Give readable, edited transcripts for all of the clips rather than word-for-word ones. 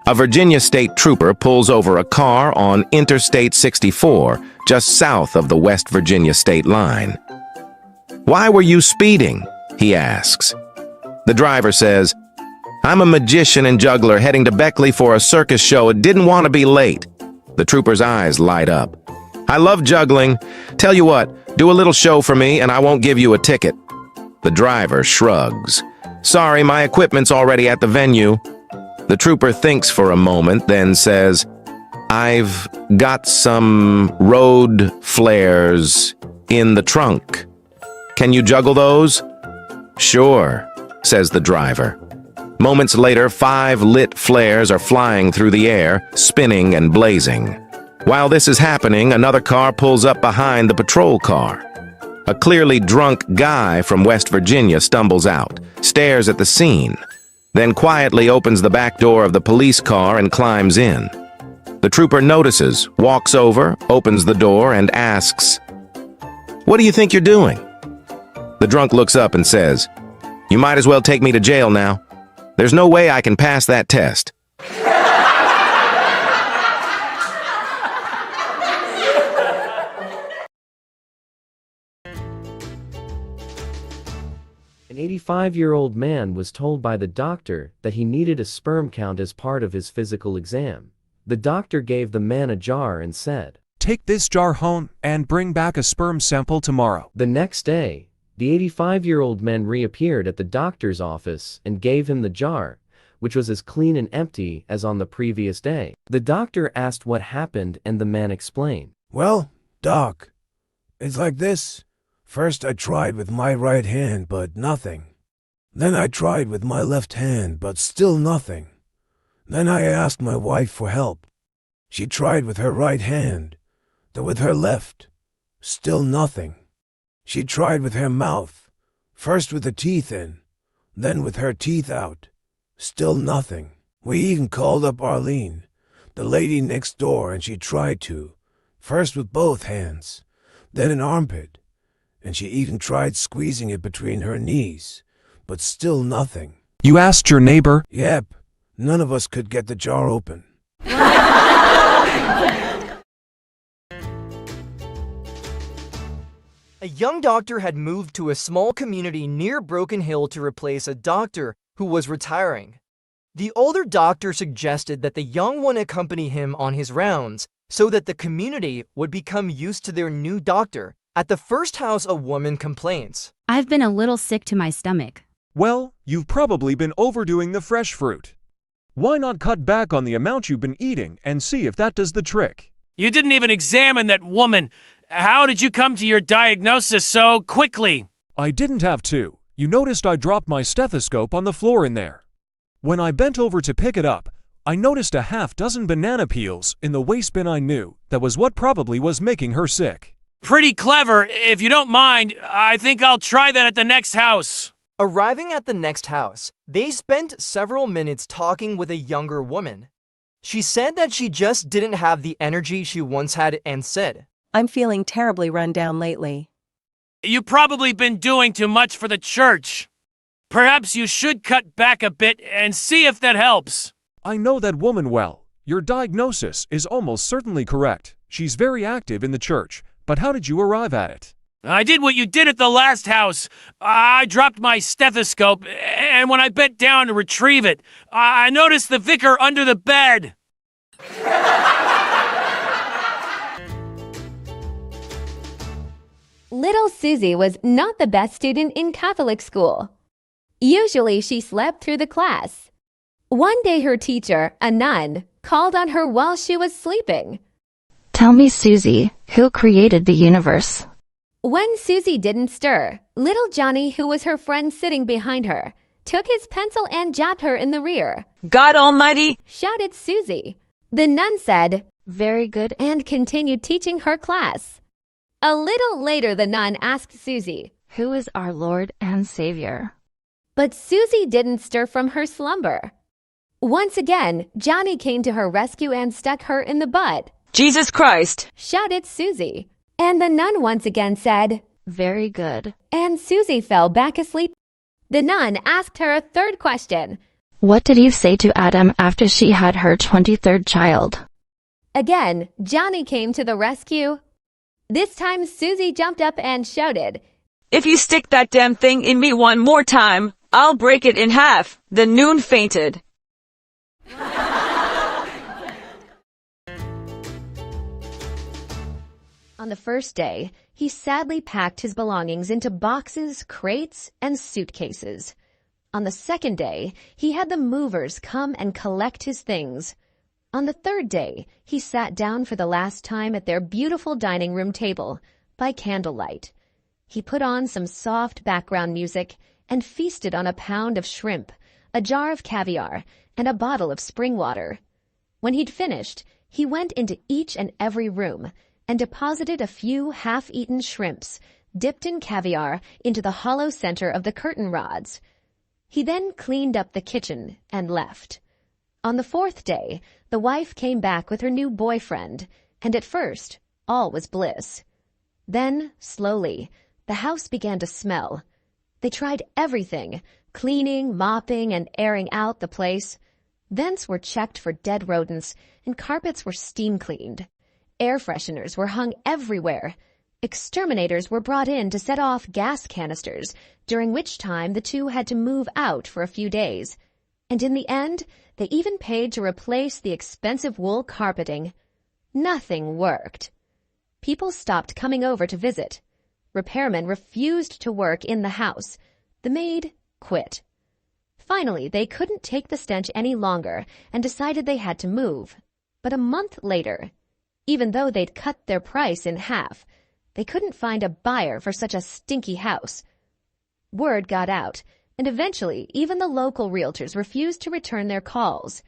A Virginia state trooper pulls over a car on Interstate 64, just south of the West Virginia state line. "Why were you speeding?" he asks. The driver says, "I'm a magician and juggler heading to Beckley for a circus show and didn't want to be late." The trooper's eyes light up. "I love juggling. Tell you what, do a little show for me and I won't give you a ticket." The driver shrugs. "Sorry, my equipment's already at the venue." The trooper thinks for a moment, then says, "I've got some road flares in the trunk. Can you juggle those?" "Sure," says the driver. Moments later, 5 lit flares are flying through the air, spinning and blazing. While this is happening, another car pulls up behind the patrol car. A clearly drunk guy from West Virginia stumbles out, stares at the scene, then quietly opens the back door of the police car and climbs in. The trooper notices, walks over, opens the door, and asks, "What do you think you're doing?" The drunk looks up and says, "You might as well take me to jail now. There's no way I can pass that test." An 85-year-old man was told by the doctor that he needed a sperm count as part of his physical exam. The doctor gave the man a jar and said, "Take this jar home and bring back a sperm sample tomorrow." The next day, the 85-year-old man reappeared at the doctor's office and gave him the jar, which was as clean and empty as on the previous day. The doctor asked what happened and the man explained. "Well, Doc, it's like this. First I tried with my right hand, but nothing. Then I tried with my left hand, but still nothing. Then I asked my wife for help. She tried with her right hand, then with her left. Still nothing. She tried with her mouth, first with the teeth in, then with her teeth out. Still nothing. We even called up Arlene, the lady next door, and she tried to, first with both hands, then an armpit, and she even tried squeezing it between her knees, but still nothing." You asked your neighbor? "Yep, none of us could get the jar open." A young doctor had moved to a small community near Broken Hill to replace a doctor who was retiring. The older doctor suggested that the young one accompany him on his rounds so that the community would become used to their new doctor. At the first house, a woman complains, "I've been a little sick to my stomach." Well, you've probably been overdoing the fresh fruit. Why not cut back on the amount you've been eating and see if that does the trick? You didn't even examine that woman. How did you come to your diagnosis so quickly? I didn't have to. You noticed I dropped my stethoscope on the floor in there. When I bent over to pick it up, I noticed a half-dozen banana peels in the waste bin. I knew that was what probably was making her sick. Pretty clever. If you don't mind, I think I'll try that at the next house. Arriving at the next house, they spent several minutes talking with a younger woman. She said that she just didn't have the energy she once had and said, "I'm feeling terribly run down lately." You've probably been doing too much for the church. Perhaps you should cut back a bit and see if that helps. I know that woman well. Your diagnosis is almost certainly correct. She's very active in the church. But how did you arrive at it? I did what you did at the last house. I dropped my stethoscope, and when I bent down to retrieve it, I noticed the vicar under the bed. Little Susie was not the best student in Catholic school. Usually she slept through the class. One day her teacher, a nun, called on her while she was sleeping. "Tell me, Susie, who created the universe?" When Susie didn't stir, little Johnny, who was her friend sitting behind her, took his pencil and jabbed her in the rear. "God Almighty!" shouted Susie. The nun said, "Very good," and continued teaching her class. A little later the nun asked Susie, "Who is our Lord and Savior?" But Susie didn't stir from her slumber. Once again, Johnny came to her rescue and stuck her in the butt. "Jesus Christ!" shouted Susie. And the nun once again said, "Very good." And Susie fell back asleep. The nun asked her a third question. What did you say to Adam after she had her 23rd child? Again, Johnny came to the rescue. This time, Susie jumped up and shouted, If you stick that damn thing in me one more time, I'll break it in half. The Noon fainted. On the first day, he sadly packed his belongings into boxes, crates, and suitcases. On the second day, he had the movers come and collect his things. On the third day, he sat down for the last time at their beautiful dining room table, by candlelight. He put on some soft background music and feasted on a pound of shrimp, a jar of caviar, and a bottle of spring water. When he'd finished, he went into each and every room and deposited a few half-eaten shrimps, dipped in caviar, into the hollow center of the curtain rods. He then cleaned up the kitchen and left. On the fourth day, the wife came back with her new boyfriend, and at first, all was bliss. Then, slowly, the house began to smell. They tried everything, cleaning, mopping, and airing out the place. Vents were checked for dead rodents, and carpets were steam-cleaned. Air fresheners were hung everywhere. Exterminators were brought in to set off gas canisters, during which time the two had to move out for a few days. And in the end, they even paid to replace the expensive wool carpeting. Nothing worked. People stopped coming over to visit. Repairmen refused to work in the house. The maid quit. Finally, they couldn't take the stench any longer and decided they had to move. But a month later, even though they'd cut their price in half, they couldn't find a buyer for such a stinky house. Word got out, and eventually even the local realtors refused to return their calls.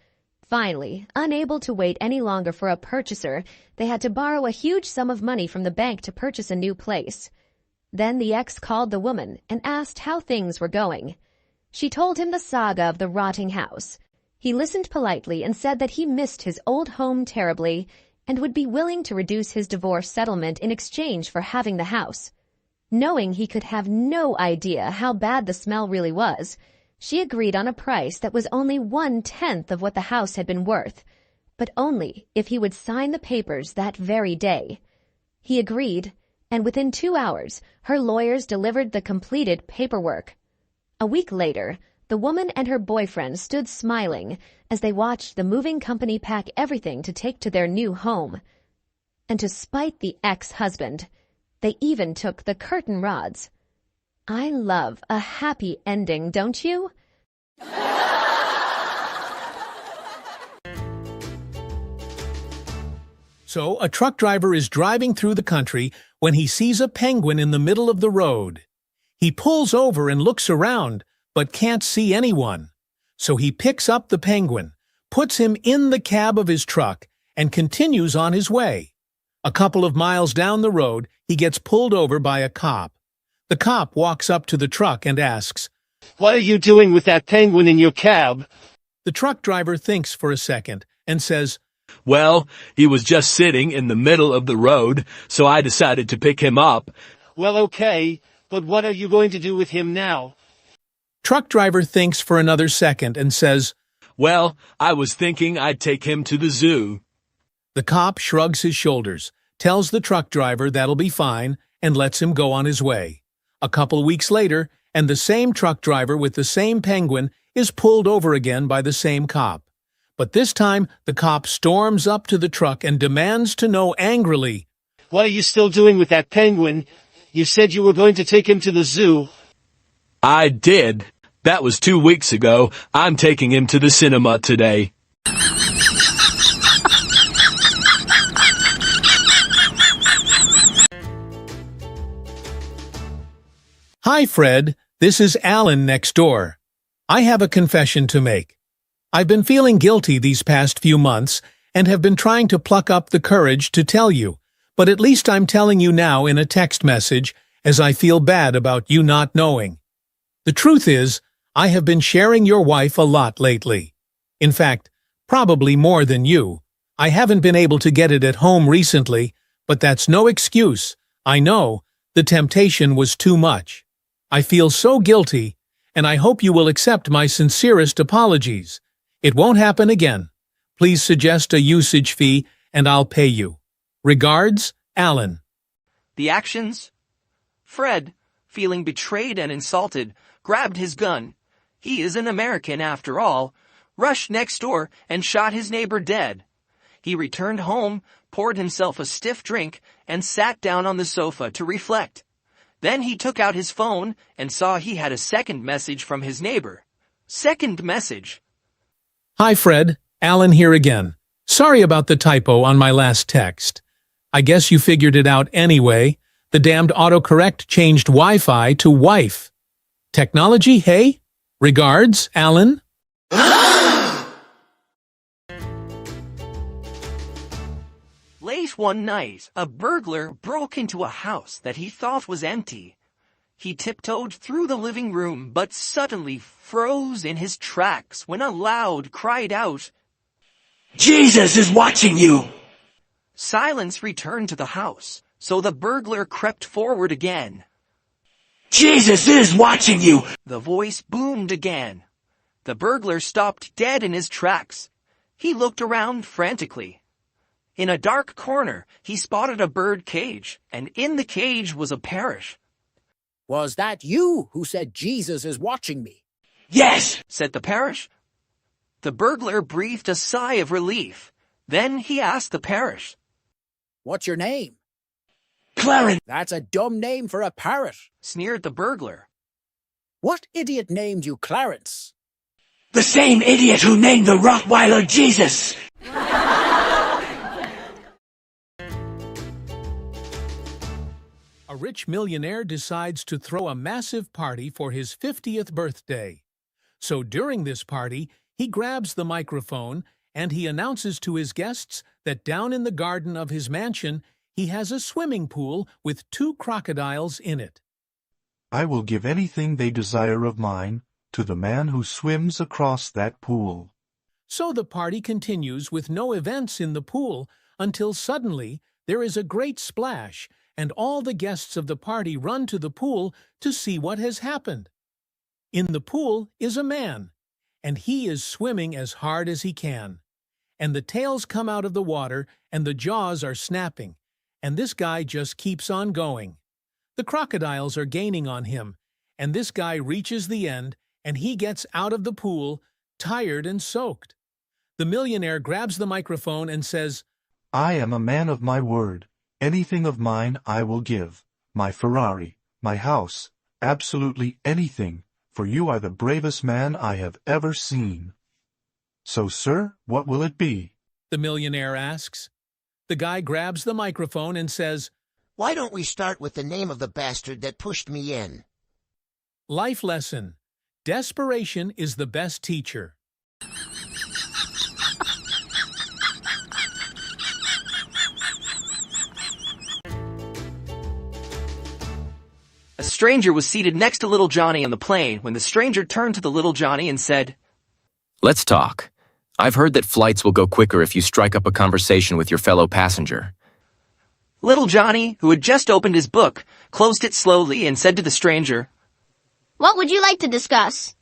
Finally, unable to wait any longer for a purchaser, they had to borrow a huge sum of money from the bank to purchase a new place. Then the ex called the woman and asked how things were going. She told him the saga of the rotting house. He listened politely and said that he missed his old home terribly and would be willing to reduce his divorce settlement in exchange for having the house. Knowing he could have no idea how bad the smell really was, she agreed on a price that was only 1/10 of what the house had been worth, but only if he would sign the papers that very day. He agreed, and within 2 hours, her lawyers delivered the completed paperwork. A week later, the woman and her boyfriend stood smiling as they watched the moving company pack everything to take to their new home. And to spite the ex-husband, they even took the curtain rods. I love a happy ending, don't you? So, a truck driver is driving through the country when he sees a penguin in the middle of the road. He pulls over and looks around, but can't see anyone. So he picks up the penguin, puts him in the cab of his truck, and continues on his way. A couple of miles down the road, he gets pulled over by a cop. The cop walks up to the truck and asks, "What are you doing with that penguin in your cab?" The truck driver thinks for a second and says, "Well, he was just sitting in the middle of the road, so I decided to pick him up." "Well, okay, but what are you going to do with him now?" Truck driver thinks for another second and says, "Well, I was thinking I'd take him to the zoo." The cop shrugs his shoulders, tells the truck driver that'll be fine, and lets him go on his way. A couple weeks later, and the same truck driver with the same penguin is pulled over again by the same cop. But this time, the cop storms up to the truck and demands to know angrily, "What are you still doing with that penguin? You said you were going to take him to the zoo." I did. That was 2 weeks ago. I'm taking him to the cinema today. "Hi, Fred. This is Alan next door. I have a confession to make. I've been feeling guilty these past few months and have been trying to pluck up the courage to tell you, but at least I'm telling you now in a text message as I feel bad about you not knowing. The truth is, I have been sharing your wife a lot lately. In fact, probably more than you. I haven't been able to get it at home recently, but that's no excuse. I know, the temptation was too much. I feel so guilty, and I hope you will accept my sincerest apologies. It won't happen again. Please suggest a usage fee, and I'll pay you. Regards, Alan. The actions? Fred, feeling betrayed and insulted, grabbed his gun. He is an American after all, rushed next door and shot his neighbor dead. He returned home, poured himself a stiff drink, and sat down on the sofa to reflect. Then he took out his phone and saw he had a second message from his neighbor. Second message. Hi, Fred. Alan here again. Sorry about the typo on my last text. I guess you figured it out anyway. The damned autocorrect changed Wi-Fi to wife. Technology, hey? Regards, Alan. Late one night, a burglar broke into a house that he thought was empty. He tiptoed through the living room, but suddenly froze in his tracks when a loud cried out, Jesus is watching you! Silence returned to the house, so the burglar crept forward again. Jesus is watching you! The voice boomed again. The burglar stopped dead in his tracks. He looked around frantically. In a dark corner, he spotted a bird cage, and in the cage was a parrot. Was that you who said Jesus is watching me? Yes, said the parrot. The burglar breathed a sigh of relief. Then he asked the parrot, What's your name? Clarence. That's a dumb name for a parrot, sneered the burglar. What idiot named you Clarence? The same idiot who named the Rottweiler Jesus. A rich millionaire decides to throw a massive party for his 50th birthday. So during this party, he grabs the microphone and he announces to his guests that down in the garden of his mansion, he has a swimming pool with 2 crocodiles in it. I will give anything they desire of mine to the man who swims across that pool. So the party continues with no events in the pool until suddenly there is a great splash and all the guests of the party run to the pool to see what has happened. In the pool is a man, and he is swimming as hard as he can. And the tails come out of the water, and the jaws are snapping, and this guy just keeps on going. The crocodiles are gaining on him, and this guy reaches the end, and he gets out of the pool, tired and soaked. The millionaire grabs the microphone and says, I am a man of my word. Anything of mine I will give, my Ferrari, my house, absolutely anything, for you are the bravest man I have ever seen. So, sir, what will it be? The millionaire asks. The guy grabs the microphone and says, Why don't we start with the name of the bastard that pushed me in? Life lesson. Desperation is the best teacher. A stranger was seated next to little Johnny on the plane when the stranger turned to the little Johnny and said, Let's talk. I've heard that flights will go quicker if you strike up a conversation with your fellow passenger. Little Johnny, who had just opened his book, closed it slowly and said to the stranger, What would you like to discuss?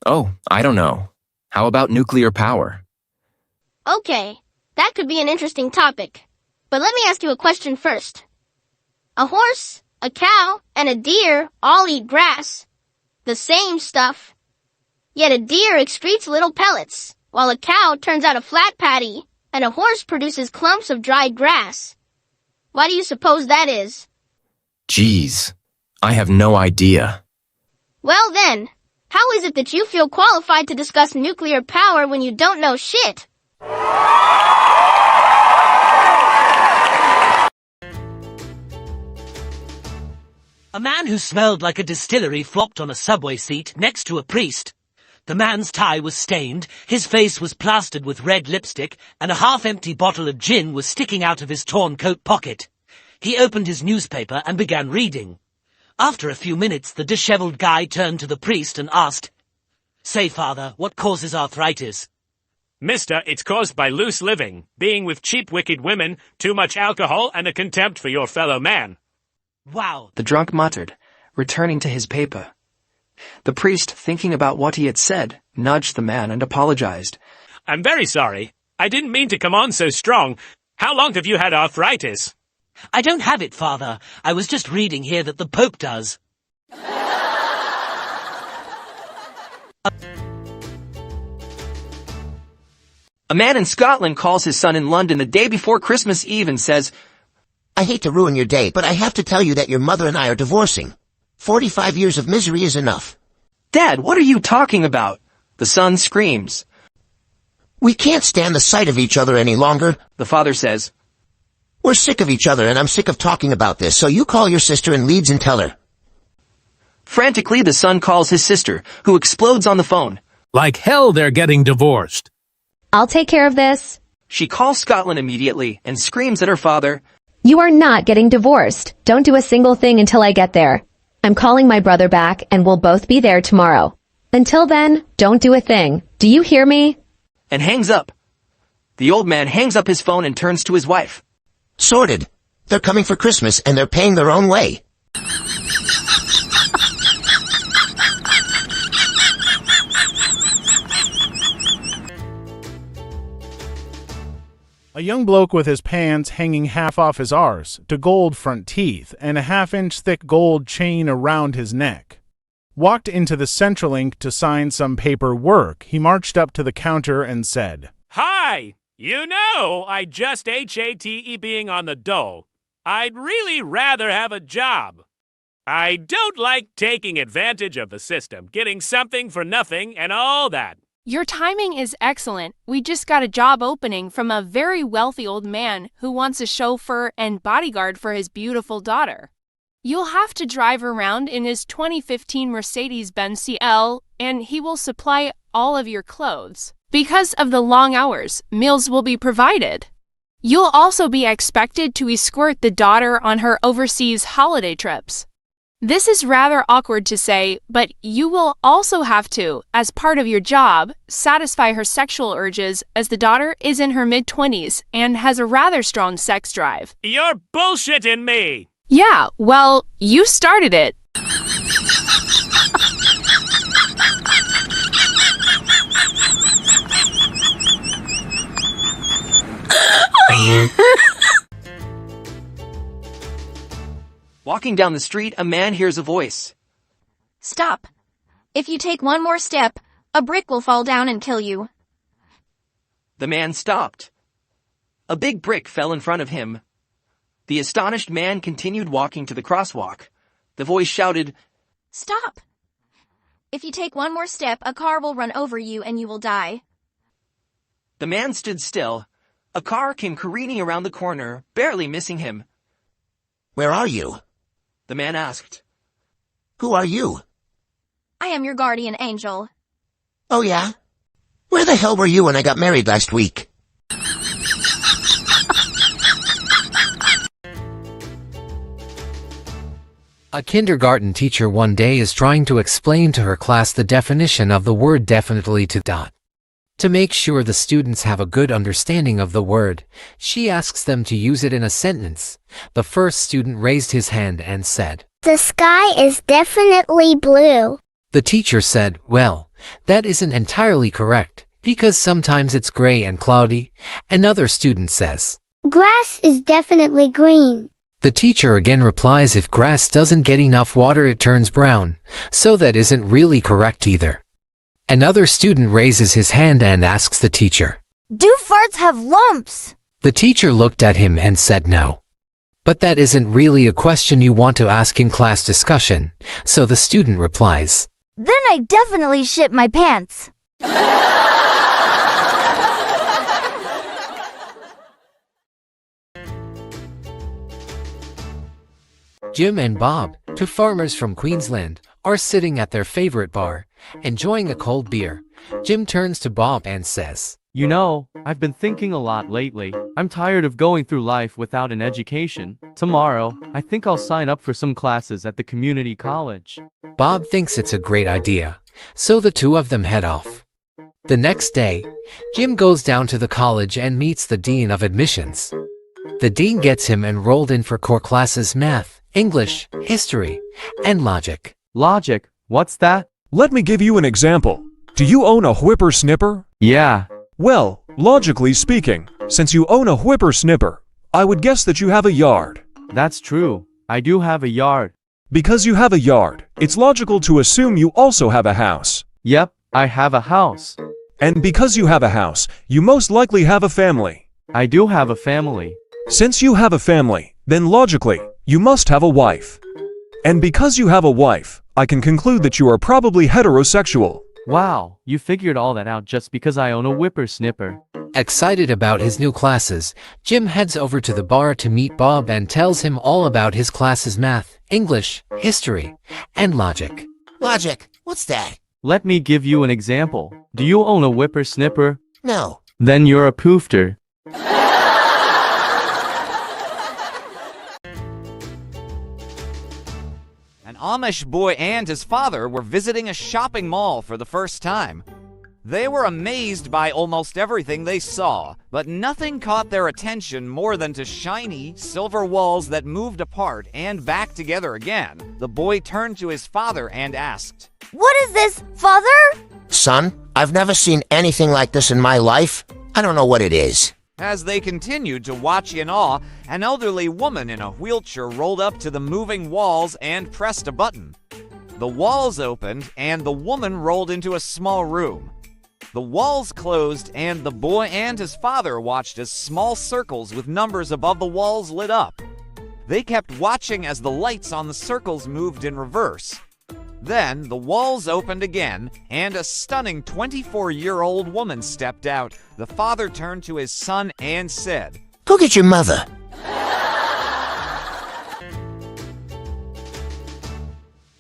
Oh, I don't know. How about nuclear power? Okay, that could be an interesting topic. But let me ask you a question first. A horse, a cow, and a deer all eat grass. The same stuff. Yet a deer excretes little pellets, while a cow turns out a flat patty, and a horse produces clumps of dried grass. Why do you suppose that is? Geez, I have no idea. Well then, how is it that you feel qualified to discuss nuclear power when you don't know shit? A man who smelled like a distillery flopped on a subway seat next to a priest. The man's tie was stained, his face was plastered with red lipstick, and a half-empty bottle of gin was sticking out of his torn coat pocket. He opened his newspaper and began reading. After a few minutes, the disheveled guy turned to the priest and asked, Say, Father, what causes arthritis? Mister, it's caused by loose living, being with cheap, wicked women, too much alcohol, and a contempt for your fellow man. Wow, the drunk muttered, returning to his paper. The priest, thinking about what he had said, nudged the man and apologized. I'm very sorry. I didn't mean to come on so strong. How long have you had arthritis? I don't have it, Father. I was just reading here that the Pope does. A man in Scotland calls his son in London the day before Christmas Eve and says, I hate to ruin your day, but I have to tell you that your mother and I are divorcing. 45 years of misery is enough. Dad, what are you talking about? The son screams. We can't stand the sight of each other any longer, the father says. We're sick of each other and I'm sick of talking about this, so you call your sister in Leeds and tell her. Frantically, the son calls his sister, who explodes on the phone. Like hell they're getting divorced. I'll take care of this. She calls Scotland immediately and screams at her father. You are not getting divorced. Don't do a single thing until I get there. I'm calling my brother back and we'll both be there tomorrow. Until then, don't do a thing. Do you hear me? And hangs up. The old man hangs up his phone and turns to his wife. Sorted. They're coming for Christmas and they're paying their own way. A young bloke with his pants hanging half off his arse, to gold front teeth, and a half-inch thick gold chain around his neck. Walked into the Centralink to sign some paperwork. He marched up to the counter and said, Hi! You know, I just HATE being on the dole. I'd really rather have a job. I don't like taking advantage of the system, getting something for nothing and all that. Your timing is excellent. We just got a job opening from a very wealthy old man who wants a chauffeur and bodyguard for his beautiful daughter. You'll have to drive around in his 2015 Mercedes-Benz CL, and he will supply all of your clothes. Because of the long hours, meals will be provided. You'll also be expected to escort the daughter on her overseas holiday trips. This is rather awkward to say, but you will also have to, as part of your job, satisfy her sexual urges as the daughter is in her mid-20s and has a rather strong sex drive. You're bullshitting me! Yeah, well, you started it. Walking down the street, a man hears a voice. Stop. If you take one more step, a brick will fall down and kill you. The man stopped. A big brick fell in front of him. The astonished man continued walking to the crosswalk. The voice shouted, Stop. If you take one more step, a car will run over you and you will die. The man stood still. A car came careening around the corner, barely missing him. Where are you? The man asked. Who are you? I am your guardian angel. Oh yeah? Where the hell were you when I got married last week? A kindergarten teacher one day is trying to explain to her class the definition of the word definitely to. To make sure the students have a good understanding of the word, she asks them to use it in a sentence. The first student raised his hand and said, The sky is definitely blue. The teacher said, well, that isn't entirely correct, because sometimes it's gray and cloudy. Another student says, Grass is definitely green. The teacher again replies, if grass doesn't get enough water it turns brown, so that isn't really correct either. Another student raises his hand and asks the teacher, Do farts have lumps? The teacher looked at him and said no. But that isn't really a question you want to ask in class discussion, so the student replies, Then I definitely shit my pants. Jim and Bob, two farmers from Queensland, are sitting at their favorite bar, enjoying a cold beer. Jim turns to Bob and says, You know, I've been thinking a lot lately. I'm tired of going through life without an education. Tomorrow, I think I'll sign up for some classes at the community college. Bob thinks it's a great idea, so the two of them head off. The next day, Jim goes down to the college and meets the dean of admissions. The dean gets him enrolled in for core classes math, English, history, and logic. Logic? What's that? Let me give you an example. Do you own a whippersnipper? Yeah. Well, logically speaking, since you own a whippersnipper, I would guess that you have a yard. That's true. I do have a yard. Because you have a yard, it's logical to assume you also have a house. Yep, I have a house. And because you have a house, you most likely have a family. I do have a family. Since you have a family, then logically, you must have a wife. And because you have a wife, I can conclude that you are probably heterosexual. Wow, you figured all that out just because I own a whippersnipper. Excited about his new classes, Jim heads over to the bar to meet Bob and tells him all about his classes: math, English, history, and logic. Logic? What's that? Let me give you an example. Do you own a whippersnipper? No. Then you're a poofter. An Amish boy and his father were visiting a shopping mall for the first time. They were amazed by almost everything they saw, but nothing caught their attention more than to shiny, silver walls that moved apart and back together again. The boy turned to his father and asked, "What is this, Father?" Son, I've never seen anything like this in my life. I don't know what it is. As they continued to watch in awe, an elderly woman in a wheelchair rolled up to the moving walls and pressed a button. The walls opened and the woman rolled into a small room. The walls closed and the boy and his father watched as small circles with numbers above the walls lit up. They kept watching as the lights on the circles moved in reverse. Then the walls opened again, and a stunning 24-year-old woman stepped out. The father turned to his son and said, "Go get your mother."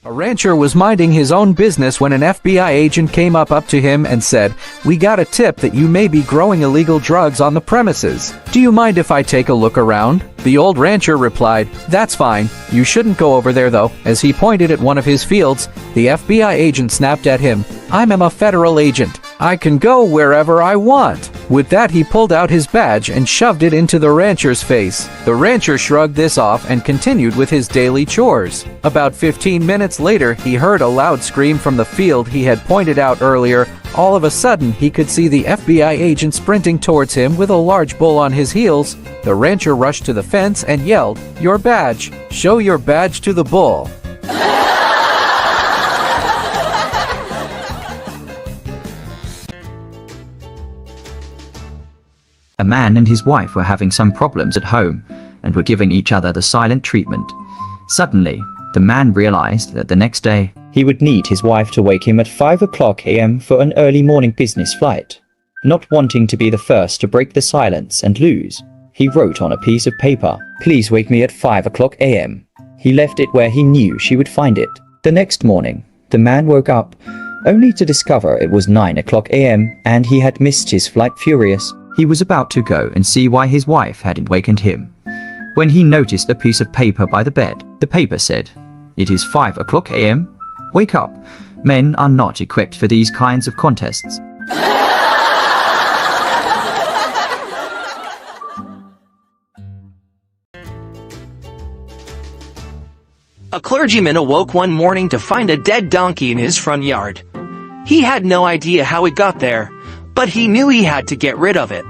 A rancher was minding his own business when an FBI agent came up to him and said, "We got a tip that you may be growing illegal drugs on the premises. Do you mind if I take a look around?" The old rancher replied, "That's fine. You shouldn't go over there though." As he pointed at one of his fields, the FBI agent snapped at him, "I'm a federal agent. I can go wherever I want." With that, he pulled out his badge and shoved it into the rancher's face. The rancher shrugged this off and continued with his daily chores. About 15 minutes later, he heard a loud scream from the field he had pointed out earlier. All of a sudden, he could see the FBI agent sprinting towards him with a large bull on his heels. The rancher rushed to the fence and yelled, "Your badge! Show your badge to the bull!" A man and his wife were having some problems at home and were giving each other the silent treatment. Suddenly, the man realized that the next day, he would need his wife to wake him at 5 a.m. for an early morning business flight. Not wanting to be the first to break the silence and lose, he wrote on a piece of paper, "Please wake me at 5 a.m. He left it where he knew she would find it. The next morning, the man woke up, only to discover it was 9 a.m. and he had missed his flight. Furious, he was about to go and see why his wife hadn't wakened him, when he noticed a piece of paper by the bed. The paper said, "It is 5 a.m. Wake up. Men are not equipped for these kinds of contests." A clergyman awoke one morning to find a dead donkey in his front yard. He had no idea how it got there, but he knew he had to get rid of it.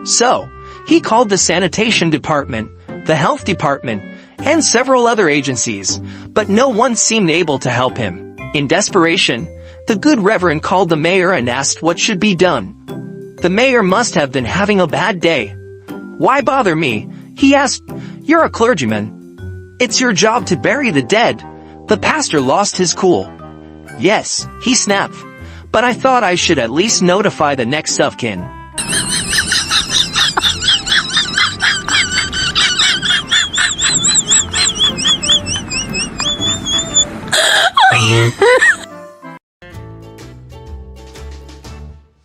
So, he called the sanitation department, the health department, and several other agencies, but no one seemed able to help him. In desperation, the good reverend called the mayor and asked what should be done. The mayor must have been having a bad day. "Why bother me?" he asked. "You're a clergyman. It's your job to bury the dead." The pastor lost his cool. "Yes," he snapped, "but I thought I should at least notify the next of kin."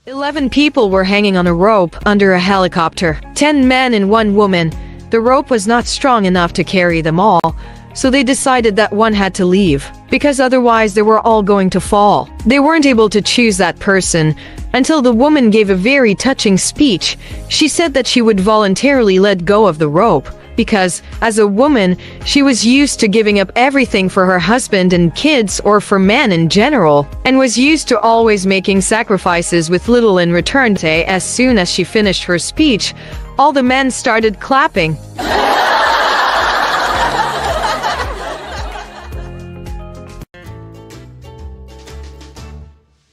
"11 people were hanging on a rope under a helicopter. 10 men and 1 woman. The rope was not strong enough to carry them all, so they decided that one had to leave, because otherwise they were all going to fall. They weren't able to choose that person until the woman gave a very touching speech. She said that she would voluntarily let go of the rope, because, as a woman, she was used to giving up everything for her husband and kids or for men in general, and was used to always making sacrifices with little in return. As soon as she finished her speech, all the men started clapping.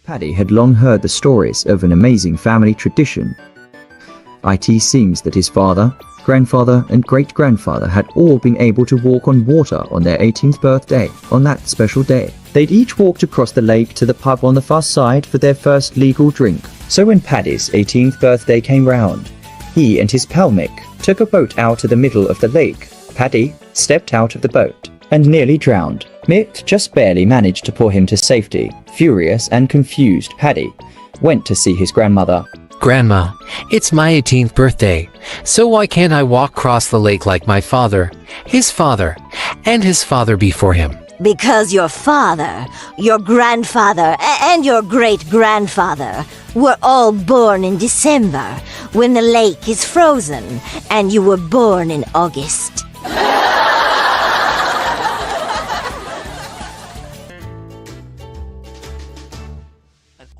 Paddy had long heard the stories of an amazing family tradition. It seems that his father, grandfather and great-grandfather had all been able to walk on water on their 18th birthday on that special day. They'd each walked across the lake to the pub on the far side for their first legal drink. So when Paddy's 18th birthday came round, he and his pal Mick took a boat out to the middle of the lake. Paddy stepped out of the boat and nearly drowned. Mick just barely managed to pull him to safety. Furious and confused, Paddy went to see his grandmother. Grandma, it's my 18th birthday, so why can't I walk across the lake like my father, and his father before him? Because your father, your grandfather, and your great-grandfather were all born in December, when the lake is frozen, and you were born in August.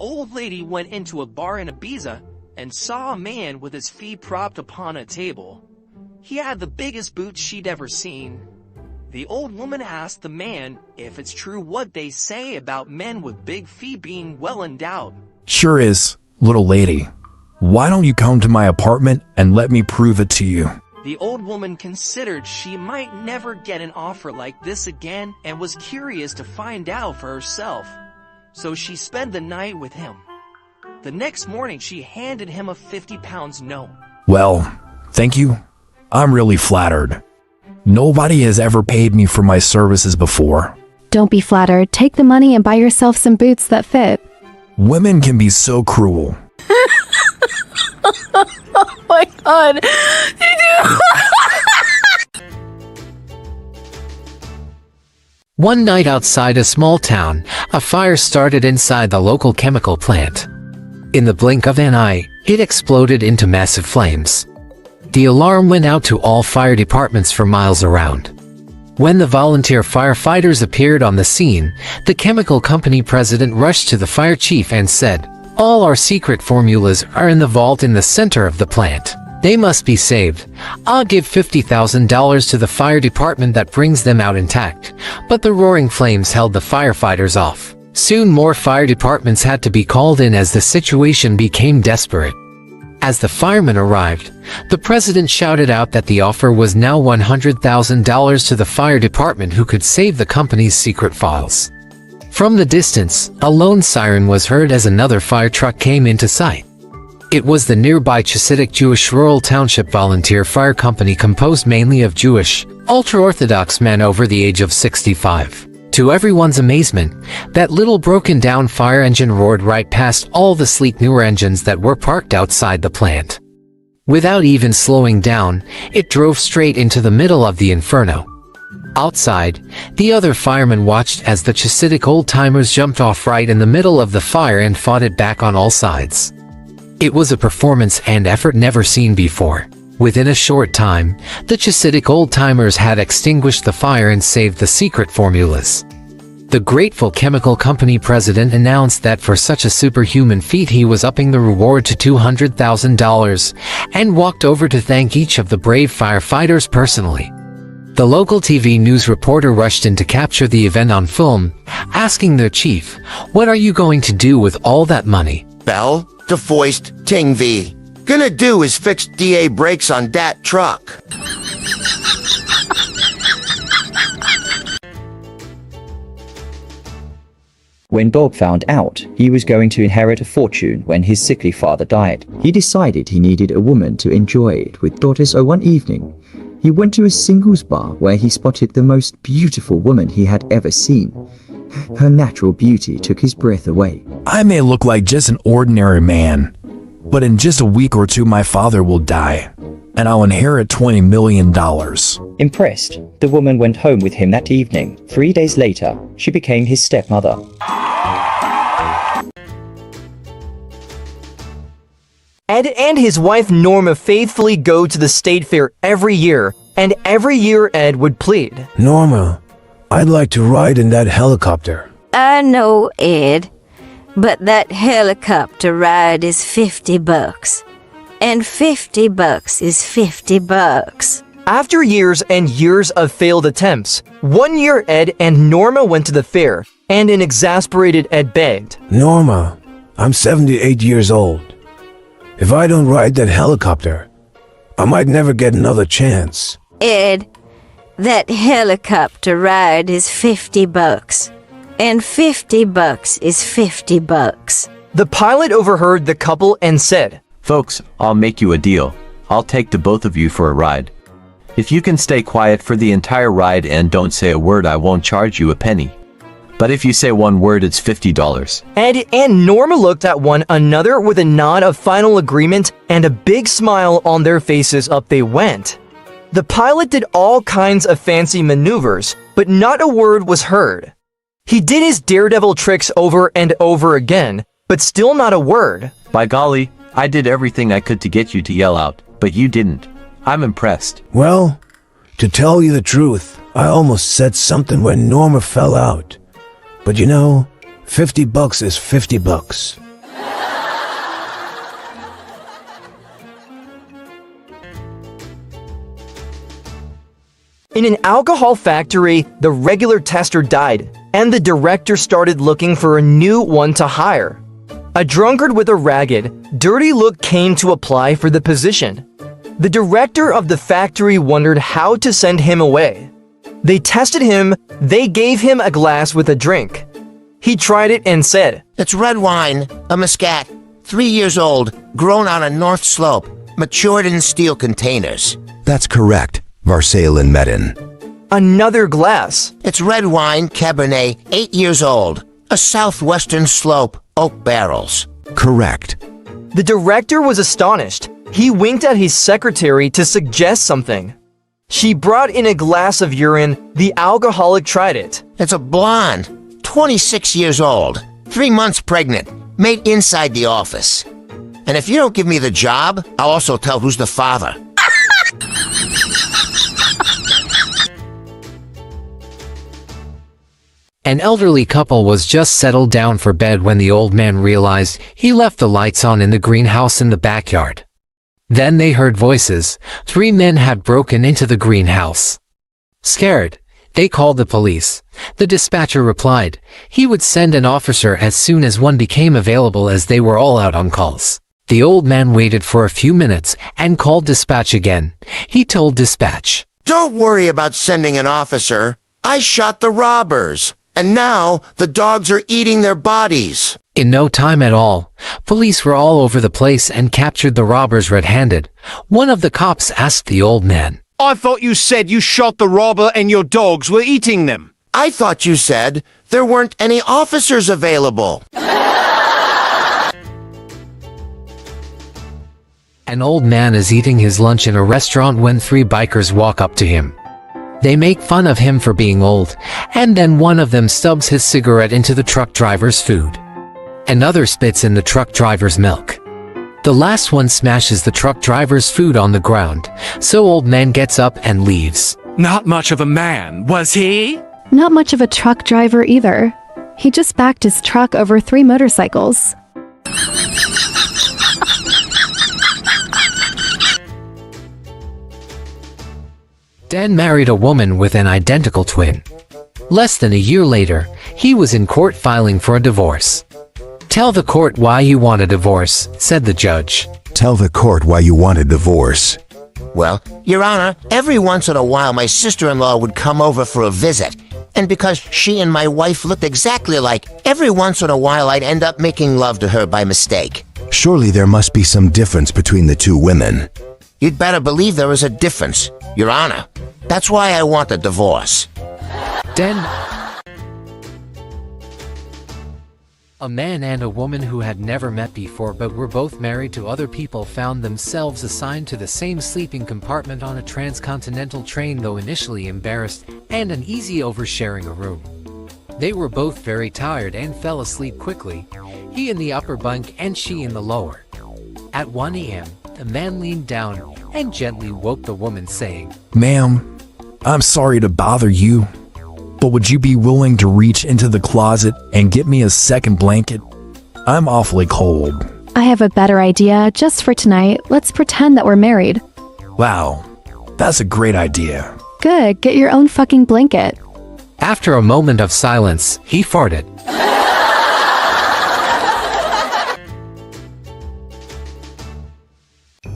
Old lady went into a bar in Ibiza and saw a man with his feet propped upon a table. He had the biggest boots she'd ever seen. The old woman asked the man if it's true what they say about men with big feet being well endowed. Sure is, little lady. Why don't you come to my apartment and let me prove it to you? The old woman considered she might never get an offer like this again and was curious to find out for herself. So she spent the night with him. The next morning, she handed him a 50-pound note. Well, thank you. I'm really flattered. Nobody has ever paid me for my services before. Don't be flattered. Take the money and buy yourself some boots that fit. Women can be so cruel. Oh my god. One night outside a small town, a fire started inside the local chemical plant. In the blink of an eye, it exploded into massive flames. The alarm went out to all fire departments for miles around. When the volunteer firefighters appeared on the scene, the chemical company president rushed to the fire chief and said, "All our secret formulas are in the vault in the center of the plant. They must be saved. I'll give $50,000 to the fire department that brings them out intact." But the roaring flames held the firefighters off. Soon more fire departments had to be called in as the situation became desperate. As the firemen arrived, the president shouted out that the offer was now $100,000 to the fire department who could save the company's secret files. From the distance, a lone siren was heard as another fire truck came into sight. It was the nearby Chasidic Jewish Rural Township Volunteer Fire Company, composed mainly of Jewish, ultra-Orthodox men over the age of 65. To everyone's amazement, that little broken-down fire engine roared right past all the sleek newer engines that were parked outside the plant. Without even slowing down, it drove straight into the middle of the inferno. Outside, the other firemen watched as the Chasidic old-timers jumped off right in the middle of the fire and fought it back on all sides. It was a performance and effort never seen before. Within a short time, the Chasidic old-timers had extinguished the fire and saved the secret formulas. The grateful chemical company president announced that for such a superhuman feat he was upping the reward to $200,000 and walked over to thank each of the brave firefighters personally. The local TV news reporter rushed in to capture the event on film, asking their chief, "What are you going to do with all that money?" Bell, the foist, ting V. Gonna do is fix DA brakes on dat truck. When Bob found out he was going to inherit a fortune when his sickly father died, he decided he needed a woman to enjoy it with daughters. So one evening, he went to a singles bar where he spotted the most beautiful woman he had ever seen. Her natural beauty took his breath away. I may look like just an ordinary man, but in just a week or two my father will die, and I'll inherit $20 million. Impressed, the woman went home with him that evening. 3 days later, she became his stepmother. Ed and his wife Norma faithfully go to the state fair every year and every year Ed would plead. Norma, I'd like to ride in that helicopter. I know, Ed, but that helicopter ride is $50. And $50 is $50. After years and years of failed attempts, one year Ed and Norma went to the fair, and an exasperated Ed begged, Norma, I'm 78 years old. If I don't ride that helicopter, I might never get another chance. Ed, that helicopter ride is $50. And $50 is $50. The pilot overheard the couple and said, Folks, I'll make you a deal. I'll take the both of you for a ride. If you can stay quiet for the entire ride and don't say a word, I won't charge you a penny. But if you say one word, it's $50. Ed and Norma looked at one another with a nod of final agreement and a big smile on their faces. Up they went. The pilot did all kinds of fancy maneuvers, but not a word was heard. He did his daredevil tricks over and over again, but still not a word. By golly, I did everything I could to get you to yell out, but you didn't. I'm impressed. Well, to tell you the truth, I almost said something when Norma fell out. But you know, $50 is $50. In an alcohol factory, the regular tester died, and the director started looking for a new one to hire. A drunkard with a ragged, dirty look came to apply for the position. The director of the factory wondered how to send him away. They tested him, they gave him a glass with a drink. He tried it and said, It's red wine, a Muscat, 3 years old, grown on a north slope, matured in steel containers. That's correct, Varsail and Medin. Another glass. It's red wine, Cabernet, 8 years old, a southwestern slope, oak barrels. Correct. The director was astonished. He winked at his secretary to suggest something. She brought in a glass of urine. The alcoholic tried it. It's a blonde, 26 years old, 3 months pregnant, made inside the office. And if you don't give me the job, I'll also tell who's the father. An elderly couple was just settled down for bed when the old man realized he left the lights on in the greenhouse in the backyard. Then they heard voices. 3 men had broken into the greenhouse. Scared, they called the police. The dispatcher replied he would send an officer as soon as one became available, as they were all out on calls. The old man waited for a few minutes and called dispatch again. He told dispatch, Don't worry about sending an officer. I shot the robbers. And now the dogs are eating their bodies. In no time at all, police were all over the place and captured the robbers red-handed. One of the cops asked the old man, I thought you said you shot the robber and your dogs were eating them. I thought you said there weren't any officers available. An old man is eating his lunch in a restaurant when 3 bikers walk up to him. They make fun of him for being old, and then one of them stubs his cigarette into the truck driver's food. Another spits in the truck driver's milk. The last one smashes the truck driver's food on the ground, so old man gets up and leaves. Not much of a man, was he? Not much of a truck driver either. He just backed his truck over 3 motorcycles. Dan married a woman with an identical twin. Less than a year later, he was in court filing for a divorce. Tell the court why you want a divorce, said the judge. Tell the court why you want a divorce. Well, Your Honor, every once in a while my sister-in-law would come over for a visit. And because she and my wife looked exactly alike, every once in a while I'd end up making love to her by mistake. Surely there must be some difference between the 2 women. You'd better believe there is a difference, Your Honor. That's why I want a divorce. A man and a woman who had never met before but were both married to other people found themselves assigned to the same sleeping compartment on a transcontinental train, though initially embarrassed and uneasy over sharing a room. They were both very tired and fell asleep quickly, he in the upper bunk and she in the lower. At 1 a.m., The man leaned down and gently woke the woman, saying, Ma'am, I'm sorry to bother you, but would you be willing to reach into the closet and get me a second blanket? I'm awfully cold. I have a better idea. Just for tonight, let's pretend that we're married. Wow, that's a great idea. Good, get your own fucking blanket. After a moment of silence, he farted.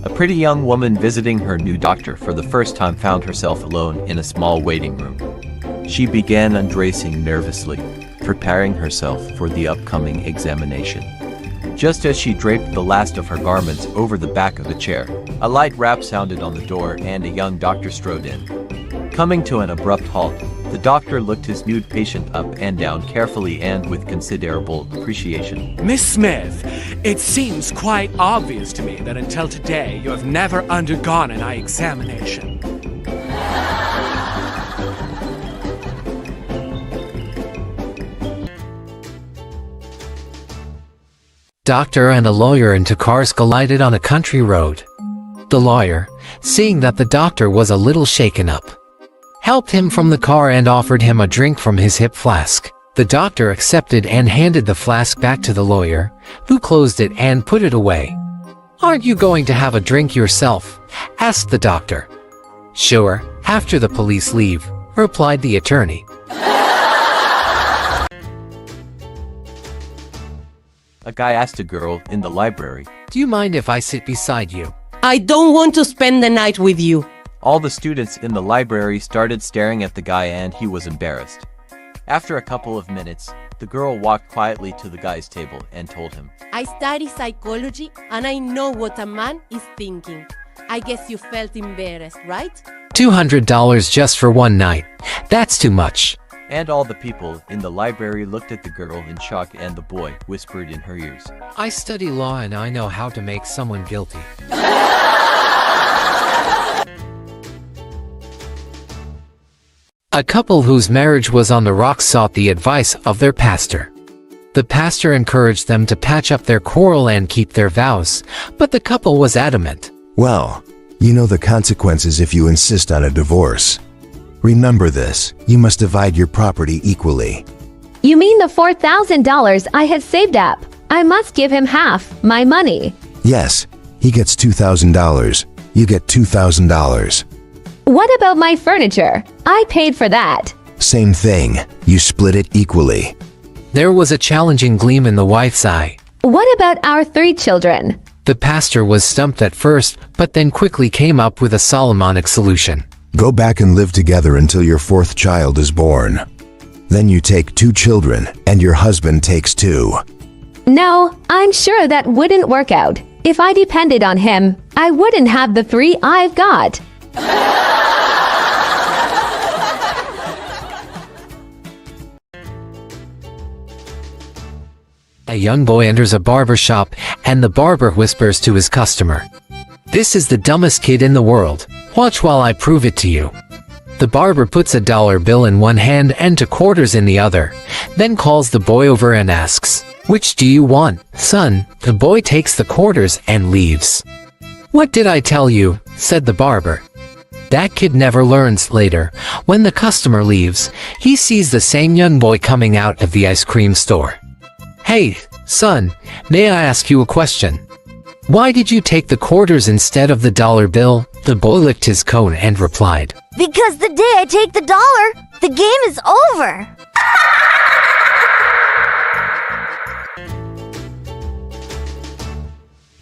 A pretty young woman visiting her new doctor for the first time found herself alone in a small waiting room. She began undressing nervously, preparing herself for the upcoming examination. Just as she draped the last of her garments over the back of the chair, a light rap sounded on the door and a young doctor strode in. Coming to an abrupt halt, the doctor looked his nude patient up and down carefully and with considerable appreciation. Miss Smith, it seems quite obvious to me that until today you have never undergone an eye examination. Doctor and a lawyer and two cars collided on a country road. The lawyer, seeing that the doctor was a little shaken up, helped him from the car and offered him a drink from his hip flask. The doctor accepted and handed the flask back to the lawyer, who closed it and put it away. "Aren't you going to have a drink yourself?" asked the doctor. "Sure, after the police leave," replied the attorney. A guy asked a girl in the library, "Do you mind if I sit beside you?" I don't want to spend the night with you. All the students in the library started staring at the guy and he was embarrassed. After a couple of minutes, the girl walked quietly to the guy's table and told him, I study psychology and I know what a man is thinking. I guess you felt embarrassed, right? $200 just for one night. That's too much. And all the people in the library looked at the girl in shock and the boy whispered in her ears, "I study law and I know how to make someone guilty." A couple whose marriage was on the rocks sought the advice of their pastor. The pastor encouraged them to patch up their quarrel and keep their vows, but the couple was adamant. Well, you know the consequences if you insist on a divorce. Remember this, you must divide your property equally. You mean the $4,000 I had saved up? I must give him half my money. Yes, he gets $2,000. You get $2,000. What about my furniture? I paid for that. Same thing. You split it equally. There was a challenging gleam in the wife's eye. What about our 3 children? The pastor was stumped at first, but then quickly came up with a Solomonic solution. Go back and live together until your 4th child is born. Then you take 2 children, and your husband takes 2. No, I'm sure that wouldn't work out. If I depended on him, I wouldn't have the 3 I've got. A young boy enters a barber shop, and the barber whispers to his customer, "This is the dumbest kid in the world. Watch while I prove it to you." The barber puts a dollar bill in one hand and 2 quarters in the other, then calls the boy over and asks, "Which do you want, son?" The boy takes the quarters and leaves. "What did I tell you?" said the barber. That kid never learns. Later, when the customer leaves, he sees the same young boy coming out of the ice cream store. "Hey, son, may I ask you a question? Why did you take the quarters instead of the dollar bill?" The boy licked his coat and replied, Because the day I take the dollar, the game is over.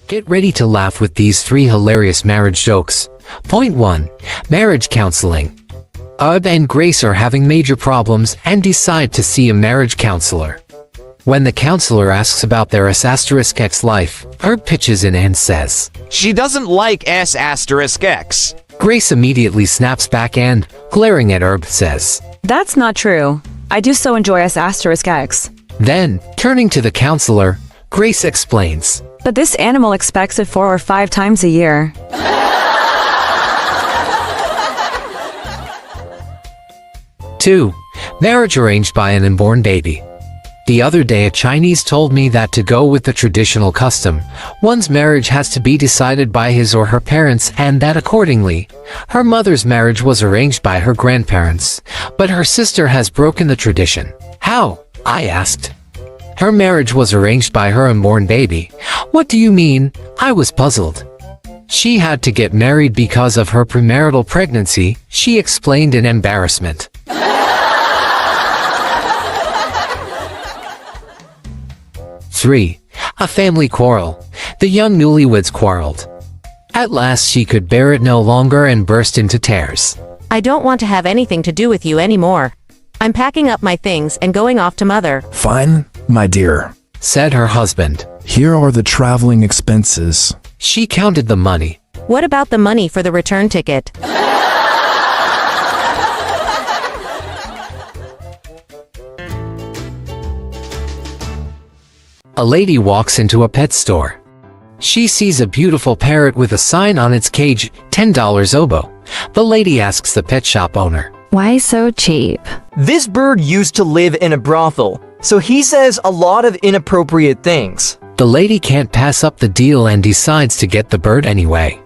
Get ready to laugh with these 3 hilarious marriage jokes. Point 1. Marriage counseling. Ub and Grace are having major problems and decide to see a marriage counselor. When the counselor asks about their S*X life, Herb pitches in and says, "She doesn't like S*X." Grace immediately snaps back and, glaring at Herb, says, "That's not true. I do so enjoy S*X. Then, turning to the counselor, Grace explains, But this animal expects it 4 or 5 times a year." Two, marriage arranged by an unborn baby. The other day a Chinese told me that to go with the traditional custom, one's marriage has to be decided by his or her parents, and that accordingly, her mother's marriage was arranged by her grandparents, but her sister has broken the tradition. How? I asked. Her marriage was arranged by her unborn baby. What do you mean? I was puzzled. She had to get married because of her premarital pregnancy, she explained in embarrassment. 3. A family quarrel. The young newlyweds quarreled. At last she could bear it no longer and burst into tears. I don't want to have anything to do with you anymore. I'm packing up my things and going off to mother. Fine, my dear, said her husband. Here are the traveling expenses. She counted the money. What about the money for the return ticket? A lady walks into a pet store. She sees a beautiful parrot with a sign on its cage, $10 oboe. The lady asks the pet shop owner, "Why so cheap?" This bird used to live in a brothel, so he says a lot of inappropriate things. The lady can't pass up the deal and decides to get the bird anyway.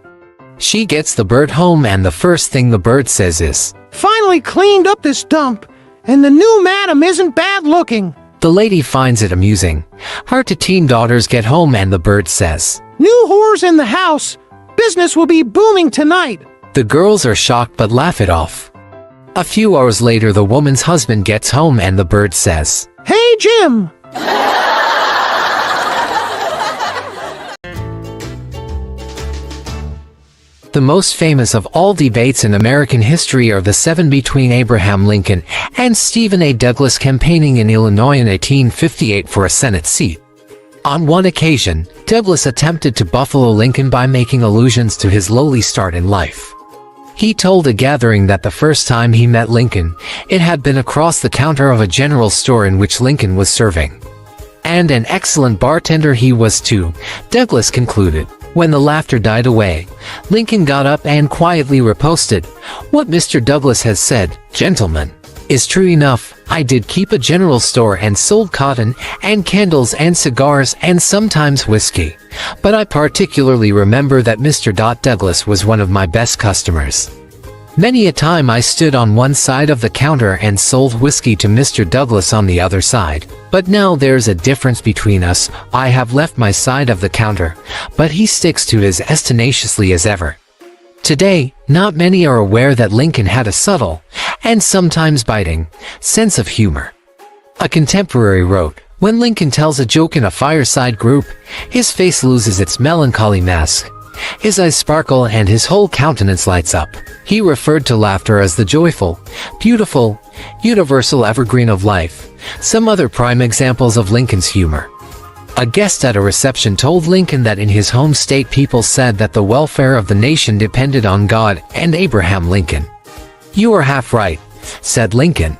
She gets the bird home and the first thing the bird says is, "Finally cleaned up this dump, and the new madam isn't bad looking." The lady finds it amusing. Her teen daughters get home and the bird says, "New whores in the house. Business will be booming tonight." The girls are shocked but laugh it off. A few hours later the woman's husband gets home and the bird says, "Hey, Jim." The most famous of all debates in American history are the 7 between Abraham Lincoln and Stephen A. Douglas campaigning in Illinois in 1858 for a Senate seat. On one occasion, Douglas attempted to buffalo Lincoln by making allusions to his lowly start in life. He told a gathering that the first time he met Lincoln, it had been across the counter of a general store in which Lincoln was serving. And an excellent bartender he was too, Douglas concluded. When the laughter died away, Lincoln got up and quietly riposted, "What Mr. Douglas has said, gentlemen, is true enough. I did keep a general store and sold cotton and candles and cigars and sometimes whiskey. But I particularly remember that Mr. Douglas was one of my best customers. Many a time I stood on one side of the counter and sold whiskey to Mr. Douglas on the other side. But now there's a difference between us. I have left my side of the counter, but he sticks to his as tenaciously as ever." Today, not many are aware that Lincoln had a subtle, and sometimes biting, sense of humor. A contemporary wrote, "When Lincoln tells a joke in a fireside group, his face loses its melancholy mask. His eyes sparkle and his whole countenance lights up." He referred to laughter as the joyful, beautiful, universal evergreen of life. Some other prime examples of Lincoln's humor. A guest at a reception told Lincoln that in his home state people said that the welfare of the nation depended on God and Abraham Lincoln. "You are half right," said Lincoln.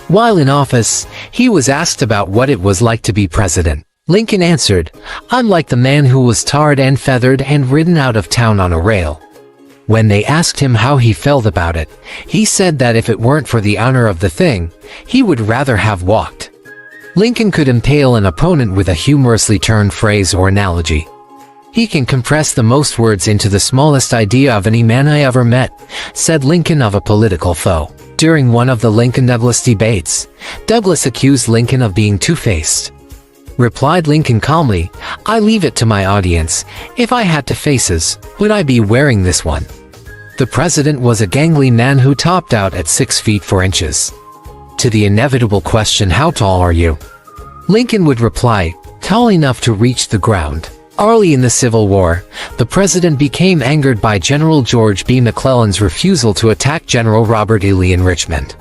While in office, he was asked about what it was like to be president. Lincoln answered, "I'm like the man who was tarred and feathered and ridden out of town on a rail." When they asked him how he felt about it, he said that if it weren't for the honor of the thing, he would rather have walked. Lincoln could impale an opponent with a humorously turned phrase or analogy. "He can compress the most words into the smallest idea of any man I ever met," said Lincoln of a political foe. During one of the Lincoln-Douglas debates, Douglas accused Lincoln of being two-faced. Replied Lincoln calmly, "I leave it to my audience. If I had two faces, would I be wearing this one?" The president was a gangly man who topped out at 6 feet 4 inches. To the inevitable question, "How tall are you?" Lincoln would reply, "Tall enough to reach the ground." Early in the Civil War, the president became angered by General George B. McClellan's refusal to attack General Robert E. Lee in Richmond.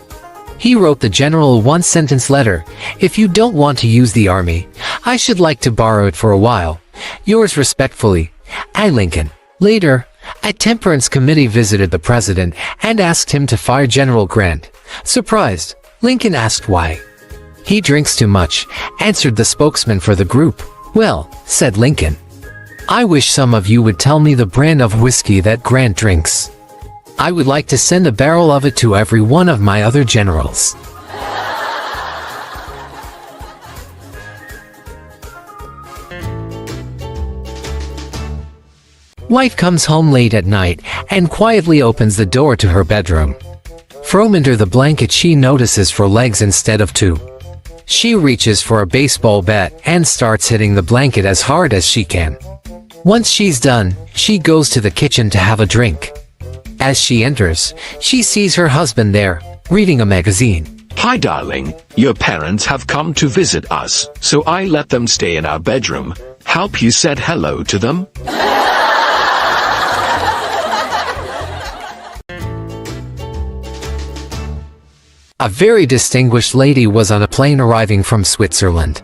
He wrote the general a one-sentence letter, "If you don't want to use the army, I should like to borrow it for a while. Yours respectfully, I. Lincoln." Later, a temperance committee visited the president and asked him to fire General Grant. Surprised, Lincoln asked why. "He drinks too much," answered the spokesman for the group. "Well," said Lincoln, "I wish some of you would tell me the brand of whiskey that Grant drinks. I would like to send a barrel of it to every one of my other generals." Wife comes home late at night and quietly opens the door to her bedroom. From under the blanket she notices 4 legs instead of 2. She reaches for a baseball bat and starts hitting the blanket as hard as she can. Once she's done, she goes to the kitchen to have a drink. As she enters, she sees her husband there, reading a magazine. Hi darling, your parents have come to visit us, so I let them stay in our bedroom. Hope you said hello to them. A very distinguished lady was on a plane arriving from Switzerland.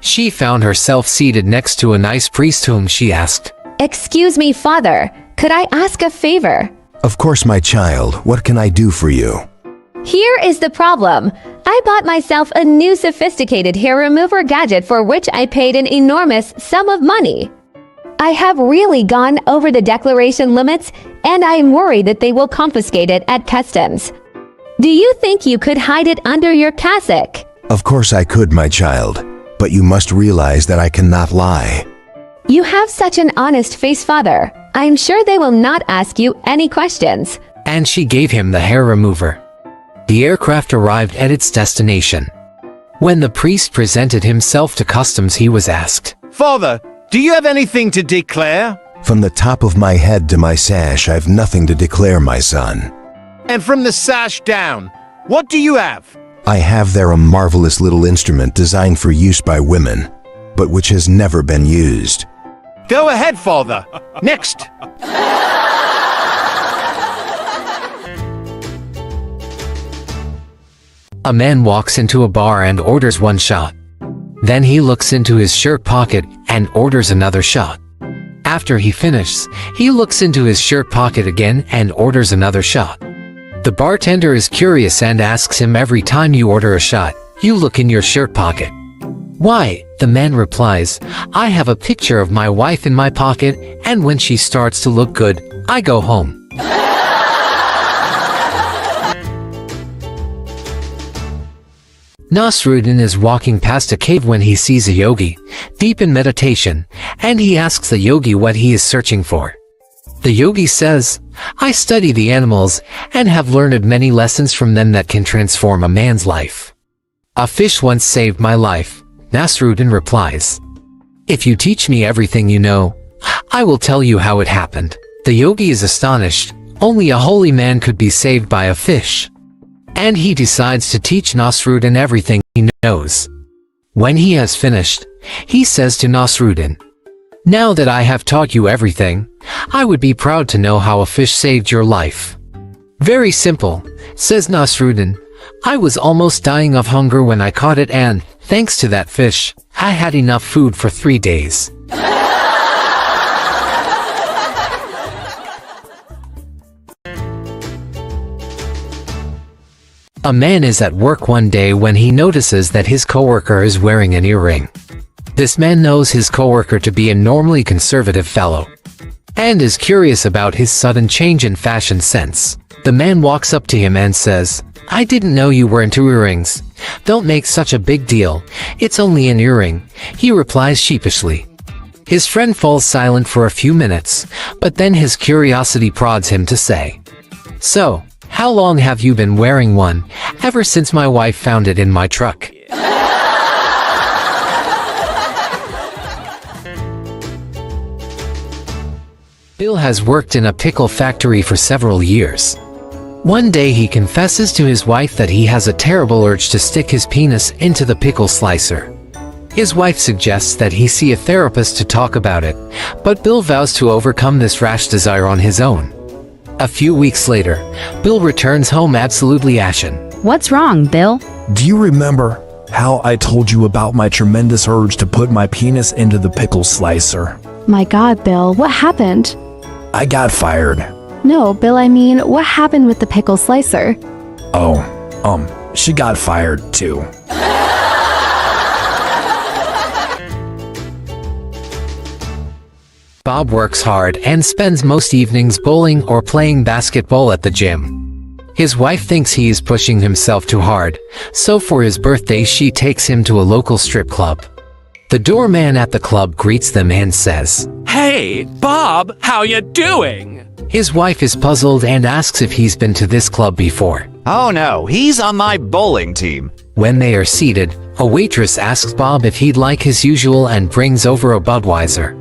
She found herself seated next to a nice priest whom she asked, Excuse me, Father, could I ask a favor? Of course, my child. What can I do for you? Here is the problem. I bought myself a new sophisticated hair remover gadget for which I paid an enormous sum of money. I have really gone over the declaration limits, and I am worried that they will confiscate it at customs. Do you think you could hide it under your cassock? Of course I could, my child. But you must realize that I cannot lie. You have such an honest face, Father. I am sure they will not ask you any questions. And she gave him the hair remover. The aircraft arrived at its destination. When the priest presented himself to customs, he was asked, Father, do you have anything to declare? From the top of my head to my sash, I've nothing to declare, my son. And from the sash down, what do you have? I have there a marvelous little instrument designed for use by women, but which has never been used. Go ahead, Father. Next. A man walks into a bar and orders 1 shot. Then he looks into his shirt pocket and orders another shot. After he finishes, he looks into his shirt pocket again and orders another shot. The bartender is curious and asks him, every time you order a shot, you look in your shirt pocket. Why? The man replies, I have a picture of my wife in my pocket, and when she starts to look good, I go home. Nasruddin is walking past a cave when he sees a yogi, deep in meditation, and he asks the yogi what he is searching for. The yogi says, I study the animals and have learned many lessons from them that can transform a man's life. A fish once saved my life, Nasruddin replies. If you teach me everything you know, I will tell you how it happened. The yogi is astonished. Only a holy man could be saved by a fish. And he decides to teach Nasruddin everything he knows. When he has finished, he says to Nasruddin, Now that I have taught you everything, I would be proud to know how a fish saved your life. Very simple, says Nasruddin. I was almost dying of hunger when I caught it, and, thanks to that fish, I had enough food for 3 days. A man is at work one day when he notices that his coworker is wearing an earring. This man knows his coworker to be a normally conservative fellow, and is curious about his sudden change in fashion sense. The man walks up to him and says, I didn't know you were into earrings. Don't make such a big deal. It's only an earring, he replies sheepishly. His friend falls silent for a few minutes, but then his curiosity prods him to say, So, how long have you been wearing one? Ever since my wife found it in my truck. Bill has worked in a pickle factory for several years. One day he confesses to his wife that he has a terrible urge to stick his penis into the pickle slicer. His wife suggests that he see a therapist to talk about it, but Bill vows to overcome this rash desire on his own. A few weeks later, Bill returns home absolutely ashen. What's wrong, Bill? Do you remember how I told you about my tremendous urge to put my penis into the pickle slicer? My God, Bill, what happened? I got fired. No, Bill, I mean, what happened with the pickle slicer? Oh, she got fired too. Bob works hard and spends most evenings bowling or playing basketball at the gym. His wife thinks he is pushing himself too hard, so for his birthday she takes him to a local strip club. The doorman at the club greets them and says, Hey, Bob, how you doing? His wife is puzzled and asks if he's been to this club before. Oh no, he's on my bowling team. When they are seated, a waitress asks Bob if he'd like his usual and brings over a Budweiser.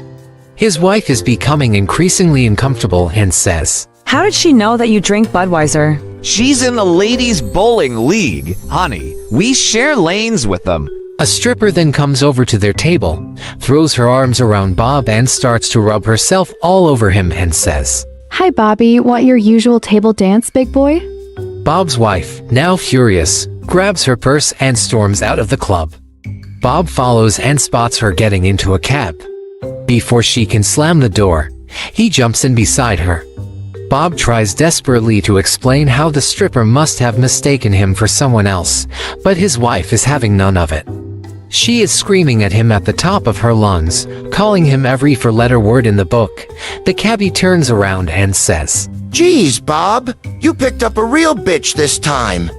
His wife is becoming increasingly uncomfortable and says, How did she know that you drink Budweiser? She's in the ladies' bowling league. Honey, we share lanes with them. A stripper then comes over to their table, throws her arms around Bob and starts to rub herself all over him and says, Hi, Bobby. Want your usual table dance, big boy? Bob's wife, now furious, grabs her purse and storms out of the club. Bob follows and spots her getting into a cab. Before she can slam the door, he jumps in beside her. Bob tries desperately to explain how the stripper must have mistaken him for someone else, but his wife is having none of it. She is screaming at him at the top of her lungs, calling him every four-letter word in the book. The cabbie turns around and says, Geez, Bob, you picked up a real bitch this time.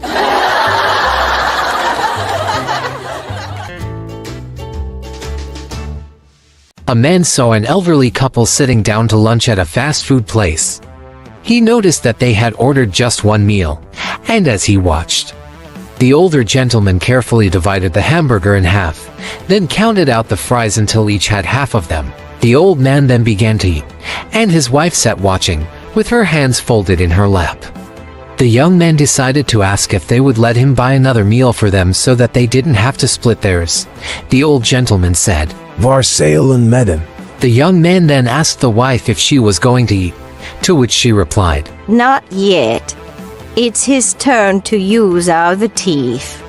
A man saw an elderly couple sitting down to lunch at a fast food place. He noticed that they had ordered just one meal, and as he watched, the older gentleman carefully divided the hamburger in half, then counted out the fries until each had half of them. The old man then began to eat, and his wife sat watching, with her hands folded in her lap. The young man decided to ask if they would let him buy another meal for them so that they didn't have to split theirs. The old gentleman said, Varsalen medem. The young man then asked the wife if she was going to eat, to which she replied, Not yet. It's his turn to use all the teeth.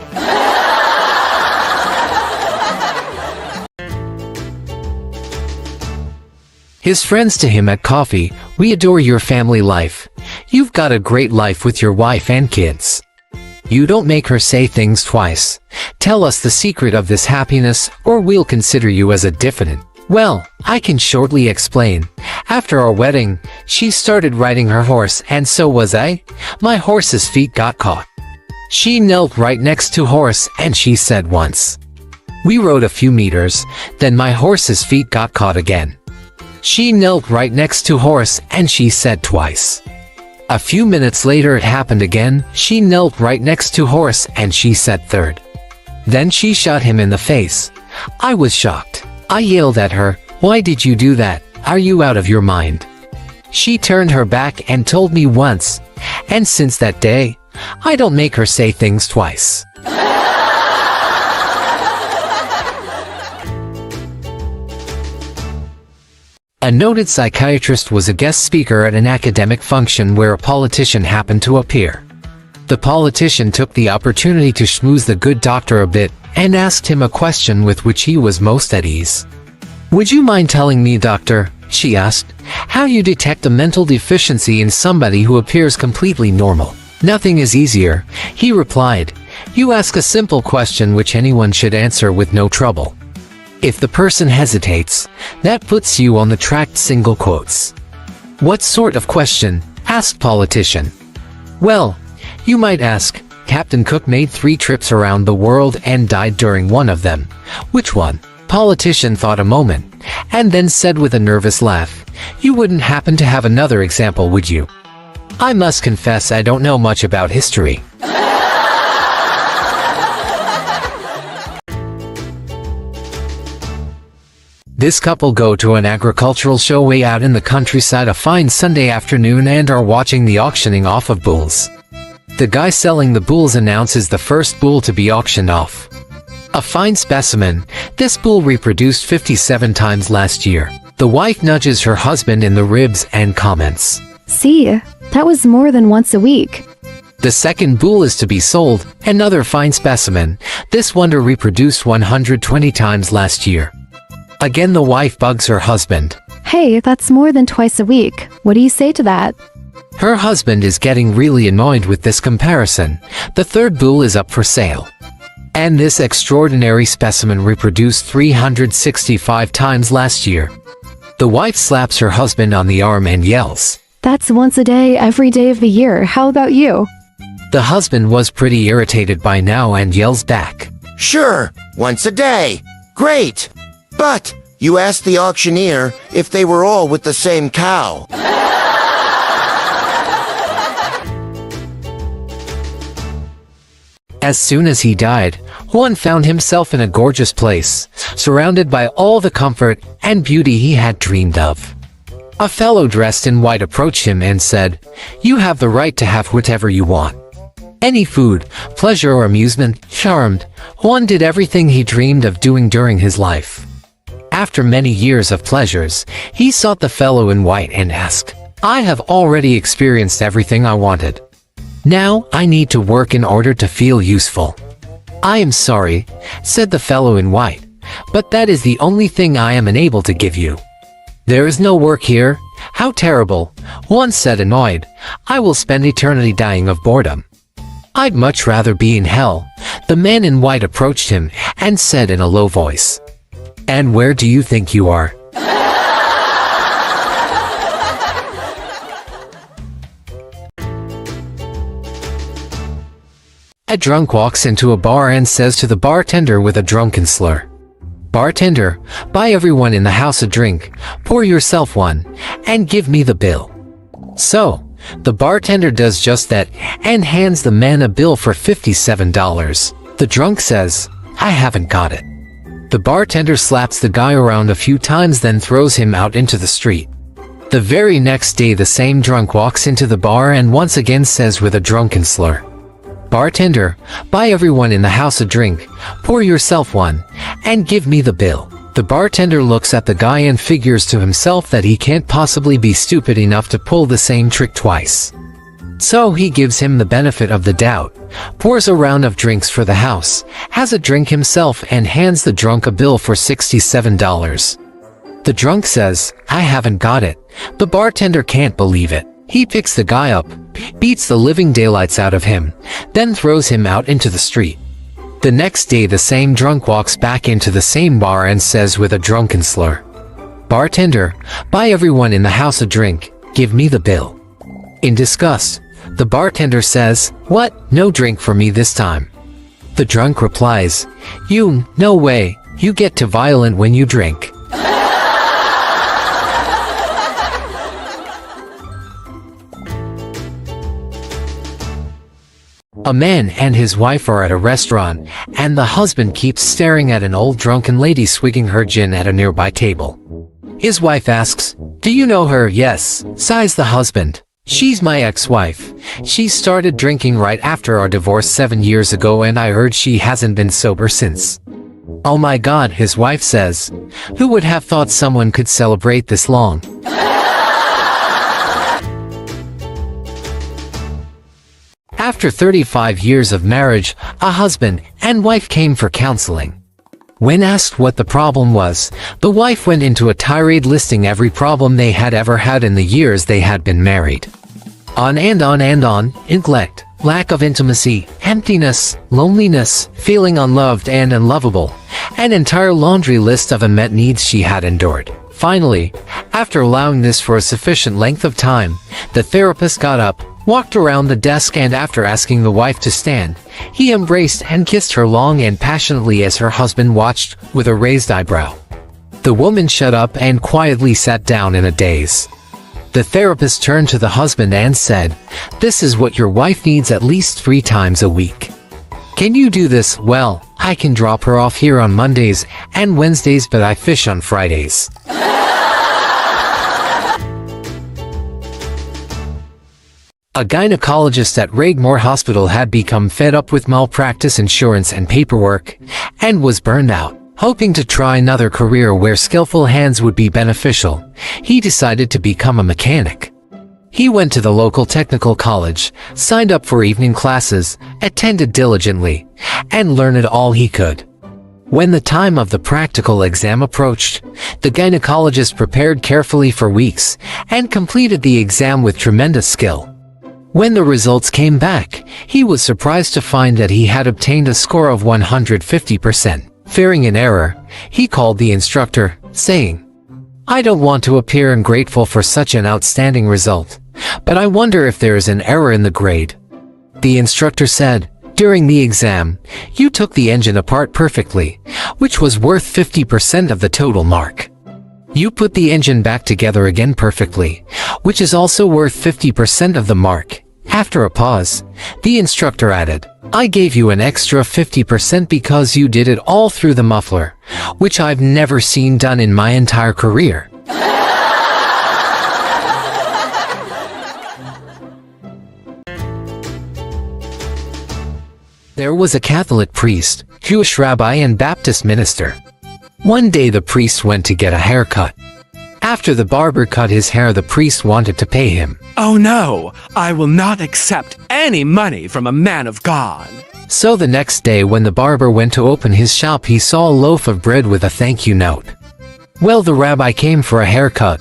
His friends to him at coffee, we adore your family life. You've got a great life with your wife and kids. You don't make her say things twice. Tell us the secret of this happiness, or we'll consider you as a diffident. Well, I can shortly explain. After our wedding, she started riding her horse, and so was I. My horse's feet got caught. She knelt right next to horse, and she said once. We rode a few meters, then my horse's feet got caught again. She knelt right next to horse, and she said twice. A few minutes later it happened again. She knelt right next to horse, and she said third. Then she shot him in the face. I was shocked. I yelled at her, Why did you do that? Are you out of your mind? She turned her back and told me once, and since that day, I don't make her say things twice. A noted psychiatrist was a guest speaker at an academic function where a politician happened to appear. The politician took the opportunity to schmooze the good doctor a bit and asked him a question with which he was most at ease. Would you mind telling me, doctor, she asked, how you detect a mental deficiency in somebody who appears completely normal? Nothing is easier, he replied. You ask a simple question which anyone should answer with no trouble. If the person hesitates, that puts you on the track, single quotes. What sort of question? Asked politician. Well, you might ask, Captain Cook made 3 trips around the world and died during one of them. Which one? Politician thought a moment, and then said with a nervous laugh, You wouldn't happen to have another example, would you? I must confess I don't know much about history. This couple go to an agricultural show way out in the countryside a fine Sunday afternoon and are watching the auctioning off of bulls. The guy selling the bulls announces the first bull to be auctioned off. A fine specimen, this bull reproduced 57 times last year. The wife nudges her husband in the ribs and comments, See, that was more than once a week. The second bull is to be sold, another fine specimen. This wonder reproduced 120 times last year. Again the wife bugs her husband. Hey, that's more than twice a week. What do you say to that? Her husband is getting really annoyed with this comparison. The third bull is up for sale. And this extraordinary specimen reproduced 365 times last year. The wife slaps her husband on the arm and yells, That's once a day, every day of the year. How about you? The husband was pretty irritated by now and yells back, Sure, once a day. Great. But You asked the auctioneer if they were all with the same cow. As soon as he died, Juan found himself in a gorgeous place, surrounded by all the comfort and beauty he had dreamed of. A fellow dressed in white approached him and said, "You have the right to have whatever you want. Any food, pleasure or amusement." Charmed, Juan did everything he dreamed of doing during his life. After many years of pleasures, he sought the fellow in white and asked, "I have already experienced everything I wanted. Now I need to work in order to feel useful." "I am sorry," said the fellow in white, "but that is the only thing I am unable to give you. There is no work here." "How terrible," Juan said annoyed. "I will spend eternity dying of boredom. I'd much rather be in hell." The man in white approached him and said in a low voice, "And where do you think you are?" A drunk walks into a bar and says to the bartender with a drunken slur, "Bartender, buy everyone in the house a drink, pour yourself one, and give me the bill." So, the bartender does just that and hands the man a bill for $57. The drunk says, "I haven't got it." The bartender slaps the guy around a few times, then throws him out into the street. The very next day, the same drunk walks into the bar and once again says with a drunken slur, "Bartender, buy everyone in the house a drink, pour yourself one, and give me the bill." The bartender looks at the guy and figures to himself that he can't possibly be stupid enough to pull the same trick twice. So he gives him the benefit of the doubt, pours a round of drinks for the house, has a drink himself, and hands the drunk a bill for $67. The drunk says, "I haven't got it." The bartender can't believe it. He picks the guy up, beats the living daylights out of him, then throws him out into the street. The next day, the same drunk walks back into the same bar and says with a drunken slur, "Bartender, buy everyone in the house a drink, give me the bill." In disgust, the bartender says, "What? No drink for me this time." The drunk replies, No way, you get too violent when you drink." A man and his wife are at a restaurant, and the husband keeps staring at an old drunken lady swigging her gin at a nearby table. His wife asks, "Do you know her?" "Yes," sighs the husband. "She's my ex-wife. She started drinking right after our divorce 7 years ago, and I heard she hasn't been sober since." "Oh my God," his wife says. "Who would have thought someone could celebrate this long?" After 35 years of marriage, a husband and wife came for counseling. When asked what the problem was, the wife went into a tirade listing every problem they had ever had in the years they had been married. On and on and on: neglect, lack of intimacy, emptiness, loneliness, feeling unloved and unlovable, an entire laundry list of unmet needs she had endured. Finally, after allowing this for a sufficient length of time, the therapist got up, walked around the desk, and after asking the wife to stand, he embraced and kissed her long and passionately as her husband watched with a raised eyebrow. The woman shut up and quietly sat down in a daze. The therapist turned to the husband and said, "This is what your wife needs at least 3 times a week. Can you do this?" "Well, I can drop her off here on Mondays and Wednesdays, but I fish on Fridays." A gynecologist at Regmore Hospital had become fed up with malpractice insurance and paperwork, and was burned out. Hoping to try another career where skillful hands would be beneficial, he decided to become a mechanic. He went to the local technical college, signed up for evening classes, attended diligently, and learned all he could. When the time of the practical exam approached, the gynecologist prepared carefully for weeks and completed the exam with tremendous skill. When the results came back, he was surprised to find that he had obtained a score of 150%. Fearing an error, he called the instructor, saying, "I don't want to appear ungrateful for such an outstanding result, but I wonder if there is an error in the grade." The instructor said, "During the exam, you took the engine apart perfectly, which was worth 50% of the total mark. You put the engine back together again perfectly, which is also worth 50% of the mark. After a pause, the instructor added, I gave you an extra 50% because you did it all through the muffler, which I've never seen done in my entire career. There was a Catholic priest, Jewish rabbi, and Baptist minister. One day the priest went to get a haircut. After the barber cut his hair, the priest wanted to pay him. Oh no, I will not accept any money from a man of God. So the next day when the barber went to open his shop, he saw a loaf of bread with a thank you note. Well, the rabbi came for a haircut.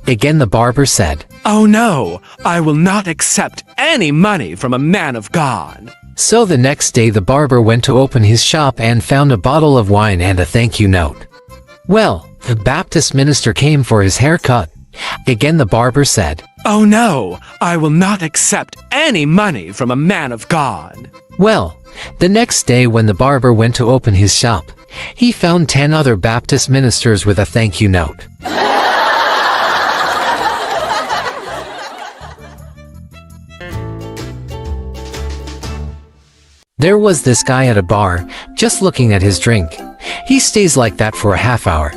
Again the barber said, Oh no, I will not accept any money from a man of God. So the next day the barber went to open his shop and found a bottle of wine and a thank you note. Well, the Baptist minister came for his haircut. Again the barber said, Oh no, I will not accept any money from a man of God. Well, the next day when the barber went to open his shop, he found 10 other Baptist ministers with a thank you note. There was this guy at a bar, just looking at his drink. He stays like that for a half hour.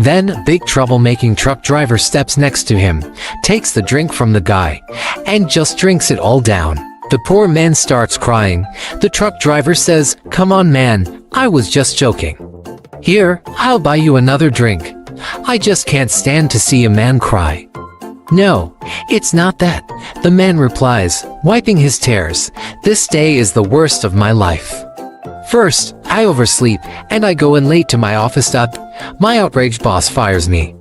Then a big troublemaking truck driver steps next to him, takes the drink from the guy, and just drinks it all down. The poor man starts crying. The truck driver says, Come on man, I was just joking. Here, I'll buy you another drink. I just can't stand to see a man cry. No, it's not that, the man replies, wiping his tears. This day is the worst of my life. First, I oversleep, and I go in late to my office. My outraged boss fires me.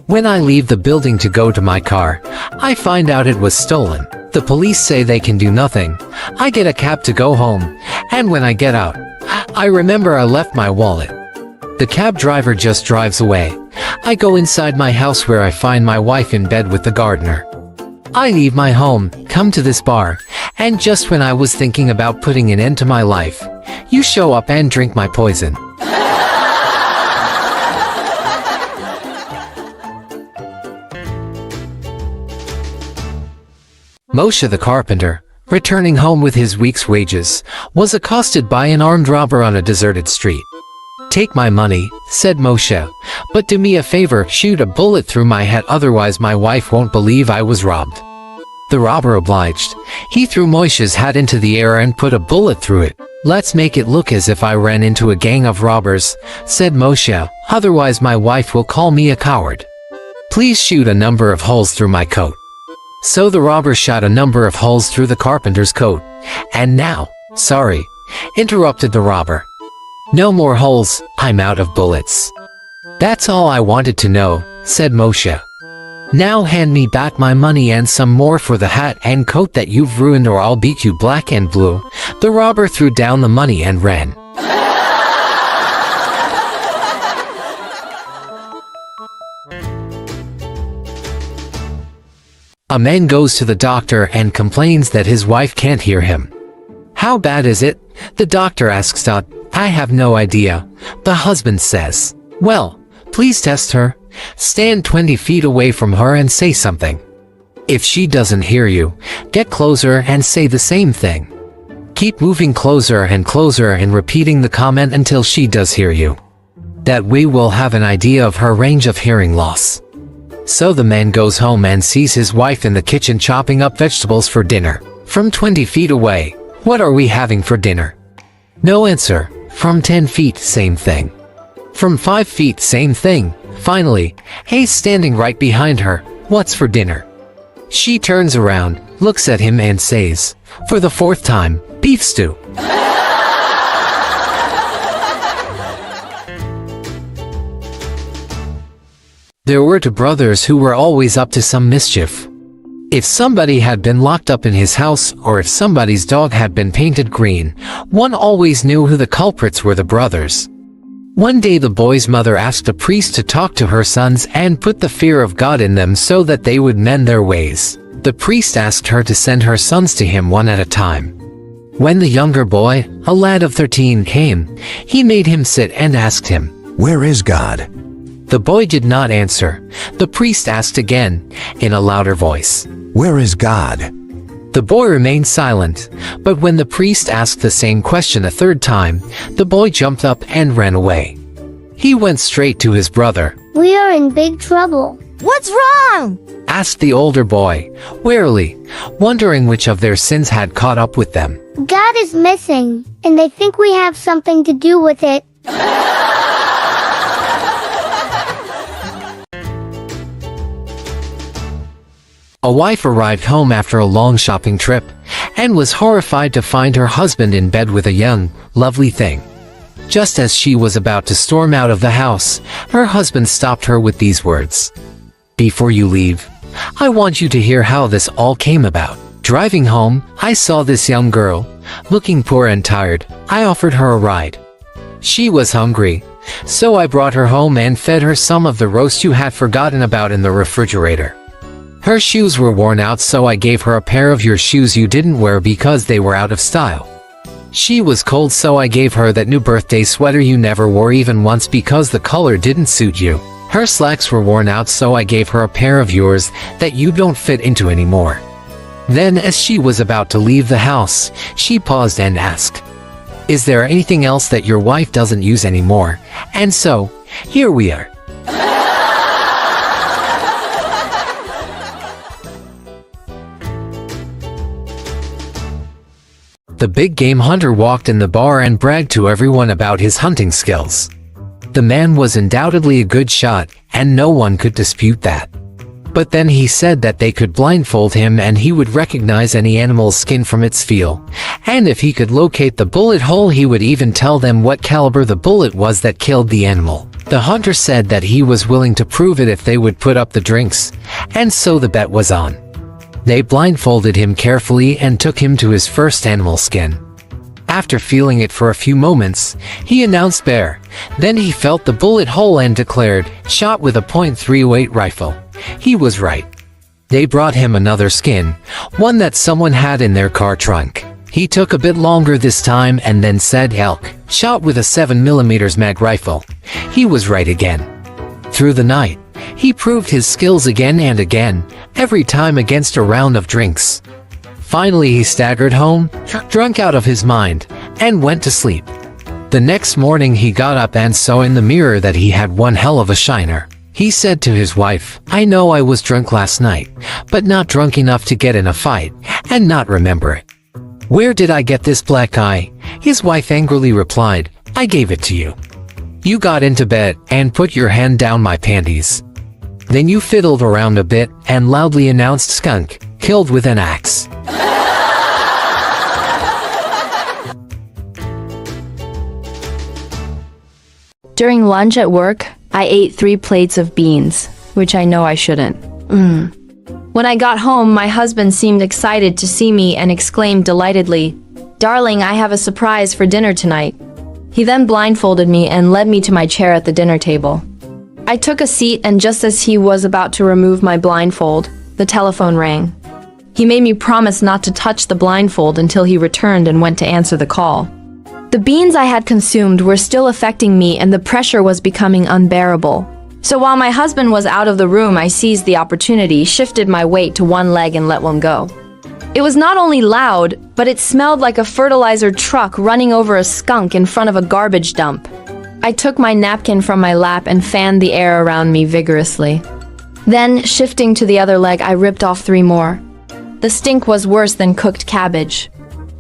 When I leave the building to go to my car, I find out it was stolen. The police say they can do nothing. I get a cab to go home, and when I get out, I remember I left my wallet. The cab driver just drives away. I go inside my house where I find my wife in bed with the gardener. I leave my home, come to this bar, and just when I was thinking about putting an end to my life, you show up and drink my poison. Moshe the carpenter, returning home with his week's wages, was accosted by an armed robber on a deserted street. Take my money, said Moshe, but do me a favor, shoot a bullet through my head, otherwise my wife won't believe I was robbed. The robber obliged. He threw Moshe's hat into the air and put a bullet through it. Let's make it look as if I ran into a gang of robbers, said Moshe, otherwise my wife will call me a coward. Please shoot a number of holes through my coat. So the robber shot a number of holes through the carpenter's coat. And now, sorry, interrupted the robber. No more holes, I'm out of bullets. That's all I wanted to know, said Moshe. Now hand me back my money and some more for the hat and coat that you've ruined, or I'll beat you black and blue. The robber threw down the money and ran. A man goes to the doctor and complains that his wife can't hear him. How bad is it? The doctor asks. I have no idea. The husband says. Well, please test her. Stand 20 feet away from her and say something. If she doesn't hear you, get closer and say the same thing. Keep moving closer and repeating the comment until she does hear you. That way we'll have an idea of her range of hearing loss. So the man goes home and sees his wife in the kitchen chopping up vegetables for dinner. From 20 feet away, what are we having for dinner? No answer. From 10 feet, same thing. From 5 feet, same thing. Finally, he's standing right behind her. What's for dinner? She turns around, looks at him and says, for the 4th time, beef stew. There were two brothers who were always up to some mischief. If somebody had been locked up in his house, or if somebody's dog had been painted green, one always knew who the culprits were: the brothers. One day the boy's mother asked a priest to talk to her sons and put the fear of God in them so that they would mend their ways. The priest asked her to send her sons to him one at a time. When the younger boy, a lad of 13, came, he made him sit and asked him, Where is God? The boy did not answer. The priest asked again, in a louder voice. Where is God? The boy remained silent, but when the priest asked the same question a third time, the boy jumped up and ran away. He went straight to his brother. We are in big trouble. What's wrong? Asked the older boy, warily, wondering which of their sins had caught up with them. God is missing, and they think we have something to do with it. A wife arrived home after a long shopping trip, and was horrified to find her husband in bed with a young, lovely thing. Just as she was about to storm out of the house, her husband stopped her with these words. Before you leave, I want you to hear how this all came about. Driving home, I saw this young girl, looking poor and tired. I offered her a ride. She was hungry, so I brought her home and fed her some of the roast you had forgotten about in the refrigerator. Her shoes were worn out, so I gave her a pair of your shoes you didn't wear because they were out of style. She was cold, so I gave her that new birthday sweater you never wore even once because the color didn't suit you. Her slacks were worn out, so I gave her a pair of yours that you don't fit into anymore. Then, as she was about to leave the house, she paused and asked, Is there anything else that your wife doesn't use anymore? And so, here we are. The big game hunter walked in the bar and bragged to everyone about his hunting skills. The man was undoubtedly a good shot, and no one could dispute that. But then he said that they could blindfold him and he would recognize any animal's skin from its feel. And if he could locate the bullet hole, he would even tell them what caliber the bullet was that killed the animal. The hunter said that he was willing to prove it if they would put up the drinks, and so the bet was on. They blindfolded him carefully and took him to his first animal skin. After feeling it for a few moments, he announced bear. Then he felt the bullet hole and declared, shot with a .308 rifle. He was right. They brought him another skin, one that someone had in their car trunk. He took a bit longer this time and then said elk, shot with a 7mm mag rifle. He was right again. Through the night, he proved his skills again and again, every time against a round of drinks. Finally he staggered home, drunk out of his mind, and went to sleep. The next morning he got up and saw in the mirror that he had one hell of a shiner. He said to his wife, I know I was drunk last night, but not drunk enough to get in a fight, and not remember it. Where did I get this black eye? His wife angrily replied, I gave it to you. You got into bed and put your hand down my panties. Then you fiddled around a bit and loudly announced skunk, killed with an axe. During lunch at work, I ate 3 plates of beans, which I know I shouldn't. When I got home, my husband seemed excited to see me and exclaimed delightedly, Darling, I have a surprise for dinner tonight. He then blindfolded me and led me to my chair at the dinner table. I took a seat, and just as he was about to remove my blindfold, the telephone rang. He made me promise not to touch the blindfold until he returned and went to answer the call. The beans I had consumed were still affecting me and the pressure was becoming unbearable. So while my husband was out of the room, I seized the opportunity, shifted my weight to one leg and let one go. It was not only loud, but it smelled like a fertilizer truck running over a skunk in front of a garbage dump. I took my napkin from my lap and fanned the air around me vigorously. Then, shifting to the other leg, I ripped off 3 more. The stink was worse than cooked cabbage.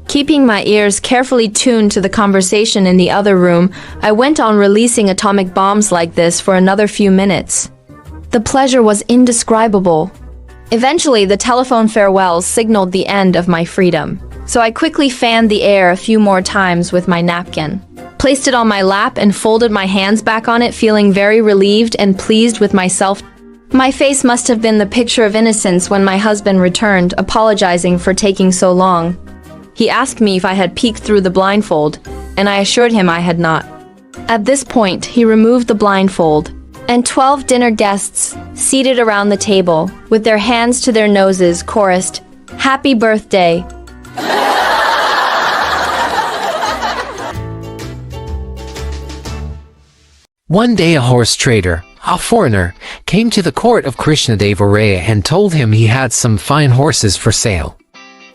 Keeping my ears carefully tuned to the conversation in the other room, I went on releasing atomic bombs like this for another few minutes. The pleasure was indescribable. Eventually, the telephone farewells signaled the end of my freedom, so I quickly fanned the air a few more times with my napkin, placed it on my lap and folded my hands back on it, feeling very relieved and pleased with myself. My face must have been the picture of innocence when my husband returned, apologizing for taking so long. He asked me if I had peeked through the blindfold, and I assured him I had not. At this point, he removed the blindfold, and 12 dinner guests, seated around the table, with their hands to their noses, chorused, "Happy birthday." One day a horse trader, a foreigner, came to the court of Krishnadeva and told him he had some fine horses for sale.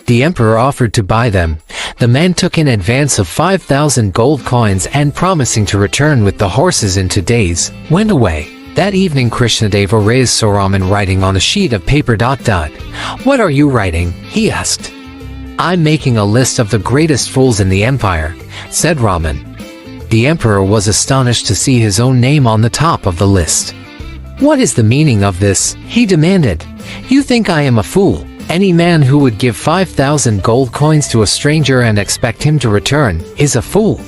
The emperor offered to buy them. The man took in advance of 5,000 gold coins and, promising to return with the horses in 2 days, went away. That evening Krishnadeva saw Raman writing on a sheet of paper. "What are you writing?" he asked. "I'm making a list of the greatest fools in the empire," said Raman. The emperor was astonished to see his own name on the top of the list. "What is the meaning of this?" he demanded. "You think I am a fool? Any man who would give 5,000 gold coins to a stranger and expect him to return is a fool,"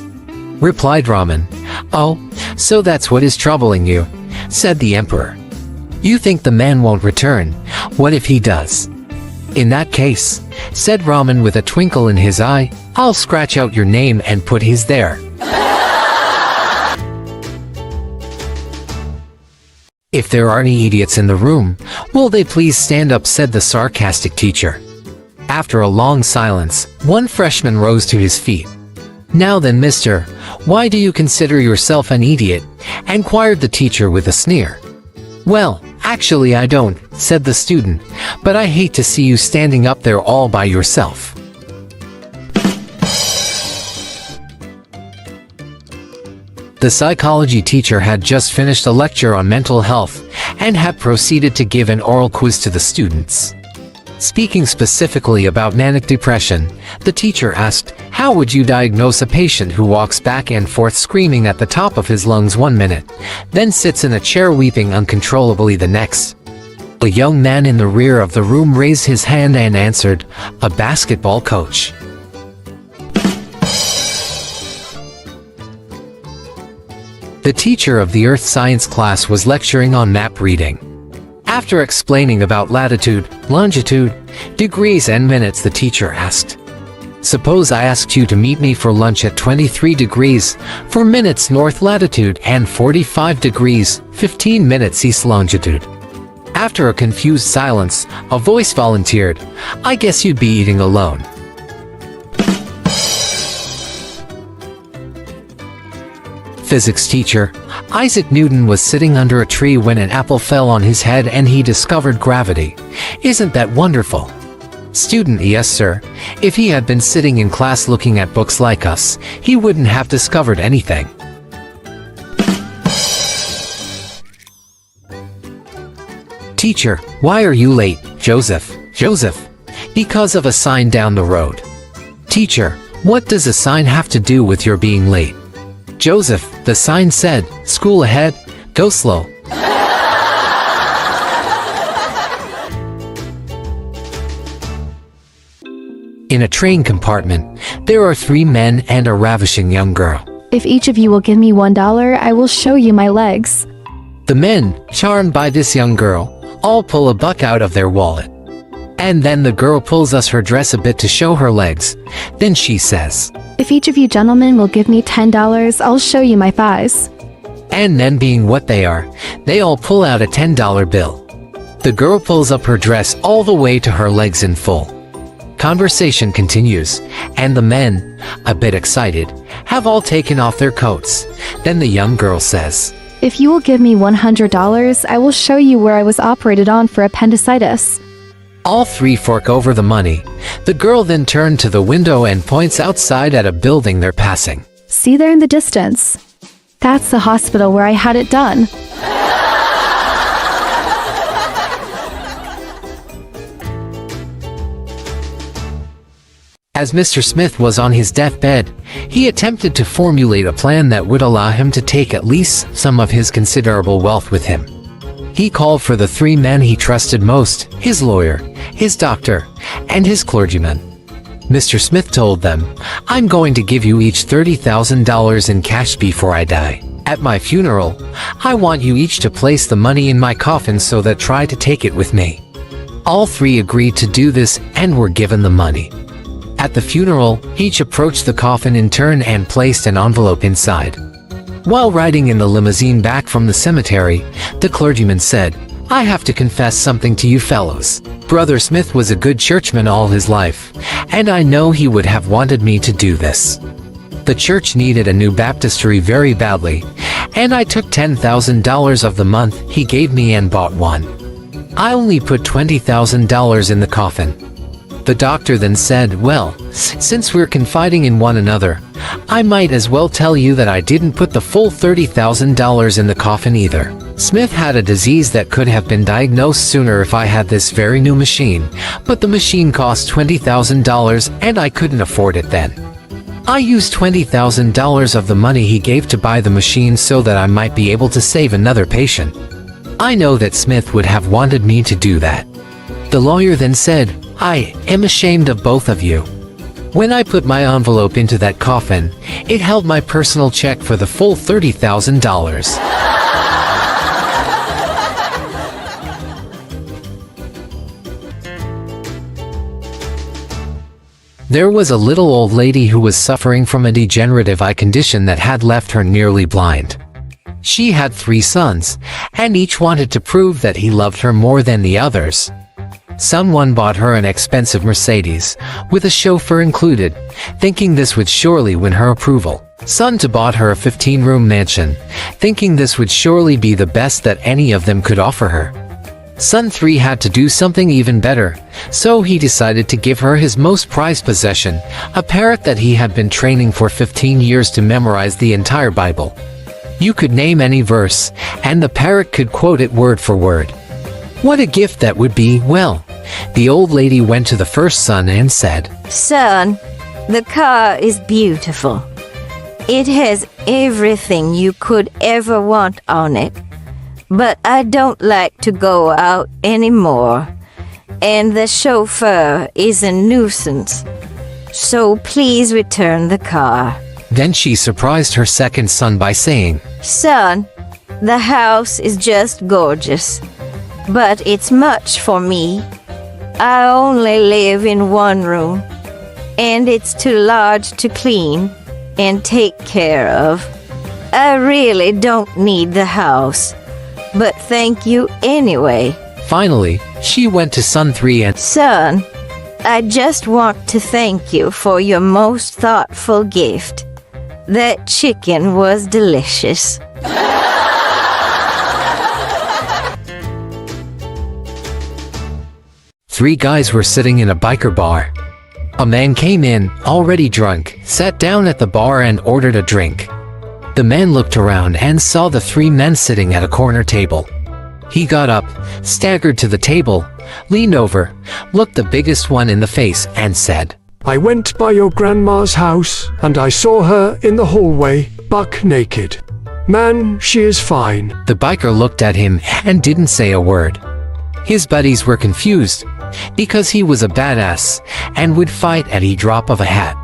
replied Raman. "Oh, so that's what is troubling you," said the emperor. "You think the man won't return? What if he does?" "In that case," said Raman with a twinkle in his eye, "I'll scratch out your name and put his there." "If there are any idiots in the room, will they please stand up?" said the sarcastic teacher. After a long silence, one freshman rose to his feet. "Now then, mister, why do you consider yourself an idiot?" inquired the teacher with a sneer. "Well, actually I don't," said the student, "but I hate to see you standing up there all by yourself." The psychology teacher had just finished a lecture on mental health and had proceeded to give an oral quiz to the students. Speaking specifically about manic depression, the teacher asked, "How would you diagnose a patient who walks back and forth screaming at the top of his lungs 1 minute, then sits in a chair weeping uncontrollably the next?" A young man in the rear of the room raised his hand and answered, "A basketball coach." The teacher of the earth science class was lecturing on map reading. After explaining about latitude, longitude, degrees and minutes, the teacher asked, "Suppose I asked you to meet me for lunch at 23 degrees, 4 minutes north latitude and 45 degrees, 15 minutes east longitude." After a confused silence, a voice volunteered, "I guess you'd be eating alone." Physics teacher Isaac Newton was sitting under a tree when an apple fell on his head and he discovered gravity. Isn't that wonderful? Student: Yes, sir. If he had been sitting in class looking at books like us, he wouldn't have discovered anything. Teacher: Why are you late, Joseph? Joseph: Because of a sign down the road. Teacher: What does a sign have to do with your being late? Joseph: The sign said, "School ahead, go slow." In a train compartment, there are 3 men and a ravishing young girl. "If each of you will give me $1, I will show you my legs." The men, charmed by this young girl, all pull a buck out of their wallet. And then the girl pulls us her dress a bit to show her legs. Then she says, "If each of you gentlemen will give me $10, I'll show you my thighs." And then, being what they are, they all pull out a $10 bill. The girl pulls up her dress all the way to her legs in full. Conversation continues, and the men, a bit excited, have all taken off their coats. Then the young girl says, "If you will give me $100, I will show you where I was operated on for appendicitis." All 3 fork over the money. The girl then turned to the window and points outside at a building they're passing. "See there in the distance? That's the hospital where I had it done." As Mr. Smith was on his deathbed, he attempted to formulate a plan that would allow him to take at least some of his considerable wealth with him. He called for the 3 men he trusted most, his lawyer, his doctor, and his clergyman. Mr. Smith told them, "I'm going to give you each $30,000 in cash before I die. At my funeral, I want you each to place the money in my coffin, so that try to take it with me." All 3 agreed to do this and were given the money. At the funeral, each approached the coffin in turn and placed an envelope inside. While riding in the limousine back from the cemetery, the clergyman said, "I have to confess something to you fellows. Brother Smith was a good churchman all his life, and I know he would have wanted me to do this. The church needed a new baptistry very badly, and I took $10,000 of the month he gave me and bought one. I only put $20,000 in the coffin. The doctor then said, well, since we're confiding in one another, I might as well tell you that I didn't put the full $30,000 in the coffin either. Smith had a disease that could have been diagnosed sooner if I had this very new machine, but the machine cost $20,000 and I couldn't afford it then. I used $20,000 of the money he gave to buy the machine so that I might be able to save another patient. I know that Smith would have wanted me to do that. The lawyer then said, I am ashamed of both of you. When I put my envelope into that coffin, it held my personal check for the full $30,000. There was a little old lady who was suffering from a degenerative eye condition that had left her nearly blind. She had 3 sons, and each wanted to prove that he loved her more than the others. Son 1 bought her an expensive Mercedes, with a chauffeur included, thinking this would surely win her approval. Son 2 bought her a 15-room mansion, thinking this would surely be the best that any of them could offer her. Son 3 had to do something even better, so he decided to give her his most prized possession, a parrot that he had been training for 15 years to memorize the entire Bible. You could name any verse, and the parrot could quote it word for word. What a gift that would be. Well, the old lady went to the first son and said, Son, the car is beautiful. It has everything you could ever want on it. But I don't like to go out anymore, and the chauffeur is a nuisance. So please return the car. Then she surprised her second son by saying, Son, the house is just gorgeous, but it's much for me. I only live in 1 room, and it's too large to clean and take care of. I really don't need the house, but thank you anyway. Finally, she went to son 3 and, Son, I just want to thank you for your most thoughtful gift. That chicken was delicious. 3 guys were sitting in a biker bar. A man came in, already drunk, sat down at the bar and ordered a drink. The man looked around and saw the 3 men sitting at a corner table. He got up, staggered to the table, leaned over, looked the biggest one in the face and said, I went by your grandma's house and I saw her in the hallway, buck naked. Man, she is fine. The biker looked at him and didn't say a word. His buddies were confused, because he was a badass and would fight at a drop of a hat.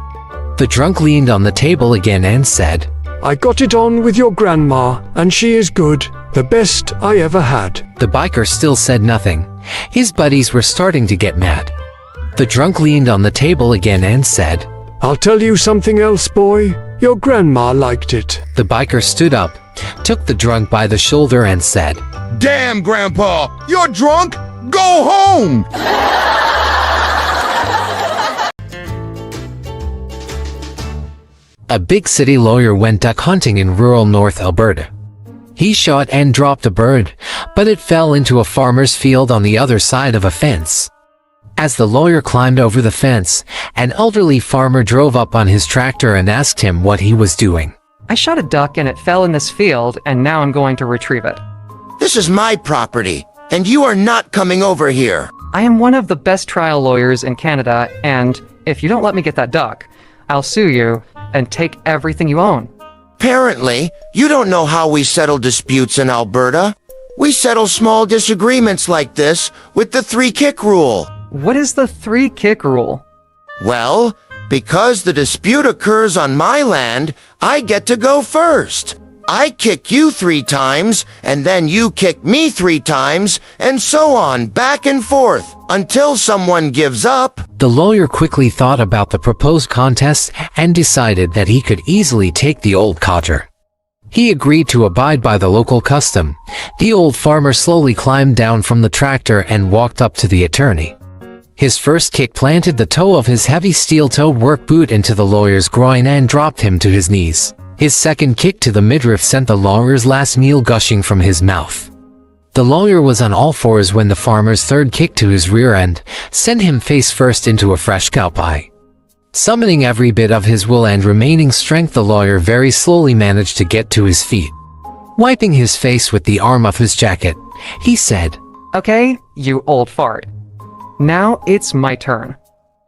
The drunk leaned on the table again and said, I got it on with your grandma, and she is good, the best I ever had. The biker still said nothing. His buddies were starting to get mad. The drunk leaned on the table again and said, I'll tell you something else, boy. Your grandma liked it. The biker stood up, took the drunk by the shoulder and said, Damn, Grandpa, you're drunk? Go home! A big city lawyer went duck hunting in rural North Alberta. He shot and dropped a bird, but it fell into a farmer's field on the other side of a fence. As the lawyer climbed over the fence, an elderly farmer drove up on his tractor and asked him what he was doing. I shot a duck and it fell in this field, and now I'm going to retrieve it. This is my property, and you are not coming over here. I am one of the best trial lawyers in Canada, and if you don't let me get that duck, I'll sue you and take everything you own. Apparently, you don't know how we settle disputes in Alberta. We settle small disagreements like this with the 3-kick rule. What is the 3-kick rule? Well, because the dispute occurs on my land, I get to go first. I kick you 3 times, and then you kick me 3 times, and so on, back and forth, until someone gives up. The lawyer quickly thought about the proposed contest and decided that he could easily take the old codger. He agreed to abide by the local custom. The old farmer slowly climbed down from the tractor and walked up to the attorney. His first kick planted the toe of his heavy steel-toed work boot into the lawyer's groin and dropped him to his knees. His second kick to the midriff sent the lawyer's last meal gushing from his mouth. The lawyer was on all fours when the farmer's third kick to his rear end sent him face first into a fresh cow pie. Summoning every bit of his will and remaining strength, the lawyer very slowly managed to get to his feet. Wiping his face with the arm of his jacket, he said, "Okay, you old fart. Now it's my turn."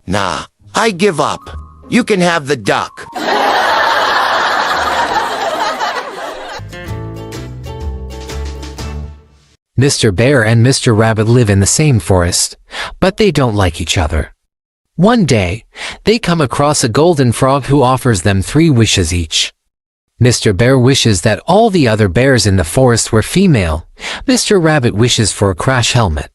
Nah, I give up. You can have the duck. Mr. Bear and Mr. Rabbit live in the same forest, but they don't like each other. One day, they come across a golden frog who offers them 3 wishes each. Mr. Bear wishes that all the other bears in the forest were female. Mr. Rabbit wishes for a crash helmet.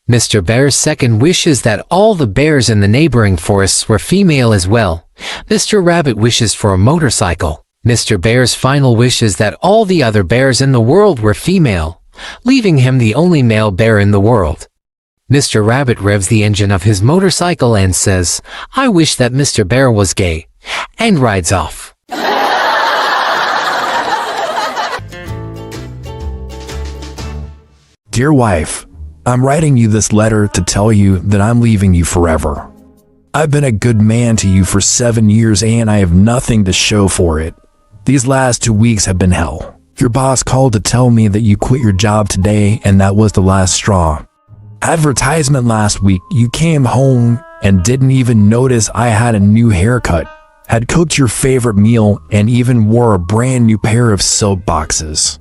Mr. Bear's second wish is that all the bears in the neighboring forests were female as well. Mr. Rabbit wishes for a motorcycle. Mr. Bear's final wish is that all the other bears in the world were female, leaving him the only male bear in the world. Mr. Rabbit revs the engine of his motorcycle and says, "I wish that Mr. Bear was gay," and rides off. Dear wife, I'm writing you this letter to tell you that I'm leaving you forever. I've been a good man to you for 7 years and I have nothing to show for it. These last 2 weeks have been hell. Your boss called to tell me that you quit your job today and that was the last straw. Advertisement last week, you came home and didn't even notice I had a new haircut, had cooked your favorite meal, and even wore a brand new pair of soap boxes.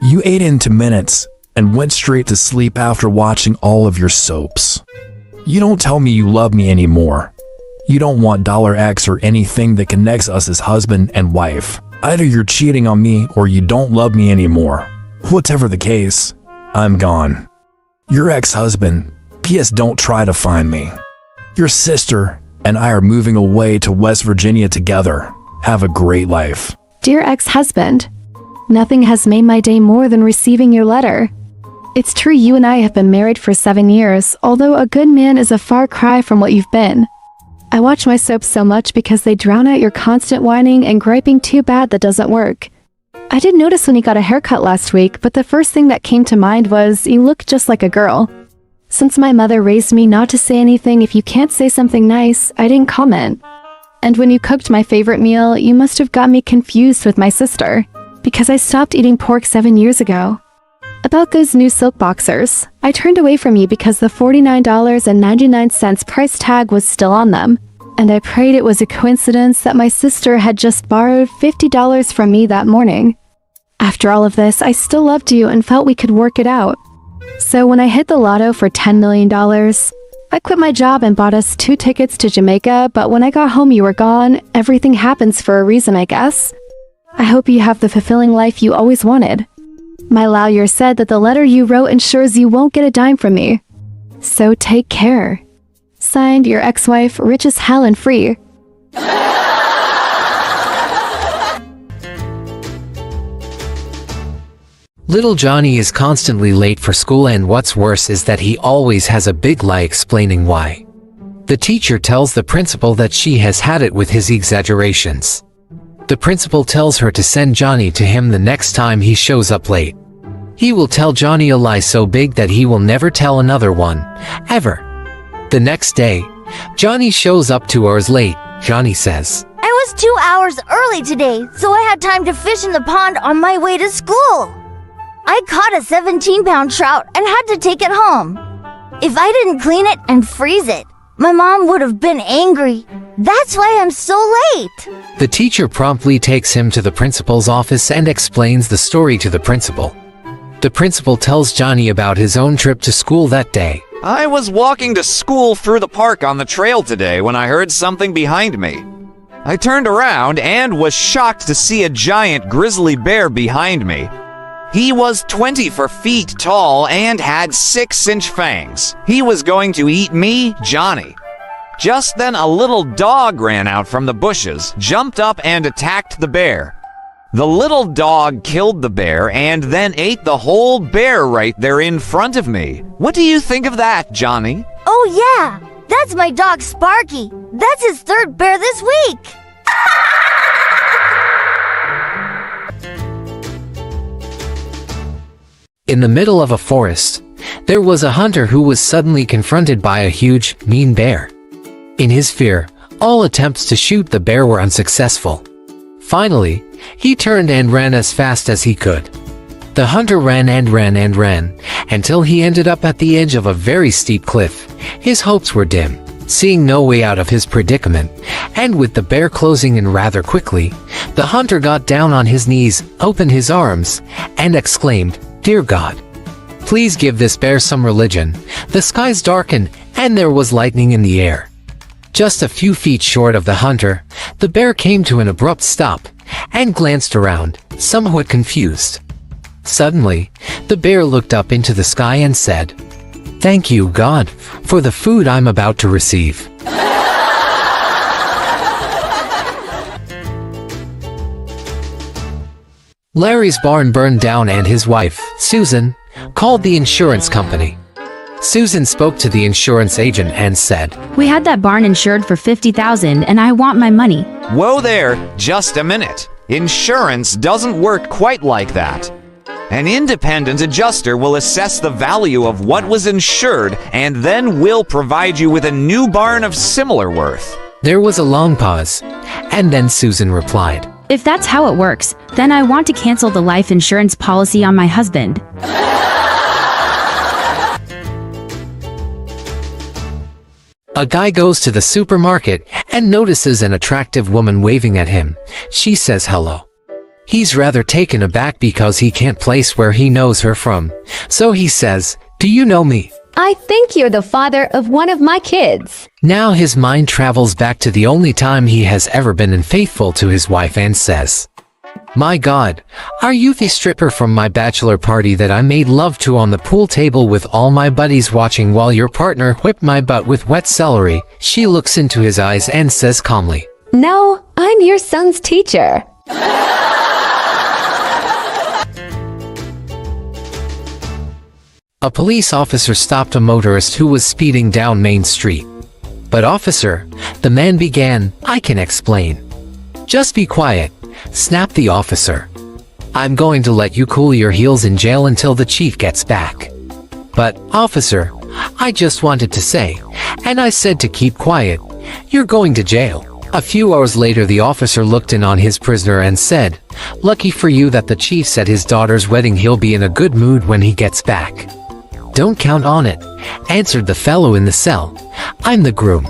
You ate into minutes and went straight to sleep after watching all of your soaps. You don't tell me you love me anymore. You don't want $X or anything that connects us as husband and wife. Either you're cheating on me or you don't love me anymore. Whatever the case, I'm gone. Your ex-husband, P.S. don't try to find me. Your sister and I are moving away to West Virginia together. Have a great life. Dear ex-husband, nothing has made my day more than receiving your letter. It's true you and I have been married for 7 years, although a good man is a far cry from what you've been. I watch my soaps so much because they drown out your constant whining and griping too bad that doesn't work. I did notice when you got a haircut last week, but the first thing that came to mind was you look just like a girl. Since my mother raised me not to say anything if you can't say something nice, I didn't comment. And when you cooked my favorite meal, you must have got me confused with my sister, because I stopped eating pork 7 years ago. About those new silk boxers, I turned away from you because the $49.99 price tag was still on them, and I prayed it was a coincidence that my sister had just borrowed $50 from me that morning. After all of this, I still loved you and felt we could work it out. So when I hit the lotto for $10 million, I quit my job and bought us 2 tickets to Jamaica, but when I got home you were gone. Everything happens for a reason, I guess. I hope you have the fulfilling life you always wanted. My lawyer said that the letter you wrote ensures you won't get a dime from me. So take care. Signed, your ex-wife, rich as hell and free. Little Johnny is constantly late for school, and what's worse is that he always has a big lie explaining why. The teacher tells the principal that she has had it with his exaggerations. The principal tells her to send Johnny to him the next time he shows up late. He will tell Johnny a lie so big that he will never tell another one, ever. The next day, Johnny shows up 2 hours late. Johnny says, "I was 2 hours early today, so I had time to fish in the pond on my way to school. I caught a 17-pound trout and had to take it home. If I didn't clean it and freeze it, my mom would have been angry. That's why I'm so late." The teacher promptly takes him to the principal's office and explains the story to the principal. The principal tells Johnny about his own trip to school that day. "I was walking to school through the park on the trail today when I heard something behind me. I turned around and was shocked to see a giant grizzly bear behind me. He was 24 feet tall and had 6-inch fangs. He was going to eat me, Johnny. Just then a little dog ran out from the bushes, jumped up and attacked the bear. The little dog killed the bear and then ate the whole bear right there in front of me. What do you think of that, Johnny?" "Oh yeah, That's my dog Sparky. That's his third bear this week. In the middle of a forest, there was a hunter who was suddenly confronted by a huge, mean bear. In his fear, all attempts to shoot the bear were unsuccessful. Finally, he turned and ran as fast as he could. The hunter ran and ran and ran, until he ended up at the edge of a very steep cliff. His hopes were dim, seeing no way out of his predicament, and with the bear closing in rather quickly, the hunter got down on his knees, opened his arms, and exclaimed, "Dear God, please give this bear some religion." The skies darkened, and there was lightning in the air. Just a few feet short of the hunter, the bear came to an abrupt stop, and glanced around, somewhat confused. Suddenly, the bear looked up into the sky and said, "Thank you, God, for the food I'm about to receive." Larry's barn burned down and his wife, Susan, called the insurance company. Susan spoke to the insurance agent and said, "We had that barn insured for $50,000 and I want my money." Whoa there, just a minute. Insurance doesn't work quite like that. An independent adjuster will assess the value of what was insured and then will provide you with a new barn of similar worth. There was a long pause, and then Susan replied, "If that's how it works, then I want to cancel the life insurance policy on my husband." A guy goes to the supermarket and notices an attractive woman waving at him. She says hello. He's rather taken aback because he can't place where he knows her from. So he says, "Do you know me?" I think you're the father of one of my kids. Now his mind travels back to the only time he has ever been unfaithful to his wife and says, "My God, are you the stripper from my bachelor party that I made love to on the pool table with all my buddies watching while your partner whipped my butt with wet celery?" She looks into his eyes and says calmly, "No, I'm your son's teacher." A police officer stopped a motorist who was speeding down Main Street. "But officer," the man began, "I can explain." "Just be quiet," snapped the officer. "I'm going to let you cool your heels in jail until the chief gets back." "But, officer, I just wanted to say, and I said to keep quiet, you're going to jail." A few hours later the officer looked in on his prisoner and said, "Lucky for you that the chief's at his daughter's wedding. He'll be in a good mood when he gets back." "Don't count on it," answered the fellow in the cell. "I'm the groom."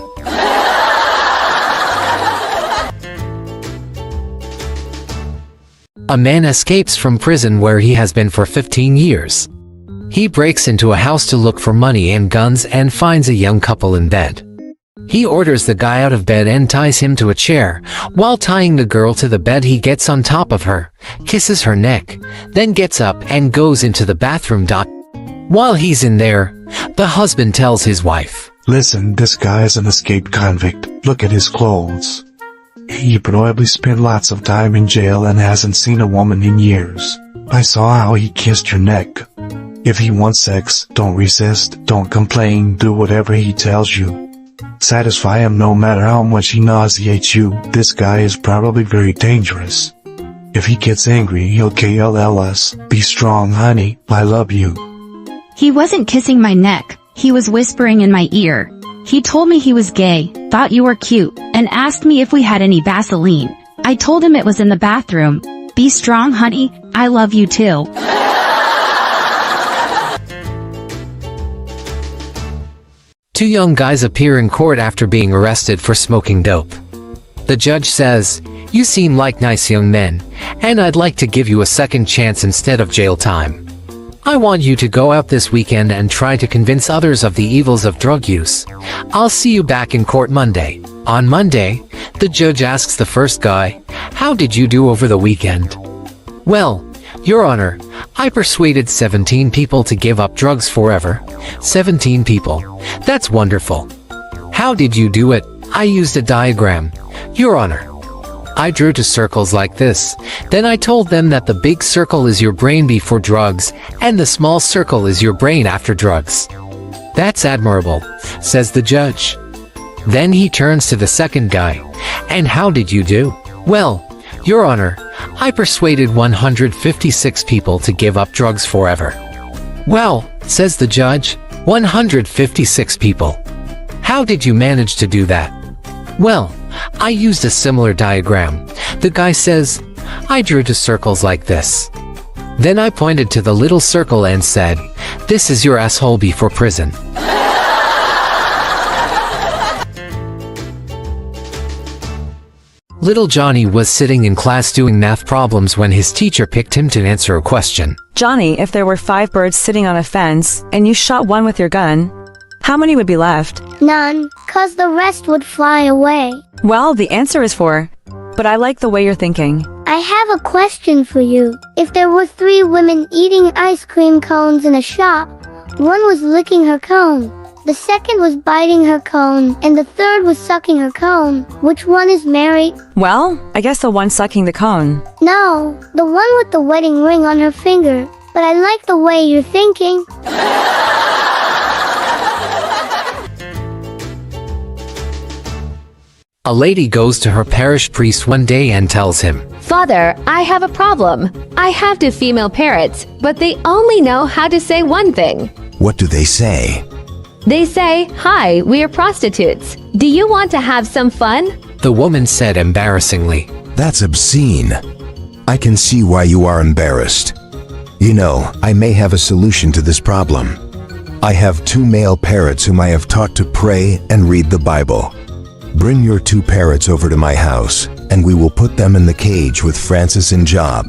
A man escapes from prison where he has been for 15 years. He breaks into a house to look for money and guns and finds a young couple in bed. He orders the guy out of bed and ties him to a chair. While tying the girl to the bed, he gets on top of her, kisses her neck, then gets up and goes into the bathroom. While he's in there, the husband tells his wife, "Listen, this guy is an escaped convict. Look at his clothes. He probably spent lots of time in jail and hasn't seen a woman in years. I saw how he kissed your neck. If he wants sex, don't resist, don't complain, do whatever he tells you. Satisfy him no matter how much he nauseates you. This guy is probably very dangerous. If he gets angry, he'll KLL us. Be strong, honey. I love you." He wasn't kissing my neck, he was whispering in my ear. He told me he was gay, thought you were cute, and asked me if we had any Vaseline. I told him it was in the bathroom. Be strong, honey, I love you too. Two young guys appear in court after being arrested for smoking dope. The judge says, "You seem like nice young men, and I'd like to give you a second chance instead of jail time. I want you to go out this weekend and try to convince others of the evils of drug use. I'll see you back in court Monday." On Monday, the judge asks the first guy, "How did you do over the weekend?" "Well, Your Honor, I persuaded 17 people to give up drugs forever." 17 people. That's wonderful. "How did you do it?" "I used a diagram, Your Honor. I drew two circles like this. Then I told them that the big circle is your brain before drugs, and the small circle is your brain after drugs." "That's admirable," says the judge. Then he turns to the second guy. And how did you do? Well, Your Honor, I persuaded 156 people to give up drugs forever. Well, says the judge, 156 people. How did you manage to do that? Well, I used a similar diagram. The guy says, I drew two circles like this. Then I pointed to the little circle and said, this is your asshole before prison. Little Johnny was sitting in class doing math problems when his teacher picked him to answer a question. Johnny, if there were 5 birds sitting on a fence, and you shot one with your gun, how many would be left? None, 'cause the rest would fly away. Well, the answer is 4. But I like the way you're thinking. I have a question for you. If there were 3 women eating ice cream cones in a shop, one was licking her cone, the second was biting her cone, and the third was sucking her cone. Which one is married? Well, I guess the one sucking the cone. No, the one with the wedding ring on her finger. But I like the way you're thinking. A lady goes to her parish priest one day and tells him, Father, I have a problem. I have 2 female parrots, but they only know how to say one thing. What do they say? They say, hi, we are prostitutes. Do you want to have some fun? The woman said embarrassingly, That's obscene. I can see why you are embarrassed. You know, I may have a solution to this problem. I have 2 male parrots whom I have taught to pray and read the Bible. Bring your 2 parrots over to my house, and we will put them in the cage with Francis and Job.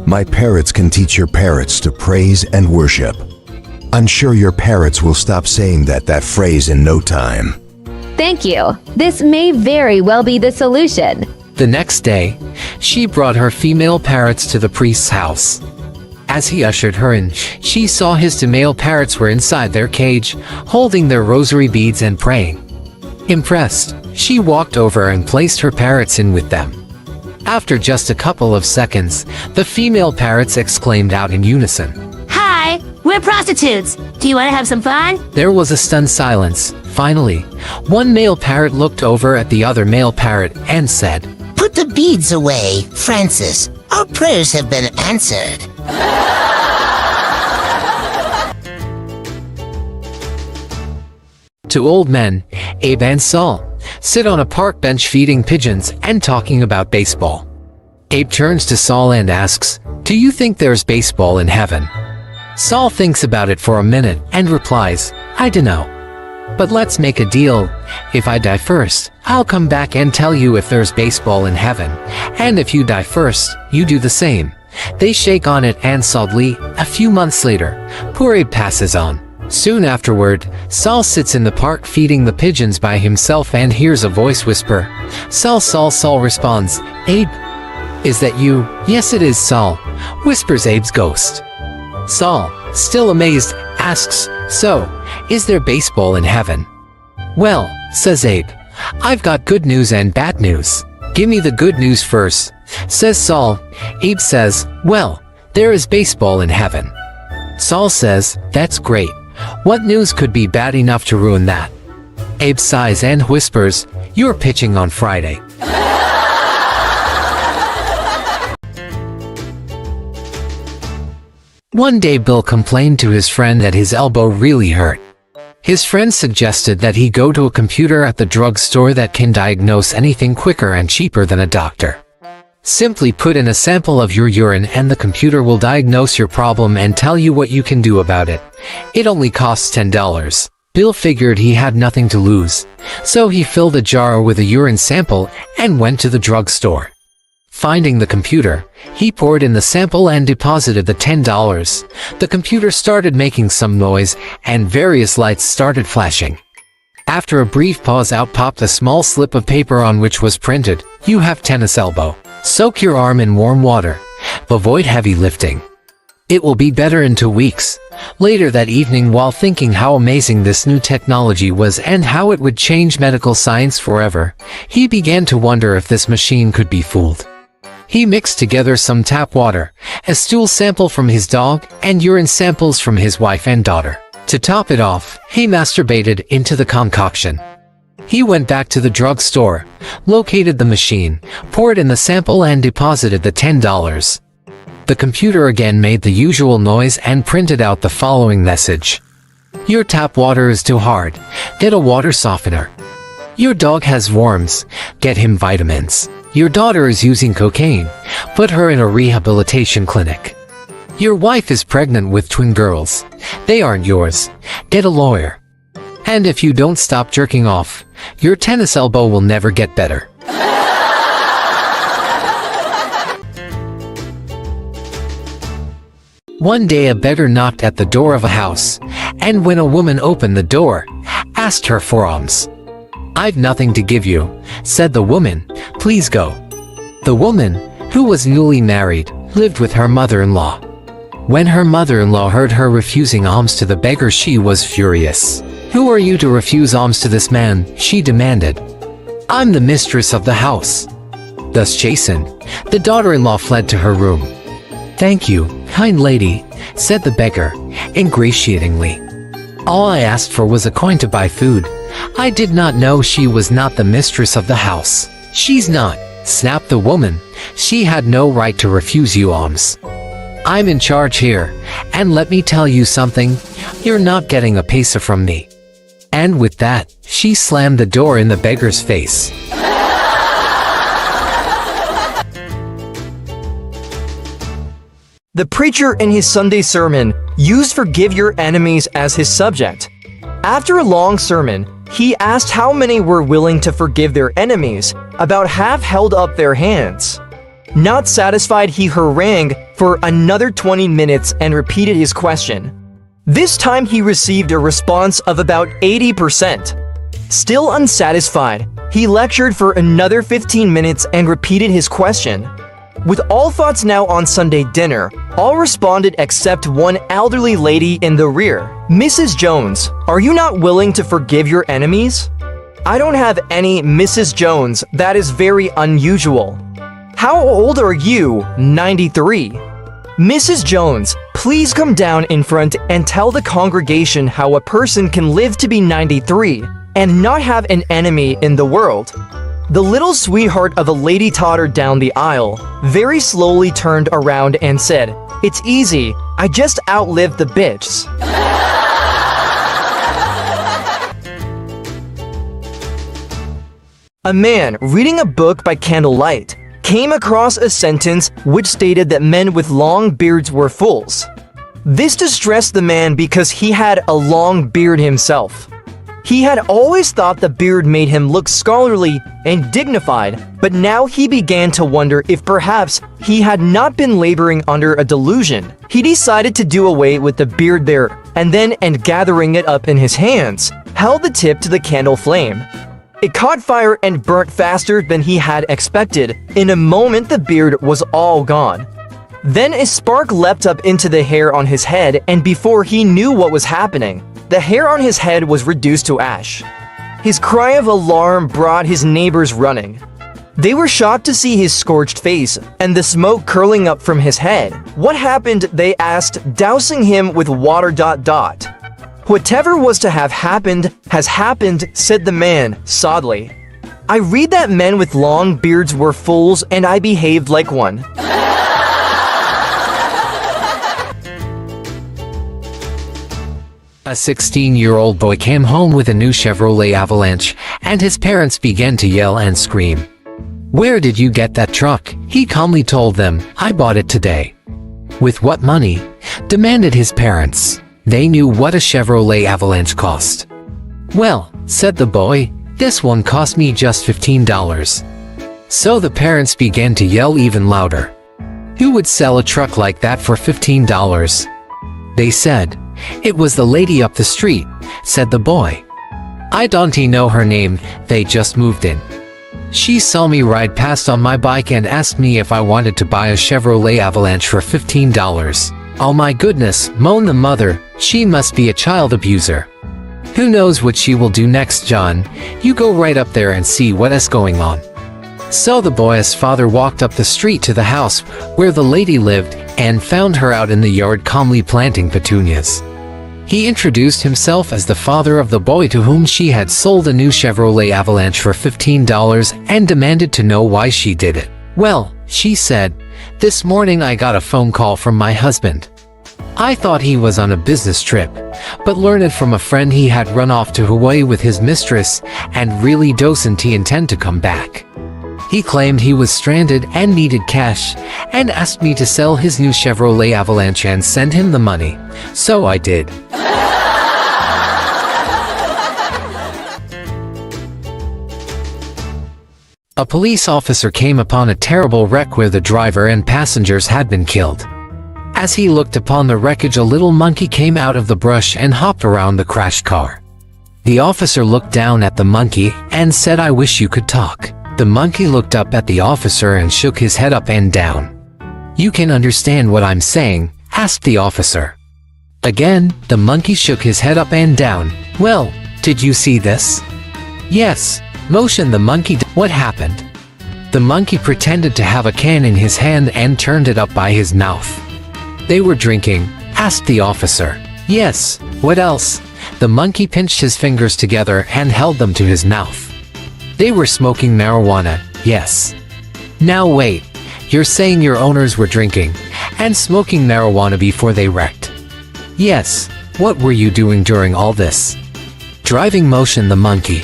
My parrots can teach your parrots to praise and worship. I'm sure your parrots will stop saying that phrase in no time. Thank you. This may very well be the solution. The next day, she brought her female parrots to the priest's house. As he ushered her in, she saw his 2 male parrots were inside their cage, holding their rosary beads and praying. Impressed, she walked over and placed her parrots in with them. After just a couple of seconds, the female parrots exclaimed out in unison, Hi, we're prostitutes. Do you want to have some fun? There was a stunned silence. Finally, one male parrot looked over at the other male parrot and said, Put the beads away, Francis. Our prayers have been answered. Two old men, Abe and Saul, sit on a park bench feeding pigeons and talking about baseball. Abe turns to Saul and asks, Do you think there's baseball in heaven? Saul thinks about it for a minute and replies, I dunno. But let's make a deal. If I die first, I'll come back and tell you if there's baseball in heaven. And if you die first, you do the same. They shake on it and sadly, a few months later, poor Abe passes on. Soon afterward, Saul sits in the park feeding the pigeons by himself and hears a voice whisper, Saul, Saul, Saul responds, Abe, is that you? Yes, it is, Saul, whispers Abe's ghost. Saul, still amazed, asks, So, is there baseball in heaven? Well, says Abe, I've got good news and bad news. Give me the good news first, says Saul. Abe says, Well, there is baseball in heaven. Saul says, That's great. What news could be bad enough to ruin that? Abe sighs and whispers, You're pitching on Friday. One day Bill complained to his friend that his elbow really hurt. His friend suggested that he go to a computer at the drugstore that can diagnose anything quicker and cheaper than a doctor. Simply put in a sample of your urine and the computer will diagnose your problem and tell you what you can do about it. It only costs $10. Bill figured he had nothing to lose, so he filled a jar with a urine sample and went to the drugstore. Finding the computer, he poured in the sample and deposited the $10. The computer started making some noise and various lights started flashing. After a brief pause, out popped a small slip of paper on which was printed, You have tennis elbow. Soak your arm in warm water. Avoid heavy lifting. It will be better in 2 weeks. Later that evening, while thinking how amazing this new technology was and how it would change medical science forever, he began to wonder if this machine could be fooled. He mixed together some tap water, a stool sample from his dog, and urine samples from his wife and daughter. To top it off, he masturbated into the concoction. He went back to the drugstore, located the machine, poured in the sample and deposited the $10. The computer again made the usual noise and printed out the following message. Your tap water is too hard. Get a water softener. Your dog has worms. Get him vitamins. Your daughter is using cocaine. Put her in a rehabilitation clinic. Your wife is pregnant with twin girls. They aren't yours. Get a lawyer. And if you don't stop jerking off, your tennis elbow will never get better. One day a beggar knocked at the door of a house, and when a woman opened the door, asked her for alms. I've nothing to give you, said the woman, please go. The woman, who was newly married, lived with her mother-in-law. When her mother-in-law heard her refusing alms to the beggar, she was furious. Who are you to refuse alms to this man? She demanded. I'm the mistress of the house. Thus chastened, the daughter-in-law fled to her room. Thank you, kind lady, said the beggar, ingratiatingly. All I asked for was a coin to buy food. I did not know she was not the mistress of the house. She's not, snapped the woman. She had no right to refuse you alms. I'm in charge here, and let me tell you something, you're not getting a peso from me. And with that, she slammed the door in the beggar's face. The preacher in his Sunday sermon used forgive your enemies as his subject. After a long sermon, he asked how many were willing to forgive their enemies. About half held up their hands. Not satisfied, he harangued for another 20 minutes and repeated his question. This time he received a response of about 80%. Still unsatisfied, he lectured for another 15 minutes and repeated his question. With all thoughts now on Sunday dinner, all responded except one elderly lady in the rear. Mrs. Jones, are you not willing to forgive your enemies? I don't have any, Mrs. Jones. That is very unusual. How old are you? 93. Mrs. Jones, please come down in front and tell the congregation how a person can live to be 93 and not have an enemy in the world. The little sweetheart of a lady tottered down the aisle, very slowly turned around and said, It's easy, I just outlived the bitches. A man reading a book by candlelight came across a sentence which stated that men with long beards were fools. This distressed the man because he had a long beard himself. He had always thought the beard made him look scholarly and dignified, but now he began to wonder if perhaps he had not been laboring under a delusion. He decided to do away with the beard there, and then, gathering it up in his hands, held the tip to the candle flame. It caught fire and burnt faster than he had expected. In a moment, the beard was all gone. Then a spark leapt up into the hair on his head, and before he knew what was happening, the hair on his head was reduced to ash. His cry of alarm brought his neighbors running. They were shocked to see his scorched face and the smoke curling up from his head. What happened, they asked, dousing him with water. Whatever was to have happened has happened, said the man, sadly. I read that men with long beards were fools, and I behaved like one. A 16-year-old boy came home with a new Chevrolet Avalanche, and his parents began to yell and scream. Where did you get that truck? He calmly told them, I bought it today. With what money? Demanded his parents. They knew what a Chevrolet Avalanche cost. Well, said the boy, this one cost me just $15. So the parents began to yell even louder. Who would sell a truck like that for $15? They said, it was the lady up the street, said the boy. I don't know her name, they just moved in. She saw me ride past on my bike and asked me if I wanted to buy a Chevrolet Avalanche for $15. Oh my goodness, moaned the mother, she must be a child abuser. Who knows what she will do next, John? You go right up there and see what is going on. So the boy's father walked up the street to the house where the lady lived and found her out in the yard calmly planting petunias. He introduced himself as the father of the boy to whom she had sold a new Chevrolet Avalanche for $15 and demanded to know why she did it. Well, she said, "This morning I got a phone call from my husband. I thought he was on a business trip, but learned from a friend he had run off to Hawaii with his mistress and really doesn't he intend to come back. He claimed he was stranded and needed cash and asked me to sell his new Chevrolet Avalanche and send him the money. So I did." A police officer came upon a terrible wreck where the driver and passengers had been killed. As he looked upon the wreckage, a little monkey came out of the brush and hopped around the crashed car. The officer looked down at the monkey and said, "I wish you could talk." The monkey looked up at the officer and shook his head up and down. "You can understand what I'm saying?" asked the officer. Again, the monkey shook his head up and down. "Well, did you see this?" "Yes," motioned the monkey. "What happened?" The monkey pretended to have a can in his hand and turned it up by his mouth. "They were drinking?" asked the officer. "Yes, what else?" The monkey pinched his fingers together and held them to his mouth. "They were smoking marijuana, yes." "Now wait, you're saying your owners were drinking and smoking marijuana before they wrecked?" "Yes, what were you doing during all this?" "Driving," motioned the monkey.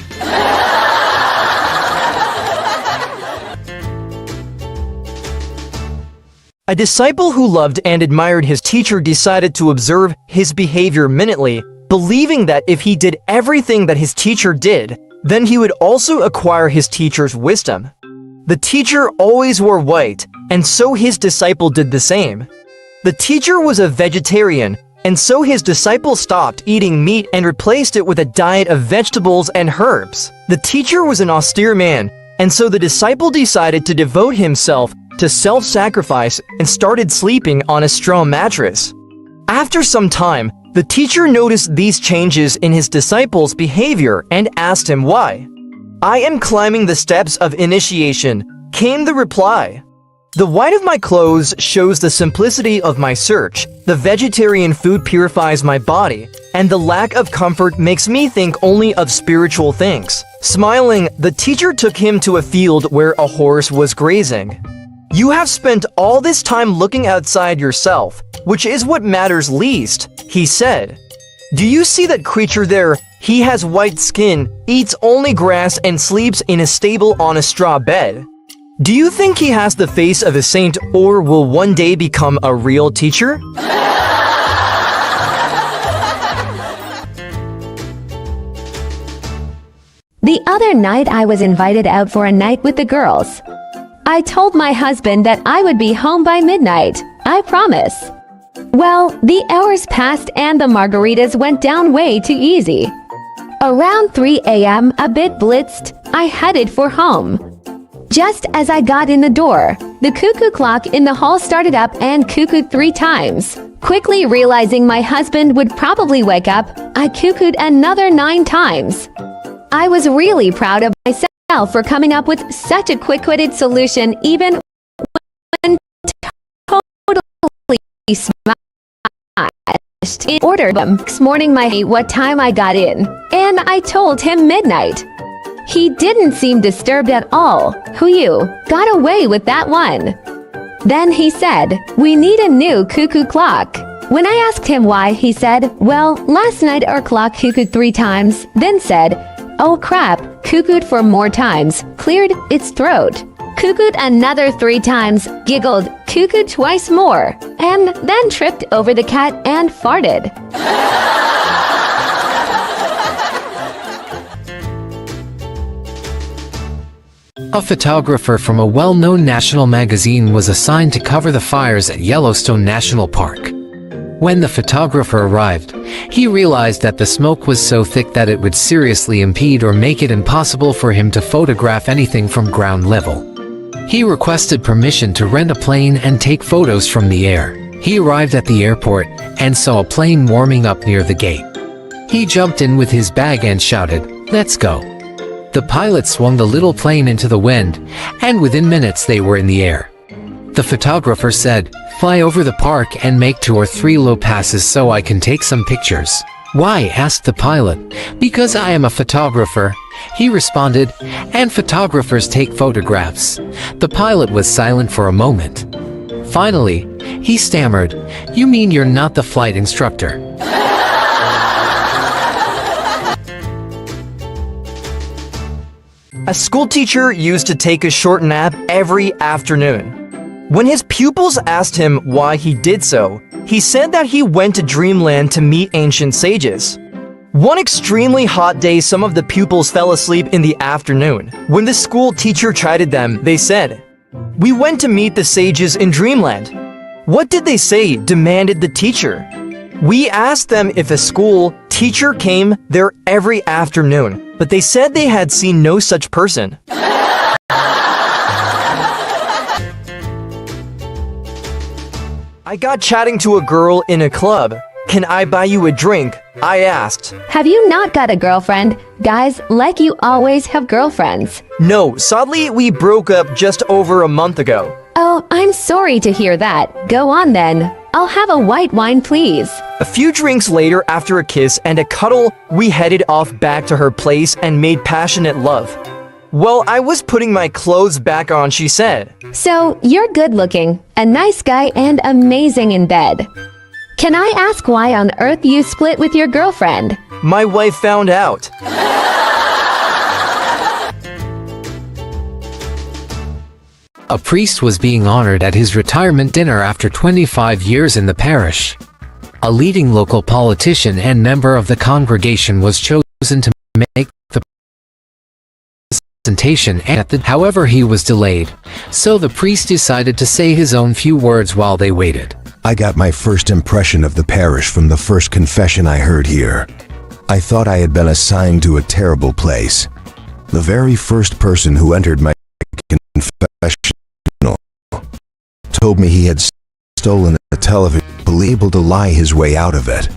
A disciple who loved and admired his teacher decided to observe his behavior minutely, believing that if he did everything that his teacher did, then he would also acquire his teacher's wisdom. The teacher always wore white, and so his disciple did the same. The teacher was a vegetarian, and so his disciple stopped eating meat and replaced it with a diet of vegetables and herbs. The teacher was an austere man, and so the disciple decided to devote himself to self-sacrifice and started sleeping on a straw mattress. After some time, the teacher noticed these changes in his disciple's behavior and asked him why. "I am climbing the steps of initiation," came the reply. "The white of my clothes shows the simplicity of my search, the vegetarian food purifies my body, and the lack of comfort makes me think only of spiritual things." Smiling, the teacher took him to a field where a horse was grazing. "You have spent all this time looking outside yourself, which is what matters least," he said. "Do you see that creature there? He has white skin, eats only grass, and sleeps in a stable on a straw bed. Do you think he has the face of a saint or will one day become a real teacher?" The other night I was invited out for a night with the girls. I told my husband that I would be home by midnight. I promise. Well, the hours passed and the margaritas went down way too easy. Around 3 a.m., a bit blitzed, I headed for home. Just as I got in the door, the cuckoo clock in the hall started up and cuckooed 3 times. Quickly realizing my husband would probably wake up, I cuckooed another 9 times. I was really proud of myself for coming up with such a quick-witted solution even when totally smashed. In order next morning what time I got in, and I told him midnight. He didn't seem disturbed at all. Who you got away with that one? Then he said, "We need a new cuckoo clock." When I asked him why, he said, "Well, last night our clock cuckooed 3 times," then said, "Oh crap, cuckooed for more times," cleared its throat. Cuckooed another 3 times, giggled, cuckooed twice more, and then tripped over the cat and farted. A photographer from a well-known national magazine was assigned to cover the fires at Yellowstone National Park. When the photographer arrived, he realized that the smoke was so thick that it would seriously impede or make it impossible for him to photograph anything from ground level. He requested permission to rent a plane and take photos from the air. He arrived at the airport and saw a plane warming up near the gate. He jumped in with his bag and shouted, "Let's go." The pilot swung the little plane into the wind, and within minutes they were in the air. The photographer said, "Fly over the park and make 2 or 3 low passes so I can take some pictures." Why? Asked the pilot. Because I am a photographer, he responded, and photographers take photographs. The pilot was silent for a moment. Finally, he stammered, "You mean you're not the flight instructor?" A school teacher used to take a short nap every afternoon. When his pupils asked him why he did so, he said that he went to dreamland to meet ancient sages. One extremely hot day, some of the pupils fell asleep in the afternoon. When the school teacher chided them, they said, "We went to meet the sages in dreamland." "What did they say?" demanded the teacher. "We asked them if a school teacher came there every afternoon, but they said they had seen no such person." I got chatting to a girl in a club. "Can I buy you a drink?" I asked. Have you not got a girlfriend? Guys like you always have girlfriends. "No, sadly we broke up just over a month ago." Oh, I'm sorry to hear that. Go on then. I'll have a white wine, please. A few drinks later, after a kiss and a cuddle, we headed off back to her place and made passionate love. "While I was putting my clothes back on," she said, "So, you're good looking, a nice guy, and amazing in bed. Can I ask why on earth you split with your girlfriend?" "My wife found out." A priest was being honored at his retirement dinner after 25 years in the parish. A leading local politician and member of the congregation was chosen to make the presentation, however he was delayed, so the priest decided to say his own few words while they waited. I got my first impression of the parish from the first confession I heard here. I thought I had been assigned to a terrible place. The very first person who entered my confessional told me he had stolen a television, able to lie his way out of it.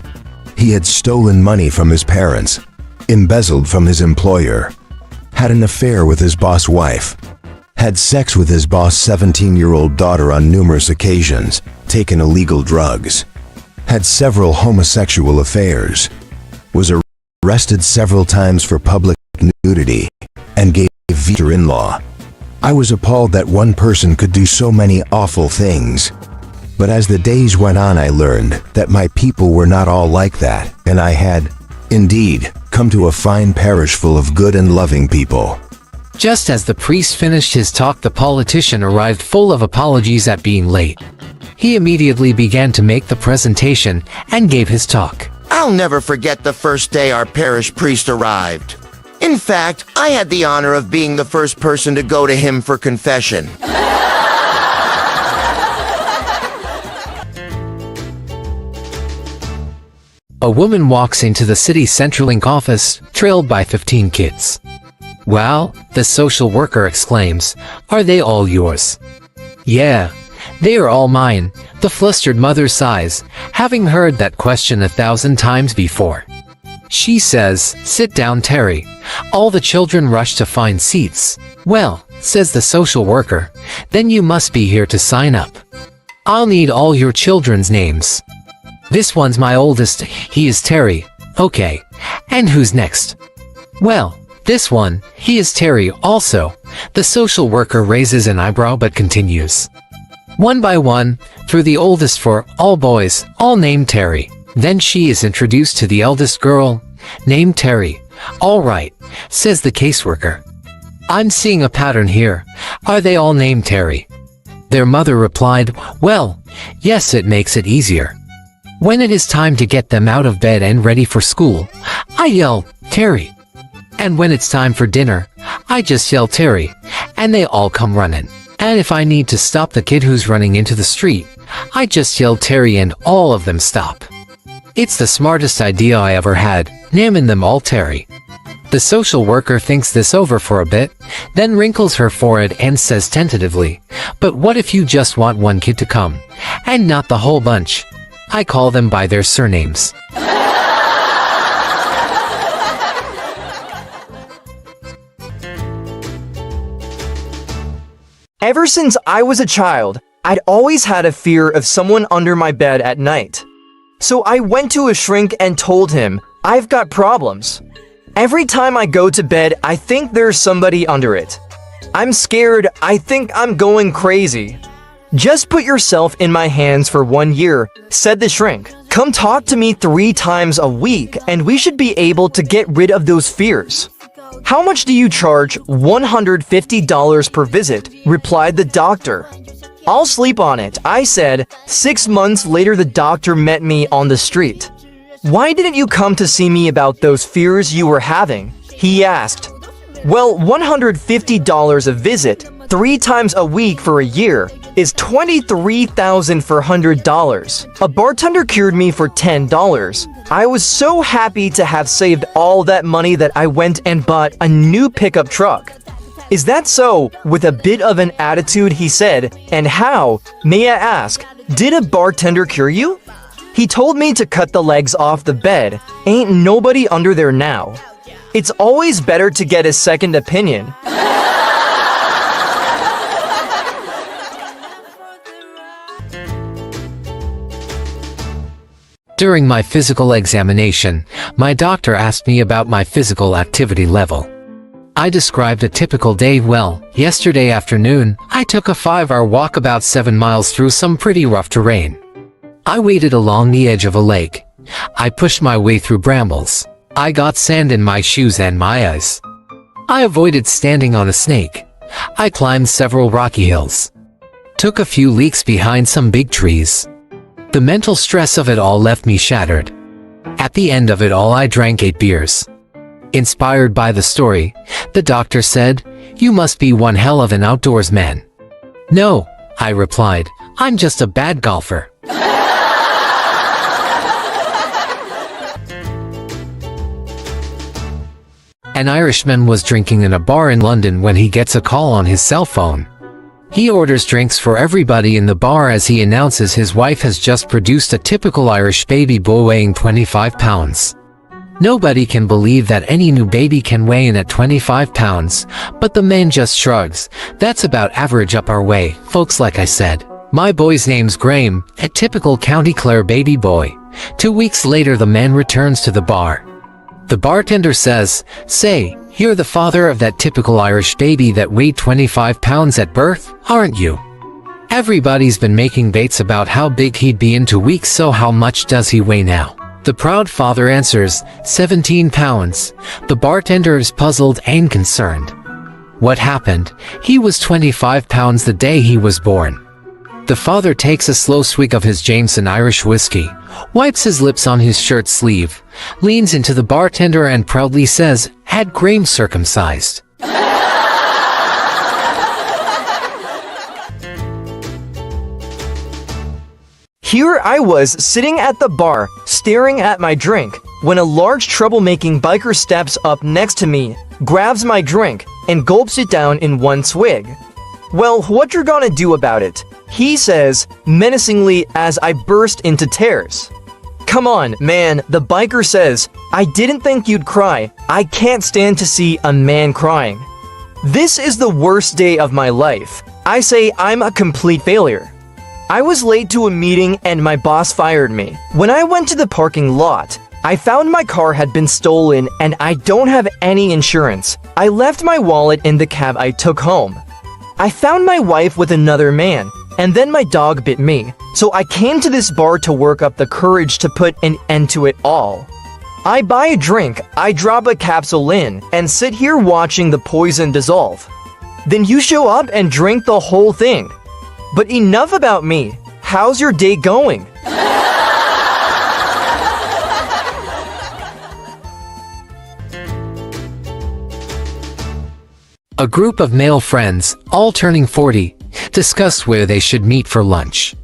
He had stolen money from his parents, embezzled from his employer, had an affair with his boss wife, had sex with his boss' 17-year-old daughter on numerous occasions, taken illegal drugs, had several homosexual affairs, was arrested several times for public nudity, and gave veto-in-law. I was appalled that one person could do so many awful things. But as the days went on, I learned that my people were not all like that, and I had, indeed, come to a fine parish full of good and loving people. Just as the priest finished his talk, the politician arrived full of apologies at being late. He immediately began to make the presentation and gave his talk. I'll never forget the first day our parish priest arrived. In fact, I had the honor of being the first person to go to him for confession. A woman walks into the city Centrelink office, trailed by 15 kids. "Wow," the social worker exclaims, "are they all yours?" "Yeah, they are all mine," the flustered mother sighs, having heard that question 1,000 times before. She says, "Sit down, Terry." All the children rush to find seats. "Well," says the social worker, "then you must be here to sign up. I'll need all your children's names." "This one's my oldest, he is Terry." "Okay, and who's next?" "Well, this one, he is Terry also." The social worker raises an eyebrow but continues. One by one, through the oldest for all boys, all named Terry. Then she is introduced to the eldest girl, named Terry. "All right," says the caseworker. "I'm seeing a pattern here. Are they all named Terry?" Their mother replied, "Well, yes, it makes it easier. When it is time to get them out of bed and ready for school, I yell, 'Terry.' And when it's time for dinner, I just yell, 'Terry,' and they all come running. And if I need to stop the kid who's running into the street, I just yell, 'Terry,' and all of them stop. It's the smartest idea I ever had, naming them all Terry." The social worker thinks this over for a bit, then wrinkles her forehead and says tentatively, "But what if you just want one kid to come, and not the whole bunch? I call them by their surnames." Ever since I was a child, I'd always had a fear of someone under my bed at night. So I went to a shrink and told him, I've got problems. Every time I go to bed, I think there's somebody under it. I'm scared. I think I'm going crazy. Just put yourself in my hands for 1 year, said the shrink. Come talk to me 3 times a week, and we should be able to get rid of those fears. How much do you charge? $150 per visit, replied the doctor. I'll sleep on it, I said. 6 months later, the doctor met me on the street. Why didn't you come to see me about those fears you were having? He asked. Well, $150 a visit, 3 times a week for a year, is $23,400. A bartender cured me for $10. I was so happy to have saved all that money that I went and bought a new pickup truck. Is that so? With a bit of an attitude, he said. And how, may I ask, did a bartender cure you? He told me to cut the legs off the bed. Ain't nobody under there now. It's always better to get a second opinion. During my physical examination, my doctor asked me about my physical activity level. I described a typical day. Well, yesterday afternoon, I took a 5-hour walk about 7 miles through some pretty rough terrain. I waded along the edge of a lake. I pushed my way through brambles. I got sand in my shoes and my eyes. I avoided standing on a snake. I climbed several rocky hills. Took a few leaks behind some big trees. The mental stress of it all left me shattered. At the end of it all, I drank 8 beers. Inspired by the story, the doctor said, "You must be one hell of an outdoors man." "No," I replied, "I'm just a bad golfer." An Irishman was drinking in a bar in London when he gets a call on his cell phone. He orders drinks for everybody in the bar as he announces his wife has just produced a typical Irish baby boy weighing 25 pounds. Nobody can believe that any new baby can weigh in at 25 pounds, but the man just shrugs. That's about average up our way, folks. Like I said, my boy's name's Graham, a typical County Clare baby boy. 2 weeks later, the man returns to the bar. The bartender says, "Say, you're the father of that typical Irish baby that weighed 25 pounds at birth, aren't you?" Everybody's been making baits about how big he'd be in 2 weeks, so how much does he weigh now? The proud father answers, 17 pounds. The bartender is puzzled and concerned. What happened? He was 25 pounds the day he was born. The father takes a slow swig of his Jameson Irish whiskey, wipes his lips on his shirt sleeve, leans into the bartender and proudly says, "Had Graham circumcised." Here I was sitting at the bar, staring at my drink, when a large troublemaking biker steps up next to me, grabs my drink, and gulps it down in one swig. "Well, what you're gonna do about it?" he says, menacingly, as I burst into tears. "Come on, man," the biker says. "I didn't think you'd cry. I can't stand to see a man crying." This is the worst day of my life. I say I'm a complete failure. I was late to a meeting and my boss fired me. When I went to the parking lot, I found my car had been stolen and I don't have any insurance. I left my wallet in the cab I took home. I found my wife with another man, and then my dog bit me, so I came to this bar to work up the courage to put an end to it all. I buy a drink, I drop a capsule in, and sit here watching the poison dissolve. Then you show up and drink the whole thing. But enough about me. How's your day going? A group of male friends, all turning 40, discussed where they should meet for lunch.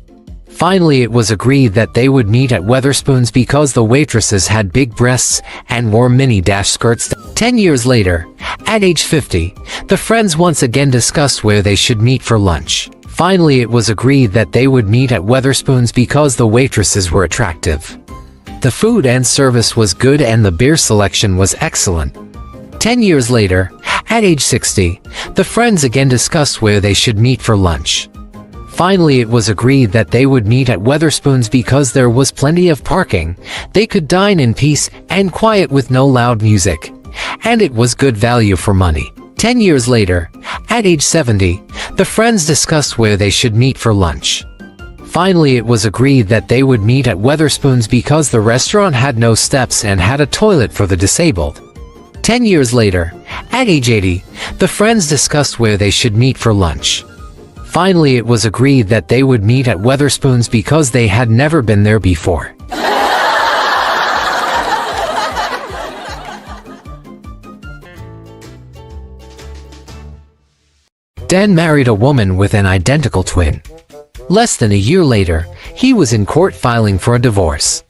Finally, it was agreed that they would meet at Weatherspoons because the waitresses had big breasts and wore mini dash skirts. 10 years later, at age 50, the friends once again discussed where they should meet for lunch. Finally, it was agreed that they would meet at Weatherspoons because the waitresses were attractive. The food and service was good and the beer selection was excellent. 10 years later, at age 60, the friends again discussed where they should meet for lunch. Finally, it was agreed that they would meet at Weatherspoons because there was plenty of parking. They could dine in peace and quiet with no loud music. And it was good value for money. 10 years later, at age 70, the friends discussed where they should meet for lunch. Finally, it was agreed that they would meet at Weatherspoons because the restaurant had no steps and had a toilet for the disabled. 10 years later, at age 80, the friends discussed where they should meet for lunch. Finally, it was agreed that they would meet at Weatherspoons because they had never been there before. Dan married a woman with an identical twin. Less than a year later, he was in court filing for a divorce.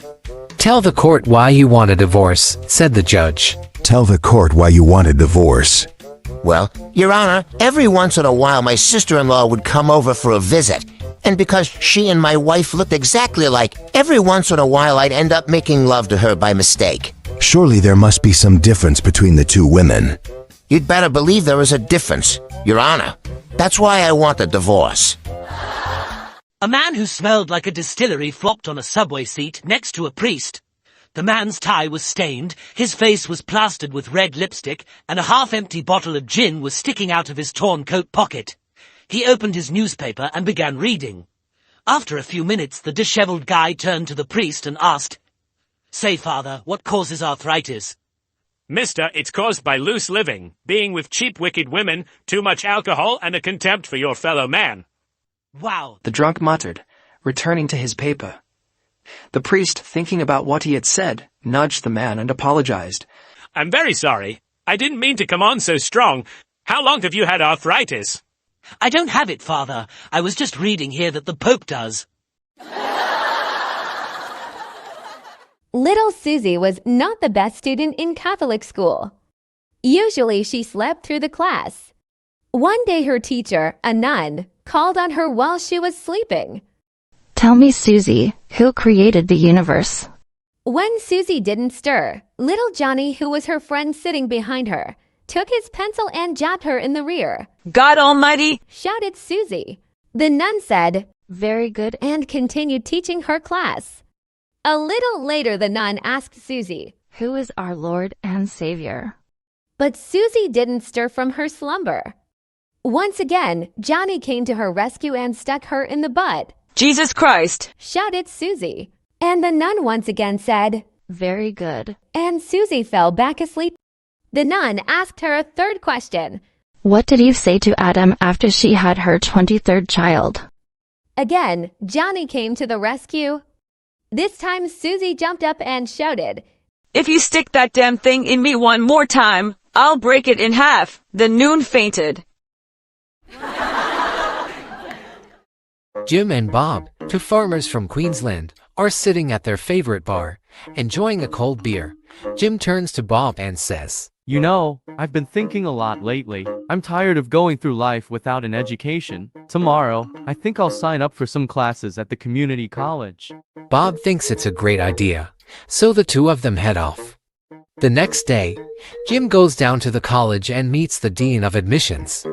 "Tell the court why you want a divorce," said the judge. Tell the court why you want a divorce. Well, Your Honor, every once in a while my sister-in-law would come over for a visit. And because she and my wife looked exactly alike, every once in a while I'd end up making love to her by mistake. Surely there must be some difference between the two women. You'd better believe there is a difference, Your Honor. That's why I want a divorce. A man who smelled like a distillery flopped on a subway seat next to a priest. The man's tie was stained, his face was plastered with red lipstick, and a half-empty bottle of gin was sticking out of his torn coat pocket. He opened his newspaper and began reading. After a few minutes, the disheveled guy turned to the priest and asked, "Say, Father, what causes arthritis?" "Mister, it's caused by loose living, being with cheap, wicked women, too much alcohol, and a contempt for your fellow man." Wow. The drunk muttered, returning to his paper. The priest, thinking about what he had said, nudged the man and apologized. "I'm very sorry. I didn't mean to come on so strong. How long have you had arthritis?" "I don't have it, Father. I was just reading here that the Pope does." Little Susie was not the best student in Catholic school. Usually she slept through the class. One day her teacher, a nun, called on her while she was sleeping. Tell me, Susie, who created the universe? When Susie didn't stir, little Johnny, who was her friend sitting behind her, took his pencil and jabbed her in the rear. "God Almighty!" shouted Susie. The nun said, "Very good," and continued teaching her class. A little later, the nun asked Susie, "Who is our Lord and Savior?" But Susie didn't stir from her slumber. Once again, Johnny came to her rescue and stuck her in the butt. "Jesus Christ!" shouted Susie. And the nun once again said, "Very good." And Susie fell back asleep. The nun asked her a third question. What did Eve say to Adam after she had her 23rd child? Again, Johnny came to the rescue. This time, Susie jumped up and shouted, "If you stick that damn thing in me one more time, I'll break it in half." The nun fainted. Jim and Bob, two farmers from Queensland, are sitting at their favorite bar, enjoying a cold beer. Jim turns to Bob and says, "You know, I've been thinking a lot lately. I'm tired of going through life without an education. Tomorrow, I think I'll sign up for some classes at the community college." Bob thinks it's a great idea, so the two of them head off. The next day, Jim goes down to the college and meets the dean of admissions.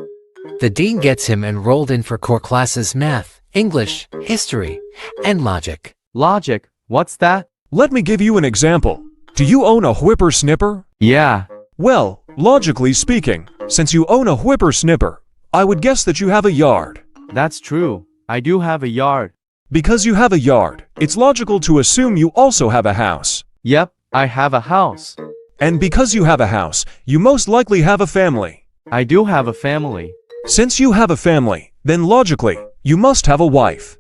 The dean gets him enrolled in for core classes math, English, history, and logic. Logic? What's that? Let me give you an example. Do you own a whippersnipper? Yeah. Well, logically speaking, since you own a whippersnipper, I would guess that you have a yard. That's true. I do have a yard. Because you have a yard, it's logical to assume you also have a house. Yep, I have a house. And because you have a house, you most likely have a family. I do have a family. Since you have a family, then logically, you must have a wife.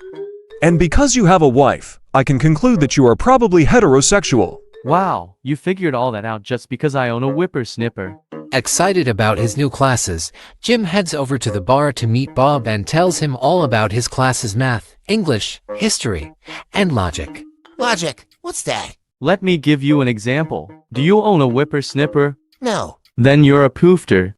And because you have a wife, I can conclude that you are probably heterosexual. Wow, you figured all that out just because I own a whippersnipper. Excited about his new classes, Jim heads over to the bar to meet Bob and tells him all about his classes math, English, history, and logic. Logic? What's that? Let me give you an example. Do you own a whippersnipper? No. Then you're a poofter.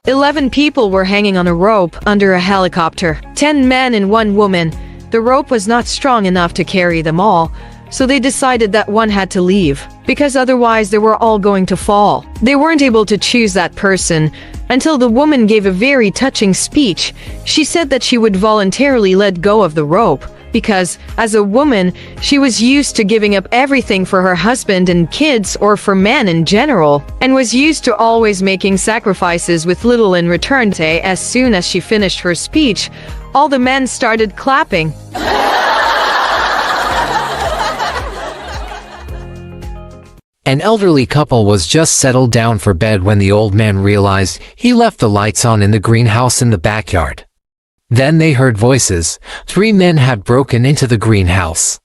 11 people were hanging on a rope under a helicopter. 10 men and 1 woman. The rope was not strong enough to carry them all, so they decided that one had to leave. because otherwise they were all going to fall. They weren't able to choose that person until the woman gave a very touching speech. She said that she would voluntarily let go of the rope because, as a woman, she was used to giving up everything for her husband and kids or for men in general, and was used to always making sacrifices with little in return. As soon as she finished her speech, all the men started clapping. An elderly couple was just settled down for bed when the old man realized he left the lights on in the greenhouse in the backyard. Then they heard voices. 3 men had broken into the greenhouse.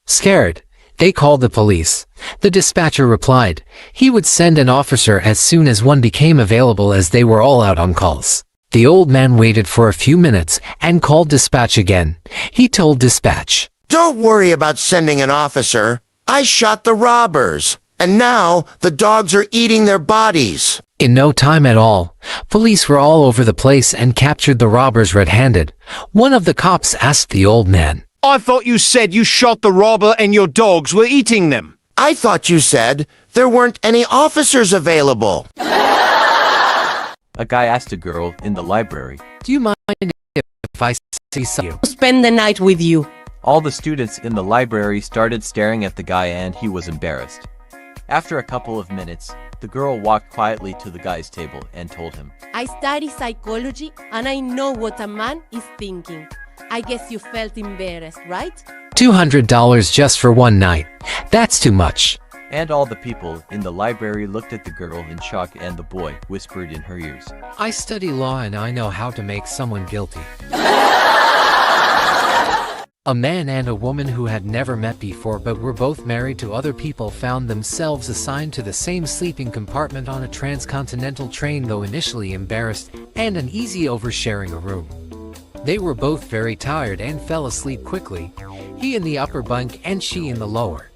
Scared, they called the police. The dispatcher replied he would send an officer as soon as one became available, as they were all out on calls. The old man waited for a few minutes and called dispatch again. He told dispatch, "Don't worry about sending an officer. I shot the robbers, and now the dogs are eating their bodies." In no time at all, police were all over the place and captured the robbers red-handed. One of the cops asked the old man, "I thought you said you shot the robber and your dogs were eating them." "I thought you said there weren't any officers available." A guy asked a girl in the library, "Do you mind if I see you? Spend the night with you." All the students in the library started staring at the guy and he was embarrassed. After a couple of minutes, the girl walked quietly to the guy's table and told him, "I study psychology and I know what a man is thinking. I guess you felt embarrassed, right?" $200 just for one night. That's too much. And all the people in the library looked at the girl in shock, and the boy whispered in her ears, "I study law and I know how to make someone guilty." A man and a woman who had never met before but were both married to other people found themselves assigned to the same sleeping compartment on a transcontinental train, though initially embarrassed and uneasy over sharing a room. They were both very tired and fell asleep quickly, he in the upper bunk and she in the lower.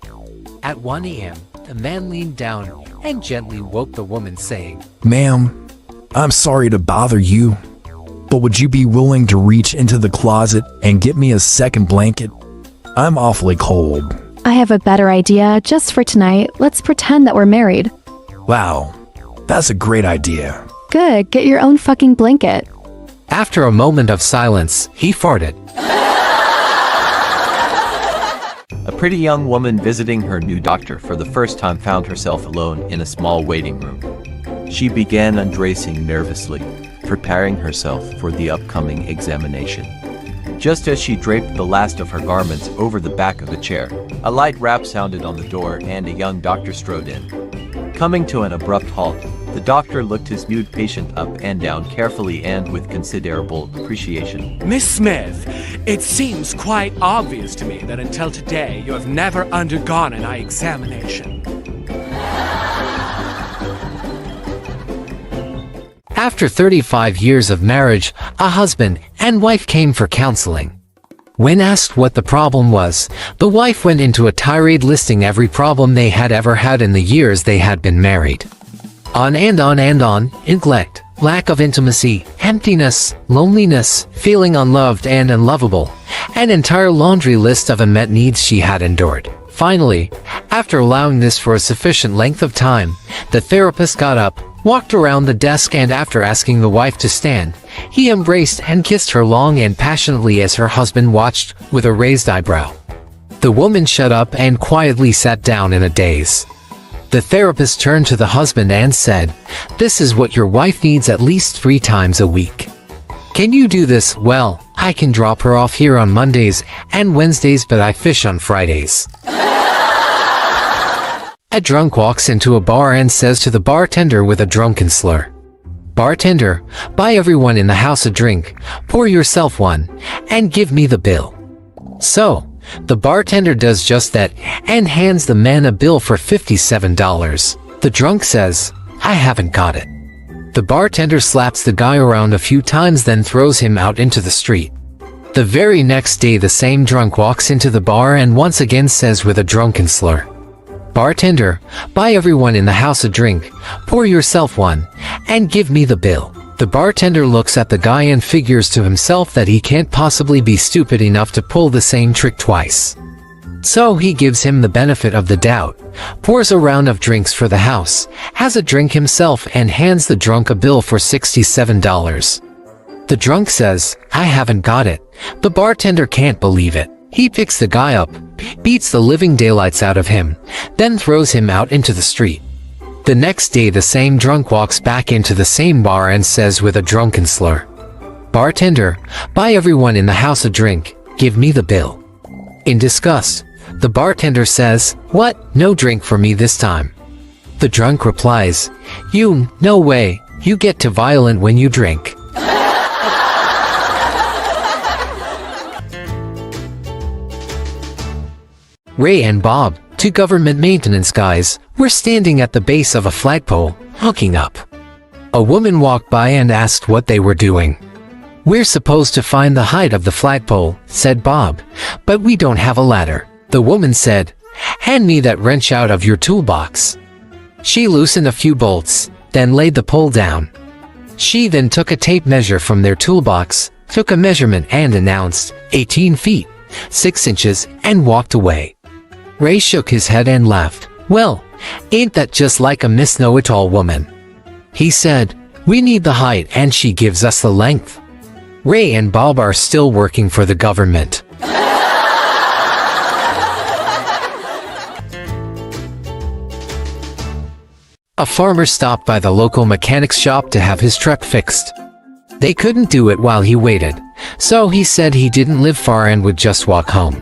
At 1 a.m., the man leaned down and gently woke the woman, saying, "Ma'am, I'm sorry to bother you, but would you be willing to reach into the closet and get me a second blanket? I'm awfully cold." I have a better idea. Just for tonight, let's pretend that we're married. Wow, that's a great idea. Good, get your own fucking blanket. After a moment of silence, he farted. A pretty young woman visiting her new doctor for the first time found herself alone in a small waiting room. She began undressing nervously, preparing herself for the upcoming examination. Just as she draped the last of her garments over the back of a chair, a light rap sounded on the door and a young doctor strode in. Coming to an abrupt halt, the doctor looked his nude patient up and down carefully and with considerable appreciation. "Miss Smith, it seems quite obvious to me that until today you have never undergone an eye examination." After 35 years of marriage, a husband and wife came for counseling. When asked what the problem was, the wife went into a tirade listing every problem they had ever had in the years they had been married. On and on and on: neglect, lack of intimacy, emptiness, loneliness, feeling unloved and unlovable, an entire laundry list of unmet needs she had endured. Finally, after allowing this for a sufficient length of time, the therapist got up, walked around the desk, and after asking the wife to stand, he embraced and kissed her long and passionately as her husband watched with a raised eyebrow. The woman shut up and quietly sat down in a daze. The therapist turned to the husband and said, "This is what your wife needs at least 3 times a week. Can you do this? Well, I can drop her off here on Mondays and Wednesdays, but I fish on Fridays." A drunk walks into a bar and says to the bartender with a drunken slur, "Bartender, buy everyone in the house a drink, pour yourself one, and give me the bill." So, the bartender does just that and hands the man a bill for $57. The drunk says, "I haven't got it." The bartender slaps the guy around a few times, then throws him out into the street. The very next day, the same drunk walks into the bar and once again says with a drunken slur, "Bartender, buy everyone in the house a drink, pour yourself one, and give me the bill." The bartender looks at the guy and figures to himself that he can't possibly be stupid enough to pull the same trick twice. So he gives him the benefit of the doubt, pours a round of drinks for the house, has a drink himself and hands the drunk a bill for $67. The drunk says, "I haven't got it." The bartender can't believe it. He picks the guy up, beats the living daylights out of him, then throws him out into the street. The next day the same drunk walks back into the same bar and says with a drunken slur, "Bartender, buy everyone in the house a drink, give me the bill." In disgust, the bartender says, "What? No drink for me this time." The drunk replies, No way, you get too violent when you drink." Ray and Bob, two government maintenance guys, were standing at the base of a flagpole, hooking up. A woman walked by and asked what they were doing. "We're supposed to find the height of the flagpole," said Bob, "but we don't have a ladder." The woman said, "Hand me that wrench out of your toolbox." She loosened a few bolts, then laid the pole down. She then took a tape measure from their toolbox, took a measurement and announced, 18 feet, 6 inches, and walked away. Ray shook his head and laughed. "Well, ain't that just like a Miss Know-It-All woman?" He said, "We need the height and she gives us the length." Ray and Bob are still working for the government. A farmer stopped by the local mechanic's shop to have his truck fixed. They couldn't do it while he waited, so he said he didn't live far and would just walk home.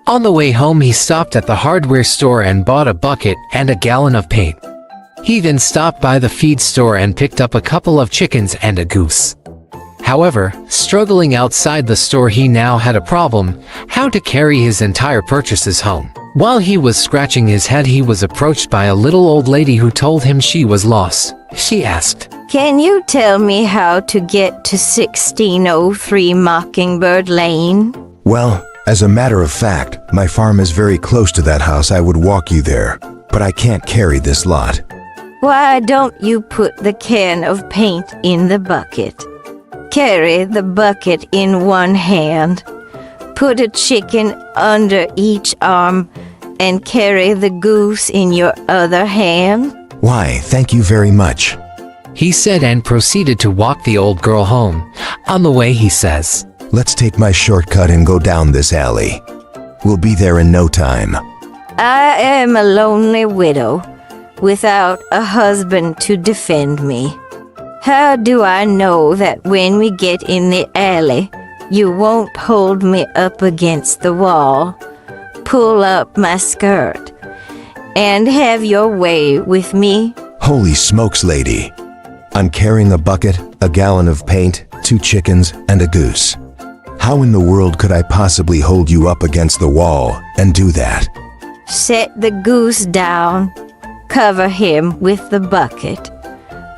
On the way home he stopped at the hardware store and bought a bucket and a gallon of paint. He then stopped by the feed store and picked up a couple of chickens and a goose. However, struggling outside the store he now had a problem, how to carry his entire purchases home. While he was scratching his head he was approached by a little old lady who told him she was lost. She asked, "Can you tell me how to get to 1603 Mockingbird Lane?" Well, as a matter of fact, my farm is very close to that house. I would walk you there, but I can't carry this lot. Why don't you put the can of paint in the bucket? Carry the bucket in one hand, put a chicken under each arm, and carry the goose in your other hand? Why, thank you very much, he said and proceeded to walk the old girl home. On the way he says, "Let's take my shortcut and go down this alley. We'll be there in no time." I am a lonely widow, without a husband to defend me. How do I know that when we get in the alley, you won't hold me up against the wall, pull up my skirt, and have your way with me? Holy smokes, lady. I'm carrying a bucket, a gallon of paint, 2 chickens, and a goose. How in the world could I possibly hold you up against the wall and do that? Set the goose down, cover him with the bucket,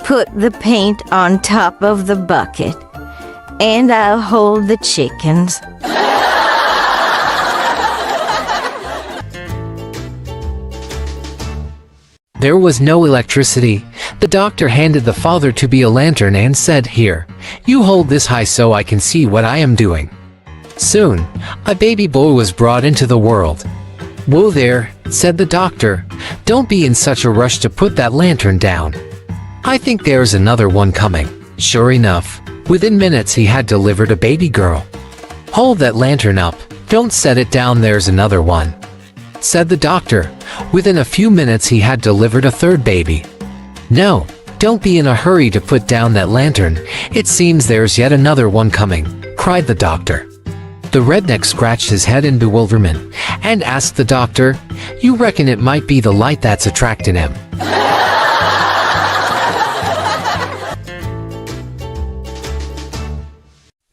put the paint on top of the bucket, and I'll hold the chickens. There was no electricity. The doctor handed the father to be a lantern and said, "Here, you hold this high so I can see what I am doing." Soon, a baby boy was brought into the world. "Whoa there," said the doctor. "Don't be in such a rush to put that lantern down. I think there's another one coming." Sure enough, within minutes he had delivered a baby girl. "Hold that lantern up, don't set it down, there's another one," said the doctor. Within a few minutes he had delivered a third baby. "No, don't be in a hurry to put down that lantern, it seems there's yet another one coming," cried the doctor. The redneck scratched his head in bewilderment and asked the doctor, "You reckon it might be the light that's attracting him?"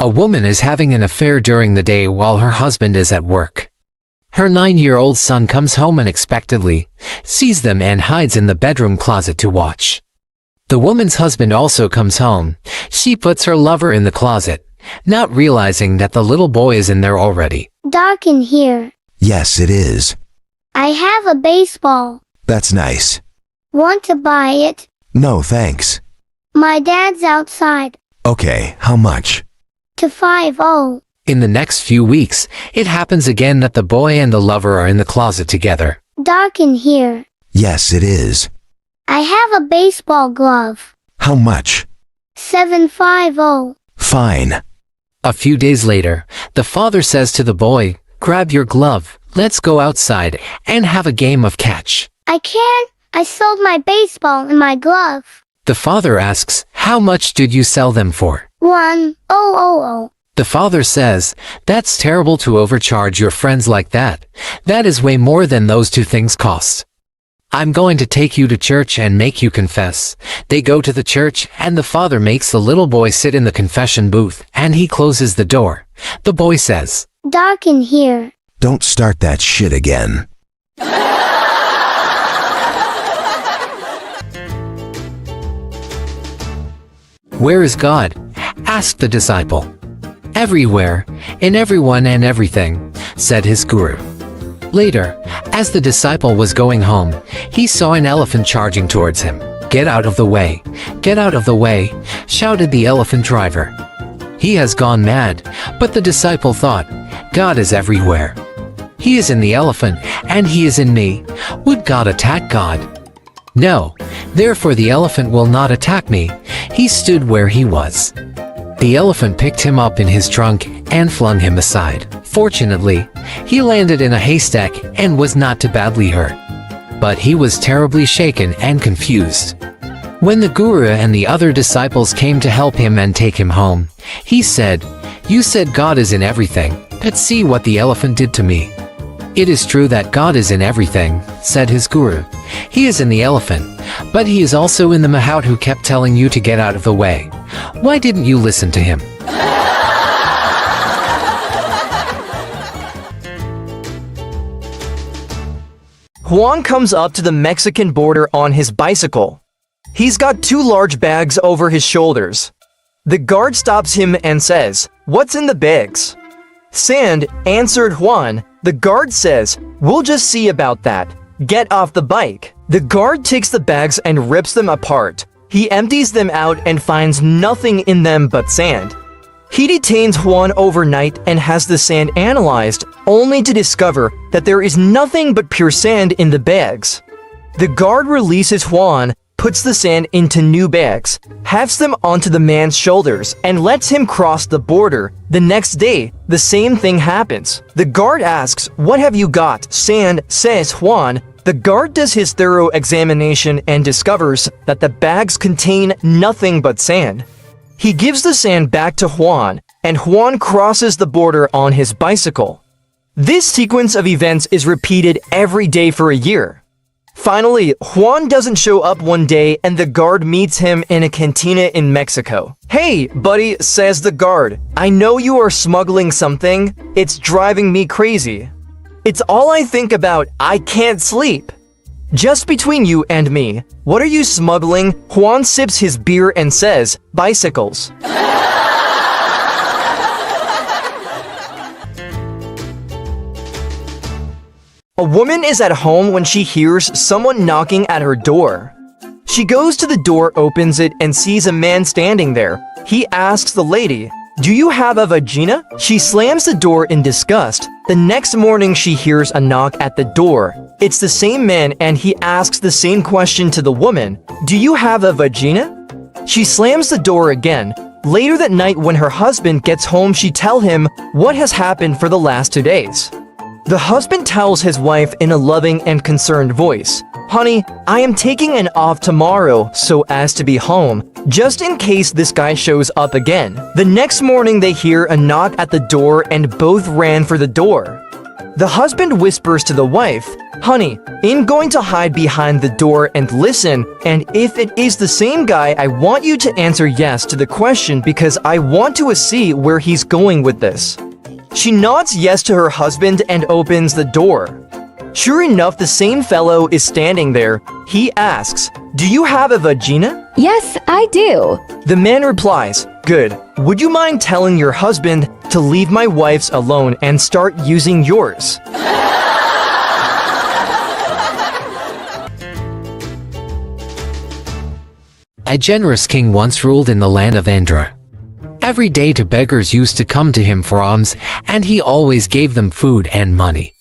A woman is having an affair during the day while her husband is at work. Her 9-year-old son comes home unexpectedly, sees them and hides in the bedroom closet to watch. The woman's husband also comes home. She puts her lover in the closet, not realizing that the little boy is in there already. Dark in here. Yes, it is. I have a baseball. That's nice. Want to buy it? No, thanks. My dad's outside. Okay, how much? To 50. In the next few weeks, it happens again that the boy and the lover are in the closet together. Dark in here. Yes, it is. I have a baseball glove. How much? $750. Fine. A few days later, the father says to the boy, "Grab your glove, let's go outside and have a game of catch." I can't. I sold my baseball and my glove. The father asks, "How much did you sell them for?" $1,000. The father says, "That's terrible to overcharge your friends like that. That is way more than those two things cost. I'm going to take you to church and make you confess." They go to the church, and the father makes the little boy sit in the confession booth, and he closes the door. The boy says, Dark in here. Don't start that shit again. "Where is God?" asked the disciple. "Everywhere, in everyone and everything," said his guru. Later, as the disciple was going home, he saw an elephant charging towards him. "Get out of the way! Get out of the way!" shouted the elephant driver. He has gone mad, but the disciple thought, "God is everywhere. He is in the elephant, and he is in me. Would God attack God? No, therefore the elephant will not attack me." He stood where he was. The elephant picked him up in his trunk and flung him aside. Fortunately, he landed in a haystack and was not too badly hurt. But he was terribly shaken and confused. When the guru and the other disciples came to help him and take him home, he said, "You said God is in everything, but see what the elephant did to me." "It is true that God is in everything," said his guru. "He is in the elephant, but he is also in the mahout who kept telling you to get out of the way. Why didn't you listen to him?" Juan comes up to the Mexican border on his bicycle. He's got 2 large bags over his shoulders. The guard stops him and says, "What's in the bags?" "Sand," answered Juan. The guard says, "We'll just see about that. Get off the bike." The guard takes the bags and rips them apart. He empties them out and finds nothing in them but sand. He detains Juan overnight and has the sand analyzed, only to discover that there is nothing but pure sand in the bags. The guard releases Juan, puts the sand into new bags, hefts them onto the man's shoulders, and lets him cross the border. The next day, the same thing happens. The guard asks, "What have you got?" "Sand," says Juan. The guard does his thorough examination and discovers that the bags contain nothing but sand. He gives the sand back to Juan, and Juan crosses the border on his bicycle. This sequence of events is repeated every day for a year. Finally, Juan doesn't show up one day and the guard meets him in a cantina in Mexico. "Hey, buddy," says the guard. "I know you are smuggling something. It's driving me crazy. It's all I think about. I can't sleep." "Just between you and me, what are you smuggling?" Juan sips his beer and says, "Bicycles." A woman is at home when she hears someone knocking at her door. She goes to the door, opens it, and sees a man standing there. He asks the lady, "Do you have a vagina?" She slams the door in disgust. The next morning she hears a knock at the door. It's the same man and he asks the same question to the woman, "Do you have a vagina?" She slams the door again. Later that night when her husband gets home, she tells him what has happened for the last 2 days. The husband tells his wife in a loving and concerned voice, "Honey, I am taking an off tomorrow so as to be home, just in case this guy shows up again." The next morning they hear a knock at the door and both ran for the door. The husband whispers to the wife, "Honey, I'm going to hide behind the door and listen, and if it is the same guy, I want you to answer yes to the question because I want to see where he's going with this." She nods yes to her husband and opens the door. Sure enough, the same fellow is standing there. He asks, "Do you have a vagina?" "Yes, I do." The man replies, "Good. Would you mind telling your husband to leave my wife's alone and start using yours?" A generous king once ruled in the land of Andhra. Every day two beggars used to come to him for alms, and he always gave them food and money.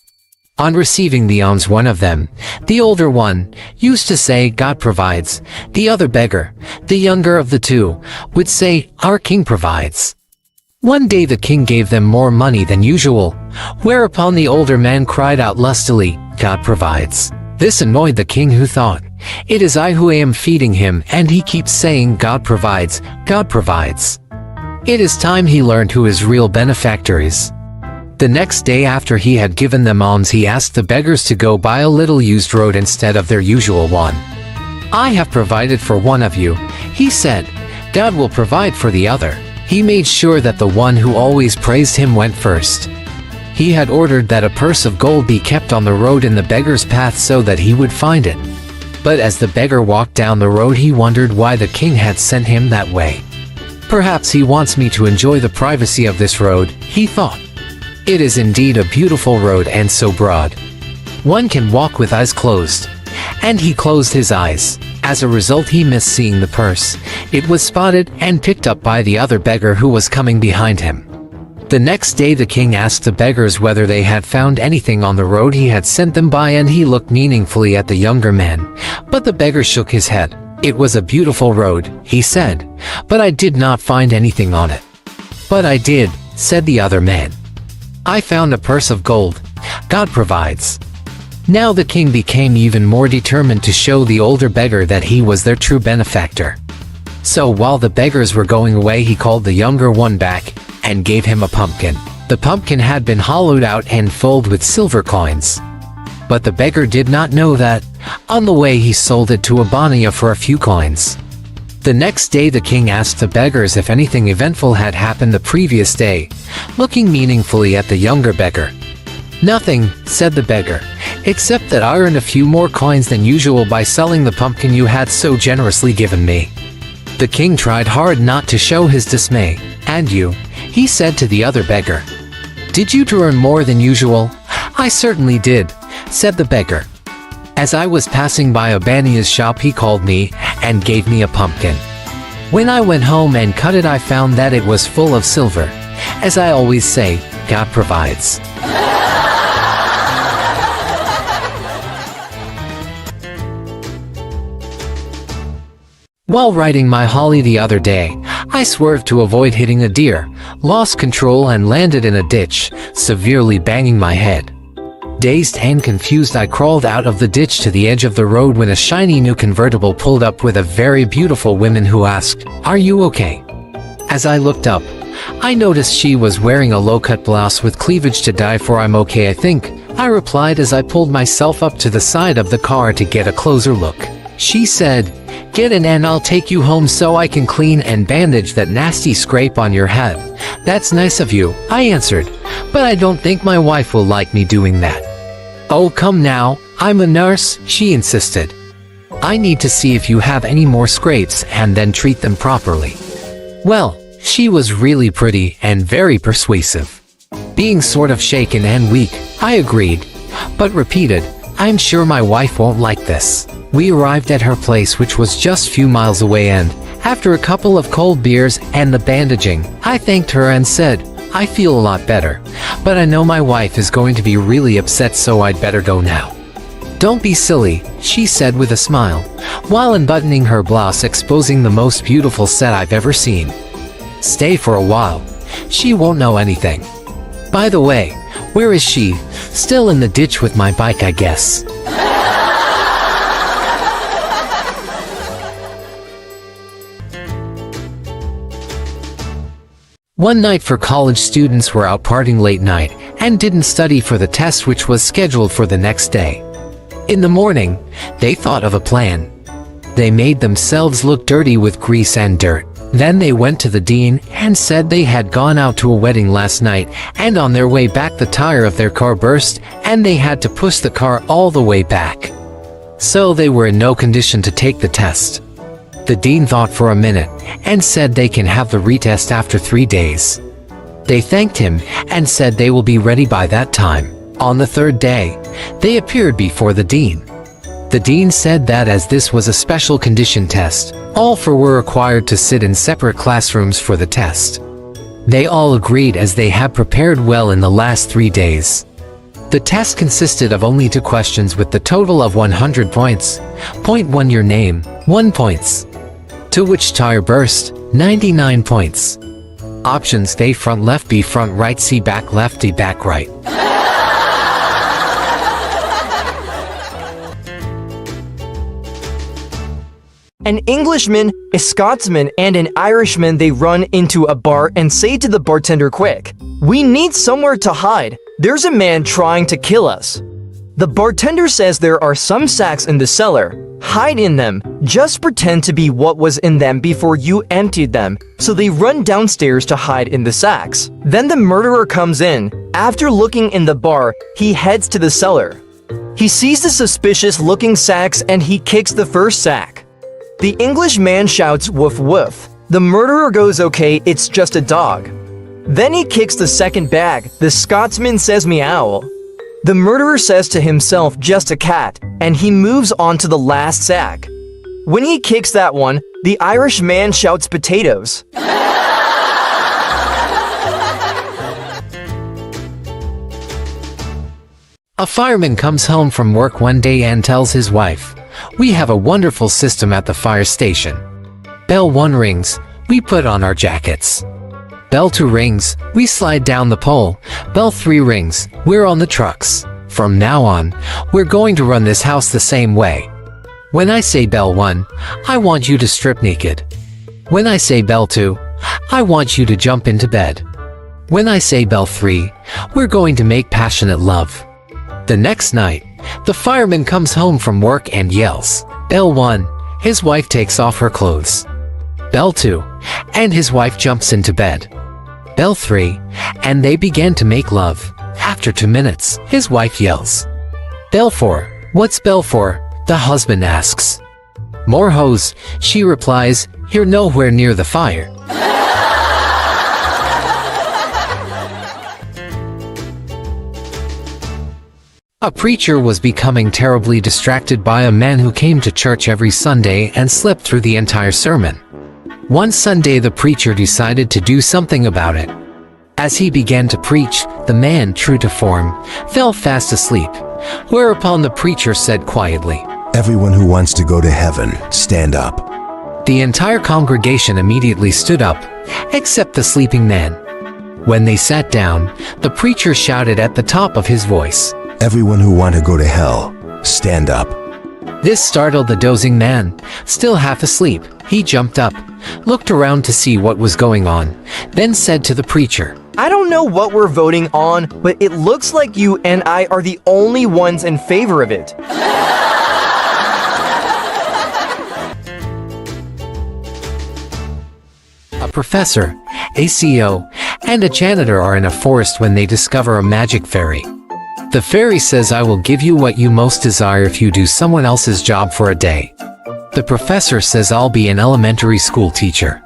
On receiving the alms, one of them, the older one, used to say, "God provides." The other beggar, the younger of the two, would say, "Our king provides." One day the king gave them more money than usual, whereupon the older man cried out lustily, "God provides." This annoyed the king, who thought, "It is I who am feeding him, and he keeps saying God provides, God provides." It is time he learned who his real benefactor is. The next day after he had given them alms, he asked the beggars to go by a little used road instead of their usual one. "I have provided for one of you," he said. "God will provide for the other." He made sure that the one who always praised him went first. He had ordered that a purse of gold be kept on the road in the beggar's path so that he would find it. But as the beggar walked down the road, he wondered why the king had sent him that way. "Perhaps he wants me to enjoy the privacy of this road," he thought. It is indeed a beautiful road and so broad. One can walk with eyes closed. And he closed his eyes. As a result, he missed seeing the purse. It was spotted and picked up by the other beggar who was coming behind him. The next day the king asked the beggars whether they had found anything on the road he had sent them by, and he looked meaningfully at the younger man. But the beggar shook his head. "It was a beautiful road," he said, "but I did not find anything on it." "But I did," said the other man. "I found a purse of gold. God provides." Now the king became even more determined to show the older beggar that he was their true benefactor. So while the beggars were going away, he called the younger one back and gave him a pumpkin. The pumpkin had been hollowed out and filled with silver coins. But the beggar did not know that. On the way he sold it to a bania for a few coins. The next day the king asked the beggars if anything eventful had happened the previous day, looking meaningfully at the younger beggar. "Nothing," said the beggar, "except that I earned a few more coins than usual by selling the pumpkin you had so generously given me." The king tried hard not to show his dismay. "And you?" he said to the other beggar. "Did you earn more than usual?" "I certainly did," said the beggar. "As I was passing by a bania's shop, he called me and gave me a pumpkin. When I went home and cut it, I found that it was full of silver. As I always say, God provides." While riding my Holly the other day, I swerved to avoid hitting a deer, lost control and landed in a ditch, severely banging my head. Dazed and confused, I crawled out of the ditch to the edge of the road when a shiny new convertible pulled up with a very beautiful woman who asked, "Are you okay?" As I looked up, I noticed she was wearing a low-cut blouse with cleavage to die for. "I'm okay, I think," I replied as I pulled myself up to the side of the car to get a closer look. She said, "Get in and I'll take you home so I can clean and bandage that nasty scrape on your head." "That's nice of you," I answered, "but I don't think my wife will like me doing that." "Oh, come now, I'm a nurse," she insisted. "I need to see if you have any more scrapes and then treat them properly." Well, she was really pretty and very persuasive. Being sort of shaken and weak, I agreed, but repeated, "I'm sure my wife won't like this." We arrived at her place, which was just a few miles away, and after a couple of cold beers and the bandaging, I thanked her and said, "I feel a lot better, but I know my wife is going to be really upset, so I'd better go now." "Don't be silly," she said with a smile, while unbuttoning her blouse, exposing the most beautiful set I've ever seen. "Stay for a while. She won't know anything. By the way, where is she? Still in the ditch with my bike, I guess." One night, for college students were out partying late night and didn't study for the test, which was scheduled for the next day. In the morning, they thought of a plan. They made themselves look dirty with grease and dirt. Then they went to the dean and said they had gone out to a wedding last night, and on their way back the tire of their car burst and they had to push the car all the way back. So they were in no condition to take the test. The dean thought for a minute and said they can have the retest after 3 days. They thanked him and said they will be ready by that time. On the third day, they appeared before the dean. The dean said that as this was a special condition test, all four were required to sit in separate classrooms for the test. They all agreed as they had prepared well in the last 3 days. The test consisted of only 2 questions with the total of 100 points. Point 1 your name, 1 points. 2 which tire burst, 99 points. Options A front left, B front right, C back left, D back right. An Englishman, a Scotsman, and an Irishman, they run into a bar and say to the bartender, "Quick, we need somewhere to hide. There's a man trying to kill us." The bartender says there are some sacks in the cellar. Hide in them. Just pretend to be what was in them before you emptied them. So they run downstairs to hide in the sacks. Then the murderer comes in. After looking in the bar, he heads to the cellar. He sees the suspicious-looking sacks and he kicks the first sack. The English man shouts, "Woof woof." The murderer goes, "Okay, it's just a dog." Then he kicks the second bag. The Scotsman says, "Meow." The murderer says to himself, "Just a cat," and he moves on to the last sack. When he kicks that one, the Irish man shouts, "Potatoes." A fireman comes home from work one day and tells his wife, "We have a wonderful system at the fire station. Bell 1 rings, we put on our jackets. Bell 2 rings, we slide down the pole. Bell 3 rings, we're on the trucks. From now on, we're going to run this house the same way. When I say bell 1, I want you to strip naked. When I say bell 2, I want you to jump into bed. When I say bell 3, we're going to make passionate love." The next night, the fireman comes home from work and yells, "Bell 1, his wife takes off her clothes. Bell 2, and his wife jumps into bed. Bell 3, and they began to make love. After 2 minutes, his wife yells, "Bell 4, what's bell for?" The husband asks. "More hose," she replies, "you're nowhere near the fire." A preacher was becoming terribly distracted by a man who came to church every Sunday and slept through the entire sermon. One Sunday the preacher decided to do something about it. As he began to preach, the man, true to form, fell fast asleep, whereupon the preacher said quietly, "Everyone who wants to go to heaven, stand up." The entire congregation immediately stood up, except the sleeping man. When they sat down, the preacher shouted at the top of his voice, "Everyone who want to go to hell, stand up." This startled the dozing man. Still half asleep, he jumped up, looked around to see what was going on, then said to the preacher, "I don't know what we're voting on, but it looks like you and I are the only ones in favor of it." A professor, a CEO, and a janitor are in a forest when they discover a magic fairy. The fairy says, "I will give you what you most desire if you do someone else's job for a day." The professor says, "I'll be an elementary school teacher.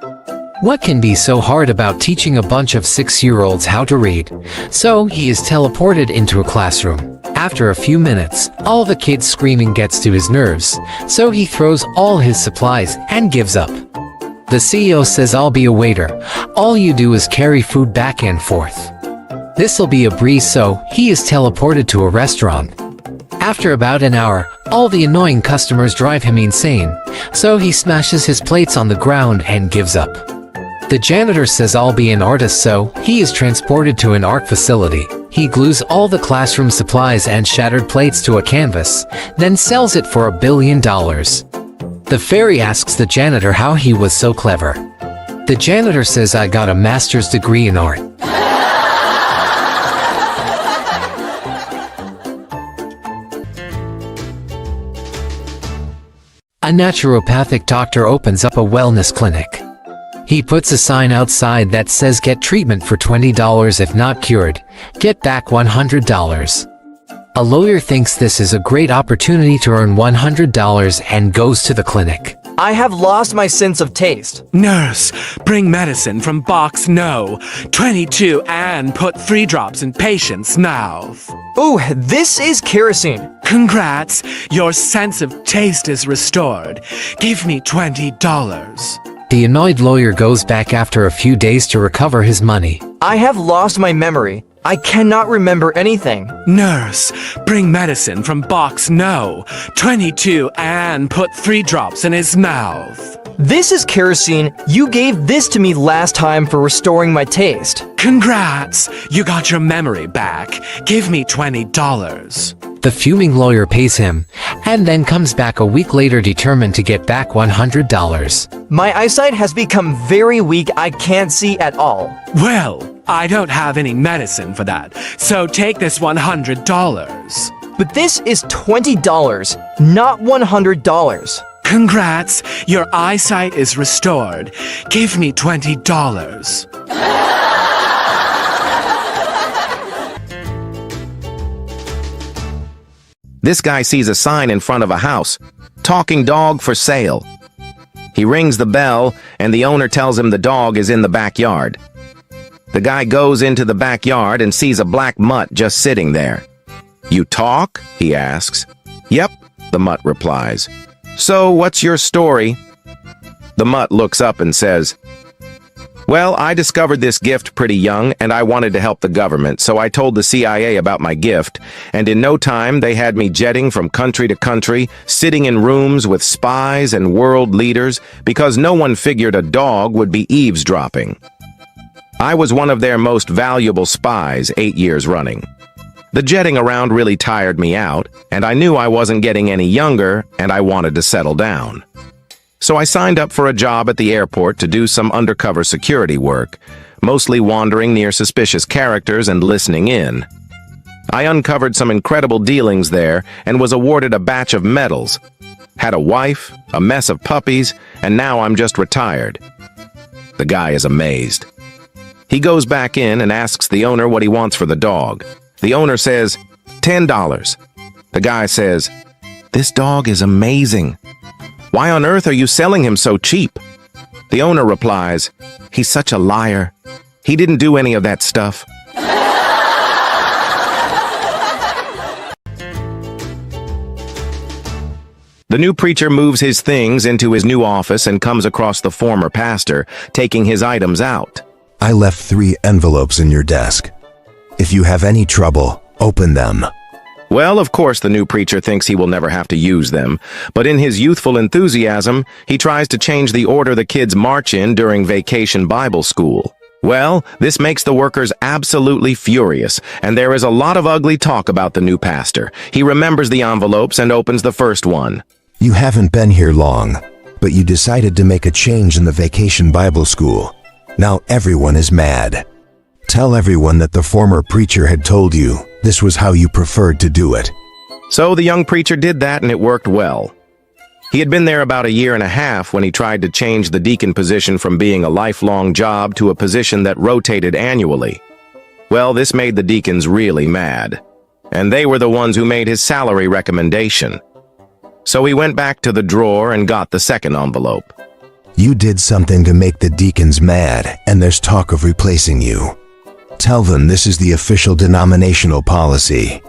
What can be so hard about teaching a bunch of 6-year-olds how to read?" So he is teleported into a classroom. After a few minutes, all the kids screaming gets to his nerves, so he throws all his supplies and gives up. The CEO says, "I'll be a waiter. All you do is carry food back and forth." This'll be a breeze, so he is teleported to a restaurant. After about an hour, all the annoying customers drive him insane, so he smashes his plates on the ground and gives up. The janitor says, "I'll be an artist," so he is transported to an art facility. He glues all the classroom supplies and shattered plates to a canvas, then sells it for $1 billion. The fairy asks the janitor how he was so clever. The janitor says, "I got a master's degree in art." A naturopathic doctor opens up a wellness clinic. He puts a sign outside that says, "Get treatment for $20, if not cured, get back $100. A lawyer thinks this is a great opportunity to earn $100 and goes to the clinic. "I have lost my sense of taste." Nurse, bring medicine from box no. 22 and put 3 drops in patient's mouth. Ooh, this is kerosene. Congrats, your sense of taste is restored. Give me $20. The annoyed lawyer goes back after a few days to recover his money. I have lost my memory. I cannot remember anything. Nurse, bring medicine from box no. 22 and put 3 drops in his mouth. This is kerosene. You gave this to me last time for restoring my taste. Congrats! You got your memory back. Give me $20. The fuming lawyer pays him, and then comes back a week later determined to get back $100. My eyesight has become very weak. I can't see at all. Well, I don't have any medicine for that, so take this $100. But this is $20, not $100. Congrats, your eyesight is restored. Give me $20. This guy sees a sign in front of a house, "Talking dog for sale." He rings the bell, and the owner tells him the dog is in the backyard. The guy goes into the backyard and sees a black mutt just sitting there. "You talk?" he asks. "Yep," the mutt replies. "So, what's your story?" The mutt looks up and says, "Well, I discovered this gift pretty young, and I wanted to help the government, so I told the CIA about my gift, and in no time they had me jetting from country to country, sitting in rooms with spies and world leaders, because no one figured a dog would be eavesdropping. I was one of their most valuable spies 8 years running. The jetting around really tired me out, and I knew I wasn't getting any younger, and I wanted to settle down. So I signed up for a job at the airport to do some undercover security work, mostly wandering near suspicious characters and listening in. I uncovered some incredible dealings there and was awarded a batch of medals. Had a wife, a mess of puppies, and now I'm just retired." The guy is amazed. He goes back in and asks the owner what he wants for the dog. The owner says, $10. The guy says, "This dog is amazing. Why on earth are you selling him so cheap?" The owner replies, "He's such a liar. He didn't do any of that stuff." The new preacher moves his things into his new office and comes across the former pastor, taking his items out. I left 3 envelopes in your desk. If you have any trouble, open them. Well, of course the new preacher thinks he will never have to use them, but in his youthful enthusiasm, he tries to change the order the kids march in during vacation Bible school. Well, this makes the workers absolutely furious, and there is a lot of ugly talk about the new pastor. He remembers the envelopes and opens the first one. You haven't been here long, but you decided to make a change in the vacation Bible school. Now everyone is mad. Tell everyone that the former preacher had told you this was how you preferred to do it. So the young preacher did that, and it worked well. He had been there about 1.5 years when he tried to change the deacon position from being a lifelong job to a position that rotated annually. Well, this made the deacons really mad, and they were the ones who made his salary recommendation. So he went back to the drawer and got the second envelope. You did something to make the deacons mad, and there's talk of replacing you. Tell them this is the official denominational policy,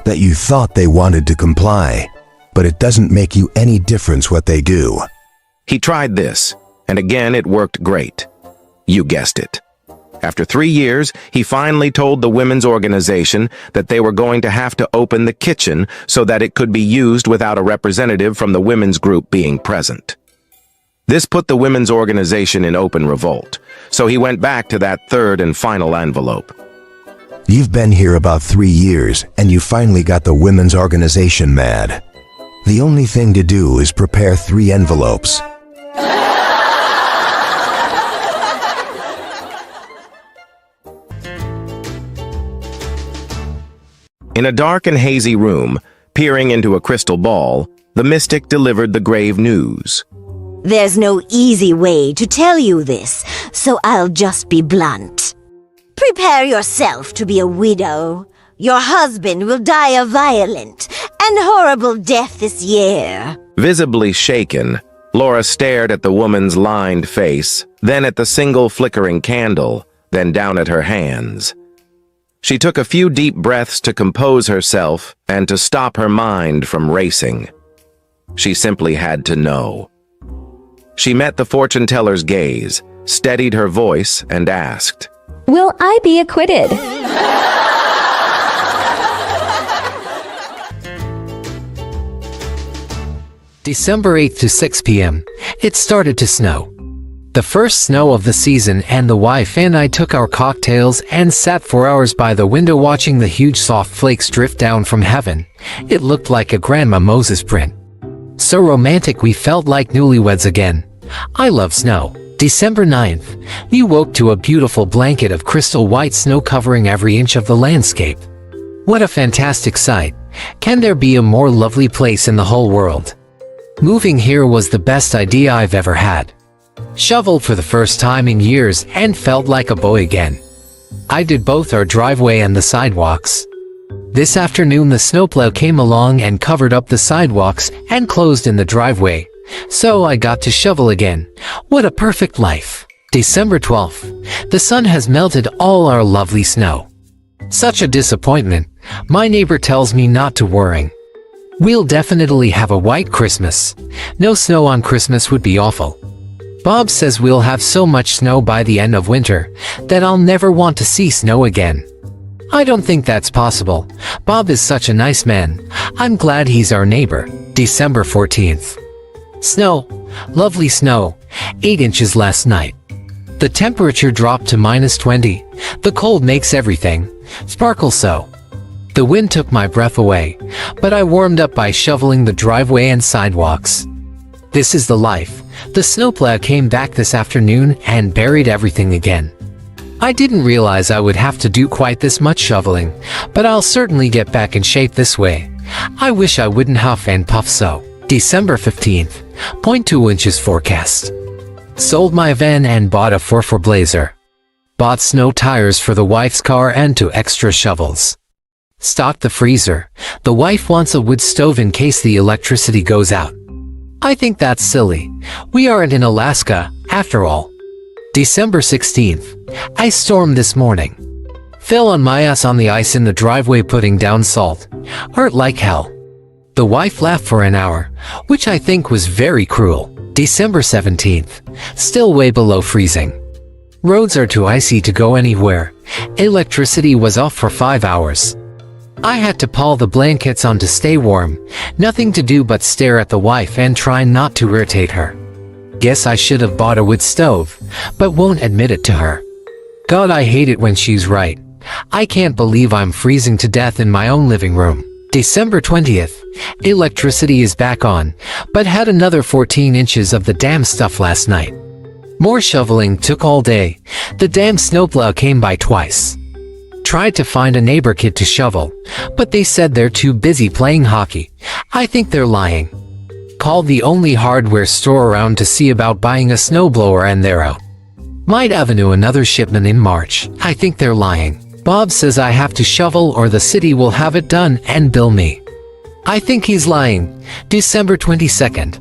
that you thought they wanted to comply, but it doesn't make you any difference what they do. He tried this, and again it worked great. You guessed it. After 3 years, he finally told the women's organization that they were going to have to open the kitchen so that it could be used without a representative from the women's group being present. This put the women's organization in open revolt, so he went back to that third and final envelope. You've been here about 3 years, and you finally got the women's organization mad. The only thing to do is prepare 3 envelopes. In a dark and hazy room, peering into a crystal ball, the mystic delivered the grave news. There's no easy way to tell you this, so I'll just be blunt. Prepare yourself to be a widow. Your husband will die a violent and horrible death this year. Visibly shaken, Laura stared at the woman's lined face, then at the single flickering candle, then down at her hands. She took a few deep breaths to compose herself and to stop her mind from racing. She simply had to know. She met the fortune teller's gaze, steadied her voice, and asked, Will I be acquitted? December 8th to 6 p.m. It started to snow. The first snow of the season, and the wife and I took our cocktails and sat for hours by the window watching the huge soft flakes drift down from heaven. It looked like a Grandma Moses print. So romantic we felt like newlyweds again. I love snow. December 9th. We woke to a beautiful blanket of crystal white snow covering every inch of the landscape. What a fantastic sight. Can there be a more lovely place in the whole world? Moving here was the best idea I've ever had. Shoveled for the first time in years and felt like a boy again. I did both our driveway and the sidewalks. This afternoon the snowplow came along and covered up the sidewalks and closed in the driveway, so I got to shovel again. What a perfect life. December 12th. The sun has melted all our lovely snow. Such a disappointment. My neighbor tells me not to worry. We'll definitely have a white Christmas. No snow on Christmas would be awful. Bob says we'll have so much snow by the end of winter that I'll never want to see snow again. I don't think that's possible. Bob is such a nice man. I'm glad he's our neighbor. December 14th. Snow. Lovely snow. 8 inches last night. The temperature dropped to -20. The cold makes everything sparkle so. The wind took my breath away, but I warmed up by shoveling the driveway and sidewalks. This is the life. The snowplow came back this afternoon and buried everything again. I didn't realize I would have to do quite this much shoveling, but I'll certainly get back in shape this way. I wish I wouldn't huff and puff so. December 15th. 0.2 inches forecast. Sold my van and bought a 4x4 Blazer. Bought snow tires for the wife's car and 2 extra shovels. Stocked the freezer. The wife wants a wood stove in case the electricity goes out. I think that's silly. We aren't in Alaska, after all. December 16th. Ice storm this morning. Fell on my ass on the ice in the driveway putting down salt. Hurt like hell. The wife laughed for an hour, which I think was very cruel. December 17th. Still way below freezing. Roads are too icy to go anywhere. Electricity was off for 5 hours. I had to pull the blankets on to stay warm. Nothing to do but stare at the wife and try not to irritate her. Guess I should have bought a wood stove, but won't admit it to her. God, I hate it when she's right. I can't believe I'm freezing to death in my own living room. December 20th. Electricity is back on, but had another 14 inches of the damn stuff last night. More shoveling took all day. The damn snowplow came by twice. Tried to find a neighbor kid to shovel, but they said they're too busy playing hockey. I think they're lying. Called the only hardware store around to see about buying a snowblower and they're out. Might Avenue another shipment in March. I think they're lying. Bob says I have to shovel or the city will have it done and bill me. I think he's lying. December 22nd.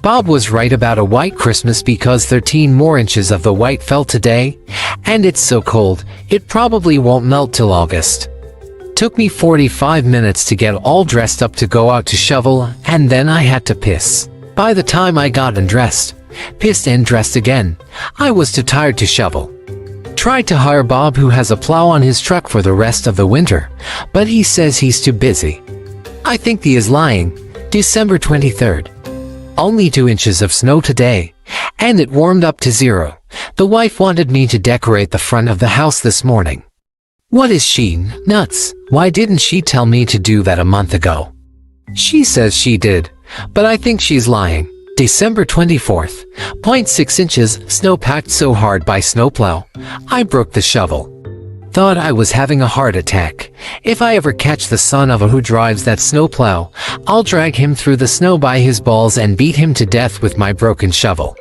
Bob was right about a white Christmas because 13 more inches of the white fell today, and it's so cold, it probably won't melt till August. Took me 45 minutes to get all dressed up to go out to shovel, and then I had to piss. By the time I got undressed, pissed and dressed again, I was too tired to shovel. Tried to hire Bob who has a plow on his truck for the rest of the winter, but he says he's too busy. I think he is lying. December 23rd. Only 2 inches of snow today, and it warmed up to 0. The wife wanted me to decorate the front of the house this morning. What is she, nuts? Why didn't she tell me to do that a month ago? She says she did, but I think she's lying. December 24th. 0.6 inches, snow packed so hard by snowplow, I broke the shovel. Thought I was having a heart attack. If I ever catch the son of a who drives that snowplow, I'll drag him through the snow by his balls and beat him to death with my broken shovel.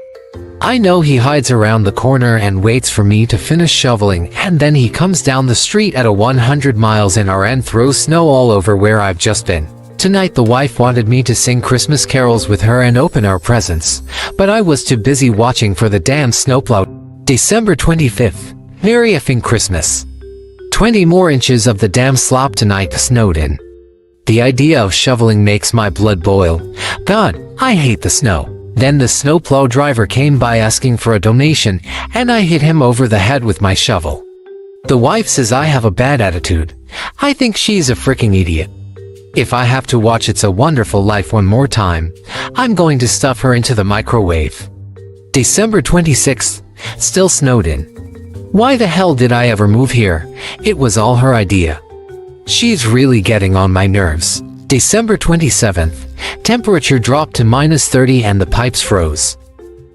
I know he hides around the corner and waits for me to finish shoveling, and then he comes down the street at a 100 miles an hour and throws snow all over where I've just been. Tonight the wife wanted me to sing Christmas carols with her and open our presents, but I was too busy watching for the damn snowplow. December 25th. Merry effing Christmas. 20 more inches of the damn slop tonight snowed in. The idea of shoveling makes my blood boil. God, I hate the snow. Then the snowplow driver came by asking for a donation, and I hit him over the head with my shovel. The wife says I have a bad attitude. I think she's a freaking idiot. If I have to watch It's a Wonderful Life one more time, I'm going to stuff her into the microwave. December 26th, still snowed in. Why the hell did I ever move here? It was all her idea. She's really getting on my nerves. December 27th, temperature dropped to -30 and the pipes froze.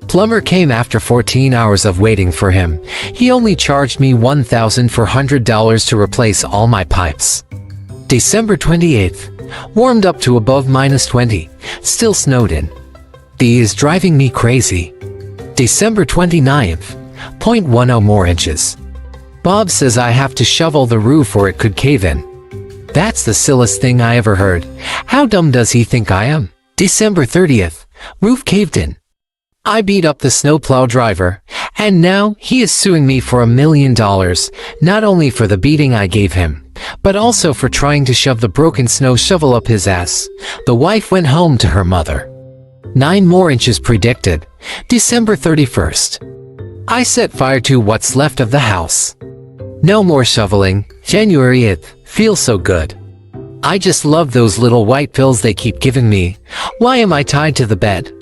Plumber came after 14 hours of waiting for him. He only charged me $1,400 to replace all my pipes. December 28th, warmed up to above -20, still snowed in. The is driving me crazy. December 29th, 0.10 more inches. Bob says I have to shovel the roof or it could cave in. That's the silliest thing I ever heard. How dumb does he think I am? December 30th, roof caved in. I beat up the snowplow driver, and now he is suing me for $1 million, not only for the beating I gave him, but also for trying to shove the broken snow shovel up his ass. The wife went home to her mother. 9 more inches predicted. December 31st. I set fire to what's left of the house. No more shoveling. January 8th. Feels so good. I just love those little white pills they keep giving me. Why am I tied to the bed?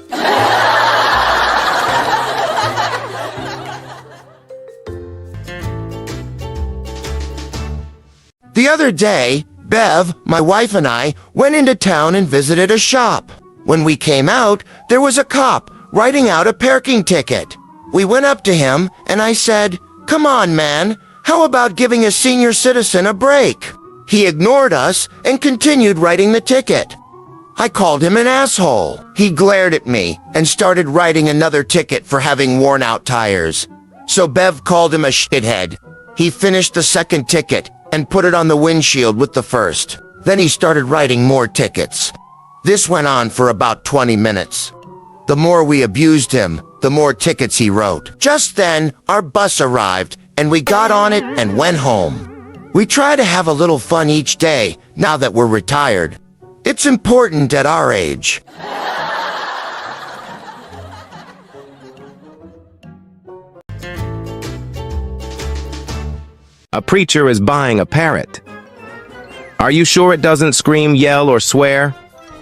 The other day, Bev, my wife and I went into town and visited a shop. When we came out, there was a cop writing out a parking ticket. We went up to him and I said, "Come on, man, how about giving a senior citizen a break?" He ignored us and continued writing the ticket. I called him an asshole. He glared at me and started writing another ticket for having worn out tires. So Bev called him a shithead. He finished the second ticket and put it on the windshield with the first. Then he started writing more tickets. This went on for about 20 minutes. The more we abused him, the more tickets he wrote. Just then, our bus arrived, and we got on it and went home. We try to have a little fun each day, now that we're retired. It's important at our age. A preacher is buying a parrot. "Are you sure it doesn't scream, yell, or swear?"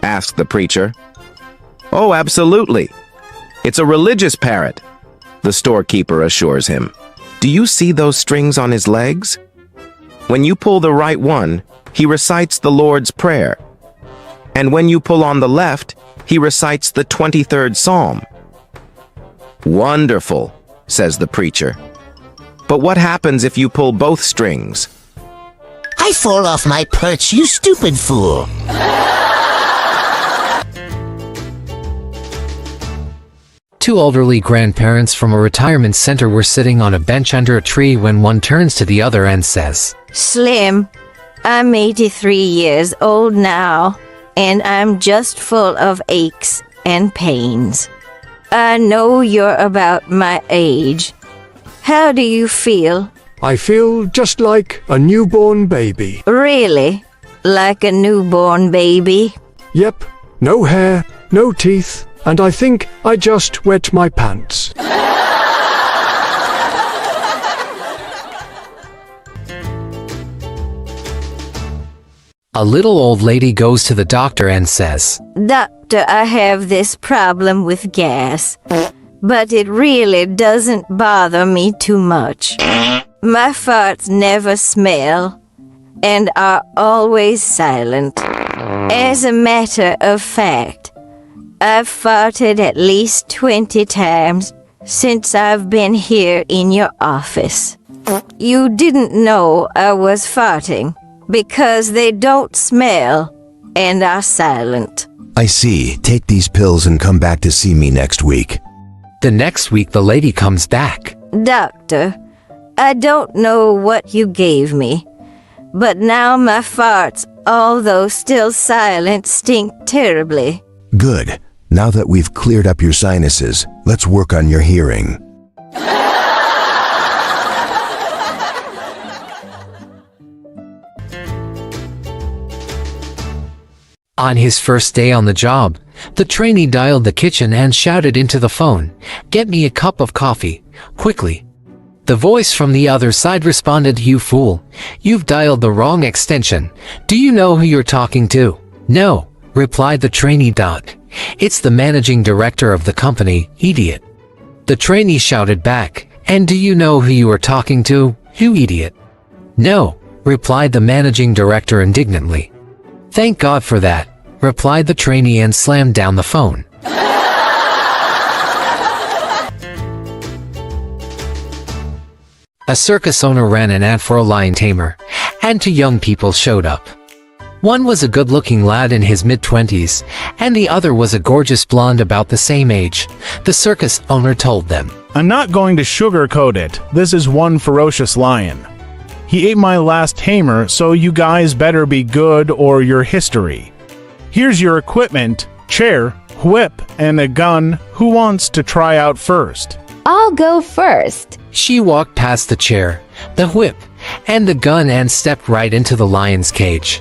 asked the preacher. "Oh, absolutely. It's a religious parrot," the storekeeper assures him. "Do you see those strings on his legs? When you pull the right one, he recites the Lord's Prayer. And when you pull on the left, he recites the 23rd Psalm." "Wonderful," says the preacher. "But what happens if you pull both strings?" "I fall off my perch, you stupid fool." Two elderly grandparents from a retirement center were sitting on a bench under a tree when one turns to the other and says, Slim, I'm 83 years old now, and I'm just full of aches and pains. I know you're about my age. How do you feel? I feel just like a newborn baby. Really? Like a newborn baby? Yep, no hair, no teeth, and I think I just wet my pants. A little old lady goes to the doctor and says, Doctor, I have this problem with gas, but it really doesn't bother me too much. My farts never smell and are always silent. As a matter of fact, I've farted at least 20 times since I've been here in your office. You didn't know I was farting because they don't smell and are silent. I see. Take these pills and come back to see me next week. The next week the lady comes back. Doctor, I don't know what you gave me, but now my farts, although still silent, stink terribly. Good. Now that we've cleared up your sinuses, let's work on your hearing. On his first day on the job, The trainee dialed the kitchen and shouted into the phone, "Get me a cup of coffee, quickly." The voice from the other side responded, "You fool, you've dialed the wrong extension. Do you know who you're talking to?" "No," replied the trainee. "It's the managing director of the company, idiot." The trainee shouted back, "And do you know who you are talking to, you idiot?" "No," replied the managing director indignantly. "Thank God for that," replied the trainee and slammed down the phone. A circus owner ran an ad for a lion tamer, and two young people showed up. One was a good-looking lad in his mid-20s, and the other was a gorgeous blonde about the same age. The circus owner told them, "I'm not going to sugarcoat it. This is one ferocious lion. He ate my last tamer, so you guys better be good or you're history. Here's your equipment, chair, whip, and a gun. Who wants to try out first?" I'll go first. She walked past the chair, the whip, and the gun and stepped right into the lion's cage.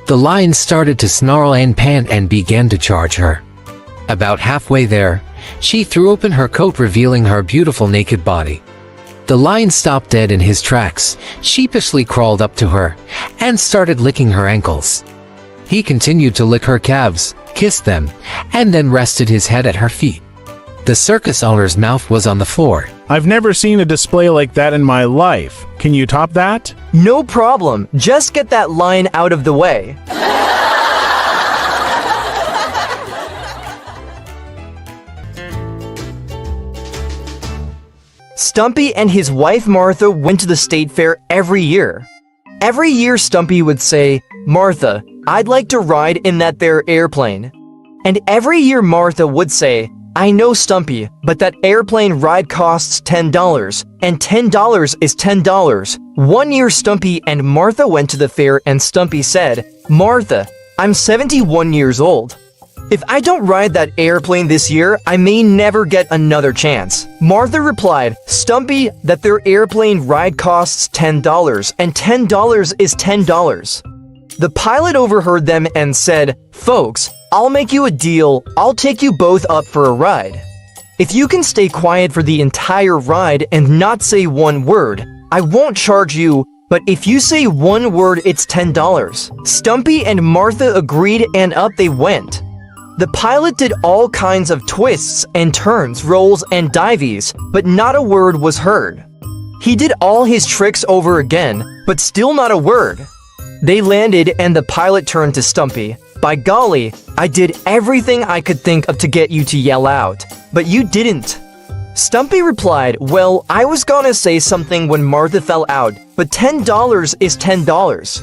The lion started to snarl and pant and began to charge her. About halfway there, she threw open her coat, revealing her beautiful naked body. The lion stopped dead in his tracks, sheepishly crawled up to her, and started licking her ankles. He continued to lick her calves, kissed them, and then rested his head at her feet. The circus owner's mouth was on the floor. "I've never seen a display like that in my life. Can you top that?" No problem. Just get that lion out of the way. Stumpy and his wife Martha went to the state fair every year. Every year Stumpy would say, "Martha, I'd like to ride in that there airplane." And every year Martha would say, "I know, Stumpy, but that airplane ride costs $10, and $10 is $10. One year Stumpy and Martha went to the fair and Stumpy said, "Martha, I'm 71 years old. If I don't ride that airplane this year, I may never get another chance." Martha replied, "Stumpy, that their airplane ride costs $10, and $10 is $10. The pilot overheard them and said, "Folks, I'll make you a deal. I'll take you both up for a ride. If you can stay quiet for the entire ride and not say one word, I won't charge you, but if you say one word, it's $10. Stumpy and Martha agreed and up they went. The pilot did all kinds of twists and turns, rolls and dives, but not a word was heard. He did all his tricks over again, but still not a word. They landed and the pilot turned to Stumpy. "By golly, I did everything I could think of to get you to yell out, but you didn't." Stumpy replied, "Well, I was gonna say something when Martha fell out, but $10 is $10.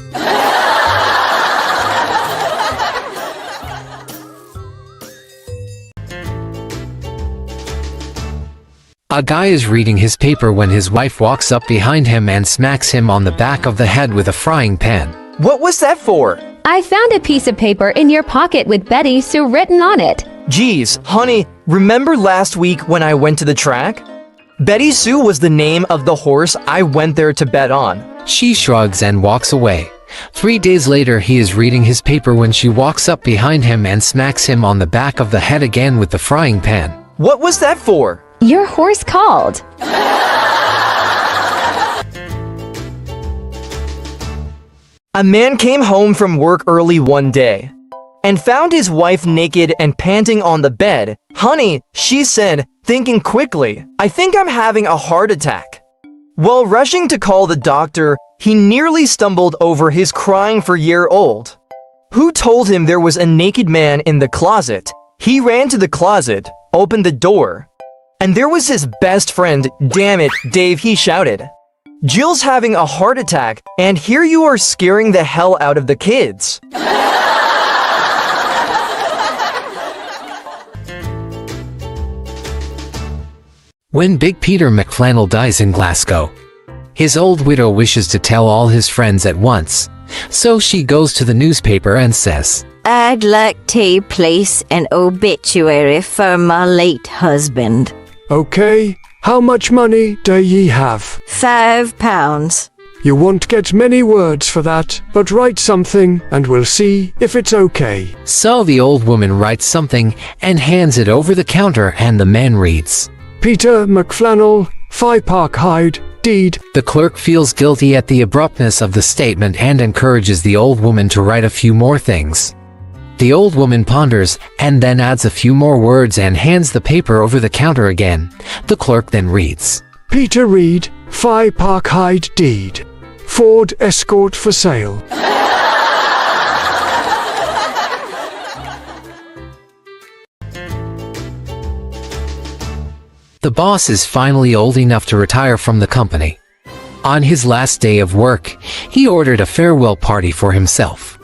A guy is reading his paper when his wife walks up behind him and smacks him on the back of the head with a frying pan. "What was that for?" I found a piece of paper in your pocket with Betty Sue written on it. "Geez, honey, remember last week when I went to the track? Betty Sue was the name of the horse I went there to bet on." She shrugs and walks away. 3 days later, he is reading his paper when she walks up behind him and smacks him on the back of the head again with the frying pan. "What was that for?" Your horse called. A man came home from work early one day and found his wife naked and panting on the bed. "Honey," she said, thinking quickly, "I think I'm having a heart attack." While rushing to call the doctor, he nearly stumbled over his crying-for-year-old, who told him there was a naked man in the closet. He ran to the closet, opened the door, and there was his best friend. "Damn it, Dave," he shouted. "Jill's having a heart attack, and here you are scaring the hell out of the kids." When Big Peter McFlannel dies in Glasgow, his old widow wishes to tell all his friends at once, so she goes to the newspaper and says, "I'd like to place an obituary for my late husband." Okay, how much money do ye have? £5. You won't get many words for that, but write something and we'll see if it's okay. So the old woman writes something and hands it over the counter, and the man reads, Peter McFlannel, 5 Park Hyde, deed. The clerk feels guilty at the abruptness of the statement and encourages the old woman to write a few more things. The old woman ponders and then adds a few more words and hands the paper over the counter again. The clerk then reads, Peter Reed, 5 Park Hyde, deed. Ford Escort for sale. The boss is finally old enough to retire from the company. On his last day of work, he ordered a farewell party for himself.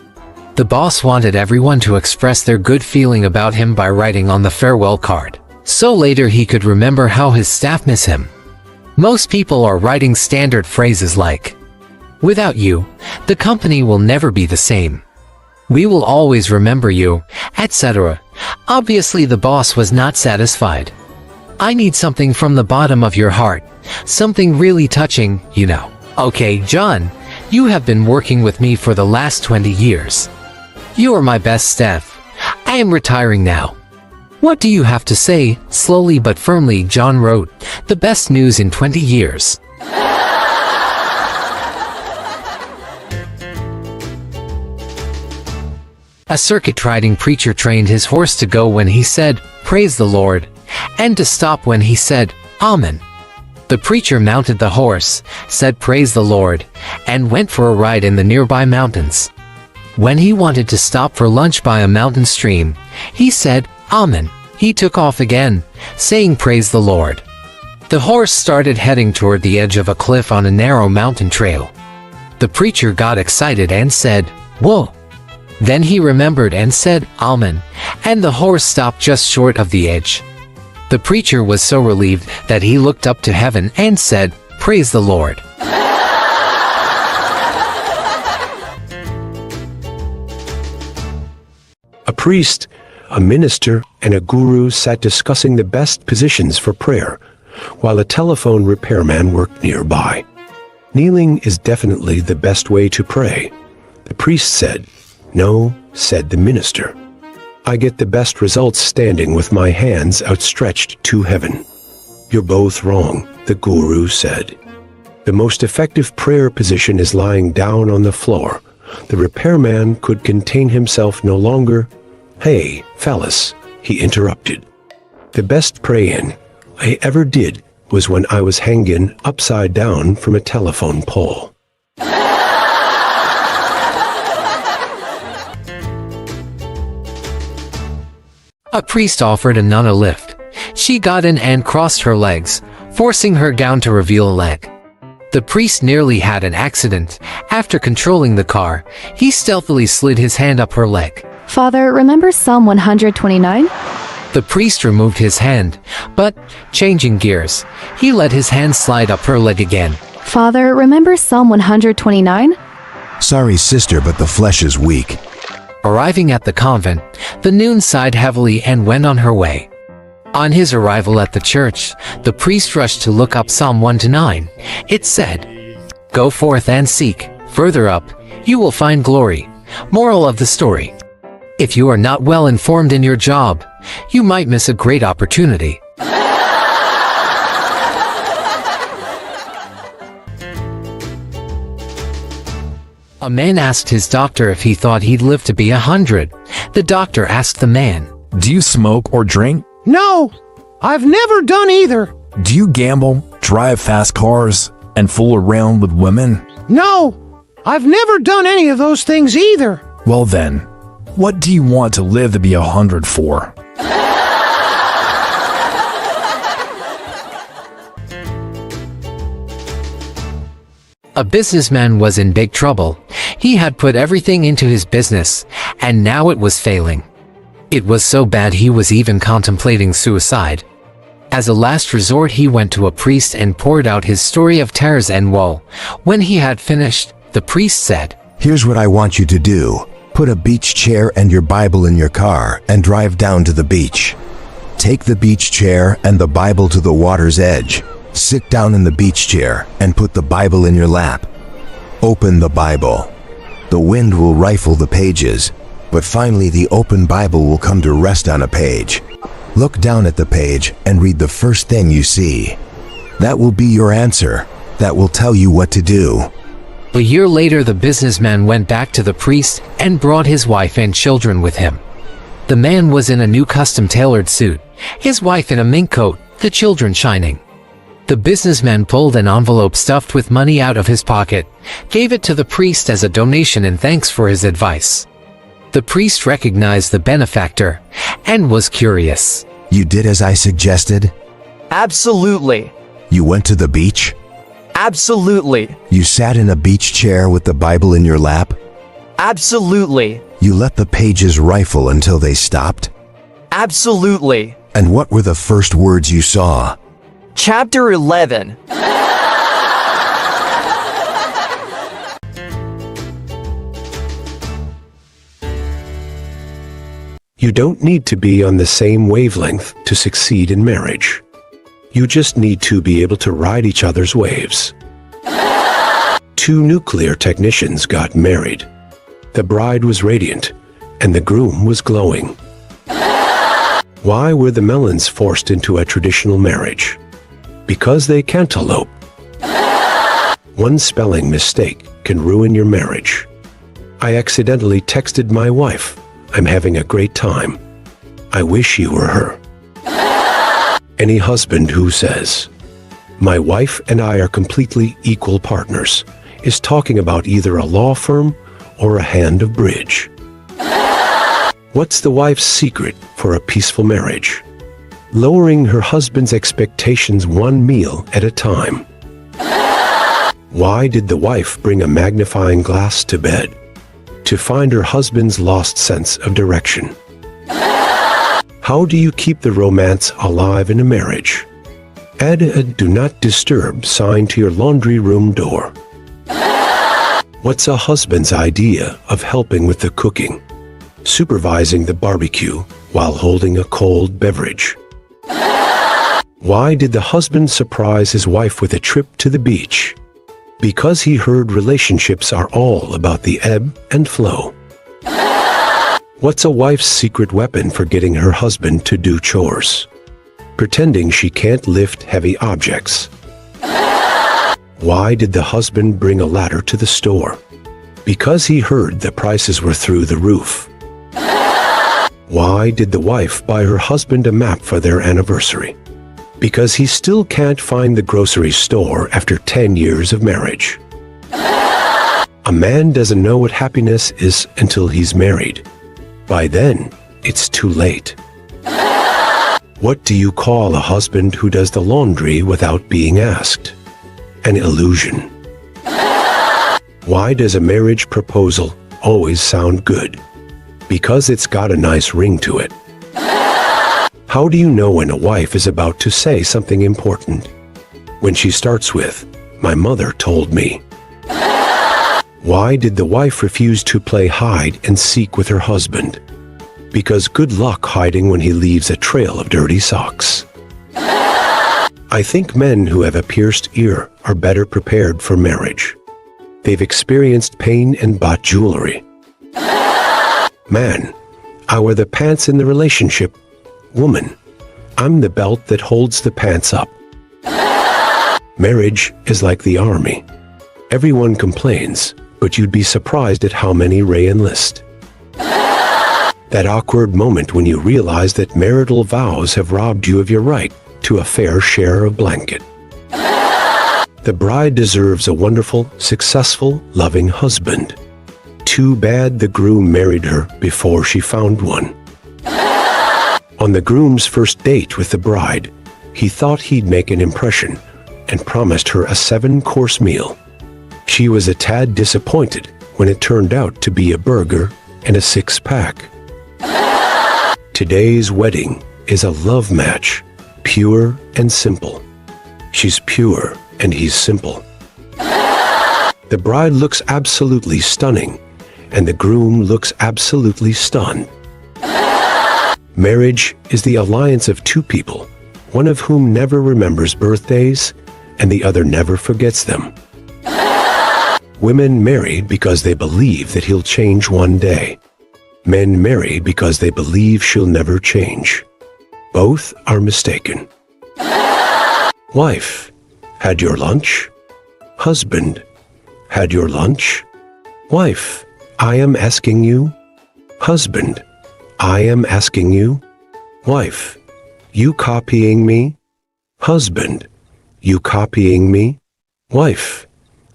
The boss wanted everyone to express their good feeling about him by writing on the farewell card, so later he could remember how his staff miss him. Most people are writing standard phrases like, "Without you, the company will never be the same. We will always remember you," etc. Obviously, the boss was not satisfied. "I need something from the bottom of your heart. Something really touching, you know." "Okay, John, you have been working with me for the last 20 years. You are my best staff. I am retiring now. What do you have to say?" Slowly but firmly, John wrote, "The best news in 20 years. A circuit-riding preacher trained his horse to go when he said, "Praise the Lord," and to stop when he said, "Amen." The preacher mounted the horse, said "Praise the Lord," and went for a ride in the nearby mountains. When he wanted to stop for lunch by a mountain stream, he said, "Amen." He took off again, saying "Praise the Lord." The horse started heading toward the edge of a cliff on a narrow mountain trail. The preacher got excited and said, "Whoa." Then he remembered and said, "Amen," and the horse stopped just short of the edge. The preacher was so relieved that he looked up to heaven and said, "Praise the Lord." A priest, a minister, and a guru sat discussing the best positions for prayer, while a telephone repairman worked nearby. "Kneeling is definitely the best way to pray," the priest said. "No," said the minister. "I get the best results standing with my hands outstretched to heaven." "You're both wrong," the guru said. "The most effective prayer position is lying down on the floor." The repairman could contain himself no longer. "Hey, phallus," he interrupted. "The best praying I ever did was when I was hanging upside down from a telephone pole." A priest offered a nun a lift. She got in and crossed her legs, forcing her gown to reveal a leg. The priest nearly had an accident. After controlling the car, he stealthily slid his hand up her leg. Father, remember Psalm 129? The priest removed his hand, but, changing gears, he let his hand slide up her leg again. Father, remember Psalm 129? Sorry, sister, but the flesh is weak. Arriving at the convent, the nun sighed heavily and went on her way. On his arrival at the church, the priest rushed to look up Psalm 129. It said, "Go forth and seek. Further up, you will find glory." Moral of the story: if you are not well informed in your job, you might miss a great opportunity. A man asked his doctor if he thought he'd live to be 100. The doctor asked the man, "Do you smoke or drink? No, I've never done either. Do you gamble, drive fast cars, and fool around with women?" No, I've never done any of those things either. Well then, what do you want to live to be 100 for? A businessman was in big trouble. He had put everything into his business, and now it was failing. It was so bad he was even contemplating suicide. As a last resort, he went to a priest and poured out his story of terrors and woe. When he had finished, the priest said, "Here's what I want you to do. Put a beach chair and your Bible in your car and drive down to the beach. Take the beach chair and the Bible to the water's edge. Sit down in the beach chair and put the Bible in your lap. Open the Bible. The wind will rifle the pages, but finally the open Bible will come to rest on a page. Look down at the page and read the first thing you see. That will be your answer. That will tell you what to do. A year later, the businessman went back to the priest and brought his wife and children with him. The man was in a new custom-tailored suit, his wife in a mink coat, the children shining. The businessman pulled an envelope stuffed with money out of his pocket, gave it to the priest as a donation and thanks for his advice. The priest recognized the benefactor and was curious. You did as I suggested? Absolutely. You went to the beach? Absolutely. You sat in a beach chair with the Bible in your lap? Absolutely. You let the pages rifle until they stopped? Absolutely. And what were the first words you saw? Chapter 11. You don't need to be on the same wavelength to succeed in marriage. You just need to be able to ride each other's waves. 2 nuclear technicians got married. The bride was radiant, and the groom was glowing. Why were the Melons forced into a traditional marriage? Because they cantaloupe. 1 spelling mistake can ruin your marriage. I accidentally texted my wife, "I'm having a great time. I wish you were her." Any husband who says, "My wife and I are completely equal partners," is talking about either a law firm or a hand of bridge. What's the wife's secret for a peaceful marriage? Lowering her husband's expectations 1 meal at a time. Why did the wife bring a magnifying glass to bed? To find her husband's lost sense of direction. How do you keep the romance alive in a marriage? Add a do not disturb sign to your laundry room door. What's a husband's idea of helping with the cooking? Supervising the barbecue while holding a cold beverage. Why did the husband surprise his wife with a trip to the beach? Because he heard relationships are all about the ebb and flow. What's a wife's secret weapon for getting her husband to do chores? Pretending she can't lift heavy objects. Why did the husband bring a ladder to the store? Because he heard the prices were through the roof. Why did the wife buy her husband a map for their anniversary? Because he still can't find the grocery store after 10 years of marriage. A man doesn't know what happiness is until he's married. By then, it's too late. What do you call a husband who does the laundry without being asked? An illusion. Why does a marriage proposal always sound good? Because it's got a nice ring to it. How do you know when a wife is about to say something important? When she starts with, "My mother told me." Why did the wife refuse to play hide and seek with her husband? Because good luck hiding when he leaves a trail of dirty socks. I think men who have a pierced ear are better prepared for marriage. They've experienced pain and bought jewelry. Man, I wear the pants in the relationship. Woman, I'm the belt that holds the pants up. Marriage is like the army. Everyone complains, but you'd be surprised at how many re-enlist. That awkward moment when you realize that marital vows have robbed you of your right to a fair share of blanket. The bride deserves a wonderful, successful, loving husband. Too bad the groom married her before she found one. On the groom's first date with the bride, he thought he'd make an impression and promised her a 7-course meal. She was a tad disappointed when it turned out to be a burger and a 6-pack. Today's wedding is a love match, pure and simple. She's pure and he's simple. The bride looks absolutely stunning, and the groom looks absolutely stunned. Marriage is the alliance of 2 people, one of whom never remembers birthdays, and the other never forgets them. Women marry because they believe that he'll change one day. Men marry because they believe she'll never change. Both are mistaken. Wife, had your lunch? Husband, had your lunch? Wife, I am asking you. Husband, I am asking you. Wife, you copying me? Husband, you copying me? Wife,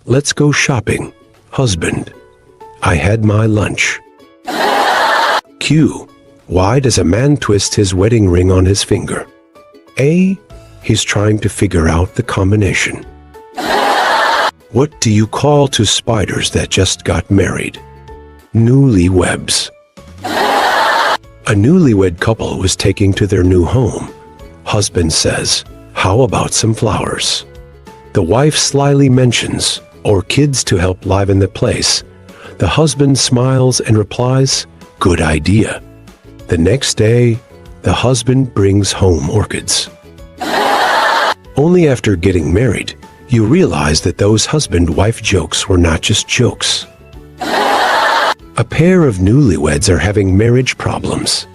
let's go shopping. Husband, I had my lunch. Q. Why does a man twist his wedding ring on his finger? A. He's trying to figure out the combination. What do you call two spiders that just got married? Newlyweds. A newlywed couple was taking to their new home. Husband says, "How about some flowers?" The wife slyly mentions, "Orchids to help liven the place." The husband smiles and replies, "Good idea." The next day, the husband brings home orchids. Only after getting married, you realize that those husband-wife jokes were not just jokes. A pair of newlyweds are having marriage problems.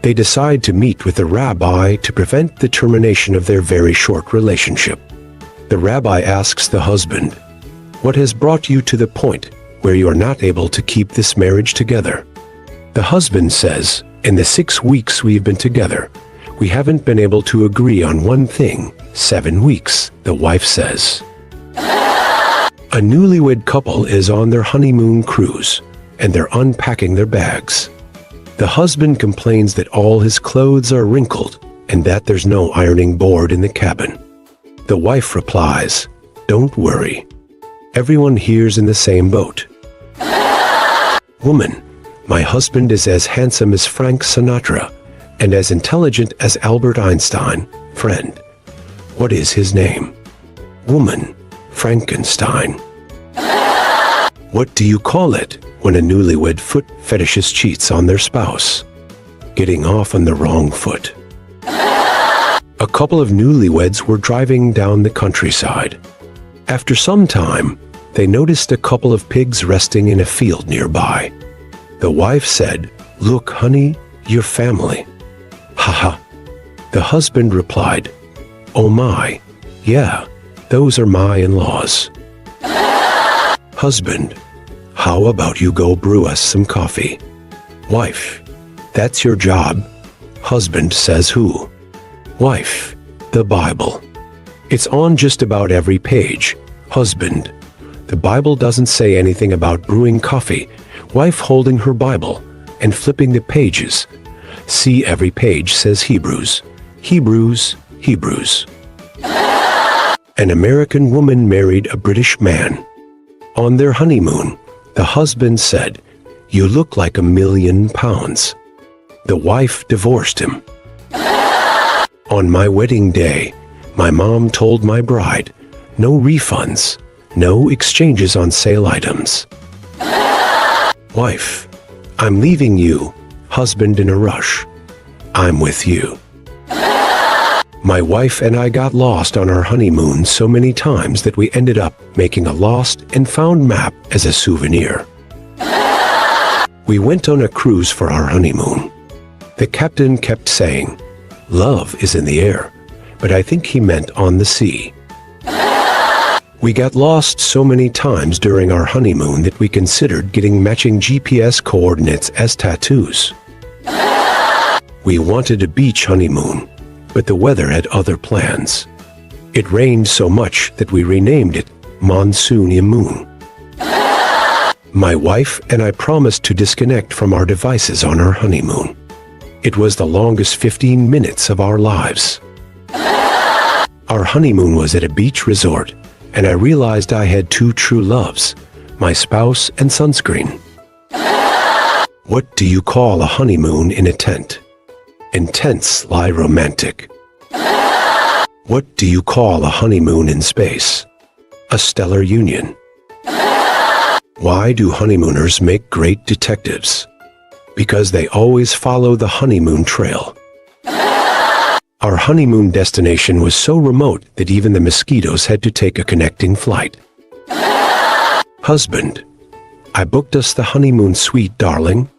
They decide to meet with a rabbi to prevent the termination of their very short relationship. The rabbi asks the husband, "What has brought you to the point where you are not able to keep this marriage together?" The husband says, "In the 6 weeks we've been together, we haven't been able to agree on one thing. 7 weeks," the wife says. A newlywed couple is on their honeymoon cruise, and they're unpacking their bags. The husband complains that all his clothes are wrinkled and that there's no ironing board in the cabin. The wife replies, "Don't worry. Everyone here's in the same boat." Woman, my husband is as handsome as Frank Sinatra and as intelligent as Albert Einstein. Friend, what is his name? Woman, Frankenstein. What do you call it when a newlywed foot fetishist cheats on their spouse? Getting off on the wrong foot. A couple of newlyweds were driving down the countryside. After some time, they noticed a couple of pigs resting in a field nearby. The wife said, "Look, honey, your family." "Haha." The husband replied, "Oh my, yeah, those are my in-laws." Husband, "How about you go brew us some coffee?" Wife, "That's your job." Husband says, "Who?" Wife, "The Bible. It's on just about every page." Husband, "The Bible doesn't say anything about brewing coffee." Wife holding her Bible and flipping the pages. See, every page says Hebrews. Hebrews, Hebrews. An American woman married a British man. On their honeymoon, the husband said, "You look like £1 million." The wife divorced him. On my wedding day, my mom told my bride, "No refunds, no exchanges on sale items." Wife, "I'm leaving you." Husband in a rush, "I'm with you." My wife and I got lost on our honeymoon so many times that we ended up making a lost and found map as a souvenir. We went on a cruise for our honeymoon. The captain kept saying, "Love is in the air," but I think he meant on the sea. We got lost so many times during our honeymoon that we considered getting matching GPS coordinates as tattoos. We wanted a beach honeymoon, but the weather had other plans. It rained so much that we renamed it Monsoony Moon. My wife and I promised to disconnect from our devices on our honeymoon. It was the longest 15 minutes of our lives. Our honeymoon was at a beach resort, and I realized I had 2 true loves, my spouse and sunscreen. What do you call a honeymoon in a tent? Intensely romantic. What do you call a honeymoon in space? A stellar union. Why do honeymooners make great detectives? Because they always follow the honeymoon trail. Our honeymoon destination was so remote that even the mosquitoes had to take a connecting flight. Husband, I booked us the honeymoon suite, darling.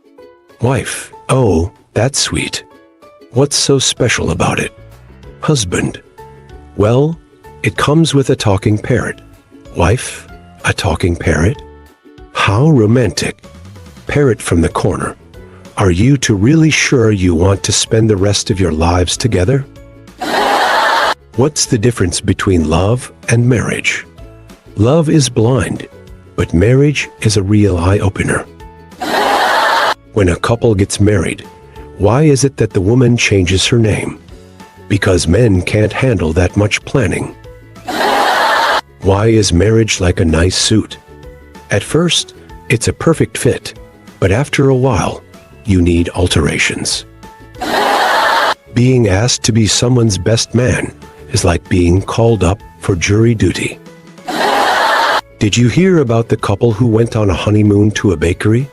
Wife, oh, that's sweet. What's so special about it? Husband, well, it comes with a talking parrot. Wife, a talking parrot? How romantic. Parrot from the corner, are you two really sure you want to spend the rest of your lives together? What's the difference between love and marriage? Love is blind, but marriage is a real eye-opener. When a couple gets married, why is it that the woman changes her name? Because men can't handle that much planning. Why is marriage like a nice suit? At first, it's a perfect fit, but after a while, you need alterations. Being asked to be someone's best man is like being called up for jury duty. Did you hear about the couple who went on a honeymoon to a bakery?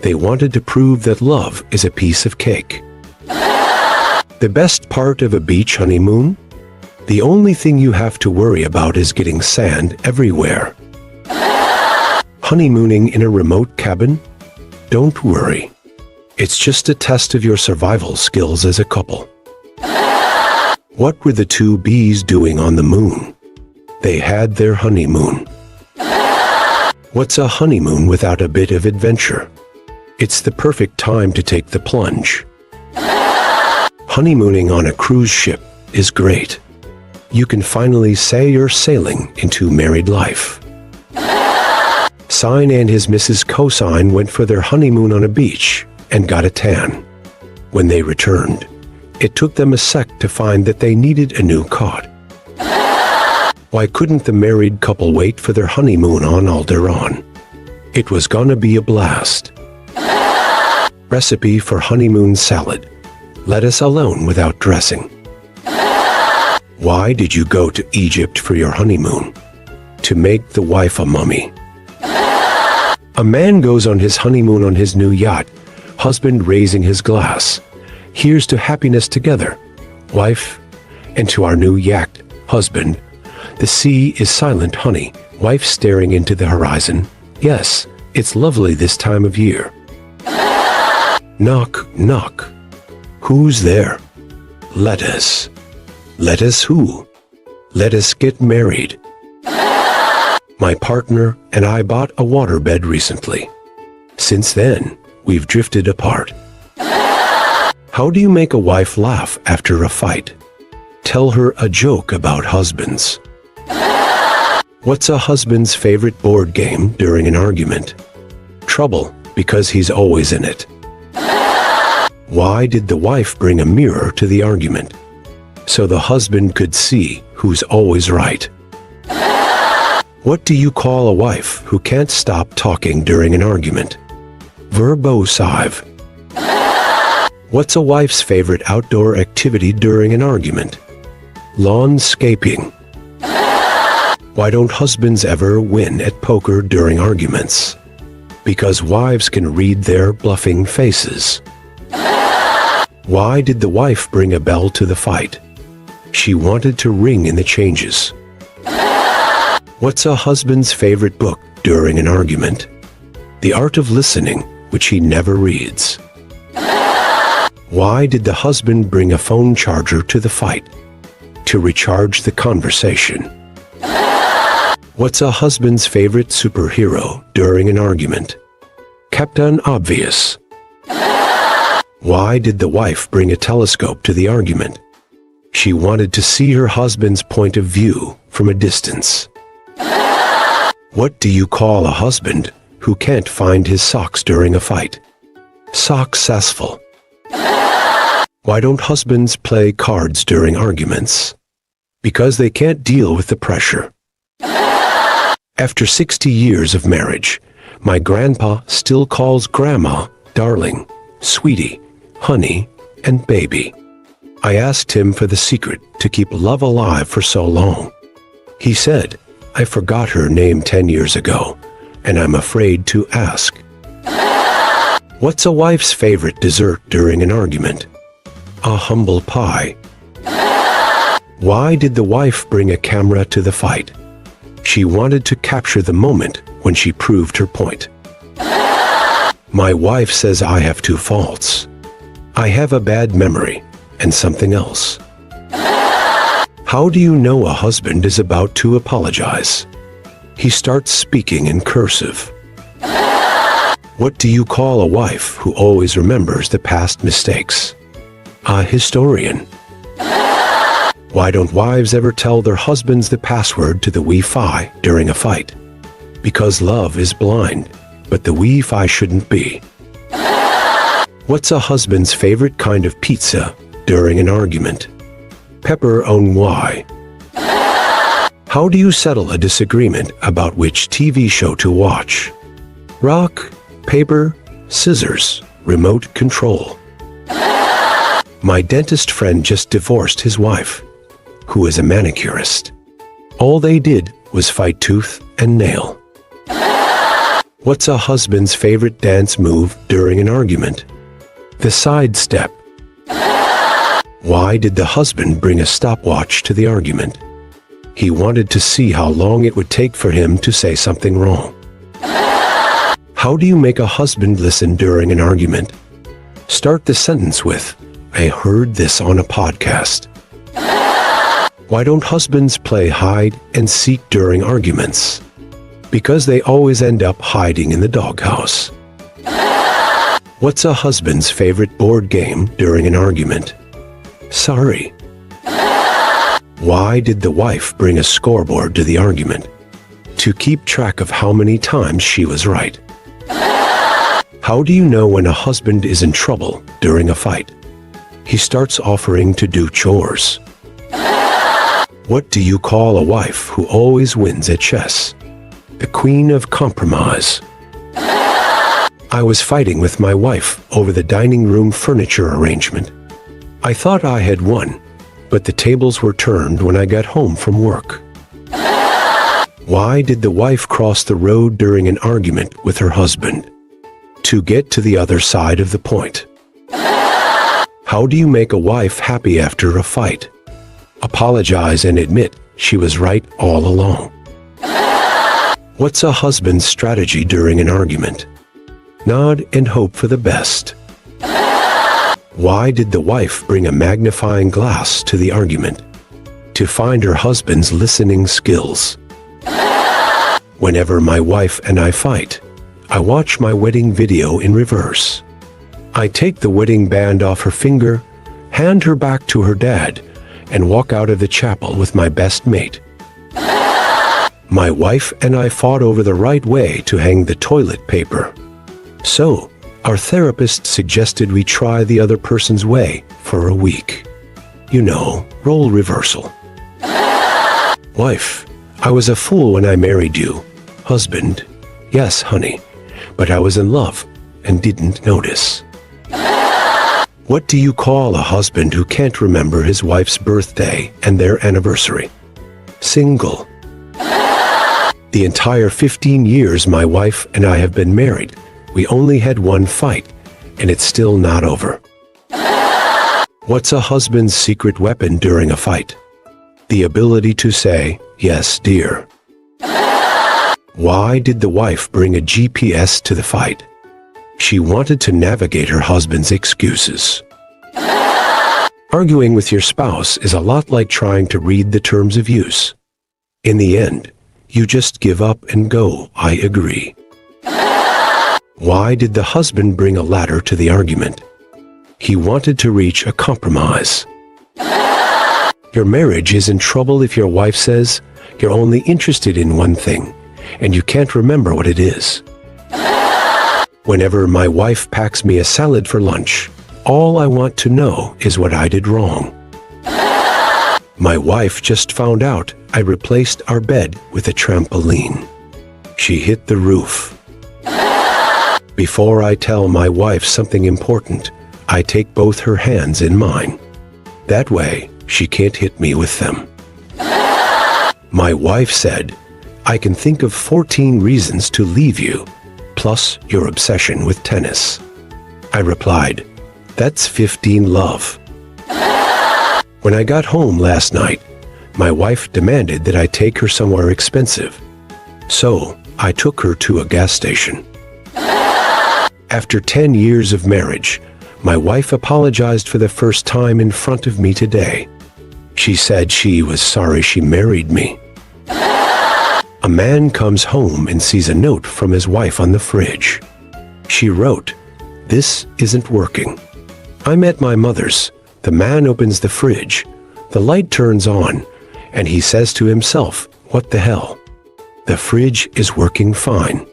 They wanted to prove that love is a piece of cake. The best part of a beach honeymoon? The only thing you have to worry about is getting sand everywhere. Honeymooning in a remote cabin? Don't worry. It's just a test of your survival skills as a couple. What were the two bees doing on the moon? They had their honeymoon. What's a honeymoon without a bit of adventure? It's the perfect time to take the plunge. Honeymooning on a cruise ship is great. You can finally say you're sailing into married life. Sine and his Mrs. Cosine went for their honeymoon on a beach and got a tan. When they returned, it took them a sec to find that they needed a new cot. Why couldn't the married couple wait for their honeymoon on Alderaan? It was gonna be a blast. Recipe for honeymoon salad. Lettuce alone without dressing. Why did you go to Egypt for your honeymoon? To make the wife a mummy. A man goes on his honeymoon on his new yacht, husband raising his glass. Here's to happiness together, wife, and to our new yacht, husband. The sea is silent, honey, wife staring into the horizon. Yes, it's lovely this time of year. Knock, knock. Who's there? Let us. Let us who? Let us get married. My partner and I bought a waterbed recently. Since then, we've drifted apart. How do you make a wife laugh after a fight? Tell her a joke about husbands. What's a husband's favorite board game during an argument? Trouble, because he's always in it. Why did the wife bring a mirror to the argument? So the husband could see who's always right. What do you call a wife who can't stop talking during an argument? Verbosive. What's a wife's favorite outdoor activity during an argument? Lawnscaping. Why don't husbands ever win at poker during arguments? Because wives can read their bluffing faces. Why did the wife bring a bell to the fight? She wanted to ring in the changes. What's a husband's favorite book during an argument? The Art of Listening, which he never reads. Why did the husband bring a phone charger to the fight? To recharge the conversation. What's a husband's favorite superhero during an argument? Captain Obvious. Why did the wife bring a telescope to the argument? She wanted to see her husband's point of view from a distance. What do you call a husband who can't find his socks during a fight? Successful. Why don't husbands play cards during arguments? Because they can't deal with the pressure. After 60 years of marriage, my grandpa still calls grandma darling, sweetie, honey, and baby. I asked him for the secret to keep love alive for so long. He said, I forgot her name 10 years ago, and I'm afraid to ask. What's a wife's favorite dessert during an argument? A humble pie. Why did the wife bring a camera to the fight? She wanted to capture the moment when she proved her point. My wife says I have two faults. I have a bad memory and something else. How do you know a husband is about to apologize? He starts speaking in cursive. What do you call a wife who always remembers the past mistakes? A historian. Why don't wives ever tell their husbands the password to the Wi-Fi during a fight? Because love is blind, but the Wi-Fi shouldn't be. What's a husband's favorite kind of pizza during an argument? Pepper on why. How do you settle a disagreement about which TV show to watch? Rock, paper, scissors, remote control. My dentist friend just divorced his wife, who is a manicurist. All they did was fight tooth and nail. What's a husband's favorite dance move during an argument? The sidestep. Why did the husband bring a stopwatch to the argument? He wanted to see how long it would take for him to say something wrong. How do you make a husband listen during an argument? Start the sentence with, I heard this on a podcast. Why don't husbands play hide and seek during arguments? Because they always end up hiding in the doghouse. What's a husband's favorite board game during an argument? Sorry. Why did the wife bring a scoreboard to the argument? To keep track of how many times she was right. How do you know when a husband is in trouble during a fight? He starts offering to do chores. What do you call a wife who always wins at chess? The queen of compromise. I was fighting with my wife over the dining room furniture arrangement. I thought I had won, but the tables were turned when I got home from work. Why did the wife cross the road during an argument with her husband? To get to the other side of the point. How do you make a wife happy after a fight? Apologize and admit she was right all along. What's a husband's strategy during an argument? Nod and hope for the best. Why did the wife bring a magnifying glass to the argument? To find her husband's listening skills. Whenever my wife and I fight, I watch my wedding video in reverse. I take the wedding band off her finger, hand her back to her dad, and walk out of the chapel with my best mate. My wife and I fought over the right way to hang the toilet paper. So, our therapist suggested we try the other person's way for a week. You know, role reversal. Wife, I was a fool when I married you. Husband, yes, honey, but I was in love and didn't notice. What do you call a husband who can't remember his wife's birthday and their anniversary? Single. The entire 15 years my wife and I have been married, we only had one fight, and it's still not over. What's a husband's secret weapon during a fight? The ability to say, yes, dear. Why did the wife bring a GPS to the fight? She wanted to navigate her husband's excuses. Arguing with your spouse is a lot like trying to read the terms of use. In the end, you just give up and go, I agree. Why did the husband bring a ladder to the argument? He wanted to reach a compromise. Your marriage is in trouble if your wife says you're only interested in one thing, and you can't remember what it is. Whenever my wife packs me a salad for lunch, all I want to know is what I did wrong. My wife just found out I replaced our bed with a trampoline. She hit the roof. Before I tell my wife something important, I take both her hands in mine. That way, she can't hit me with them. My wife said, I can think of 14 reasons to leave you, plus your obsession with tennis. I replied, that's 15 love. When I got home last night, my wife demanded that I take her somewhere expensive. So, I took her to a gas station. After 10 years of marriage, my wife apologized for the first time in front of me today. She said she was sorry she married me. A man comes home and sees a note from his wife on the fridge. She wrote, "This isn't working." I'm at my mother's. The man opens the fridge. The light turns on, and he says to himself, "What the hell? The fridge is working fine."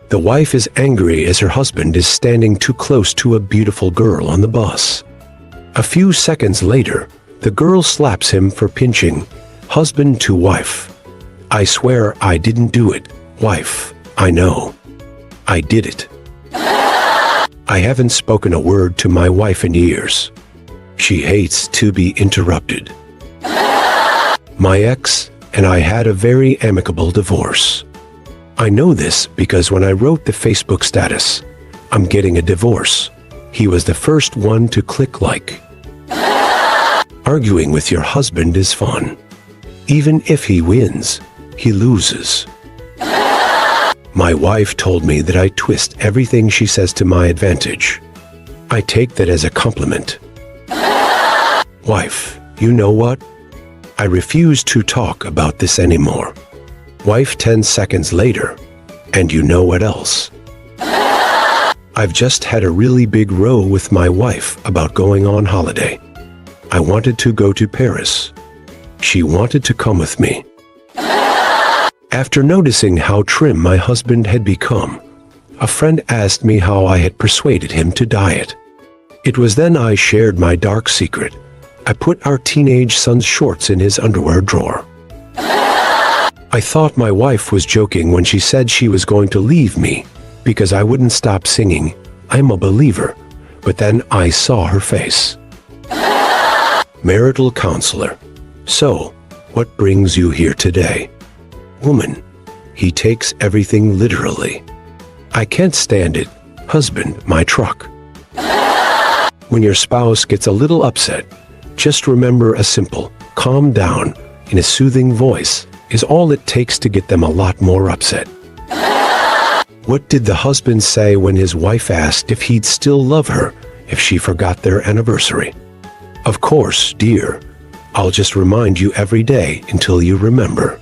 The wife is angry as her husband is standing too close to a beautiful girl on the bus. A few seconds later, the girl slaps him for pinching. Husband to wife. "I swear I didn't do it, wife. I know. I did it." I haven't spoken a word to my wife in years. She hates to be interrupted. My ex and I had a very amicable divorce. I know this because when I wrote the Facebook status, "I'm getting a divorce," he was the first one to click like. Arguing with your husband is fun. Even if he wins, he loses. My wife told me that I twist everything she says to my advantage. I take that as a compliment. Wife, you know what? I refuse to talk about this anymore. Wife 10 seconds later, and you know what else? I've just had a really big row with my wife about going on holiday. I wanted to go to Paris. She wanted to come with me. After noticing how trim my husband had become, a friend asked me how I had persuaded him to diet. It was then I shared my dark secret. I put our teenage son's shorts in his underwear drawer. I thought my wife was joking when she said she was going to leave me because I wouldn't stop singing, "I'm a Believer," but then I saw her face. Marital counselor. So, what brings you here today? Woman, he takes everything literally. I can't stand it. Husband, my truck. When your spouse gets a little upset, just remember a simple, "calm down," in a soothing voice is all it takes to get them a lot more upset. What did the husband say when his wife asked if he'd still love her if she forgot their anniversary? Of course, dear. I'll just remind you every day until you remember.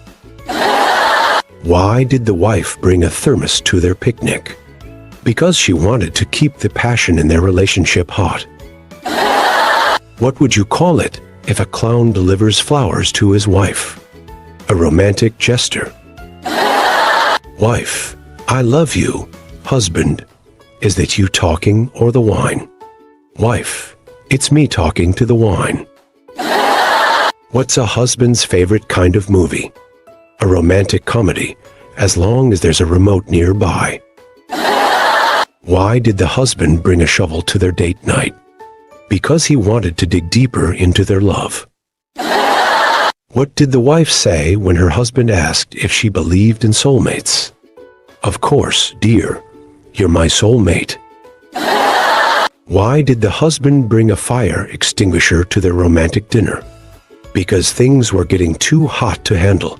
Why did the wife bring a thermos to their picnic? Because she wanted to keep the passion in their relationship hot. What would you call it if a clown delivers flowers to his wife? A romantic gesture. Wife, I love you. Husband, is that you talking or the wine? Wife, it's me talking to the wine. What's a husband's favorite kind of movie? A romantic comedy, as long as there's a remote nearby. Why did the husband bring a shovel to their date night? Because he wanted to dig deeper into their love. What did the wife say when her husband asked if she believed in soulmates? Of course, dear, you're my soulmate. Why did the husband bring a fire extinguisher to their romantic dinner? Because things were getting too hot to handle.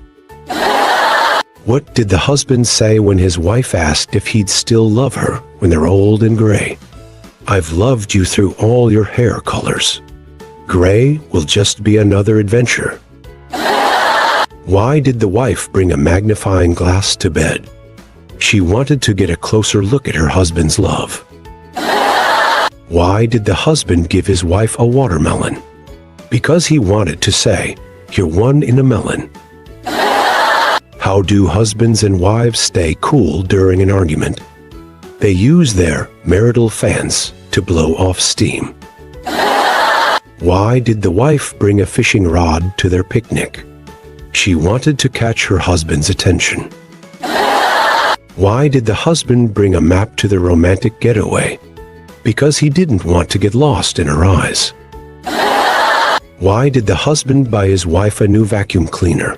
What did the husband say when his wife asked if he'd still love her when they're old and gray? I've loved you through all your hair colors. Gray will just be another adventure. Why did the wife bring a magnifying glass to bed? She wanted to get a closer look at her husband's love. Why did the husband give his wife a watermelon? Because he wanted to say, "You're one in a melon." How do husbands and wives stay cool during an argument? They use their marital fans to blow off steam. Why did the wife bring a fishing rod to their picnic? She wanted to catch her husband's attention. Why did the husband bring a map to their romantic getaway? Because he didn't want to get lost in her eyes. Why did the husband buy his wife a new vacuum cleaner?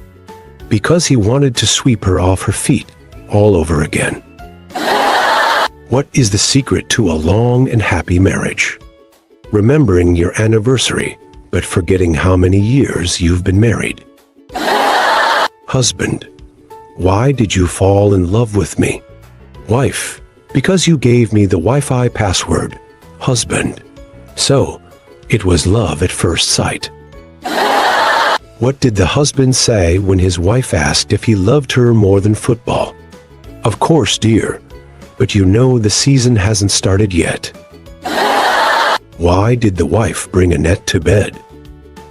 Because he wanted to sweep her off her feet all over again. What is the secret to a long and happy marriage? Remembering your anniversary, but forgetting how many years you've been married. Husband, Why did you fall in love with me? Wife, because you gave me the Wi-Fi password. Husband, so it was love at first sight. What did the husband say when his wife asked if he loved her more than football? Of course, dear, but you know the season hasn't started yet. Why did the wife bring Annette to bed?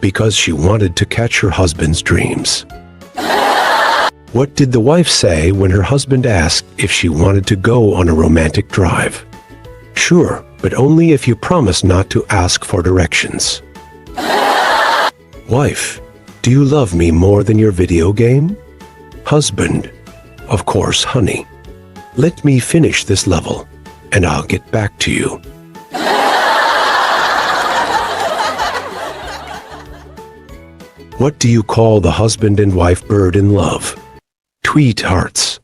Because she wanted to catch her husband's dreams. What did the wife say when her husband asked if she wanted to go on a romantic drive? Sure, but only if you promise not to ask for directions. Wife, do you love me more than your video game? Husband, of course, honey. Let me finish this level, and I'll get back to you. What do you call the husband and wife bird in love? Tweethearts.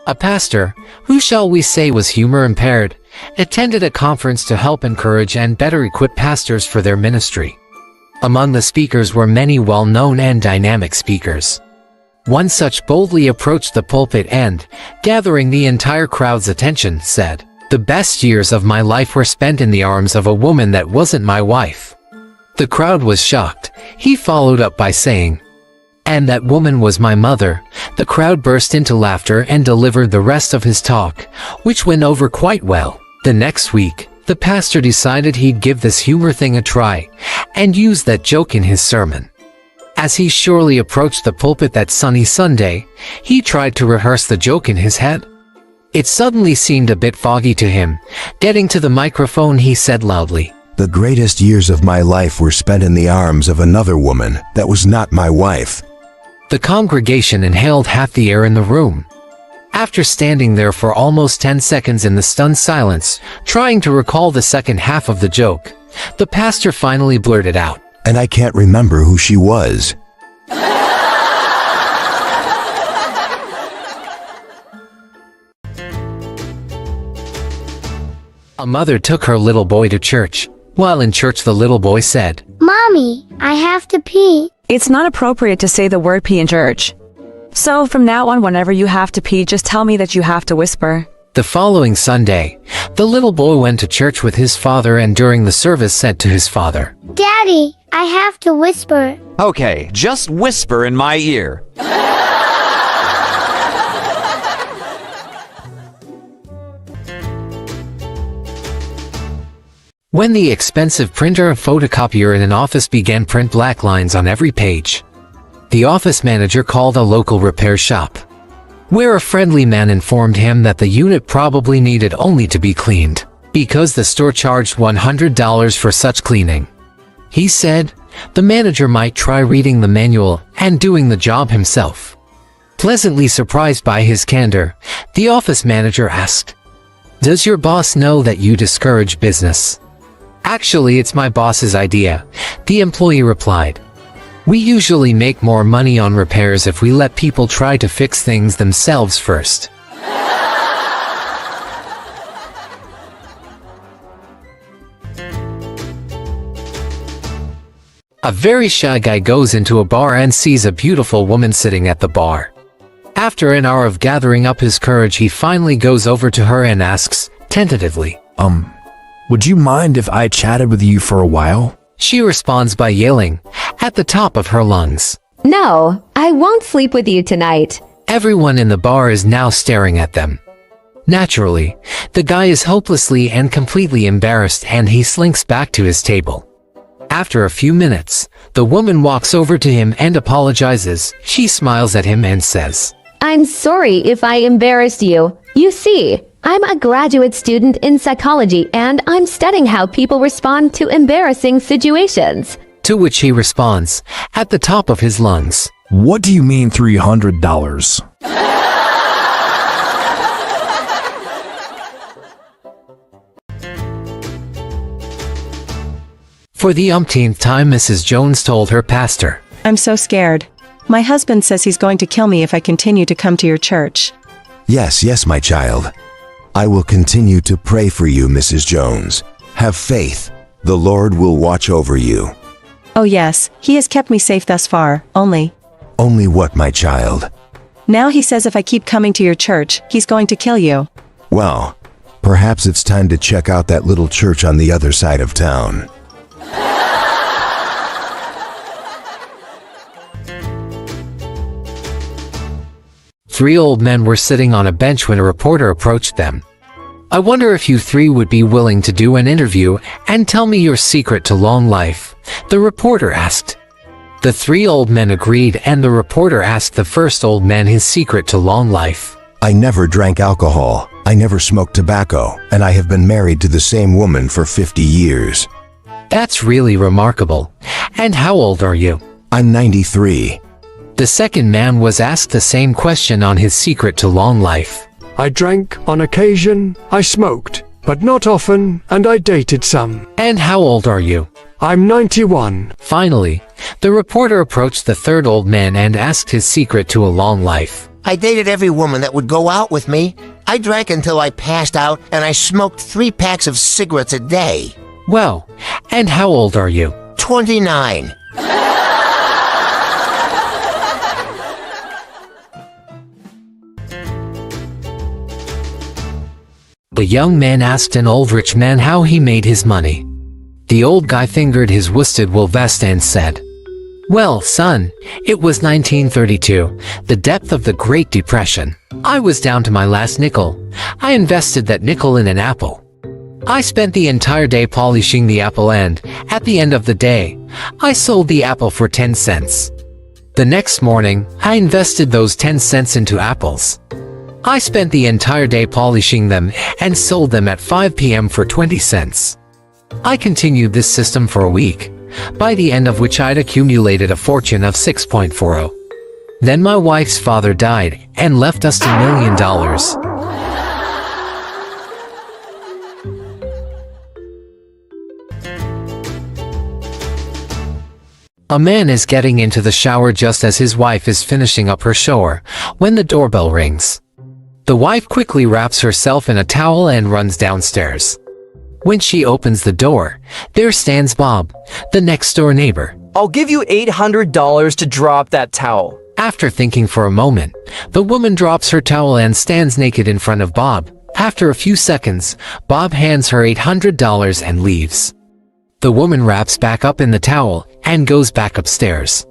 A pastor, who shall we say was humor impaired, attended a conference to help encourage and better equip pastors for their ministry. Among the speakers were many well-known and dynamic speakers. One such boldly approached the pulpit and, gathering the entire crowd's attention, said, "The best years of my life were spent in the arms of a woman that wasn't my wife." The crowd was shocked. He followed up by saying, "And that woman was my mother." The crowd burst into laughter and delivered the rest of his talk, which went over quite well. The next week, the pastor decided he'd give this humor thing a try, and use that joke in his sermon. As he surely approached the pulpit that sunny Sunday, he tried to rehearse the joke in his head. It suddenly seemed a bit foggy to him. Getting to the microphone, he said loudly, "The greatest years of my life were spent in the arms of another woman that was not my wife." The congregation inhaled half the air in the room. After standing there for almost 10 seconds in the stunned silence, trying to recall the second half of the joke, the pastor finally blurted out, "And I can't remember who she was." A mother took her little boy to church. While in church, the little boy said, Mommy, I have to pee. It's not appropriate to say the word pee in church. So from now on, whenever you have to pee, just tell me that you have to whisper. The following Sunday, the little boy went to church with his father and during the service said to his father, Daddy, I have to whisper. Okay, just whisper in my ear. When the expensive printer and photocopier in an office began print black lines on every page, the office manager called a local repair shop, where a friendly man informed him that the unit probably needed only to be cleaned, because the store charged $100 for such cleaning. He said the manager might try reading the manual and doing the job himself. Pleasantly surprised by his candor, the office manager asked, "Does your boss know that you discourage business?" "Actually, it's my boss's idea," the employee replied. "We usually make more money on repairs if we let people try to fix things themselves first." A very shy guy goes into a bar and sees a beautiful woman sitting at the bar. After an hour of gathering up his courage, he finally goes over to her and asks, tentatively, Would you mind if I chatted with you for a while? She responds by yelling at the top of her lungs, "No, I won't sleep with you tonight." Everyone in the bar is now staring at them. Naturally, the guy is hopelessly and completely embarrassed and he slinks back to his table. After a few minutes, the woman walks over to him and apologizes. She smiles at him and says, "I'm sorry if I embarrassed you. You see, I'm a graduate student in psychology and I'm studying how people respond to embarrassing situations." To which he responds, at the top of his lungs, "What do you mean $300? For the umpteenth time, Mrs. Jones told her pastor, I'm so scared. My husband says he's going to kill me if I continue to come to your church. Yes, my child. I will continue to pray for you, Mrs. Jones. Have faith. The Lord will watch over you. Oh yes, he has kept me safe thus far, only. Only what, my child? Now he says if I keep coming to your church, he's going to kill you. Well, perhaps it's time to check out that little church on the other side of town. Three old men were sitting on a bench when a reporter approached them. I wonder if you three would be willing to do an interview and tell me your secret to long life, the reporter asked. The three old men agreed, and the reporter asked the first old man his secret to long life. I never drank alcohol, I never smoked tobacco, and I have been married to the same woman for 50 years. That's really remarkable. And how old are you? I'm 93. The second man was asked the same question on his secret to long life. I drank on occasion, I smoked, but not often, and I dated some. And how old are you? I'm 91. Finally, the reporter approached the third old man and asked his secret to a long life. I dated every woman that would go out with me. I drank until I passed out, and I smoked 3 packs of cigarettes a day. Well, and how old are you? 29. The young man asked an old rich man how he made his money. The old guy fingered his worsted wool vest and said, "Well, son, it was 1932, the depth of the Great Depression. I was down to my last nickel. I invested that nickel in an apple. I spent the entire day polishing the apple, and, at the end of the day, I sold the apple for 10 cents. The next morning, I invested those 10 cents into apples. I spent the entire day polishing them and sold them at 5 p.m. for 20 cents. I continued this system for a week, by the end of which I'd accumulated a fortune of 6.40. Then my wife's father died and left us $1 million. A man is getting into the shower just as his wife is finishing up her shower when the doorbell rings. The wife quickly wraps herself in a towel and runs downstairs. When she opens the door, there stands Bob, the next-door neighbor. I'll give you $800 to drop that towel. After thinking for a moment, the woman drops her towel and stands naked in front of Bob. After a few seconds, Bob hands her $800 and leaves. The woman wraps back up in the towel and goes back upstairs.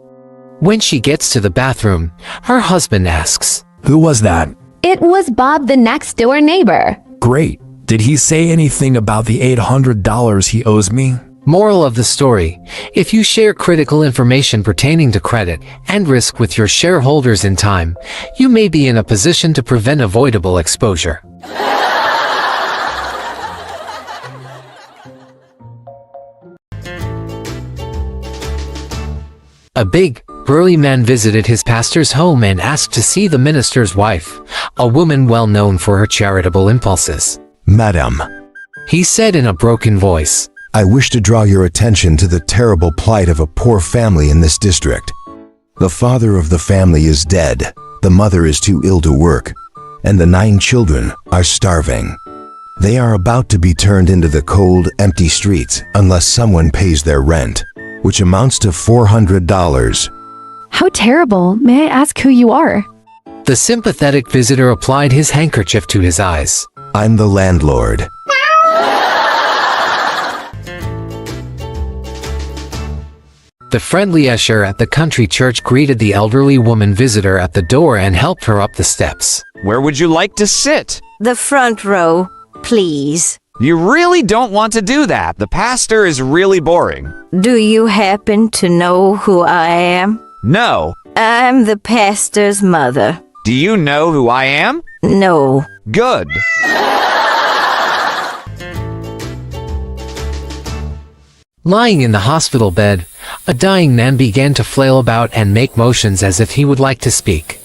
When she gets to the bathroom, her husband asks, "Who was that?" It was Bob, the next-door neighbor. Great. Did he say anything about the $800 he owes me? Moral of the story: if you share critical information pertaining to credit and risk with your shareholders in time, you may be in a position to prevent avoidable exposure. A big, burly man visited his pastor's home and asked to see the minister's wife, a woman well known for her charitable impulses. "Madam," he said in a broken voice, "I wish to draw your attention to the terrible plight of a poor family in this district. The father of the family is dead, the mother is too ill to work, and the 9 children are starving. They are about to be turned into the cold, empty streets unless someone pays their rent, which amounts to $400. How terrible. May I ask who you are? The sympathetic visitor applied his handkerchief to his eyes. I'm the landlord. The friendly usher at the country church greeted the elderly woman visitor at the door and helped her up the steps. Where would you like to sit? The front row, please. You really don't want to do that. The pastor is really boring. Do you happen to know who I am? No. I'm the pastor's mother. Do you know who I am? No. Good. Lying in the hospital bed, a dying man began to flail about and make motions as if he would like to speak.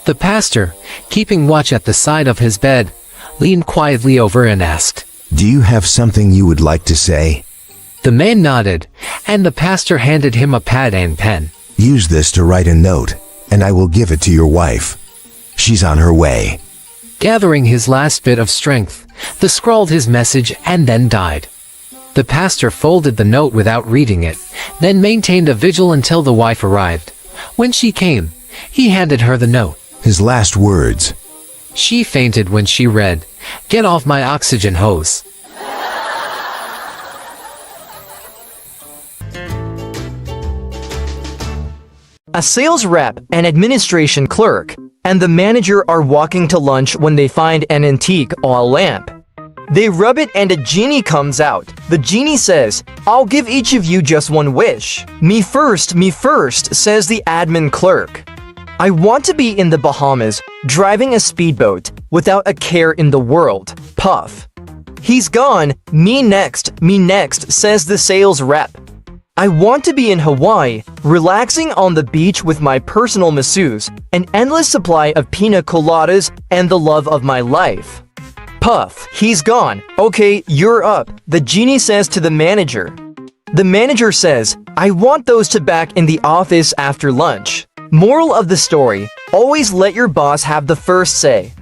The pastor, keeping watch at the side of his bed, leaned quietly over and asked, "Do you have something you would like to say?" The man nodded, and the pastor handed him a pad and pen. "Use this to write a note, and I will give it to your wife. She's on her way." Gathering his last bit of strength, the scrawled his message and then died. The pastor folded the note without reading it, then maintained a vigil until the wife arrived. When she came, he handed her the note. His last words. She fainted when she read, "Get off my oxygen hose." A sales rep, an administration clerk, and the manager are walking to lunch when they find an antique oil lamp. They rub it and a genie comes out. The genie says, "I'll give each of you just one wish." Me first, says the admin clerk. I want to be in the Bahamas, driving a speedboat, without a care in the world. Puff. He's gone. Me next, says the sales rep. I want to be in Hawaii, relaxing on the beach with my personal masseuse, an endless supply of pina coladas, and the love of my life. Puff. He's gone. Okay, you're up, the genie says to the manager. The manager says, "I want those to back in the office after lunch." Moral of the story, always let your boss have the first say.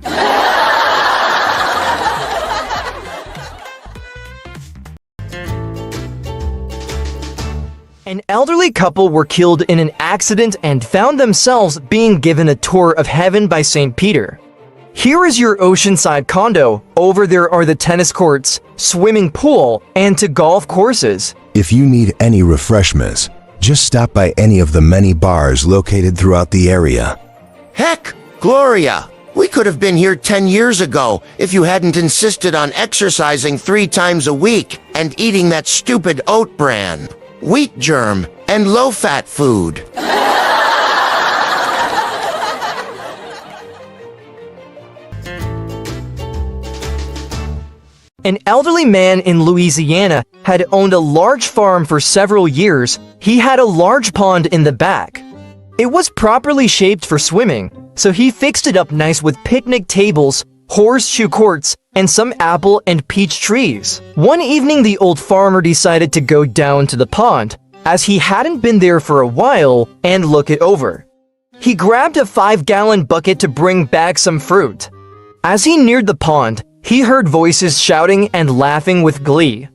An elderly couple were killed in an accident and found themselves being given a tour of heaven by St. Peter. Here is your oceanside condo. Over there are the tennis courts, swimming pool, and 2 golf courses. If you need any refreshments, just stop by any of the many bars located throughout the area. Heck, Gloria, we could have been here 10 years ago if you hadn't insisted on exercising 3 times a week and eating that stupid oat bran, wheat germ, and low-fat food. An elderly man in Louisiana had owned a large farm for several years. He had a large pond in the back. It was properly shaped for swimming, so he fixed it up nice with picnic tables, horseshoe courts, and some apple and peach trees. One evening, the old farmer decided to go down to the pond, as he hadn't been there for a while, and look it over. He grabbed a 5-gallon bucket to bring back some fruit. As he neared the pond, he heard voices shouting and laughing with glee.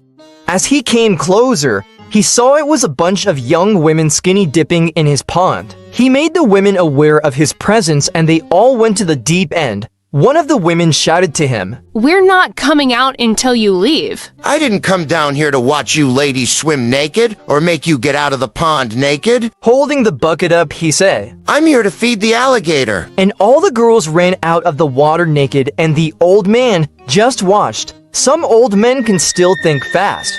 As he came closer, he saw it was a bunch of young women skinny dipping in his pond. He made the women aware of his presence and they all went to the deep end. One of the women shouted to him, "We're not coming out until you leave." I didn't come down here to watch you ladies swim naked or make you get out of the pond naked. Holding the bucket up, he said, I'm here to feed the alligator. And all the girls ran out of the water naked and the old man just watched. Some old men can still think fast.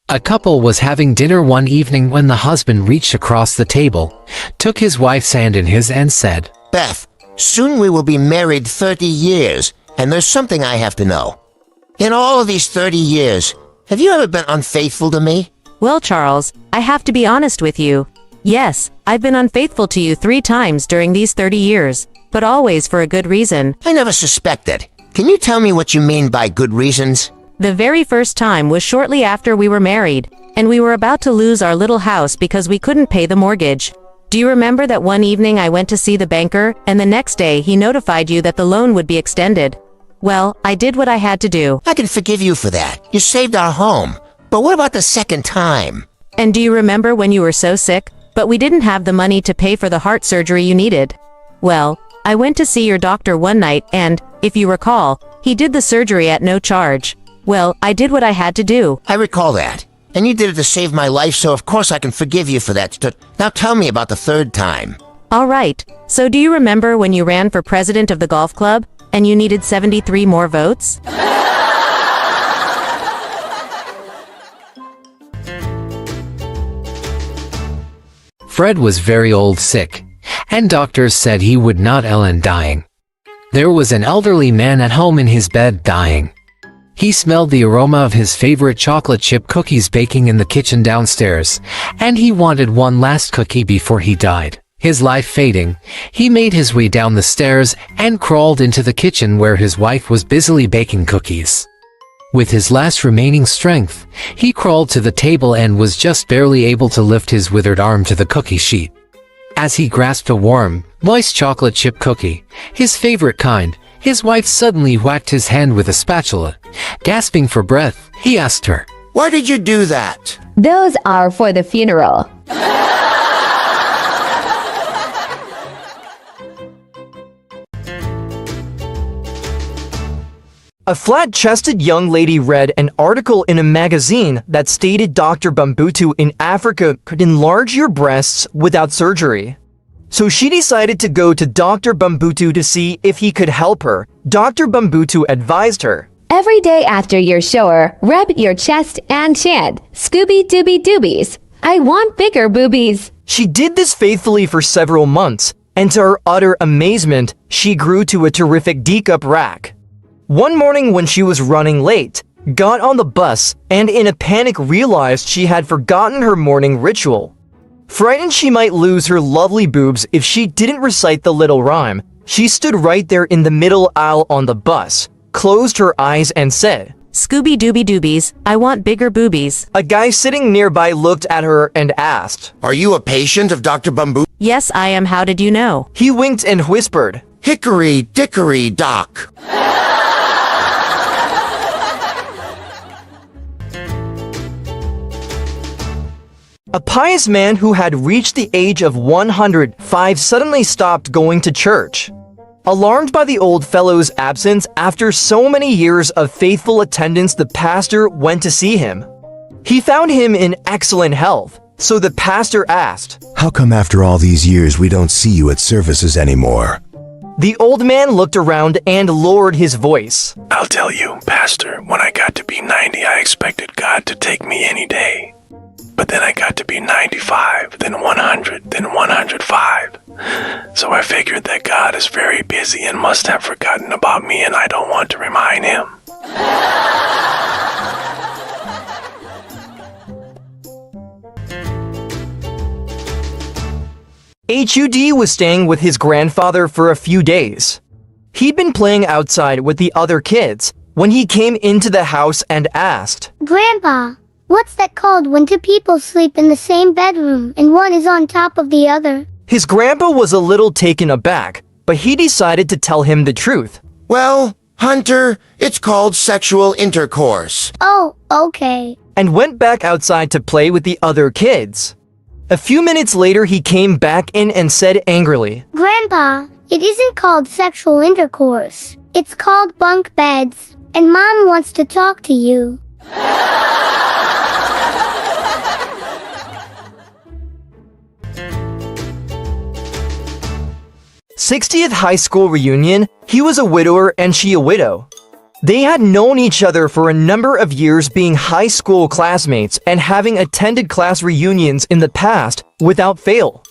A couple was having dinner one evening when the husband reached across the table, took his wife's hand in his and said, Beth, soon we will be married 30 years, and there's something I have to know. In all of these 30 years, have you ever been unfaithful to me? Well, Charles, I have to be honest with you. Yes, I've been unfaithful to you 3 times during these 30 years, but always for a good reason. I never suspected. Can you tell me what you mean by good reasons? The very first time was shortly after we were married, and we were about to lose our little house because we couldn't pay the mortgage. Do you remember that one evening I went to see the banker, and the next day he notified you that the loan would be extended? Well, I did what I had to do. I can forgive you for that. You saved our home. But what about the second time? And do you remember when you were so sick, but we didn't have the money to pay for the heart surgery you needed? Well, I went to see your doctor one night and, if you recall, he did the surgery at no charge. Well, I did what I had to do. I recall that. And you did it to save my life, so of course I can forgive you for that. Now tell me about the third time. All right. So do you remember when you ran for president of the golf club, and you needed 73 more votes? Fred was very old sick, and doctors said he would not end dying. There was an elderly man at home in his bed dying. He smelled the aroma of his favorite chocolate chip cookies baking in the kitchen downstairs, and he wanted one last cookie before he died. His life fading, he made his way down the stairs and crawled into the kitchen where his wife was busily baking cookies. With his last remaining strength, he crawled to the table and was just barely able to lift his withered arm to the cookie sheet. As he grasped a warm, moist chocolate chip cookie, his favorite kind. His wife suddenly whacked his hand with a spatula. Gasping for breath, he asked her, "Why did you do that?" Those are for the funeral. A flat-chested young lady read an article in a magazine that stated Dr. Bambutu in Africa could enlarge your breasts without surgery. So she decided to go to Dr. Bambutu to see if he could help her. Dr. Bambutu advised her, Every day after your shower, rub your chest and chant, Scooby-Dooby-Doobies. I want bigger boobies. She did this faithfully for several months, and to her utter amazement, she grew to a terrific D-cup rack. One morning when she was running late, got on the bus, and in a panic realized she had forgotten her morning ritual. Frightened she might lose her lovely boobs if she didn't recite the little rhyme, she stood right there in the middle aisle on the bus, closed her eyes and said, Scooby-Dooby-Doobies, I want bigger boobies. A guy sitting nearby looked at her and asked, "Are you a patient of Dr. Bambutu?" Yes, I am. How did you know? He winked and whispered, "Hickory dickory dock." A pious man who had reached the age of 105 suddenly stopped going to church. Alarmed by the old fellow's absence after so many years of faithful attendance, the pastor went to see him. He found him in excellent health, so the pastor asked, "How come after all these years we don't see you at services anymore?" The old man looked around and lowered his voice. "I'll tell you, Pastor, when I got to be 90, I expected God to take me any day. But then I got to be 95, then 100, then 105. So I figured that God is very busy and must have forgotten about me, and I don't want to remind him." HUD was staying with his grandfather for a few days. He'd been playing outside with the other kids when he came into the house and asked, "Grandpa, what's that called when two people sleep in the same bedroom and one is on top of the other?" His grandpa was a little taken aback, but he decided to tell him the truth. "Well, Hunter, it's called sexual intercourse." "Oh, okay." And went back outside to play with the other kids. A few minutes later, he came back in and said angrily, "Grandpa, it isn't called sexual intercourse. It's called bunk beds, and Mom wants to talk to you." 60th high school reunion, he was a widower and she a widow. They had known each other for a number of years, being high school classmates and having attended class reunions in the past without fail.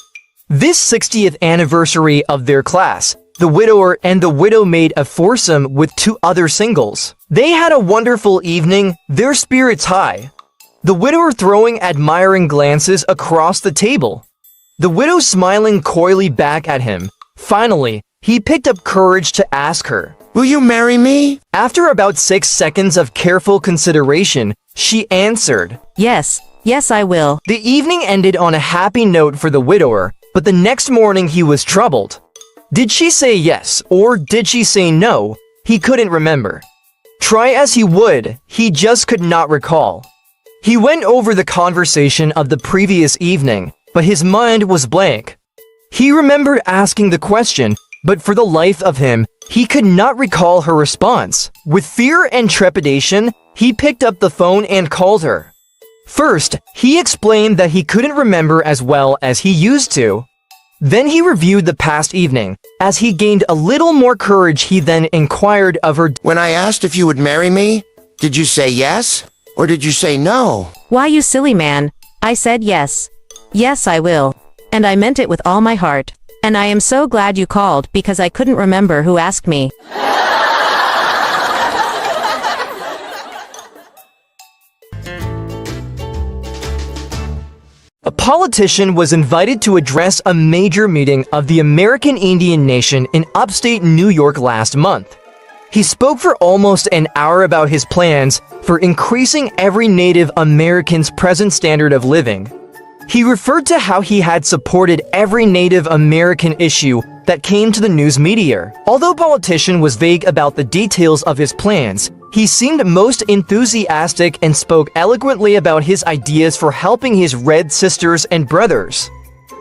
This 60th anniversary of their class, the widower and the widow made a foursome with two other singles. They had a wonderful evening, their spirits high. The widower throwing admiring glances across the table. The widow smiling coyly back at him. Finally, he picked up courage to ask her, "Will you marry me?" After about 6 seconds of careful consideration, she answered, Yes, I will. The evening ended on a happy note for the widower, but the next morning he was troubled. Did she say yes, or did she say no? He couldn't remember. Try as he would, he just could not recall. He went over the conversation of the previous evening, but his mind was blank. He remembered asking the question, but for the life of him, he could not recall her response. With fear and trepidation, he picked up the phone and called her. First, he explained that he couldn't remember as well as he used to. Then he reviewed the past evening. As he gained a little more courage, he then inquired of her, "When I asked if you would marry me, did you say yes, or did you say no?" Why, you silly man. I said yes. Yes, I will. And I meant it with all my heart. And I am so glad you called because I couldn't remember who asked me. A politician was invited to address a major meeting of the American Indian Nation in upstate New York last month. He spoke for almost an hour about his plans for increasing every Native American's present standard of living. He referred to how he had supported every Native American issue that came to the news media. Although politician was vague about the details of his plans, he seemed most enthusiastic and spoke eloquently about his ideas for helping his red sisters and brothers.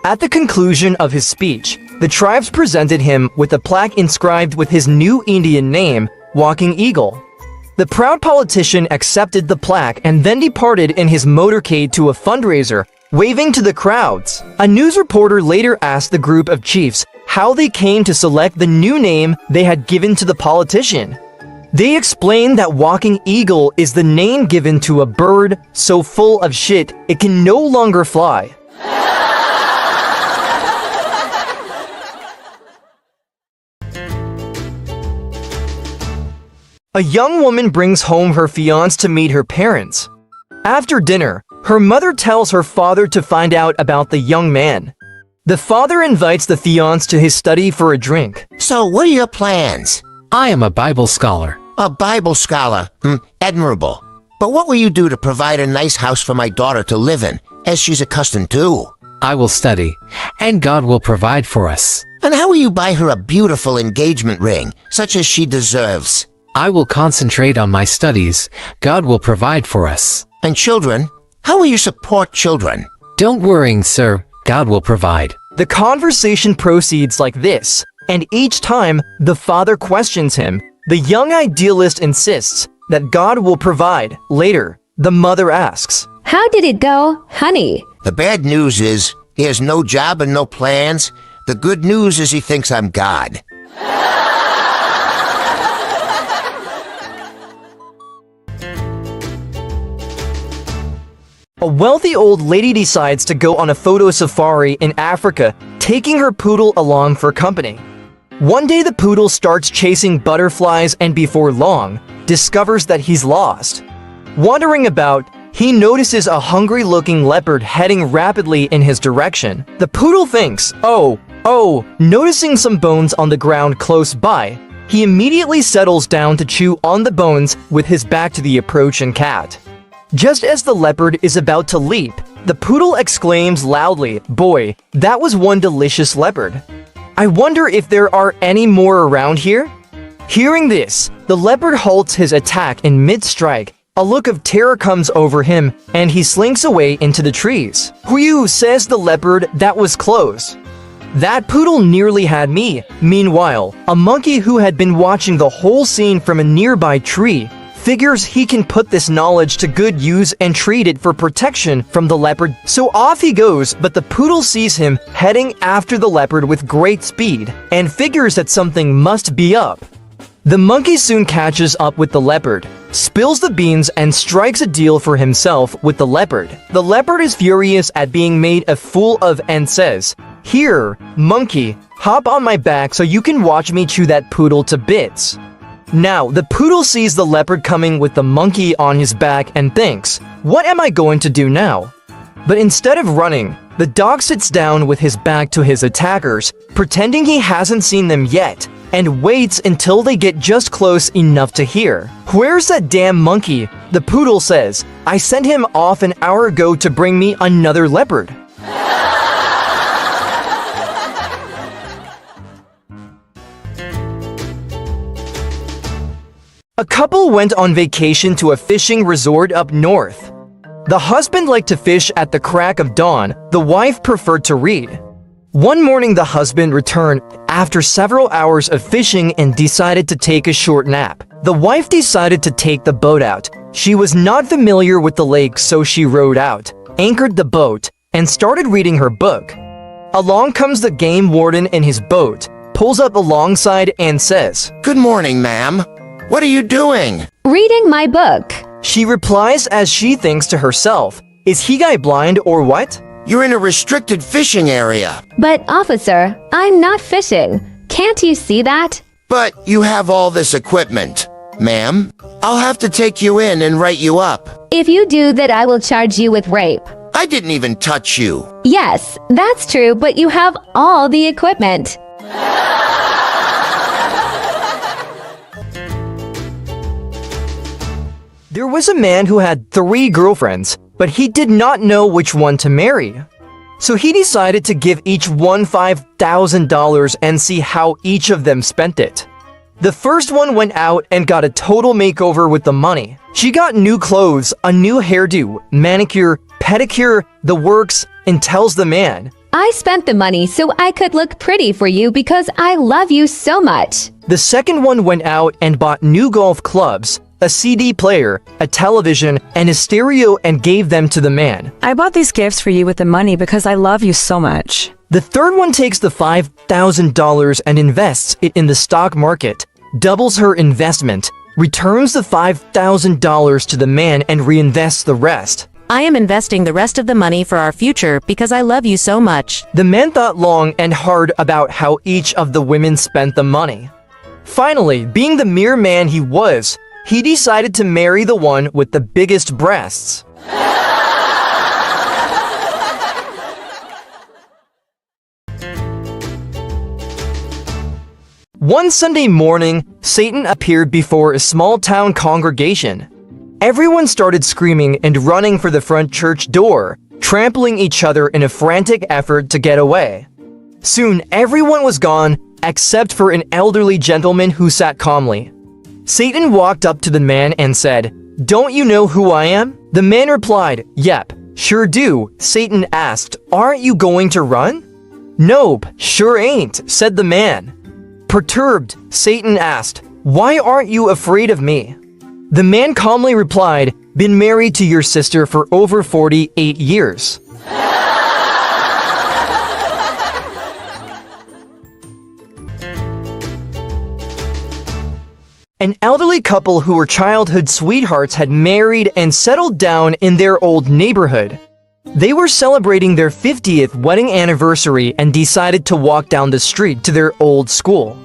At the conclusion of his speech, the tribes presented him with a plaque inscribed with his new Indian name, Walking Eagle. The proud politician accepted the plaque and then departed in his motorcade to a fundraiser, waving to the crowds. A news reporter later asked the group of chiefs how they came to select the new name they had given to the politician. They explained that Walking Eagle is the name given to a bird so full of shit it can no longer fly. A young woman brings home her fiancé to meet her parents. After dinner, her mother tells her father to find out about the young man. The father invites the fiancé to his study for a drink. So, what are your plans? I am a Bible scholar. A Bible scholar? Admirable. But what will you do to provide a nice house for my daughter to live in, as she's accustomed to? I will study, and God will provide for us. And how will you buy her a beautiful engagement ring, such as she deserves? I will concentrate on my studies. God will provide for us. And children? How will you support children? Don't worry, sir. God will provide. The conversation proceeds like this, and each time the father questions him, the young idealist insists that God will provide. Later, the mother asks, "How did it go, honey?" The bad news is, he has no job and no plans. The good news is he thinks I'm God. A wealthy old lady decides to go on a photo safari in Africa, taking her poodle along for company. One day the poodle starts chasing butterflies and before long, discovers that he's lost. Wandering about, he notices a hungry-looking leopard heading rapidly in his direction. The poodle thinks, oh, noticing some bones on the ground close by, he immediately settles down to chew on the bones with his back to the approaching cat. Just as the leopard is about to leap, the poodle exclaims loudly, "Boy, that was one delicious leopard. I wonder if there are any more around here?" Hearing this, the leopard halts his attack in mid-strike. A look of terror comes over him, and he slinks away into the trees. "Whew," says the leopard, "that was close. That poodle nearly had me." Meanwhile, a monkey who had been watching the whole scene from a nearby tree figures he can put this knowledge to good use and treat it for protection from the leopard. So off he goes, but the poodle sees him heading after the leopard with great speed and figures that something must be up. The monkey soon catches up with the leopard, spills the beans and strikes a deal for himself with the leopard. The leopard is furious at being made a fool of and says, "Here, monkey, hop on my back so you can watch me chew that poodle to bits." Now, the poodle sees the leopard coming with the monkey on his back and thinks, "What am I going to do now?" But instead of running, the dog sits down with his back to his attackers, pretending he hasn't seen them yet, and waits until they get just close enough to hear. "Where's that damn monkey?" The poodle says, "I sent him off an hour ago to bring me another leopard." A couple went on vacation to a fishing resort up north. The husband liked to fish at the crack of dawn, the wife preferred to read. One morning the husband returned after several hours of fishing and decided to take a short nap. The wife decided to take the boat out. She was not familiar with the lake, so she rowed out, anchored the boat, and started reading her book. Along comes the game warden in his boat, pulls up alongside and says, "Good morning, ma'am. What are you doing?" "Reading my book." She replies as she thinks to herself, "Is he guy blind or what?" "You're in a restricted fishing area." "But officer, I'm not fishing. Can't you see that?" "But you have all this equipment." "Ma'am, I'll have to take you in and write you up." "If you do that, I will charge you with rape." "I didn't even touch you." "Yes, that's true, but you have all the equipment." There was a man who had 3 girlfriends, but he did not know which one to marry. So he decided to give each one $5,000 and see how each of them spent it. The first one went out and got a total makeover with the money. She got new clothes, a new hairdo, manicure, pedicure, the works, and tells the man, I spent the money so I could look pretty for you because I love you so much. The second one went out and bought new golf clubs, a CD player, a television, and a stereo and gave them to the man. I bought these gifts for you with the money because I love you so much. The third one takes the $5,000 and invests it in the stock market, doubles her investment, returns the $5,000 to the man and reinvests the rest. I am investing the rest of the money for our future because I love you so much. The man thought long and hard about how each of the women spent the money. Finally, being the mere man he was, he decided to marry the one with the biggest breasts. One Sunday morning, Satan appeared before a small-town congregation. Everyone started screaming and running for the front church door, trampling each other in a frantic effort to get away. Soon, everyone was gone except for an elderly gentleman who sat calmly. Satan walked up to the man and said, "Don't you know who I am?" The man replied, "Yep, sure do." Satan asked, "Aren't you going to run?" "Nope, sure ain't," said the man. Perturbed, Satan asked, "Why aren't you afraid of me?" The man calmly replied, "Been married to your sister for over 48 years. An elderly couple who were childhood sweethearts had married and settled down in their old neighborhood. They were celebrating their 50th wedding anniversary and decided to walk down the street to their old school.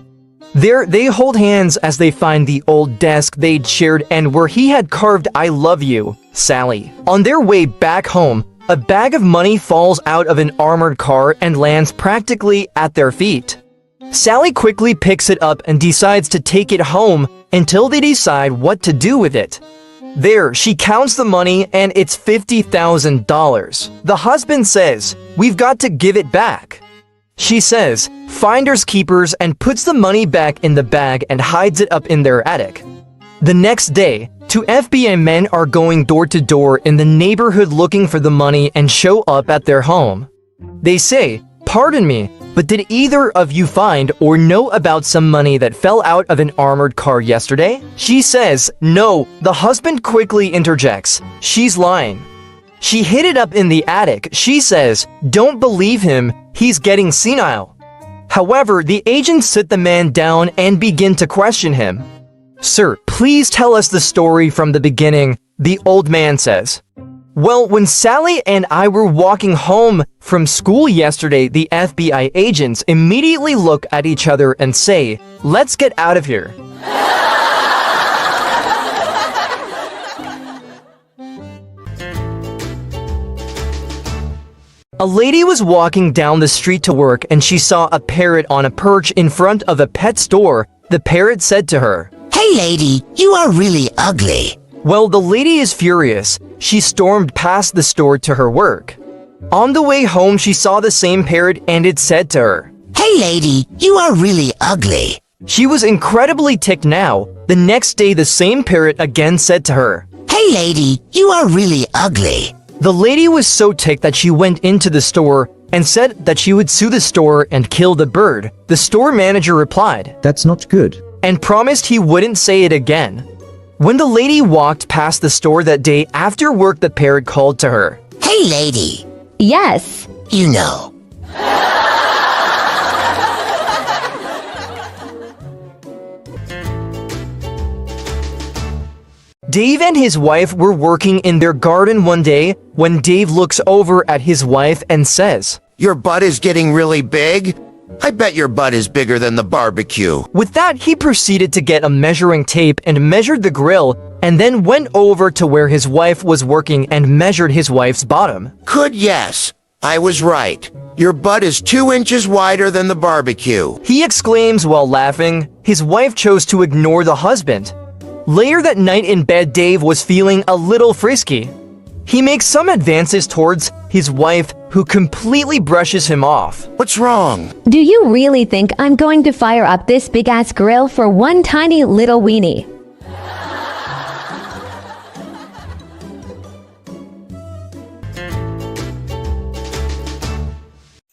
There, they hold hands as they find the old desk they'd shared and where he had carved "I love you, Sally." On their way back home, a bag of money falls out of an armored car and lands practically at their feet. Sally quickly picks it up and decides to take it home until they decide what to do with it. There, she counts the money and it's $50,000. The husband says, "We've got to give it back." She says, "Finders keepers," and puts the money back in the bag and hides it up in their attic. The next day, two FBI men are going door to door in the neighborhood looking for the money and show up at their home. They say, "Pardon me, but did either of you find or know about some money that fell out of an armored car yesterday?" She says, "No." The husband quickly interjects, "She's lying. She hid it up in the attic." She says, "Don't believe him, he's getting senile." However, the agents sit the man down and begin to question him. "Sir, please tell us the story from the beginning," the old man says. "Well, when Sally and I were walking home from school yesterday, the FBI agents immediately look at each other and say, 'Let's get out of here.'" A lady was walking down the street to work and she saw a parrot on a perch in front of a pet store. The parrot said to her, "Hey lady, you are really ugly." Well, the lady is furious. She stormed past the store to her work. On the way home, she saw the same parrot and it said to her, "Hey lady, you are really ugly." She was incredibly ticked now. The next day, the same parrot again said to her, "Hey lady, you are really ugly." The lady was so ticked that she went into the store and said that she would sue the store and kill the bird. The store manager replied, "That's not good," and promised he wouldn't say it again. When the lady walked past the store that day after work, the parrot called to her, "Hey lady." Yes. "You know." Dave and his wife were working in their garden one day when Dave looks over at his wife and says, "Your butt is getting really big? I bet your butt is bigger than the barbecue." With that, he proceeded to get a measuring tape and measured the grill and then went over to where his wife was working and measured his wife's bottom. "Good yes, I was right. Your butt is 2 inches wider than the barbecue," he exclaims while laughing. His wife chose to ignore the husband. Later that night in bed, Dave was feeling a little frisky. He makes some advances towards his wife, who completely brushes him off. What's wrong? Do you really think I'm going to fire up this big-ass grill for one tiny little weenie?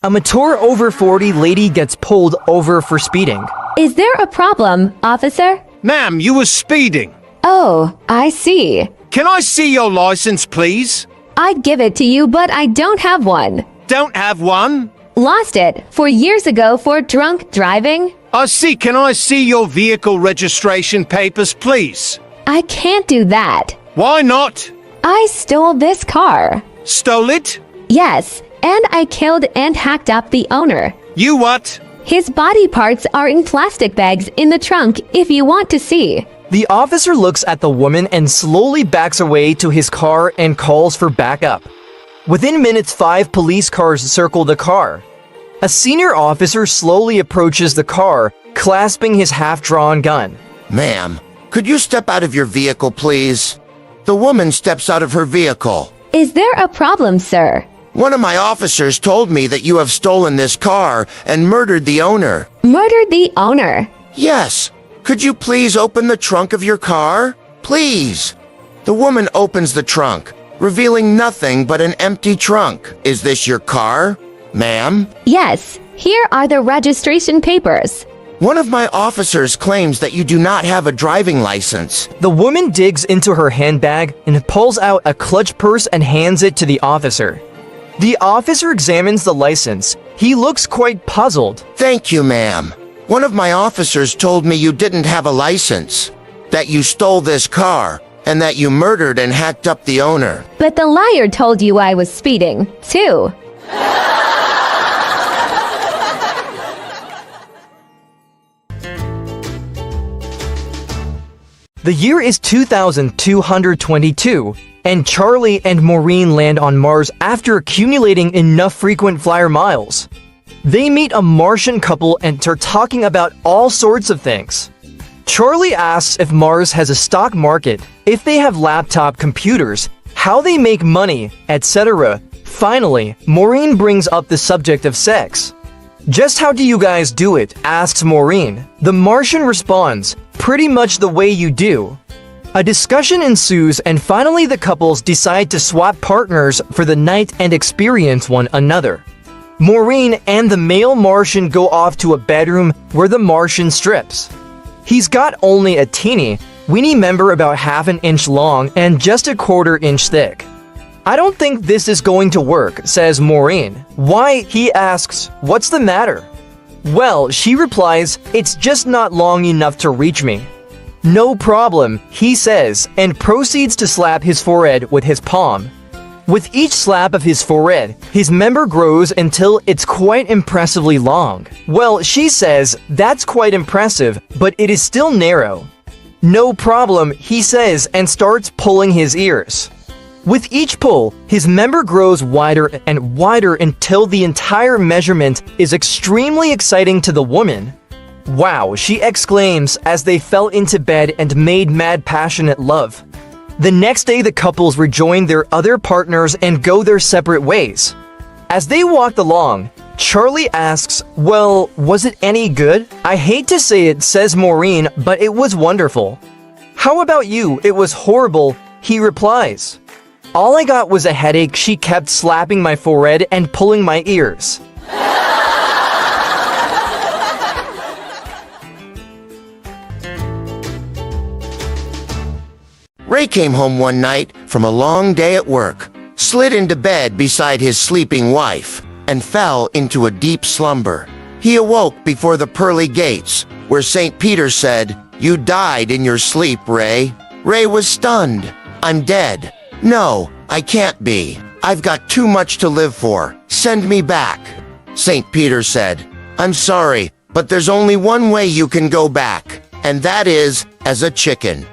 A mature over 40 lady gets pulled over for speeding. Is there a problem, officer? Ma'am, you were speeding. Oh, I see. Can I see your license, please? I'd give it to you, but I don't have one. Don't have one? Lost it 4 years ago for drunk driving. I see. Can I see your vehicle registration papers, please? I can't do that. Why not? I stole this car. Stole it? Yes, and I killed and hacked up the owner. You what? His body parts are in plastic bags in the trunk if you want to see. The officer looks at the woman and slowly backs away to his car and calls for backup. Within minutes, 5 police cars circle the car. A senior officer slowly approaches the car, clasping his half-drawn gun. Ma'am, could you step out of your vehicle, please? The woman steps out of her vehicle. Is there a problem, sir? One of my officers told me that you have stolen this car and murdered the owner. Murdered the owner? Yes. Could you please open the trunk of your car? Please. The woman opens the trunk, revealing nothing but an empty trunk. Is this your car, ma'am? Yes. Here are the registration papers. One of my officers claims that you do not have a driving license. The woman digs into her handbag and pulls out a clutch purse and hands it to the officer. The officer examines the license. He looks quite puzzled. Thank you, ma'am. One of my officers told me you didn't have a license, that you stole this car, and that you murdered and hacked up the owner. But the liar told you I was speeding, too. The year is 2222, and Charlie and Maureen land on Mars after accumulating enough frequent flyer miles. They meet a Martian couple and are talking about all sorts of things. Charlie asks if Mars has a stock market, if they have laptop computers, how they make money, etc. Finally, Maureen brings up the subject of sex. "Just how do you guys do it?" asks Maureen. The Martian responds, "Pretty much the way you do." A discussion ensues, and finally the couples decide to swap partners for the night and experience one another. Maureen and the male Martian go off to a bedroom where the Martian strips. He's got only a teeny, weeny member about half an inch long and just a quarter-inch thick. "I don't think this is going to work," says Maureen. "Why?" he asks. "What's the matter?" "Well," she replies, "it's just not long enough to reach me." "No problem," he says, and proceeds to slap his forehead with his palm. With each slap of his forehead, his member grows until it's quite impressively long. Well, she says, "That's quite impressive, but it is still narrow." "No problem," he says, and starts pulling his ears. With each pull, his member grows wider and wider until the entire measurement is extremely exciting to the woman. "Wow," she exclaims as they fell into bed and made mad passionate love. The next day, the couples rejoin their other partners and go their separate ways. As they walked along, Charlie asks, "Well, was it any good?" "I hate to say it," says Maureen, "but it was wonderful." "How about you?" "It was horrible," he replies. "All I got was a headache." She kept slapping my forehead and pulling my ears. Ray came home one night from a long day at work, slid into bed beside his sleeping wife, and fell into a deep slumber. He awoke before the pearly gates, where St. Peter said, "You died in your sleep, Ray." Ray was stunned. "I'm dead." "No, I can't be. I've got too much to live for. Send me back." St. Peter said, "I'm sorry, but there's only one way you can go back, and that is as a chicken."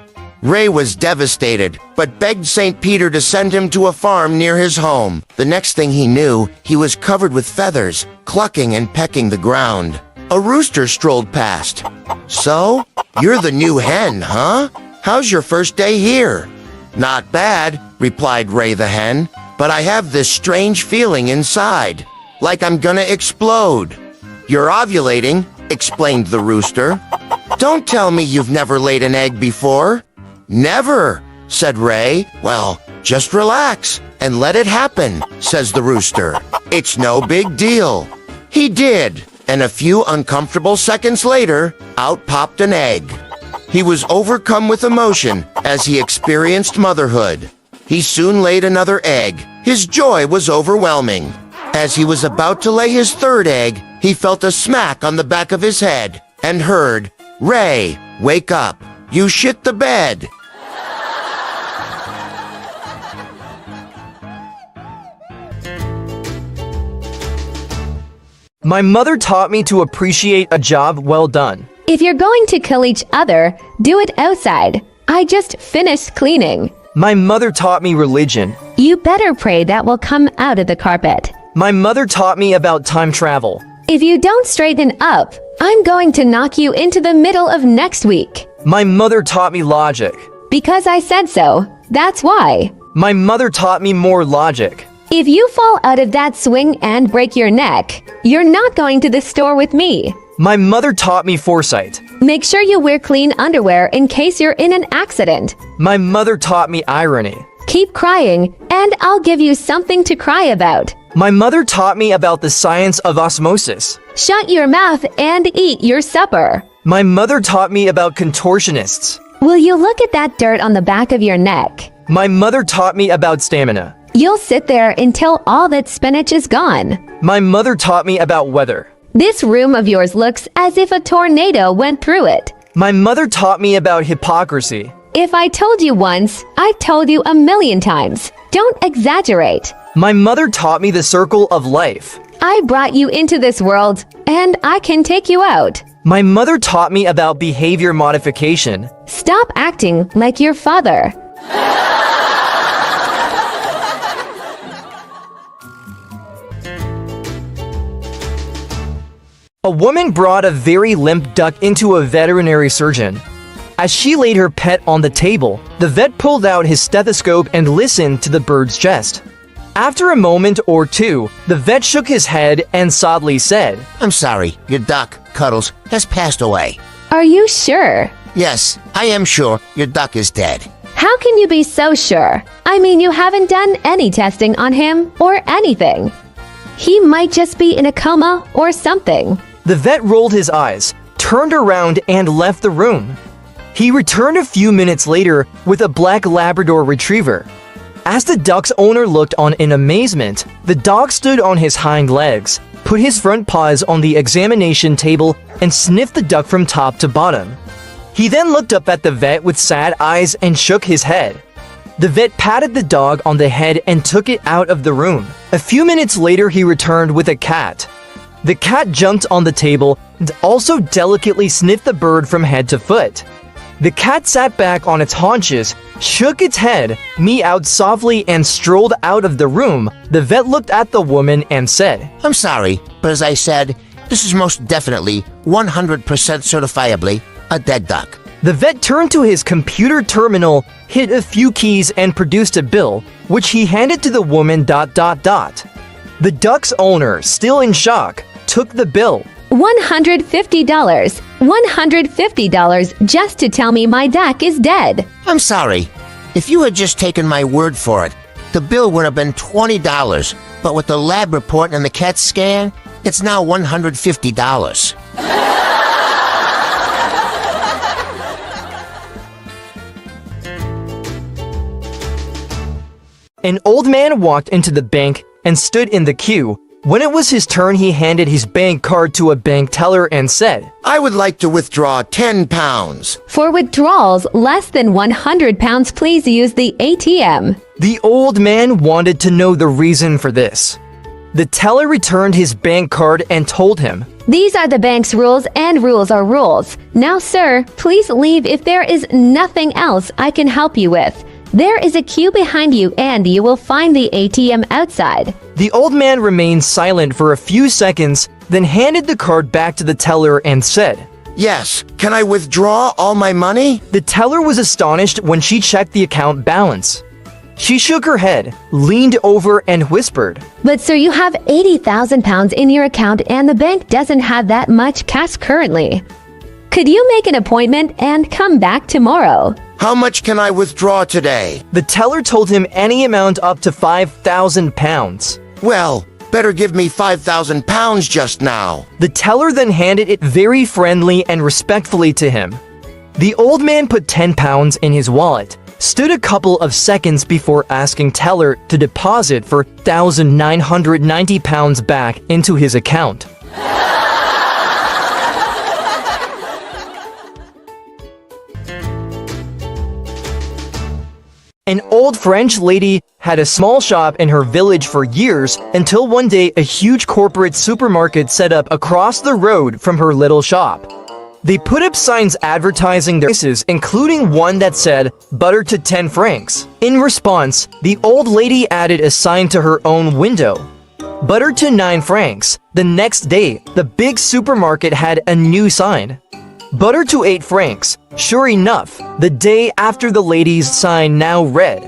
Ray was devastated, but begged St. Peter to send him to a farm near his home. The next thing he knew, he was covered with feathers, clucking and pecking the ground. A rooster strolled past. "So, you're the new hen, huh? How's your first day here?" "Not bad," replied Ray the hen. but I have this strange feeling inside, like I'm gonna explode. You're ovulating, explained the rooster. Don't tell me you've never laid an egg before. Never, said Ray. Well, just relax and let it happen, says the rooster. It's no big deal. He did, and a few uncomfortable seconds later, out popped an egg. He was overcome with emotion as he experienced motherhood. He soon laid another egg. His joy was overwhelming. As he was about to lay his third egg, he felt a smack on the back of his head and heard, "Ray, wake up. You shit the bed." My mother taught me to appreciate a job well done. If you're going to kill each other, do it outside. I just finished cleaning. My mother taught me religion. You better pray that will come out of the carpet. My mother taught me about time travel. If you don't straighten up, I'm going to knock you into the middle of next week. My mother taught me logic. Because I said so. That's why. My mother taught me more logic. If you fall out of that swing and break your neck, you're not going to the store with me. My mother taught me foresight. Make sure you wear clean underwear in case you're in an accident. My mother taught me irony. Keep crying, and I'll give you something to cry about. My mother taught me about the science of osmosis. Shut your mouth and eat your supper. My mother taught me about contortionists. Will you look at that dirt on the back of your neck? My mother taught me about stamina. You'll sit there until all that spinach is gone. My mother taught me about weather. This room of yours looks as if a tornado went through it. My mother taught me about hypocrisy. If I told you once, I've told you a million times. Don't exaggerate. My mother taught me the circle of life. I brought you into this world, and I can take you out. My mother taught me about behavior modification. Stop acting like your father. A woman brought a very limp duck into a veterinary surgeon. As she laid her pet on the table, the vet pulled out his stethoscope and listened to the bird's chest. After a moment or two, the vet shook his head and sadly said, "I'm sorry, your duck, Cuddles, has passed away." Are you sure? "Yes, I am sure your duck is dead." How can you be so sure? I mean, you haven't done any testing on him or anything. He might just be in a coma or something. The vet rolled his eyes, turned around, and left the room. He returned a few minutes later with a black Labrador retriever. As the duck's owner looked on in amazement, the dog stood on his hind legs, put his front paws on the examination table, and sniffed the duck from top to bottom. He then looked up at the vet with sad eyes and shook his head. The vet patted the dog on the head and took it out of the room. A few minutes later, he returned with a cat. The cat jumped on the table and also delicately sniffed the bird from head to foot. The cat sat back on its haunches, shook its head, meowed softly, and strolled out of the room. The vet looked at the woman and said, "I'm sorry, but as I said, this is most definitely 100% certifiably a dead duck." The vet turned to his computer terminal, hit a few keys, and produced a bill, which he handed to the woman. The duck's owner, still in shock, took the bill. $150. $150 just to tell me my duck is dead. "I'm sorry. If you had just taken my word for it, the bill would have been $20, but with the lab report and the CAT scan, it's now $150. An old man walked into the bank and stood in the queue. When it was his turn, he handed his bank card to a bank teller and said, "I would like to withdraw £10. For withdrawals less than £100, please use the ATM. The old man wanted to know the reason for this. The teller returned his bank card and told him, These are the bank's rules, and rules are rules. Now, sir, please leave if there is nothing else I can help you with. There is a queue behind you, and you will find the ATM outside." The old man remained silent for a few seconds, then handed the card back to the teller and said, "Yes, can I withdraw all my money?" The teller was astonished when she checked the account balance. She shook her head, leaned over and whispered, But sir, you have 80,000 pounds in your account and the bank doesn't have that much cash currently. Could you make an appointment and come back tomorrow? How much can I withdraw today? The teller told him any amount up to 5,000 pounds. Well, better give me 5,000 pounds just now. The teller then handed it very friendly and respectfully to him. The old man put 10 pounds in his wallet, stood a couple of seconds before asking teller to deposit for 1,990 pounds back into his account. An old French lady had a small shop in her village for years until one day a huge corporate supermarket set up across the road from her little shop. They put up signs advertising their prices, including one that said, butter to 10 francs. In response, the old lady added a sign to her own window, butter to 9 francs. The next day, the big supermarket had a new sign, butter to 8 francs. Sure enough, the day after the lady's sign now read,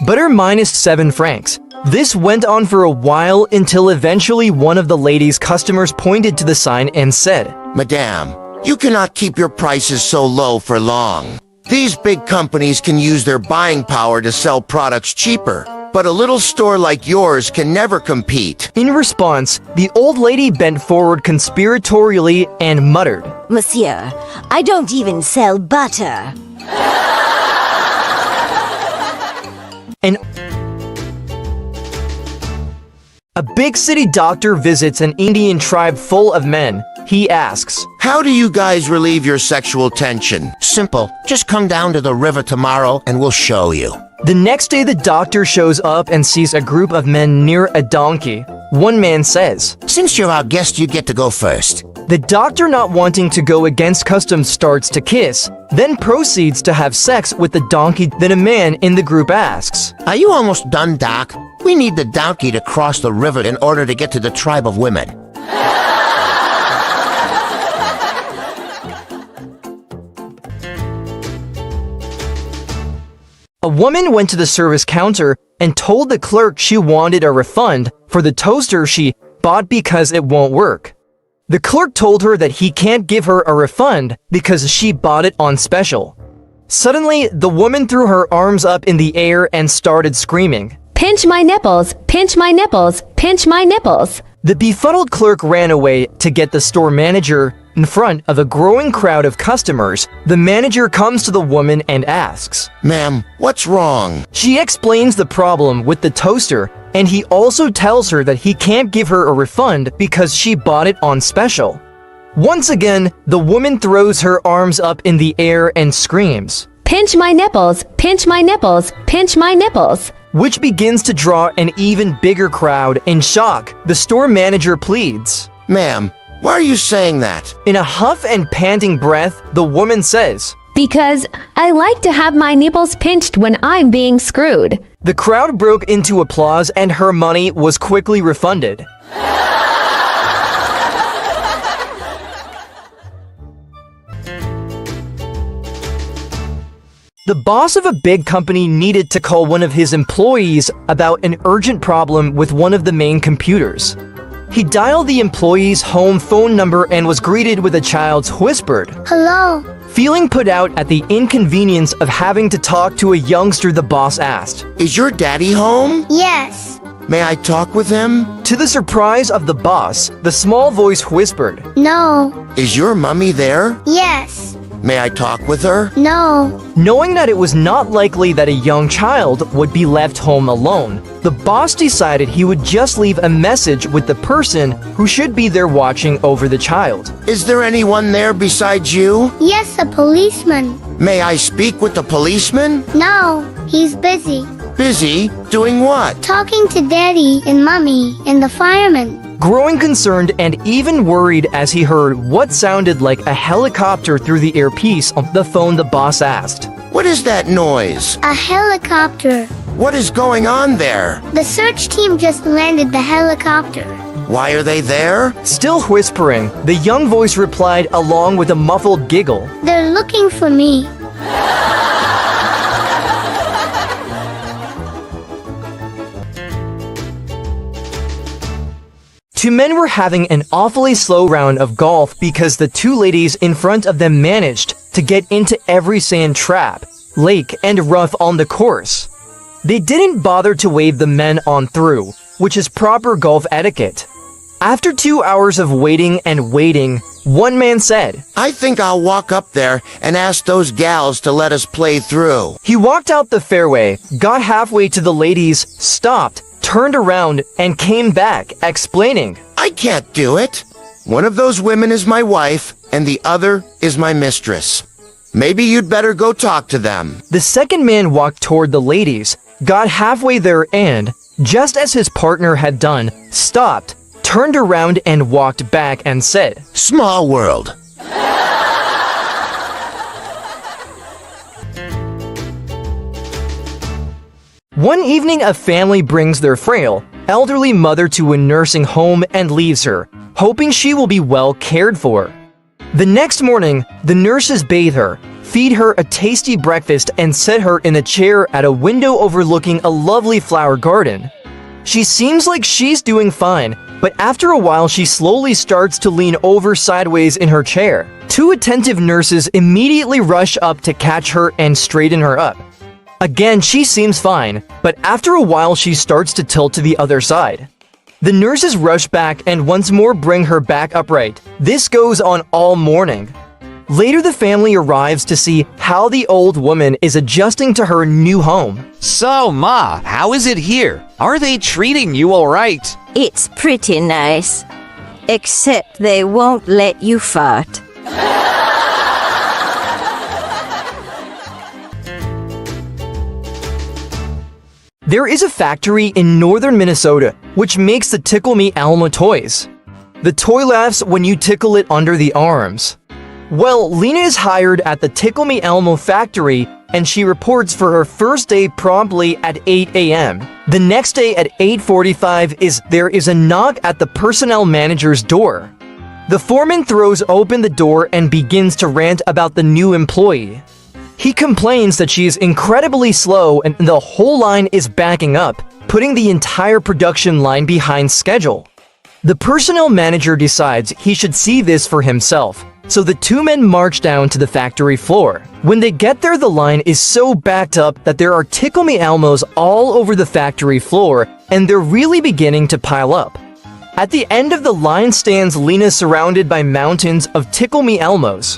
butter minus 7 francs. This went on for a while until eventually one of the lady's customers pointed to the sign and said, Madame, you cannot keep your prices so low for long. These big companies can use their buying power to sell products cheaper, but a little store like yours can never compete. In response, the old lady bent forward conspiratorially and muttered, Monsieur, I don't even sell butter. And a big city doctor visits an Indian tribe full of men. He asks, How do you guys relieve your sexual tension? Simple. Just come down to the river tomorrow and we'll show you. The next day the doctor shows up and sees a group of men near a donkey. One man says, Since you're our guest, you get to go first. The doctor, not wanting to go against custom, starts to kiss, then proceeds to have sex with the donkey. Then a man in the group asks, Are you almost done, Doc? We need the donkey to cross the river in order to get to the tribe of women. A woman went to the service counter and told the clerk she wanted a refund for the toaster she bought because it won't work. The clerk told her that he can't give her a refund because she bought it on special. Suddenly, the woman threw her arms up in the air and started screaming, Pinch my nipples, pinch my nipples, pinch my nipples. The befuddled clerk ran away to get the store manager. In front of a growing crowd of customers, the manager comes to the woman and asks, Ma'am, what's wrong? She explains the problem with the toaster, and he also tells her that he can't give her a refund because she bought it on special. Once again, the woman throws her arms up in the air and screams, Pinch my nipples, pinch my nipples, pinch my nipples. Which begins to draw an even bigger crowd. In shock, the store manager pleads, Ma'am, why are you saying that? In a huff and panting breath, the woman says, Because I like to have my nipples pinched when I'm being screwed. The crowd broke into applause and her money was quickly refunded. The boss of a big company needed to call one of his employees about an urgent problem with one of the main computers. He dialed the employee's home phone number and was greeted with a child's whispered, Hello. Feeling put out at the inconvenience of having to talk to a youngster, the boss asked, Is your daddy home? Yes. May I talk with him? To the surprise of the boss, the small voice whispered, No. Is your mummy there? Yes. May I talk with her? No. Knowing that it was not likely that a young child would be left home alone, the boss decided he would just leave a message with the person who should be there watching over the child. Is there anyone there besides you? Yes, a policeman. May I speak with the policeman? No, he's busy. Busy? Doing what? Talking to Daddy and Mommy and the fireman. Growing concerned and even worried as he heard what sounded like a helicopter through the earpiece on the phone, the boss asked, What is that noise? A helicopter. What is going on there? The search team just landed the helicopter. Why are they there? Still whispering, the young voice replied along with a muffled giggle, They're looking for me. Two men were having an awfully slow round of golf because the two ladies in front of them managed to get into every sand trap, lake, and rough on the course. They didn't bother to wave the men on through, which is proper golf etiquette. After 2 hours of waiting and waiting, one man said, "I think I'll walk up there and ask those gals to let us play through." He walked out the fairway, got halfway to the ladies, stopped, turned around, and came back, explaining, "I can't do it. One of those women is my wife, and the other is my mistress. Maybe you'd better go talk to them." The second man walked toward the ladies, got halfway there and, just as his partner had done, stopped, turned around and walked back and said, "Small world." One evening, a family brings their frail, elderly mother to a nursing home and leaves her, hoping she will be well cared for. The next morning, the nurses bathe her, feed her a tasty breakfast, and set her in a chair at a window overlooking a lovely flower garden. She seems like she's doing fine, but after a while she slowly starts to lean over sideways in her chair. Two attentive nurses immediately rush up to catch her and straighten her up. Again, she seems fine, but after a while she starts to tilt to the other side. The nurses rush back and once more bring her back upright. This goes on all morning. Later, the family arrives to see how the old woman is adjusting to her new home. So, Ma, how is it here? Are they treating you all right? It's pretty nice. Except they won't let you fart. There is a factory in northern Minnesota which makes the Tickle Me Elmo toys. The toy laughs when you tickle it under the arms. Well, Lena is hired at the Tickle Me Elmo factory and she reports for her first day promptly at 8 a.m. The next day at 8:45 there is a knock at the personnel manager's door. The foreman throws open the door and begins to rant about the new employee. He complains that she is incredibly slow and the whole line is backing up, putting the entire production line behind schedule. The personnel manager decides he should see this for himself, so the two men march down to the factory floor. When they get there, the line is so backed up that there are Tickle Me Elmos all over the factory floor, and they're really beginning to pile up. At the end of the line stands Lena, surrounded by mountains of Tickle Me Elmos.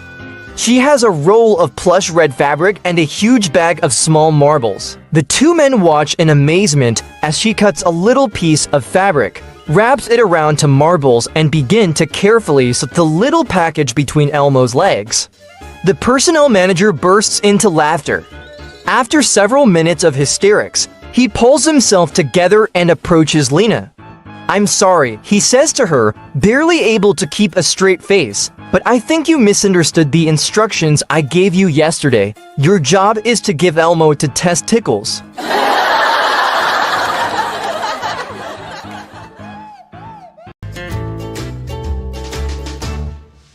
She has a roll of plush red fabric and a huge bag of small marbles. The two men watch in amazement as she cuts a little piece of fabric, wraps it around to marbles, and begin to carefully set the little package between Elmo's legs. The personnel manager bursts into laughter. After several minutes of hysterics, he pulls himself together and approaches Lena. "I'm sorry," he says to her, barely able to keep a straight face, "but I think you misunderstood the instructions I gave you yesterday. Your job is to give Elmo to test tickles."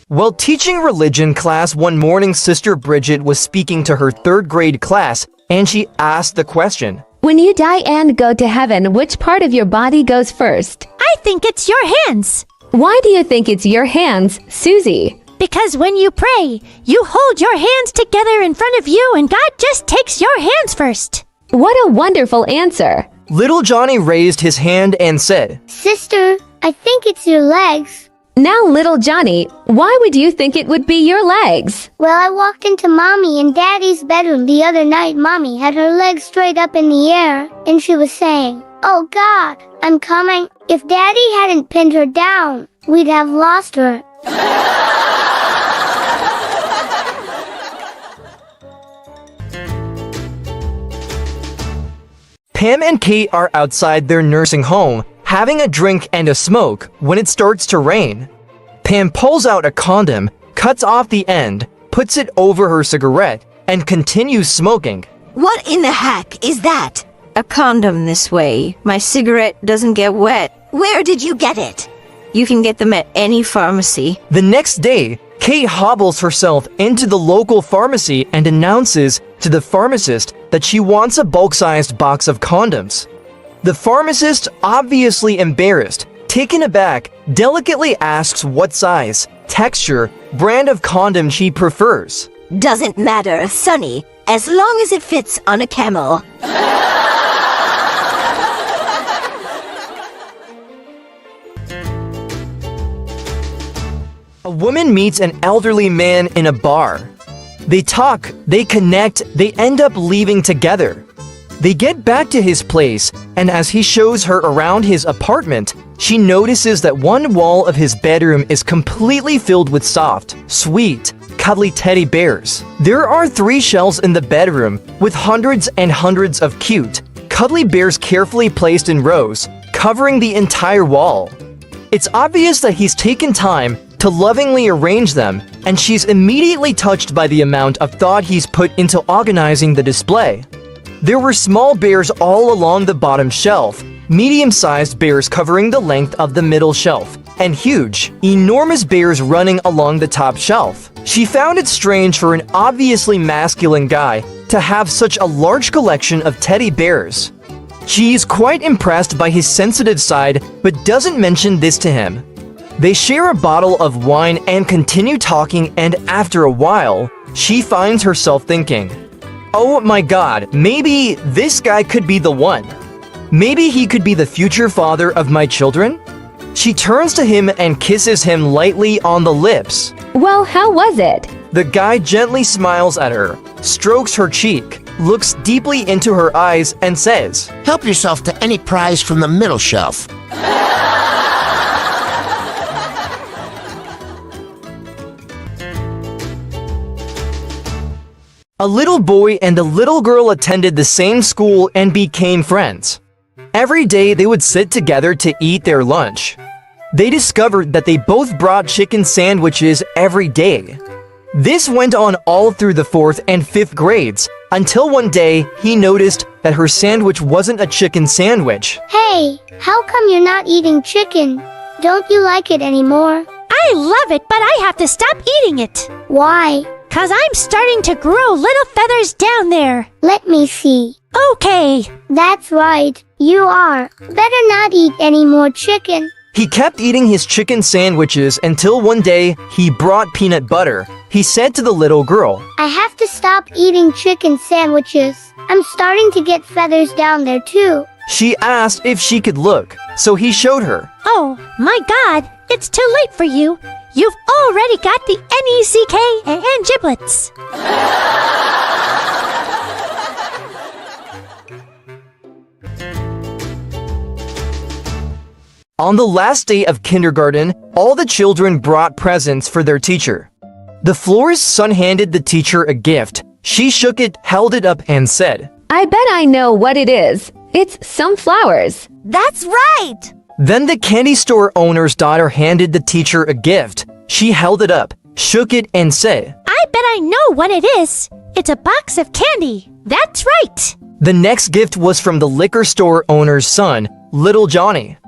While teaching religion class one morning, Sister Bridget was speaking to her third grade class, and she asked the question, When you die and go to heaven, which part of your body goes first? I think it's your hands. Why do you think it's your hands, Susie? Because when you pray, you hold your hands together in front of you and God just takes your hands first. What a wonderful answer. Little Johnny raised his hand and said, "Sister, I think it's your legs." Now, little Johnny, why would you think it would be your legs? Well, I walked into Mommy and Daddy's bedroom the other night. Mommy had her legs straight up in the air, and she was saying, "Oh God, I'm coming." If Daddy hadn't pinned her down, we'd have lost her. Pam and Kate are outside their nursing home, having a drink and a smoke, when it starts to rain. Pam pulls out a condom, cuts off the end, puts it over her cigarette, and continues smoking. What in the heck is that? A condom this way. My cigarette doesn't get wet. Where did you get it? You can get them at any pharmacy. The next day, Kate hobbles herself into the local pharmacy and announces to the pharmacist that she wants a bulk-sized box of condoms. The pharmacist, obviously embarrassed, taken aback, delicately asks what size, texture, brand of condom she prefers. Doesn't matter, Sonny, as long as it fits on a camel. A woman meets an elderly man in a bar. They talk, they connect, they end up leaving together. They get back to his place, and as he shows her around his apartment, she notices that one wall of his bedroom is completely filled with soft, sweet, cuddly teddy bears. There are 3 shelves in the bedroom with hundreds and hundreds of cute, cuddly bears carefully placed in rows, covering the entire wall. It's obvious that he's taken time to lovingly arrange them, and she's immediately touched by the amount of thought he's put into organizing the display. There were small bears all along the bottom shelf, medium-sized bears covering the length of the middle shelf, and huge, enormous bears running along the top shelf. She found it strange for an obviously masculine guy to have such a large collection of teddy bears. She's quite impressed by his sensitive side, but doesn't mention this to him. They share a bottle of wine and continue talking, and after a while, she finds herself thinking, "Oh my god, maybe this guy could be the one. Maybe he could be the future father of my children?" She turns to him and kisses him lightly on the lips. Well, how was it? The guy gently smiles at her, strokes her cheek, looks deeply into her eyes, and says, "Help yourself to any prize from the middle shelf." A little boy and a little girl attended the same school and became friends. Every day they would sit together to eat their lunch. They discovered that they both brought chicken sandwiches every day. This went on all through the 4th and 5th grades, until one day he noticed that her sandwich wasn't a chicken sandwich. Hey, how come you're not eating chicken? Don't you like it anymore? I love it, but I have to stop eating it. Why? 'Cause I'm starting to grow little feathers down there. Let me see. Okay. That's right. You are. Better not eat any more chicken. He kept eating his chicken sandwiches until one day he brought peanut butter. He said to the little girl, I have to stop eating chicken sandwiches. I'm starting to get feathers down there too. She asked if she could look, so he showed her. Oh, my God. It's too late for you. You've already got the NECK and giblets. On the last day of kindergarten, all the children brought presents for their teacher. The florist's son handed the teacher a gift. She shook it, held it up, and said, I bet I know what it is. It's some flowers. That's right. Then the candy store owner's daughter handed the teacher a gift. She held it up, shook it, and said, I bet I know what it is. It's a box of candy. That's right. The next gift was from the liquor store owner's son, little Johnny.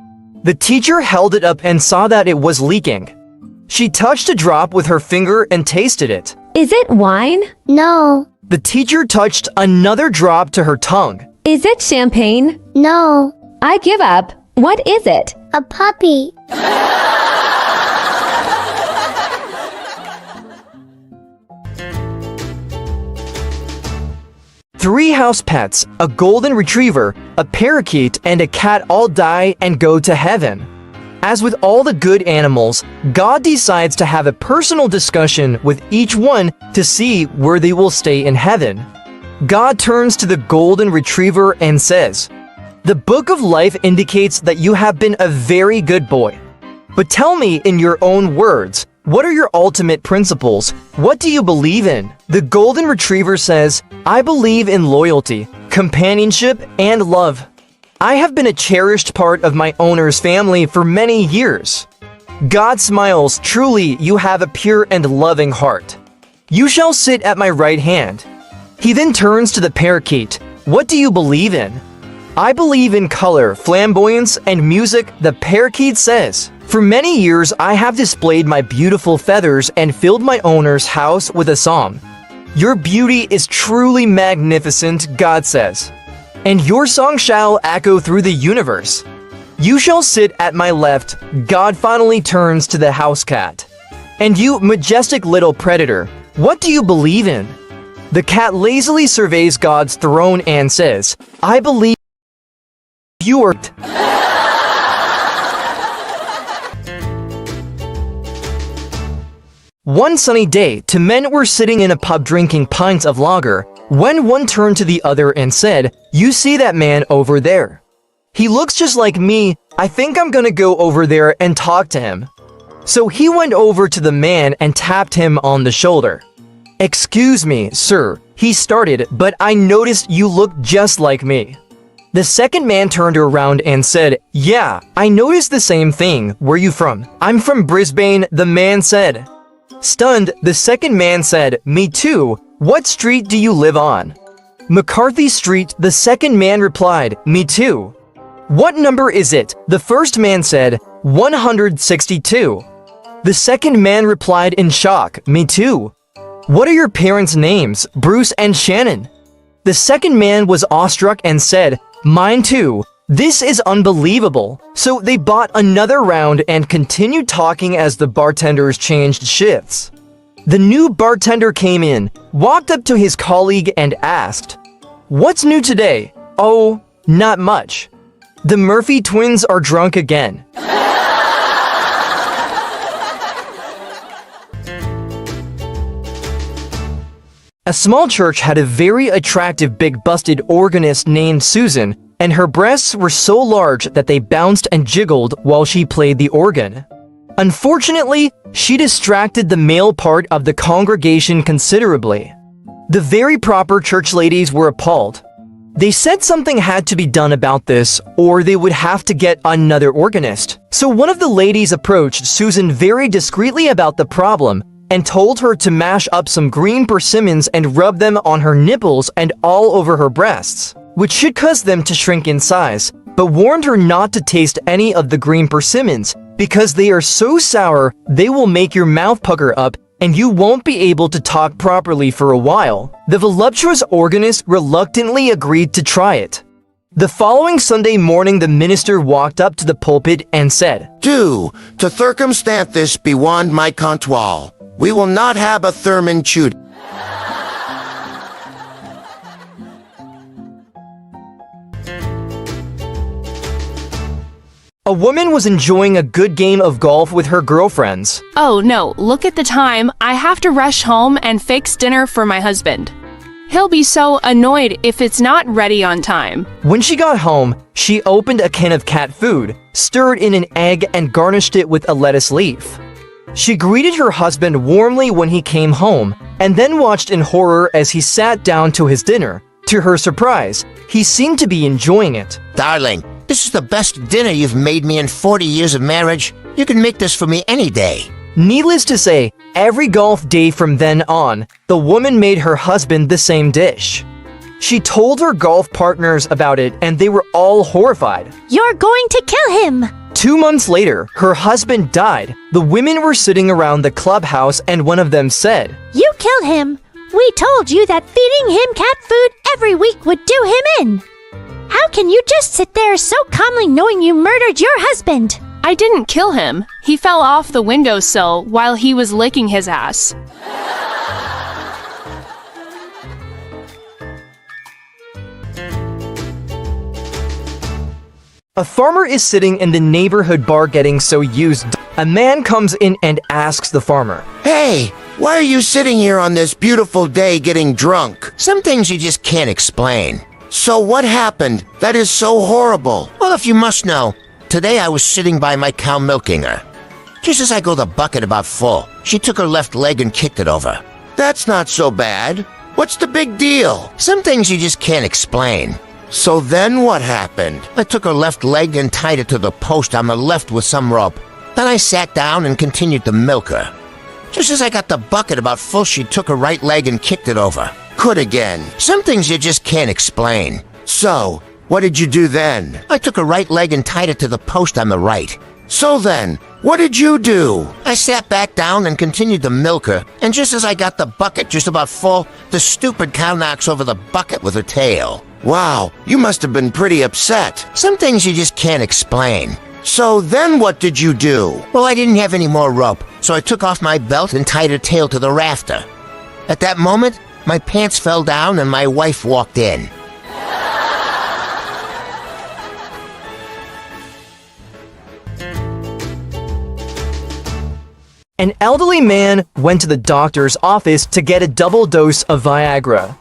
The teacher held it up and saw that it was leaking. She touched a drop with her finger and tasted it. Is it wine? No. The teacher touched another drop to her tongue. Is it champagne? No. I give up. What is it? A puppy. Three house pets, a golden retriever, a parakeet, and a cat all die and go to heaven. As with all the good animals, God decides to have a personal discussion with each one to see where they will stay in heaven. God turns to the golden retriever and says, The book of life indicates that you have been a very good boy. But tell me in your own words, what are your ultimate principles? What do you believe in? The golden retriever says, I believe in loyalty, companionship, and love. I have been a cherished part of my owner's family for many years. God smiles, truly you have a pure and loving heart. You shall sit at my right hand. He then turns to the parakeet. What do you believe in? I believe in color, flamboyance, and music, the parakeet says. For many years, I have displayed my beautiful feathers and filled my owner's house with a song. Your beauty is truly magnificent, God says. And your song shall echo through the universe. You shall sit at my left. God finally turns to the house cat. And you, majestic little predator, what do you believe in? The cat lazily surveys God's throne and says, I believe you are... One sunny day, two men were sitting in a pub drinking pints of lager, when one turned to the other and said, You see that man over there? He looks just like me. I think I'm gonna go over there and talk to him. So he went over to the man and tapped him on the shoulder. Excuse me, sir, he started, but I noticed you look just like me. The second man turned around and said, Yeah, I noticed the same thing. Where you from? I'm from Brisbane, the man said. Stunned, the second man said, Me too. What street do you live on? McCarthy Street, the second man replied, Me too. What number is it? The first man said, 162. The second man replied in shock, Me too. What are your parents' names? Bruce and Shannon. The second man was awestruck and said, Mine too. This is unbelievable. So they bought another round and continued talking as the bartenders changed shifts. The new bartender came in, walked up to his colleague and asked, What's new today? Oh, not much. The Murphy twins are drunk again. A small church had a very attractive big-busted organist named Susan, and her breasts were so large that they bounced and jiggled while she played the organ. Unfortunately, she distracted the male part of the congregation considerably. The very proper church ladies were appalled. They said something had to be done about this, or they would have to get another organist. So one of the ladies approached Susan very discreetly about the problem and told her to mash up some green persimmons and rub them on her nipples and all over her breasts, which should cause them to shrink in size, but warned her not to taste any of the green persimmons because they are so sour they will make your mouth pucker up and you won't be able to talk properly for a while. The voluptuous organist reluctantly agreed to try it. The following Sunday morning, the minister walked up to the pulpit and said, To circumstance this beyond my control, we will not have a Thurman chewed. A woman was enjoying a good game of golf with her girlfriends. Oh no, look at the time. I have to rush home and fix dinner for my husband. He'll be so annoyed if it's not ready on time. When she got home, she opened a can of cat food, stirred in an egg, and garnished it with a lettuce leaf. She greeted her husband warmly when he came home, and then watched in horror as he sat down to his dinner. To her surprise, he seemed to be enjoying it. Darling, this is the best dinner you've made me in 40 years of marriage. You can make this for me any day. Needless to say, every golf day from then on, the woman made her husband the same dish. She told her golf partners about it, and they were all horrified. You're going to kill him! 2 months later, her husband died. The women were sitting around the clubhouse, and one of them said, You killed him! We told you that feeding him cat food every week would do him in! How can you just sit there so calmly knowing you murdered your husband? I didn't kill him. He fell off the windowsill while he was licking his ass. A farmer is sitting in the neighborhood bar getting so used. A man comes in and asks the farmer, Hey, why are you sitting here on this beautiful day getting drunk? Some things you just can't explain. So what happened? That is so horrible. Well, if you must know, today I was sitting by my cow milking her. Just as I go the bucket about full, she took her left leg and kicked it over. That's not so bad. What's the big deal? Some things you just can't explain. So then what happened? I took her left leg and tied it to the post on the left with some rope. Then I sat down and continued to milk her. Just as I got the bucket about full, she took her right leg and kicked it over. Could again. Some things you just can't explain. So, what did you do then? I took her right leg and tied it to the post on the right. So then, What did you do? I sat back down and continued to milk her, and just as I got the bucket just about full, the stupid cow knocks over the bucket with her tail. Wow, you must have been pretty upset. Some things you just can't explain. So then what did you do? Well, I didn't have any more rope, so I took off my belt and tied her tail to the rafter. At that moment, my pants fell down and my wife walked in. An elderly man went to the doctor's office to get a double dose of Viagra.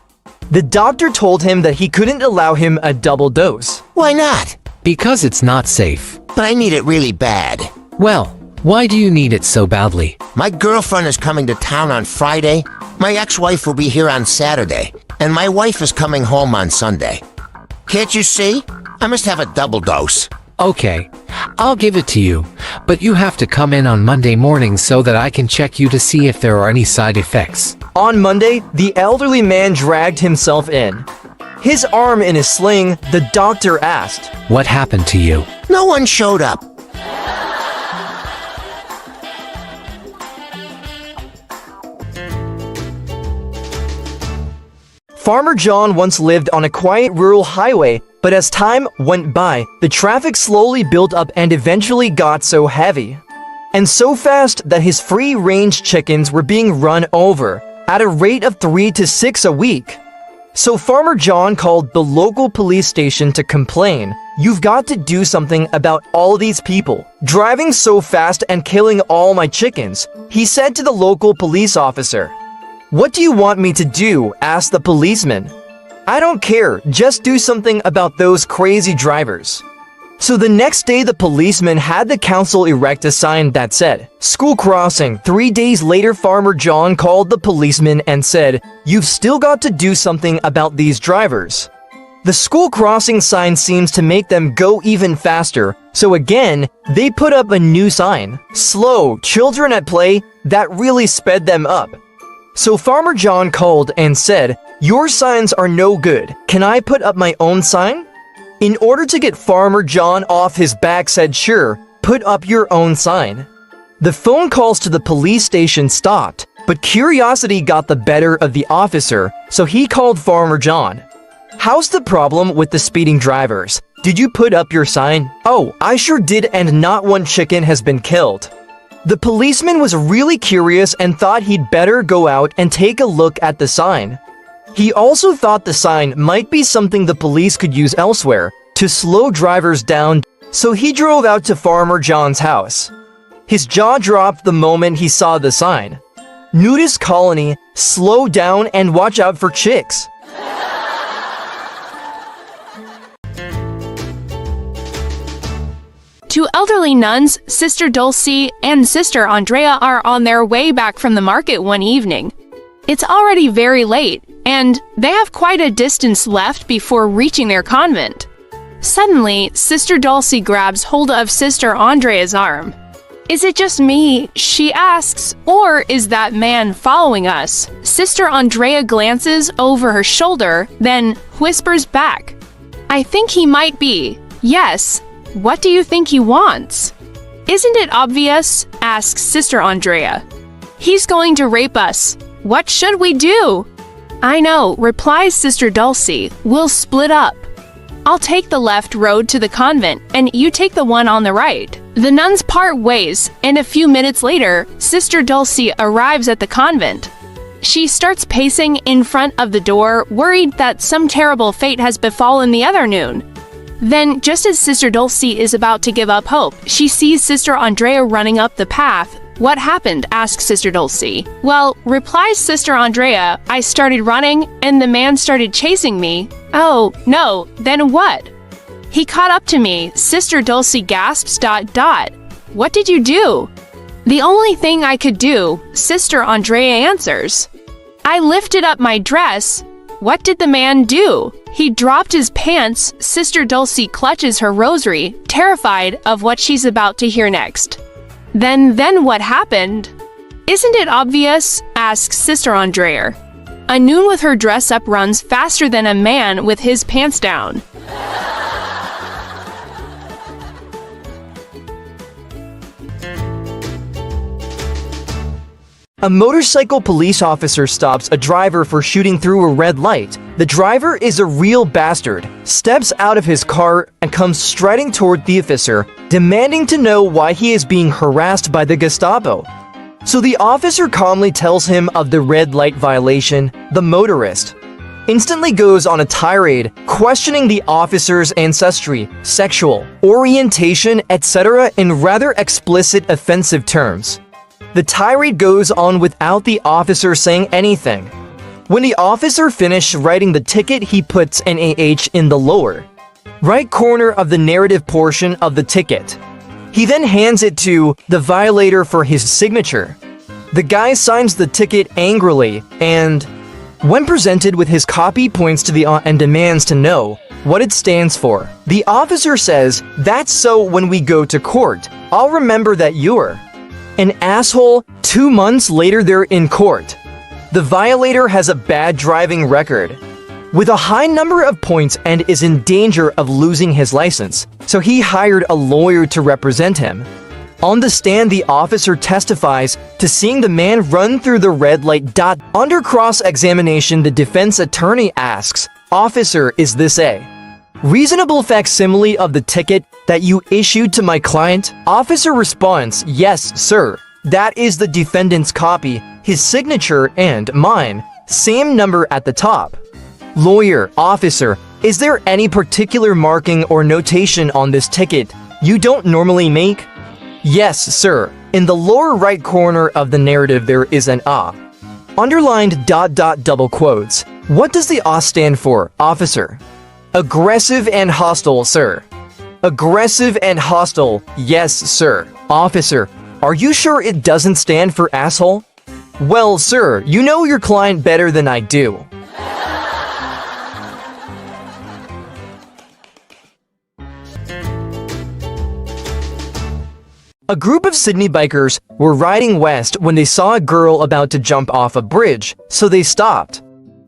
The doctor told him that he couldn't allow him a double dose. Why not? Because it's not safe. But I need it really bad. Well, why do you need it so badly? My girlfriend is coming to town on Friday, my ex-wife will be here on Saturday, and my wife is coming home on Sunday. Can't you see? I must have a double dose. Okay, I'll give it to you, but you have to come in on Monday morning so that I can check you to see if there are any side effects. On Monday, the elderly man dragged himself in. His arm in a sling, the doctor asked, "What happened to you?" No one showed up. Farmer John once lived on a quiet rural highway, but as time went by, the traffic slowly built up and eventually got so heavy. And so fast that his free-range chickens were being run over at a rate of 3 to 6 a week. So Farmer John called the local police station to complain, "You've got to do something about all these people driving so fast and killing all my chickens," he said to the local police officer. "What do you want me to do?" asked the policeman. "I don't care, just do something about those crazy drivers." So the next day the policeman had the council erect a sign that said, "School crossing." 3 days later, Farmer John called the policeman and said, "You've still got to do something about these drivers." The school crossing sign seems to make them go even faster, so again, they put up a new sign, "Slow, children at play," that really sped them up. So Farmer John called and said, "Your signs are no good. Can I put up my own sign?" In order to get Farmer John off his back said, "Sure, put up your own sign." The phone calls to the police station stopped, but curiosity got the better of the officer, so he called Farmer John. "How's the problem with the speeding drivers? Did you put up your sign?" "Oh, I sure did, and not one chicken has been killed." The policeman was really curious and thought he'd better go out and take a look at the sign. He also thought the sign might be something the police could use elsewhere to slow drivers down, so he drove out to Farmer John's house. His jaw dropped the moment he saw the sign. "Nudist colony, slow down and watch out for chicks." Two elderly nuns, Sister Dulcie and Sister Andrea, are on their way back from the market one evening. It's already very late, and they have quite a distance left before reaching their convent. Suddenly, Sister Dulcie grabs hold of Sister Andrea's arm. "Is it just me?" she asks, "or is that man following us?" Sister Andrea glances over her shoulder, then whispers back, "I think he might be. Yes. What do you think he wants?" "Isn't it obvious?" asks Sister Andrea. "He's going to rape us. What should we do?" "I know," replies Sister Dulcie. "We'll split up. I'll take the left road to the convent, and you take the one on the right." The nuns part ways, and a few minutes later, Sister Dulcie arrives at the convent. She starts pacing in front of the door, worried that some terrible fate has befallen the other nun. Then, just as Sister Dulcie is about to give up hope, she sees Sister Andrea running up the path. "What happened?" asks Sister Dulcie. "Well," replies Sister Andrea, "I started running, and the man started chasing me." "Oh, no, then what?" "He caught up to me," Sister Dulcie gasps. "What did you do?" "The only thing I could do," Sister Andrea answers. "I lifted up my dress." "What did the man do?" "He dropped his pants." Sister Dulcie clutches her rosary, terrified of what she's about to hear next. Then what happened?" "Isn't it obvious?" asks Sister Andrea. "A nun with her dress up runs faster than a man with his pants down." A motorcycle police officer stops a driver for shooting through a red light. The driver is a real bastard, steps out of his car and comes striding toward the officer, demanding to know why he is being harassed by the Gestapo. So the officer calmly tells him of the red light violation. The motorist instantly goes on a tirade, questioning the officer's ancestry, sexual orientation, etc. in rather explicit, offensive terms. The tirade goes on without the officer saying anything. When the officer finished writing the ticket, he puts an AH in the lower right corner of the narrative portion of the ticket. He then hands it to the violator for his signature. The guy signs the ticket angrily and, when presented with his copy, points to the and demands to know what it stands for. The officer says, "That's so when we go to court, I'll remember that you're an asshole." 2 months later, they're in court. The violator has a bad driving record with a high number of points and is in danger of losing his license, so he hired a lawyer to represent him. On the stand, the officer testifies to seeing the man run through the red light. Under cross-examination, the defense attorney asks, "Officer, is this a reasonable facsimile of the ticket that you issued to my client?" Officer responds, "Yes, sir. That is the defendant's copy, his signature and mine, same number at the top." Lawyer, "Officer, is there any particular marking or notation on this ticket you don't normally make?" "Yes, sir. In the lower right corner of the narrative there is an A. Underlined ... double quotes. What does the A stand for, officer?" "Aggressive and hostile, sir." "Aggressive and hostile, yes, sir." "Officer, are you sure it doesn't stand for asshole?" "Well, sir, you know your client better than I do." A group of Sydney bikers were riding west when they saw a girl about to jump off a bridge, so they stopped.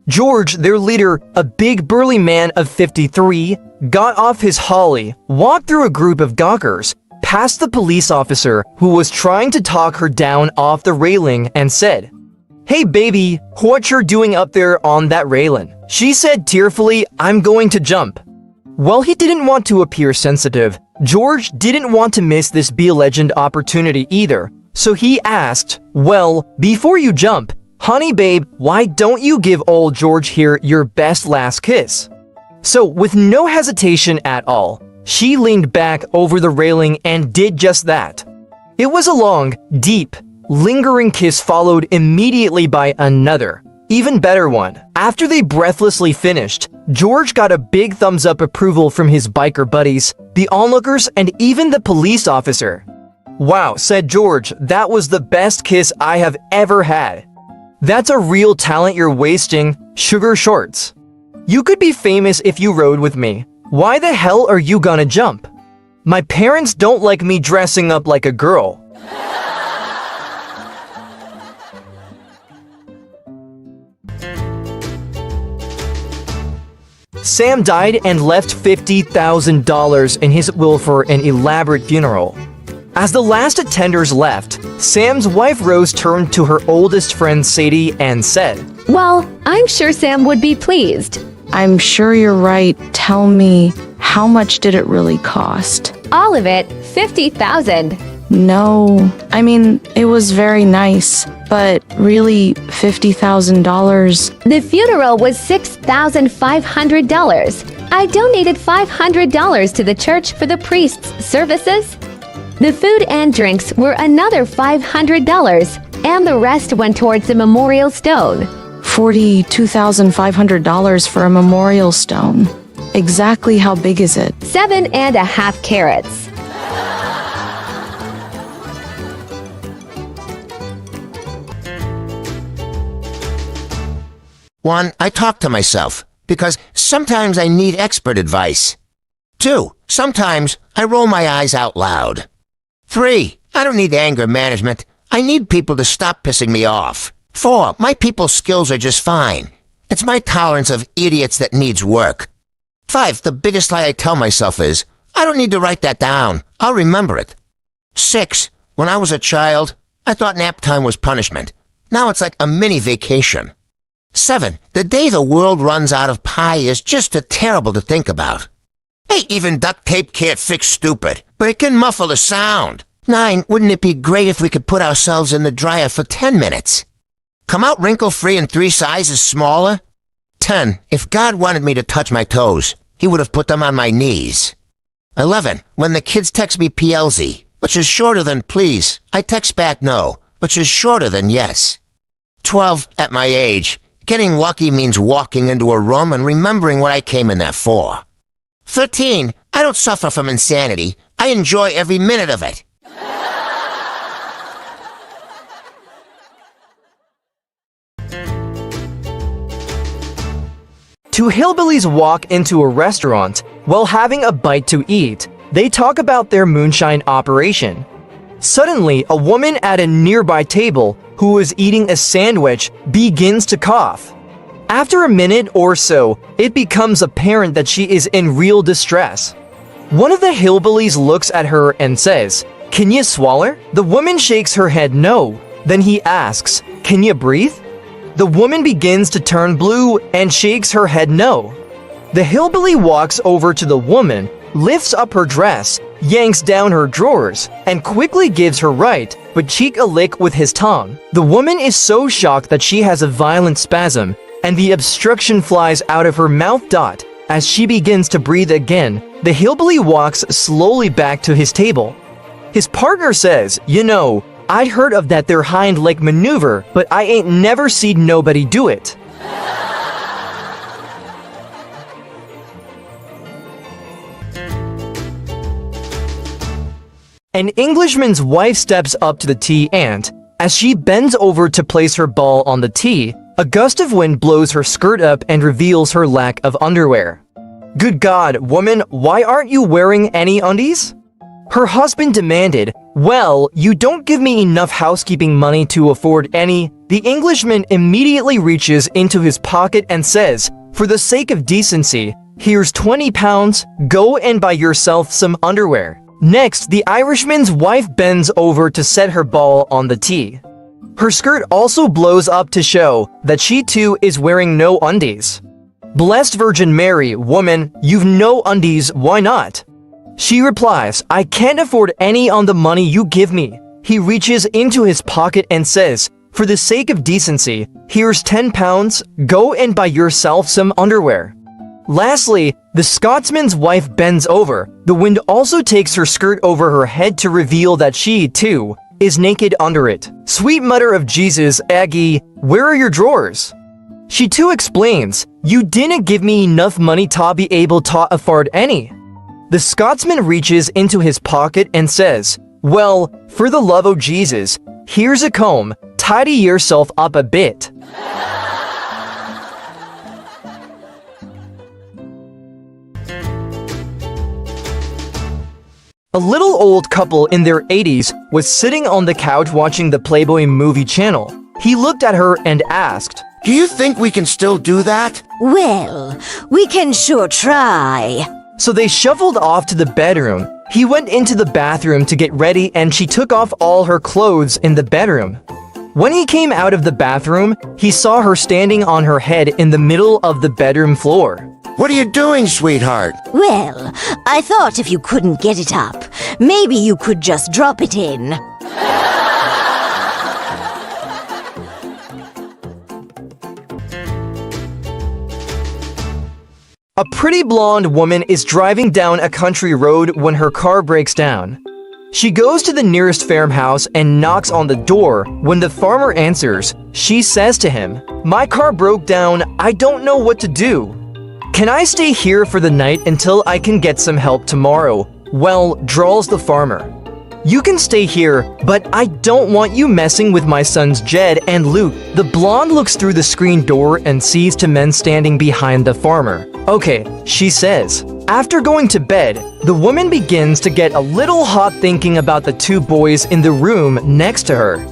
George, their leader, a big burly man of 53, got off his Holly, walked through a group of gawkers, past the police officer who was trying to talk her down off the railing, and said, "Hey baby, what you're doing up there on that railing?" She said tearfully, "I'm going to jump." While he didn't want to appear sensitive, George didn't want to miss this be a legend opportunity either, so he asked, "Well, before you jump, honey babe, why don't you give old George here your best last kiss?" So with no hesitation at all, she leaned back over the railing and did just that. It was a long, deep, lingering kiss followed immediately by another, even better one. After they breathlessly finished, George got a big thumbs up approval from his biker buddies, the onlookers, and even the police officer. "Wow," said George, "that was the best kiss I have ever had. That's a real talent you're wasting, sugar shorts. You could be famous if you rode with me. Why the hell are you gonna jump? My parents don't like me dressing up like a girl." Sam died and left $50,000 in his will for an elaborate funeral. As the last attenders left, Sam's wife Rose turned to her oldest friend Sadie and said, "Well, I'm sure Sam would be pleased." "I'm sure you're right. Tell me, how much did it really cost?" "All of it, $50,000. "No, I mean, it was very nice, but really, $50,000. The funeral was $6,500. I donated $500 to the church for the priest's services. The food and drinks were another $500, and the rest went towards the memorial stone." $42,500 for a memorial stone. Exactly how big is it? 7.5 carats. One, I talk to myself, because sometimes I need expert advice. 2, sometimes I roll my eyes out loud. 3, I don't need anger management. I need people to stop pissing me off. 4, my people skills are just fine. It's my tolerance of idiots that needs work. 5, the biggest lie I tell myself is, I don't need to write that down. I'll remember it. 6, when I was a child, I thought nap time was punishment. Now it's like a mini vacation. 7. The day the world runs out of pie is just terrible to think about. Hey, even duct tape can't fix stupid, but it can muffle the sound. 9. Wouldn't it be great if we could put ourselves in the dryer for 10 minutes? Come out wrinkle-free and 3 sizes smaller? 10. If God wanted me to touch my toes, he would have put them on my knees. 11. When the kids text me PLZ, which is shorter than please, I text back no, which is shorter than yes. 12. At my age, getting lucky means walking into a room and remembering what I came in there for. 13. I don't suffer from insanity. I enjoy every minute of it. Two hillbillies walk into a restaurant. While having a bite to eat, they talk about their moonshine operation. Suddenly, a woman at a nearby table who is eating a sandwich begins to cough. After a minute or so, it becomes apparent that she is in real distress. One of the hillbillies looks at her and says, "Can you swallow?" The woman shakes her head no. Then he asks, "Can you breathe?" The woman begins to turn blue and shakes her head no. The hillbilly walks over to the woman, lifts up her dress, yanks down her drawers, and quickly gives her right but cheek a lick with his tongue. The woman is so shocked that she has a violent spasm, and the obstruction flies out of her mouth. As she begins to breathe again, the hillbilly walks slowly back to his table. His partner says, "You know, I'd heard of that there hind leg maneuver, but I ain't never seen nobody do it." An Englishman's wife steps up to the tea and, as she bends over to place her ball on the tea, a gust of wind blows her skirt up and reveals her lack of underwear. "Good God, woman, why aren't you wearing any undies?" Her husband demanded. "Well, you don't give me enough housekeeping money to afford any." The Englishman immediately reaches into his pocket and says, "For the sake of decency, here's 20 pounds, go and buy yourself some underwear." Next, the Irishman's wife bends over to set her ball on the tea. Her skirt also blows up to show that she too is wearing no undies. "Blessed Virgin Mary, woman, you've no undies, why not?" She replies, "I can't afford any on the money you give me." He reaches into his pocket and says, "For the sake of decency, here's 10 pounds, go and buy yourself some underwear." Lastly, the Scotsman's wife bends over. The wind also takes her skirt over her head to reveal that she, too, is naked under it. "Sweet Mother of Jesus, Aggie, where are your drawers?" She too explains, "You didn't give me enough money to be able to afford any." The Scotsman reaches into his pocket and says, "Well, for the love of Jesus, here's a comb, tidy yourself up a bit." A little old couple in their 80s was sitting on the couch watching the Playboy movie channel. He looked at her and asked, "Do you think we can still do that?" Well, we can sure try. So they shuffled off to the bedroom. He went into the bathroom to get ready and she took off all her clothes in the bedroom. When he came out of the bathroom, he saw her standing on her head in the middle of the bedroom floor. "What are you doing, sweetheart?" Well, I thought if you couldn't get it up, maybe you could just drop it in. A pretty blonde woman is driving down a country road when her car breaks down. She goes to the nearest farmhouse and knocks on the door. When the farmer answers, she says to him, "My car broke down, I don't know what to do. Can I stay here for the night until I can get some help tomorrow?" "Well," drawls the farmer, "you can stay here, but I don't want you messing with my sons Jed and Luke." The blonde looks through the screen door and sees two men standing behind the farmer. "Okay," she says. After going to bed, the woman begins to get a little hot thinking about the two boys in the room next to her.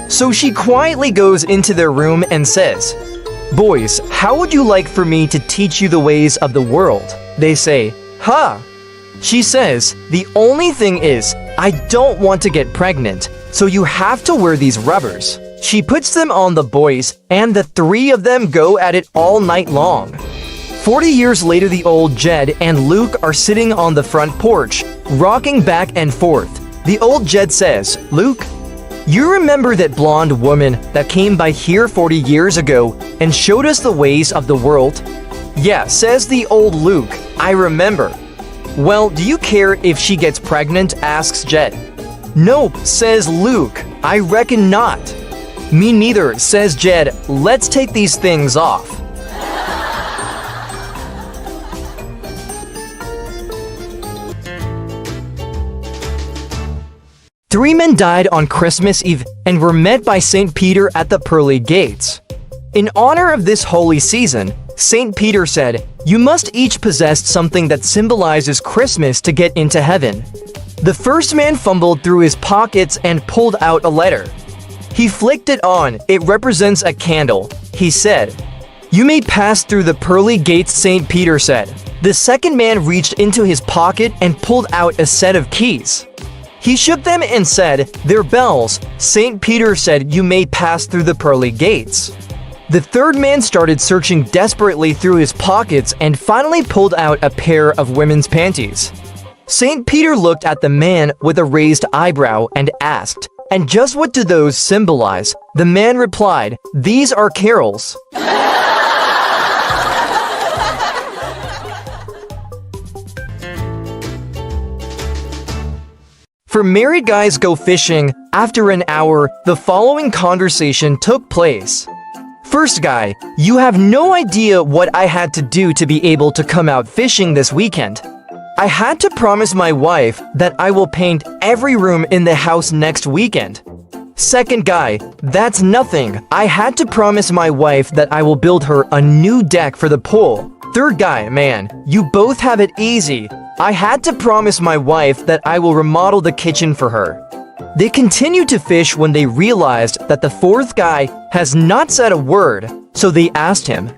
So she quietly goes into their room and says, "Boys, how would you like for me to teach you the ways of the world?" They say, "Ha!" She says, "The only thing is, I don't want to get pregnant, so you have to wear these rubbers." She puts them on the boys, and the three of them go at it all night long. 40 years later, the old Jed and Luke are sitting on the front porch, rocking back and forth. The old Jed says, "Luke, you remember that blonde woman that came by here 40 years ago and showed us the ways of the world?" "Yeah," says the old Luke, "I remember." "Well, do you care if she gets pregnant?" asks Jed. "Nope," says Luke, "I reckon not." "Me neither," says Jed. "Let's take these things off." Three men died on Christmas Eve and were met by St. Peter at the pearly gates. In honor of this holy season, St. Peter said, "You must each possess something that symbolizes Christmas to get into heaven." The first man fumbled through his pockets and pulled out a letter. He flicked it on. It represents a candle. He said, "You may pass through the pearly gates," St. Peter said. The second man reached into his pocket and pulled out a set of keys. He shook them and said, "They're bells." St. Peter said, "You may pass through the pearly gates." The third man started searching desperately through his pockets and finally pulled out a pair of women's panties. St. Peter looked at the man with a raised eyebrow and asked, "And just what do those symbolize?" The man replied, "These are carols." For married guys go fishing, after an hour, the following conversation took place. First guy, "You have no idea what I had to do to be able to come out fishing this weekend. I had to promise my wife that I will paint every room in the house next weekend." Second guy, "That's nothing. I had to promise my wife that I will build her a new deck for the pool." Third guy, "Man, you both have it easy. I had to promise my wife that I will remodel the kitchen for her." They continued to fish when they realized that the fourth guy has not said a word, so they asked him,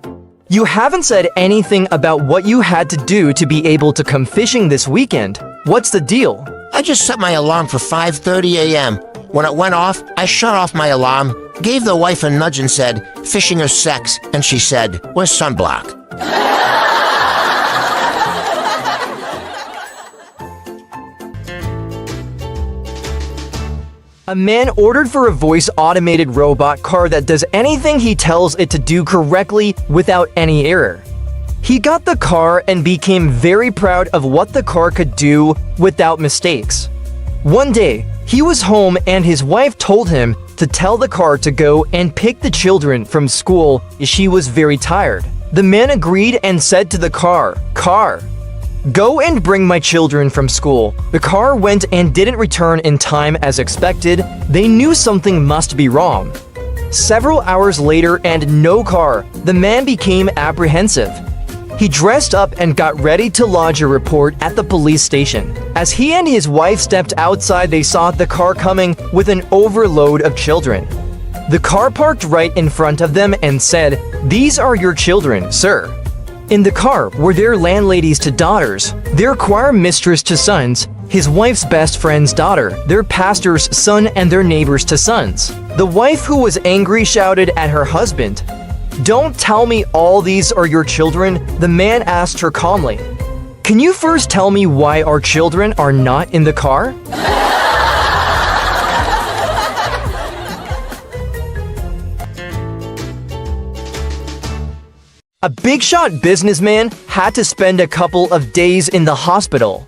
"You haven't said anything about what you had to do to be able to come fishing this weekend. What's the deal?" I just set my alarm for 5:30 a.m. When it went off, I shut off my alarm, gave the wife a nudge and said, "Fishing or sex?" And she said, "Where's sunblock?" A man ordered for a voice-automated robot car that does anything he tells it to do correctly without any error. He got the car and became very proud of what the car could do without mistakes. One day, he was home and his wife told him to tell the car to go and pick the children from school as she was very tired. The man agreed and said to the car, "Car, go and bring my children from school." The car went and didn't return in time as expected. They knew something must be wrong. Several hours later and no car, the man became apprehensive. He dressed up and got ready to lodge a report at the police station. As he and his wife stepped outside, they saw the car coming with an overload of children. The car parked right in front of them and said, "These are your children, sir." In the car were their landladies to daughters, their choir mistress to sons, his wife's best friend's daughter, their pastor's son, and their neighbors to sons. The wife, who was angry, shouted at her husband, "Don't tell me all these are your children." The man asked her calmly, "Can you first tell me why our children are not in the car?" A big-shot businessman had to spend a couple of days in the hospital.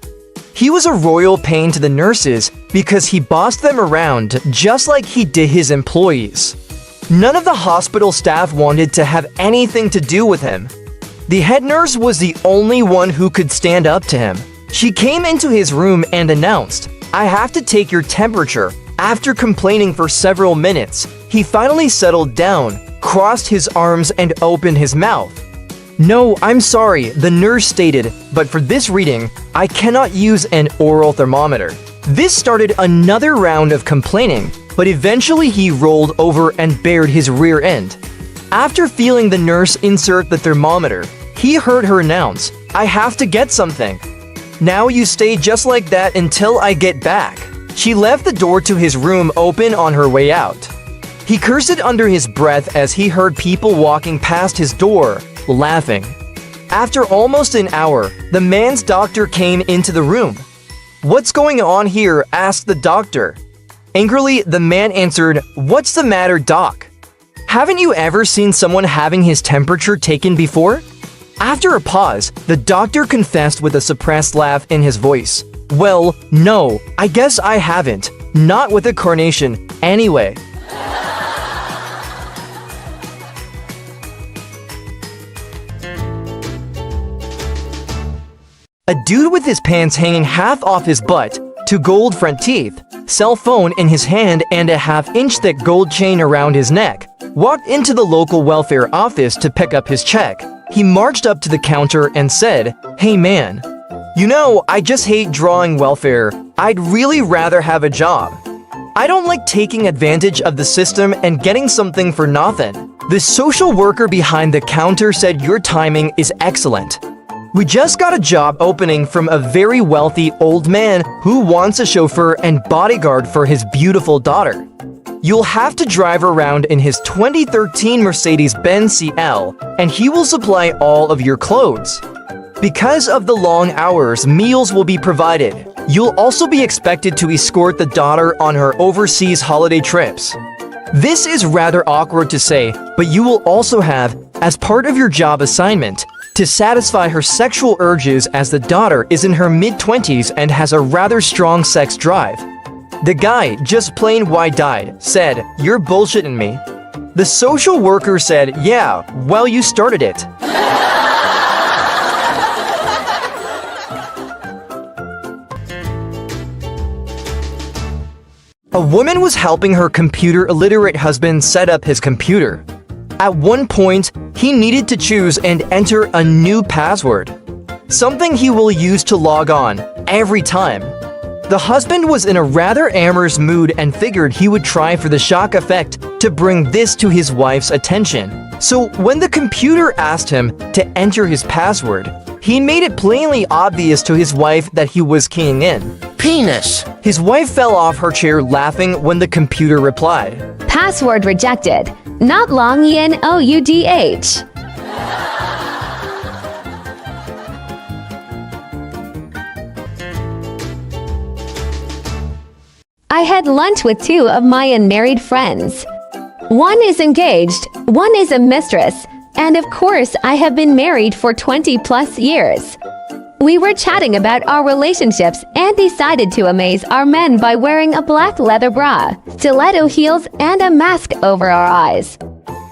He was a royal pain to the nurses because he bossed them around just like he did his employees. None of the hospital staff wanted to have anything to do with him. The head nurse was the only one who could stand up to him. She came into his room and announced, "I have to take your temperature." After complaining for several minutes, he finally settled down, crossed his arms, and opened his mouth. "No, I'm sorry," the nurse stated, "but for this reading, I cannot use an oral thermometer." This started another round of complaining, but eventually he rolled over and bared his rear end. After feeling the nurse insert the thermometer, he heard her announce, "I have to get something. Now you stay just like that until I get back." She left the door to his room open on her way out. He cursed it under his breath as he heard people walking past his door, laughing. After almost an hour, the man's doctor came into the room. "What's going on here?" asked the doctor. Angrily, the man answered, "What's the matter, doc? Haven't you ever seen someone having his temperature taken before?" After a pause, the doctor confessed with a suppressed laugh in his voice. "Well, no, I guess I haven't. Not with a carnation, anyway." A dude with his pants hanging half off his butt, 2 gold front teeth, cell phone in his hand and a half-inch thick gold chain around his neck, walked into the local welfare office to pick up his check. He marched up to the counter and said, "Hey man, you know, I just hate drawing welfare. I'd really rather have a job. I don't like taking advantage of the system and getting something for nothing." The social worker behind the counter said, "Your timing is excellent. We just got a job opening from a very wealthy old man who wants a chauffeur and bodyguard for his beautiful daughter. You'll have to drive around in his 2013 Mercedes-Benz CL, and he will supply all of your clothes. Because of the long hours, meals will be provided. You'll also be expected to escort the daughter on her overseas holiday trips. This is rather awkward to say, but you will also have, as part of your job assignment, to satisfy her sexual urges as the daughter is in her mid-20s and has a rather strong sex drive." The guy, just plain wide-eyed, said, "You're bullshitting me." The social worker said, "Yeah, well, you started it." A woman was helping her computer-illiterate husband set up his computer. At one point, he needed to choose and enter a new password, something he will use to log on every time. The husband was in a rather amorous mood and figured he would try for the shock effect to bring this to his wife's attention. So when the computer asked him to enter his password, he made it plainly obvious to his wife that he was keying in penis. His wife fell off her chair laughing when the computer replied, "Password rejected. Not long yin OUDH." I had lunch with 2 of my unmarried friends. One is engaged, one is a mistress, and of course I have been married for 20 plus years. We were chatting about our relationships and decided to amaze our men by wearing a black leather bra, stiletto heels, and a mask over our eyes.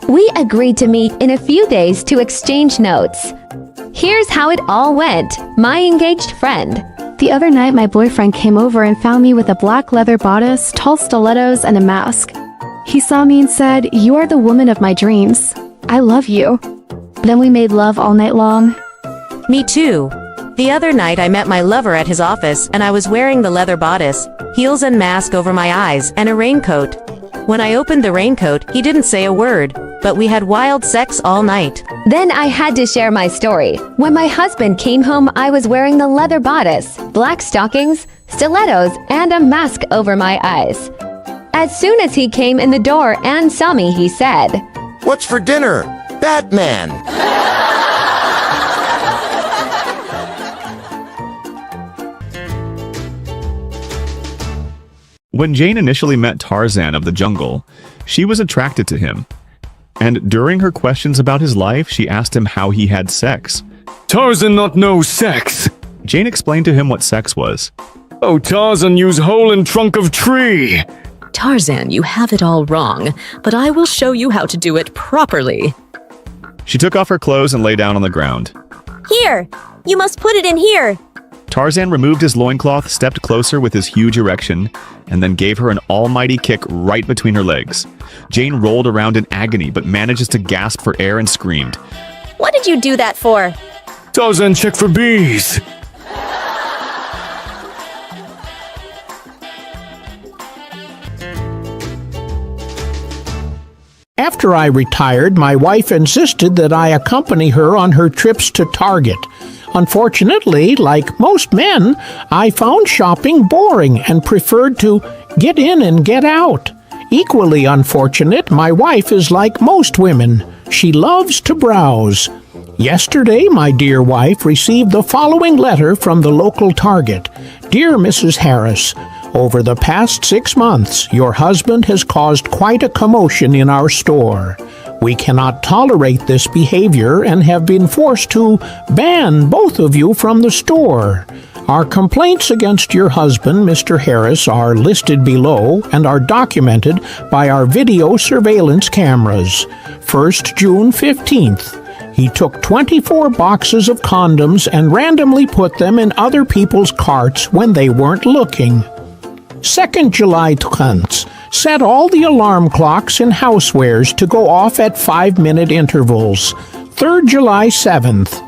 We agreed to meet in a few days to exchange notes. Here's how it all went, my engaged friend. The other night, my boyfriend came over and found me with a black leather bodice, tall stilettos, and a mask. He saw me and said, "You are the woman of my dreams. I love you." Then we made love all night long. Me too. The other night I met my lover at his office and I was wearing the leather bodice, heels and mask over my eyes, and a raincoat. When I opened the raincoat, he didn't say a word, but we had wild sex all night. Then I had to share my story. When my husband came home, I was wearing the leather bodice, black stockings, stilettos, and a mask over my eyes. As soon as he came in the door and saw me, he said, "What's for dinner? Batman." When Jane initially met Tarzan of the jungle, she was attracted to him. And during her questions about his life, she asked him how he had sex. "Tarzan not know sex." Jane explained to him what sex was. "Oh, Tarzan use hole in trunk of tree." "Tarzan, you have it all wrong, but I will show you how to do it properly." She took off her clothes and lay down on the ground. "Here! You must put it in here!" Tarzan removed his loincloth, stepped closer with his huge erection, and then gave her an almighty kick right between her legs. Jane rolled around in agony, but manages to gasp for air and screamed. "What did you do that for?" "Tarzan check for bees." After I retired, my wife insisted that I accompany her on her trips to Target. Unfortunately, like most men, I found shopping boring and preferred to get in and get out. Equally unfortunate, my wife is like most women. She loves to browse. Yesterday, my dear wife received the following letter from the local Target. Dear Mrs. Harris, over the past 6 months, your husband has caused quite a commotion in our store. We cannot tolerate this behavior and have been forced to ban both of you from the store. Our complaints against your husband, Mr. Harris, are listed below and are documented by our video surveillance cameras. First, June 15th. He took 24 boxes of condoms and randomly put them in other people's carts when they weren't looking. 2nd July 10th. Set all the alarm clocks in housewares to go off at 5-minute intervals. 3rd July 7th.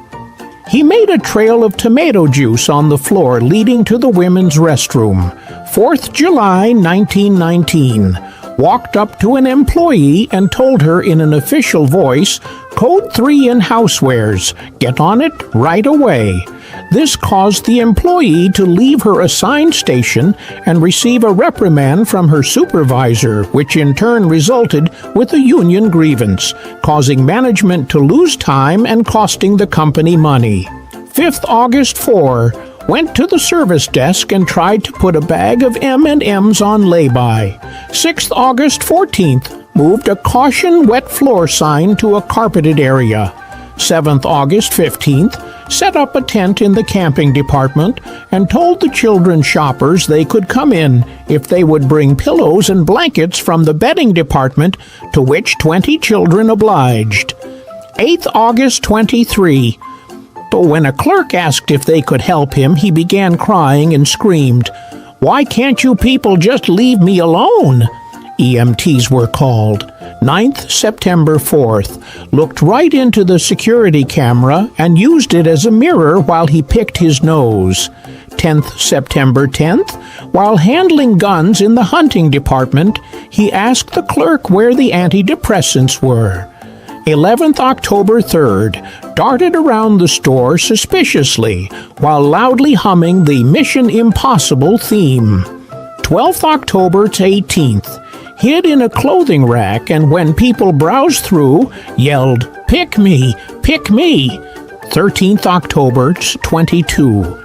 He made a trail of tomato juice on the floor leading to the women's restroom. 4th July 1919. Walked up to an employee and told her in an official voice, Code 3 in housewares. Get on it right away. This caused the employee to leave her assigned station and receive a reprimand from her supervisor, which in turn resulted with a union grievance, causing management to lose time and costing the company money. 5th August 4. Went to the service desk and tried to put a bag of M&Ms on lay-by. 6th August 14th. Moved a caution wet floor sign to a carpeted area. 7th August 15th. Set up a tent in the camping department and told the children shoppers they could come in if they would bring pillows and blankets from the bedding department, to which 20 children obliged. 8th August 23. But when a clerk asked if they could help him, he began crying and screamed, "Why can't you people just leave me alone?" EMTs were called. 9th September 4th. Looked right into the security camera and used it as a mirror while he picked his nose. 10th September 10th. While handling guns in the hunting department, he asked the clerk where the antidepressants were. 11th October 3rd. Darted around the store suspiciously while loudly humming the Mission Impossible theme. 12th October to 18th. Hid in a clothing rack and when people browsed through, yelled, "Pick me! Pick me!" 13th October 22.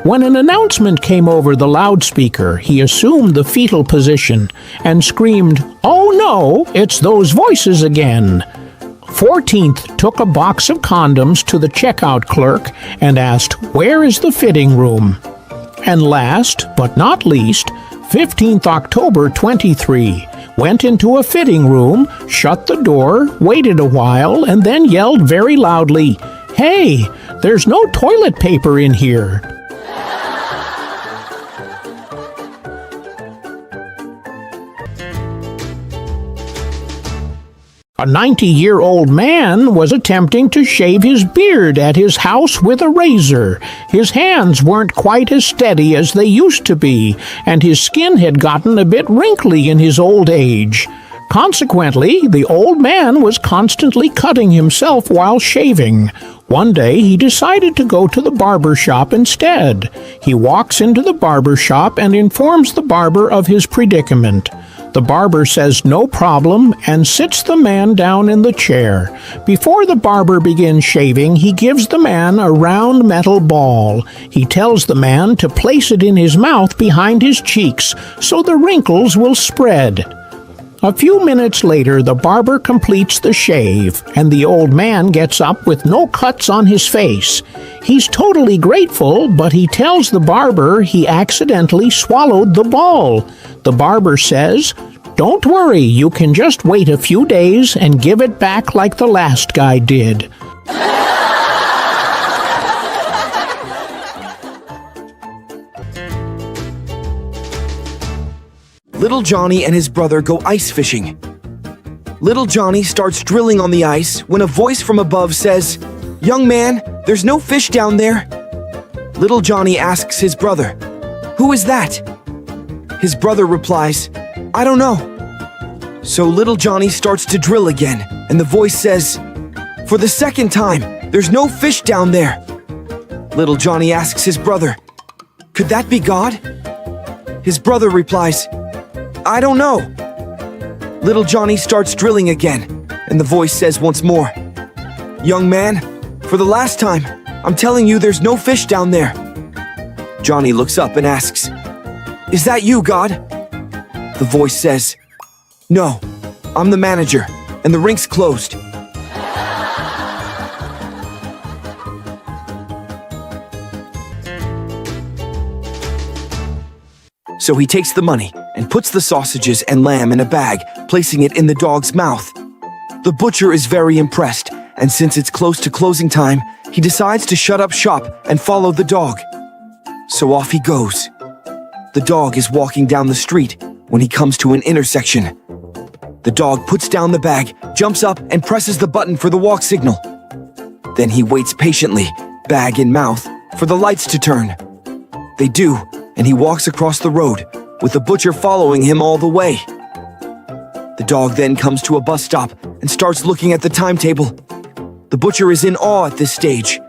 When an announcement came over the loudspeaker, he assumed the fetal position and screamed, "Oh no, it's those voices again!" 14th, took a box of condoms to the checkout clerk and asked, "Where is the fitting room?" And last, but not least, 15th October 23, went into a fitting room, shut the door, waited a while, and then yelled very loudly, "Hey, there's no toilet paper in here." A 90-year-old man was attempting to shave his beard at his house with a razor. His hands weren't quite as steady as they used to be, and his skin had gotten a bit wrinkly in his old age. Consequently, the old man was constantly cutting himself while shaving. One day, he decided to go to the barber shop instead. He walks into the barber shop and informs the barber of his predicament. The barber says no problem and sits the man down in the chair. Before the barber begins shaving, he gives the man a round metal ball. He tells the man to place it in his mouth behind his cheeks so the wrinkles will spread. A few minutes later, the barber completes the shave, and the old man gets up with no cuts on his face. He's totally grateful, but he tells the barber he accidentally swallowed the ball. The barber says, "Don't worry, you can just wait a few days and give it back like the last guy did." Little Johnny and his brother go ice fishing. Little Johnny starts drilling on the ice when a voice from above says, "Young man, there's no fish down there." Little Johnny asks his brother, "Who is that?" His brother replies, "I don't know." So Little Johnny starts to drill again, and the voice says, "For the second time, there's no fish down there." Little Johnny asks his brother, "Could that be God?" His brother replies, "I don't know." Little Johnny starts drilling again, and the voice says once more, "Young man, for the last time, I'm telling you there's no fish down there." Johnny looks up and asks, "Is that you, God?" The voice says, "No, I'm the manager, and the rink's closed." So he takes the money and puts the sausages and lamb in a bag, placing it in the dog's mouth. The butcher is very impressed, and since it's close to closing time, he decides to shut up shop and follow the dog. So off he goes. The dog is walking down the street when he comes to an intersection. The dog puts down the bag, jumps up, and presses the button for the walk signal. Then he waits patiently, bag in mouth, for the lights to turn. They do, and he walks across the road, with the butcher following him all the way. The dog then comes to a bus stop and starts looking at the timetable. The butcher is in awe at this stage.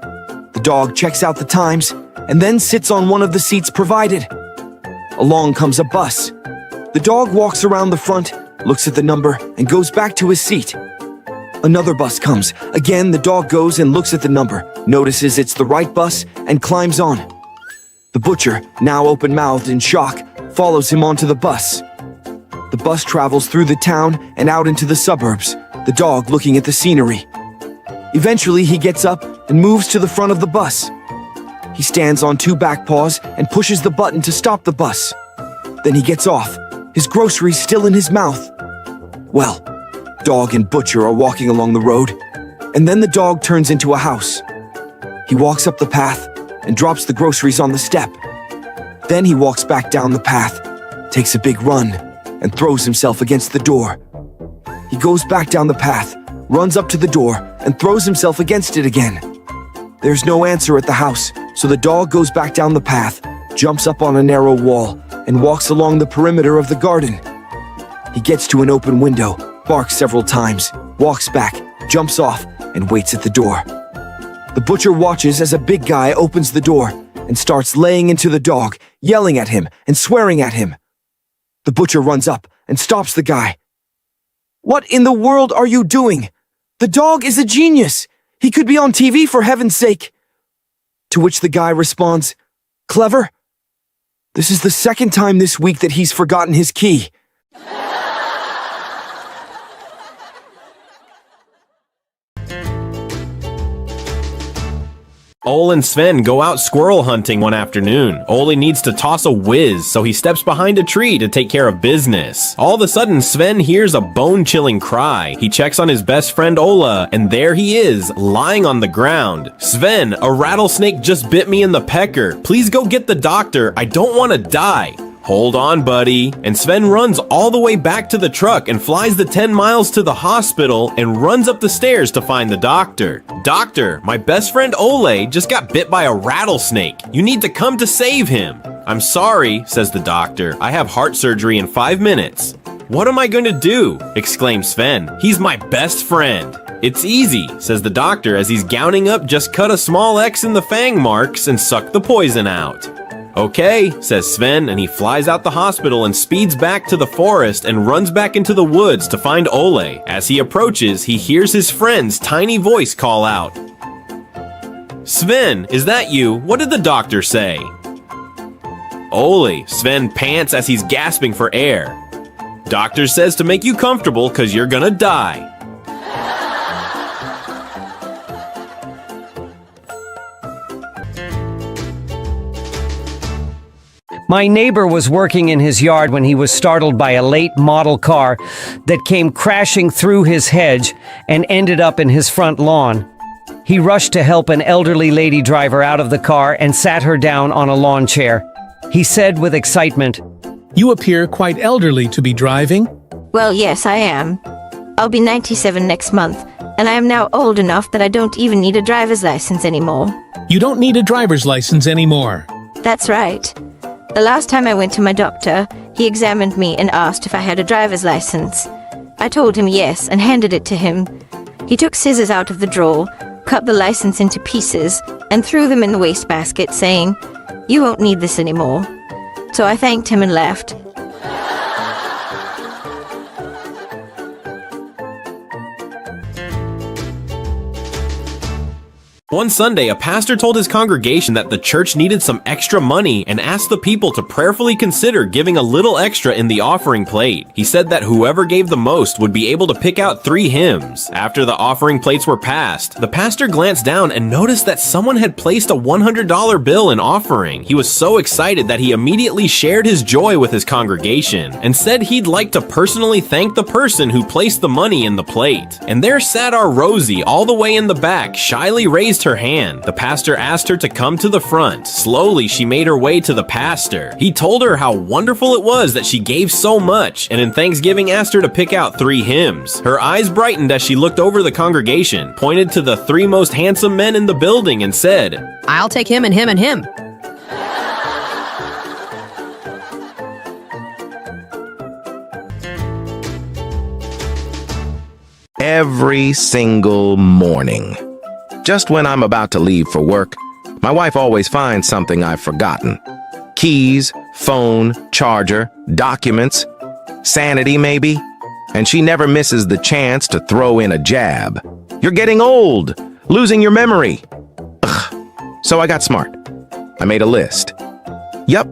The dog checks out the times and then sits on one of the seats provided. Along comes a bus. The dog walks around the front, looks at the number, and goes back to his seat. Another bus comes. Again, the dog goes and looks at the number, notices it's the right bus, and climbs on. The butcher, now open-mouthed in shock, follows him onto the bus. The bus travels through the town and out into the suburbs, the dog looking at the scenery. Eventually, he gets up and moves to the front of the bus. He stands on two back paws and pushes the button to stop the bus. Then he gets off, his groceries still in his mouth. Well, dog and butcher are walking along the road, and then the dog turns into a house. He walks up the path and drops the groceries on the step. Then he walks back down the path, takes a big run, and throws himself against the door. He goes back down the path, runs up to the door, and throws himself against it again. There's no answer at the house, so the dog goes back down the path, jumps up on a narrow wall, and walks along the perimeter of the garden. He gets to an open window, barks several times, walks back, jumps off, and waits at the door. The butcher watches as a big guy opens the door and starts laying into the dog, yelling at him and swearing at him. The butcher runs up and stops the guy. "What in the world are you doing? The dog is a genius. He could be on TV for heaven's sake." To which the guy responds, "Clever? This is the second time this week that he's forgotten his key." Ole and Sven go out squirrel hunting one afternoon. Ole needs to toss a whiz, so he steps behind a tree to take care of business. All of a sudden, Sven hears a bone-chilling cry. He checks on his best friend Ola, and there he is, lying on the ground. "Sven, a rattlesnake just bit me in the pecker. Please go get the doctor. I don't want to die." "Hold on, buddy." And Sven runs all the way back to the truck and flies the 10 miles to the hospital and runs up the stairs to find the doctor. "Doctor, my best friend Ole just got bit by a rattlesnake. You need to come to save him." "I'm sorry," says the doctor. "I have heart surgery in 5 minutes." "What am I going to do?" exclaims Sven. "He's my best friend." "It's easy," says the doctor as he's gowning up. "Just cut a small X in the fang marks and suck the poison out." "Okay," says Sven, and he flies out the hospital and speeds back to the forest and runs back into the woods to find Ole. As he approaches, he hears his friend's tiny voice call out, "Sven, is that you? What did the doctor say?" "Ole," Sven pants as he's gasping for air. "Doctor says to make you comfortable 'cause you're gonna die." My neighbor was working in his yard when he was startled by a late model car that came crashing through his hedge and ended up in his front lawn. He rushed to help an elderly lady driver out of the car and sat her down on a lawn chair. He said with excitement, "You appear quite elderly to be driving." Well, yes, I am. I'll be 97 next month, and I am now old enough that I don't even need a driver's license anymore. You don't need a driver's license anymore. That's right. The last time I went to my doctor, he examined me and asked if I had a driver's license. I told him yes and handed it to him. He took scissors out of the drawer, cut the license into pieces, and threw them in the wastebasket, saying, "You won't need this anymore." So I thanked him and left. One Sunday, a pastor told his congregation that the church needed some extra money and asked the people to prayerfully consider giving a little extra in the offering plate. He said that whoever gave the most would be able to pick out 3 hymns. After the offering plates were passed, the pastor glanced down and noticed that someone had placed a $100 bill in offering. He was so excited that he immediately shared his joy with his congregation and said he'd like to personally thank the person who placed the money in the plate. And there sat our Rosie all the way in the back, shyly raised her hand. The pastor asked her to come to the front. Slowly, she made her way to the pastor. He told her how wonderful it was that she gave so much, and in thanksgiving asked her to pick out 3 hymns. Her eyes brightened as she looked over the congregation, pointed to the 3 most handsome men in the building, and said, I'll take him and him and him. Every single morning. Just when I'm about to leave for work, my wife always finds something I've forgotten. Keys, phone, charger, documents, sanity maybe, and she never misses the chance to throw in a jab. You're getting old, losing your memory. Ugh. So I got smart. I made a list. Yup,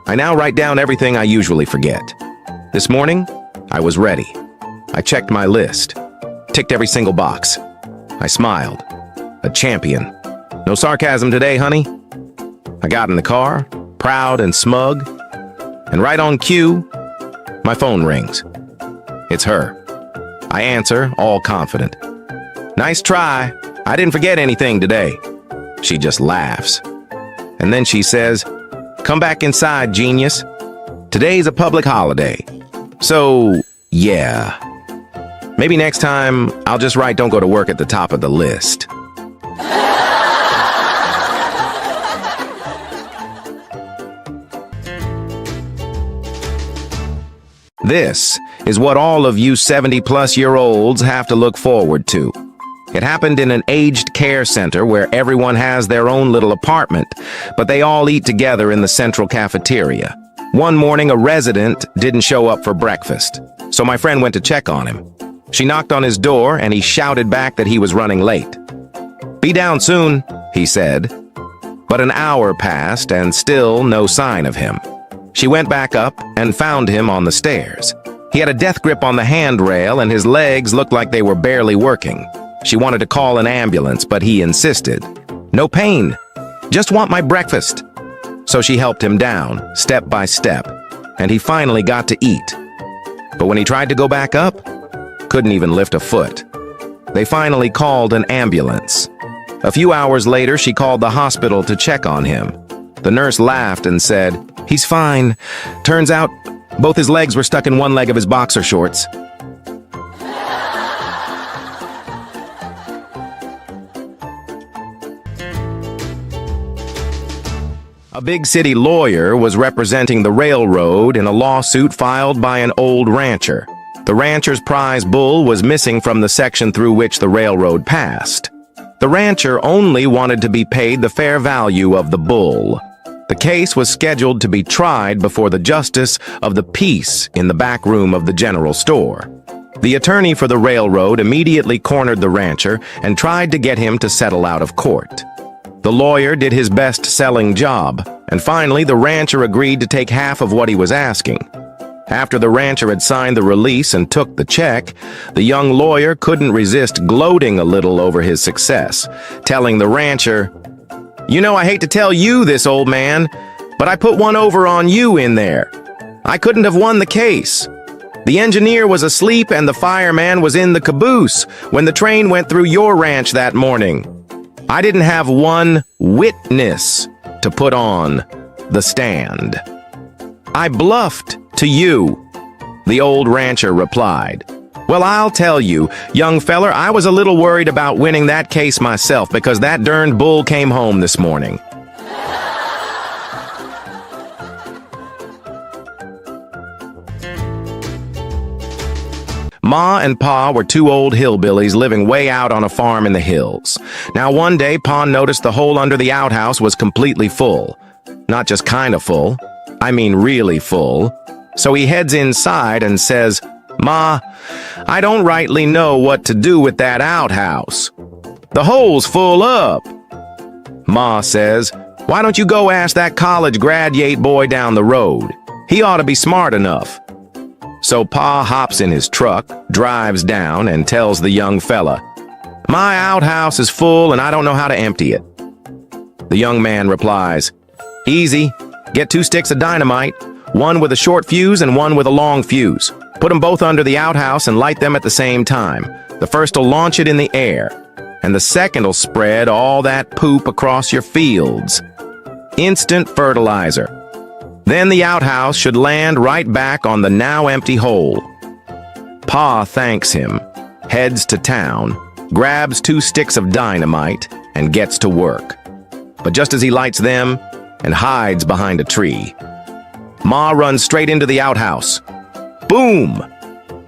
I now write down everything I usually forget. This morning, I was ready. I checked my list, ticked every single box. I smiled. A champion. No sarcasm today, honey. I got in the car, proud and smug, and right on cue, my phone rings. It's her. I answer, all confident. Nice try. I didn't forget anything today. She just laughs. And then she says, come back inside, genius. Today's a public holiday. So, yeah. Maybe next time, I'll just write don't go to work at the top of the list. This is what all of you 70-plus-year-olds have to look forward to. It happened in an aged care center where everyone has their own little apartment, but they all eat together in the central cafeteria. One morning, a resident didn't show up for breakfast, so my friend went to check on him. She knocked on his door, and he shouted back that he was running late. Be down soon, he said. But an hour passed, and still no sign of him. She went back up and found him on the stairs. He had a death grip on the handrail, and his legs looked like they were barely working. She wanted to call an ambulance, but he insisted. No pain. Just want my breakfast. So she helped him down, step by step, and he finally got to eat. But when he tried to go back up, couldn't even lift a foot. They finally called an ambulance. A few hours later, she called the hospital to check on him. The nurse laughed and said, he's fine. Turns out, both his legs were stuck in one leg of his boxer shorts. A big city lawyer was representing the railroad in a lawsuit filed by an old rancher. The rancher's prize bull was missing from the section through which the railroad passed. The rancher only wanted to be paid the fair value of the bull. The case was scheduled to be tried before the justice of the peace in the back room of the general store. The attorney for the railroad immediately cornered the rancher and tried to get him to settle out of court. The lawyer did his best selling job, and finally the rancher agreed to take half of what he was asking. After the rancher had signed the release and took the check, the young lawyer couldn't resist gloating a little over his success, telling the rancher, "You know, I hate to tell you this, old man, but I put one over on you in there. I couldn't have won the case. The engineer was asleep and the fireman was in the caboose when the train went through your ranch that morning. I didn't have one witness to put on the stand. I bluffed to you," the old rancher replied. "Well, I'll tell you, young feller, I was a little worried about winning that case myself because that darned bull came home this morning." Ma and Pa were two old hillbillies living way out on a farm in the hills. Now one day, Pa noticed the hole under the outhouse was completely full. Not just kind of full, I mean really full. So he heads inside and says, "Ma, I don't rightly know what to do with that outhouse." The hole's full up. Ma says, why don't you go ask that college graduate boy down the road? He ought to be smart enough. So Pa hops in his truck, drives down, and tells the young fella, my outhouse is full and I don't know how to empty it. The young man replies, easy. Get 2 sticks of dynamite, one with a short fuse and one with a long fuse. Put them both under the outhouse and light them at the same time. The first will launch it in the air, and the second will spread all that poop across your fields. Instant fertilizer. Then the outhouse should land right back on the now empty hole. Pa thanks him, heads to town, grabs 2 sticks of dynamite, and gets to work. But just as he lights them and hides behind a tree, Ma runs straight into the outhouse. Boom!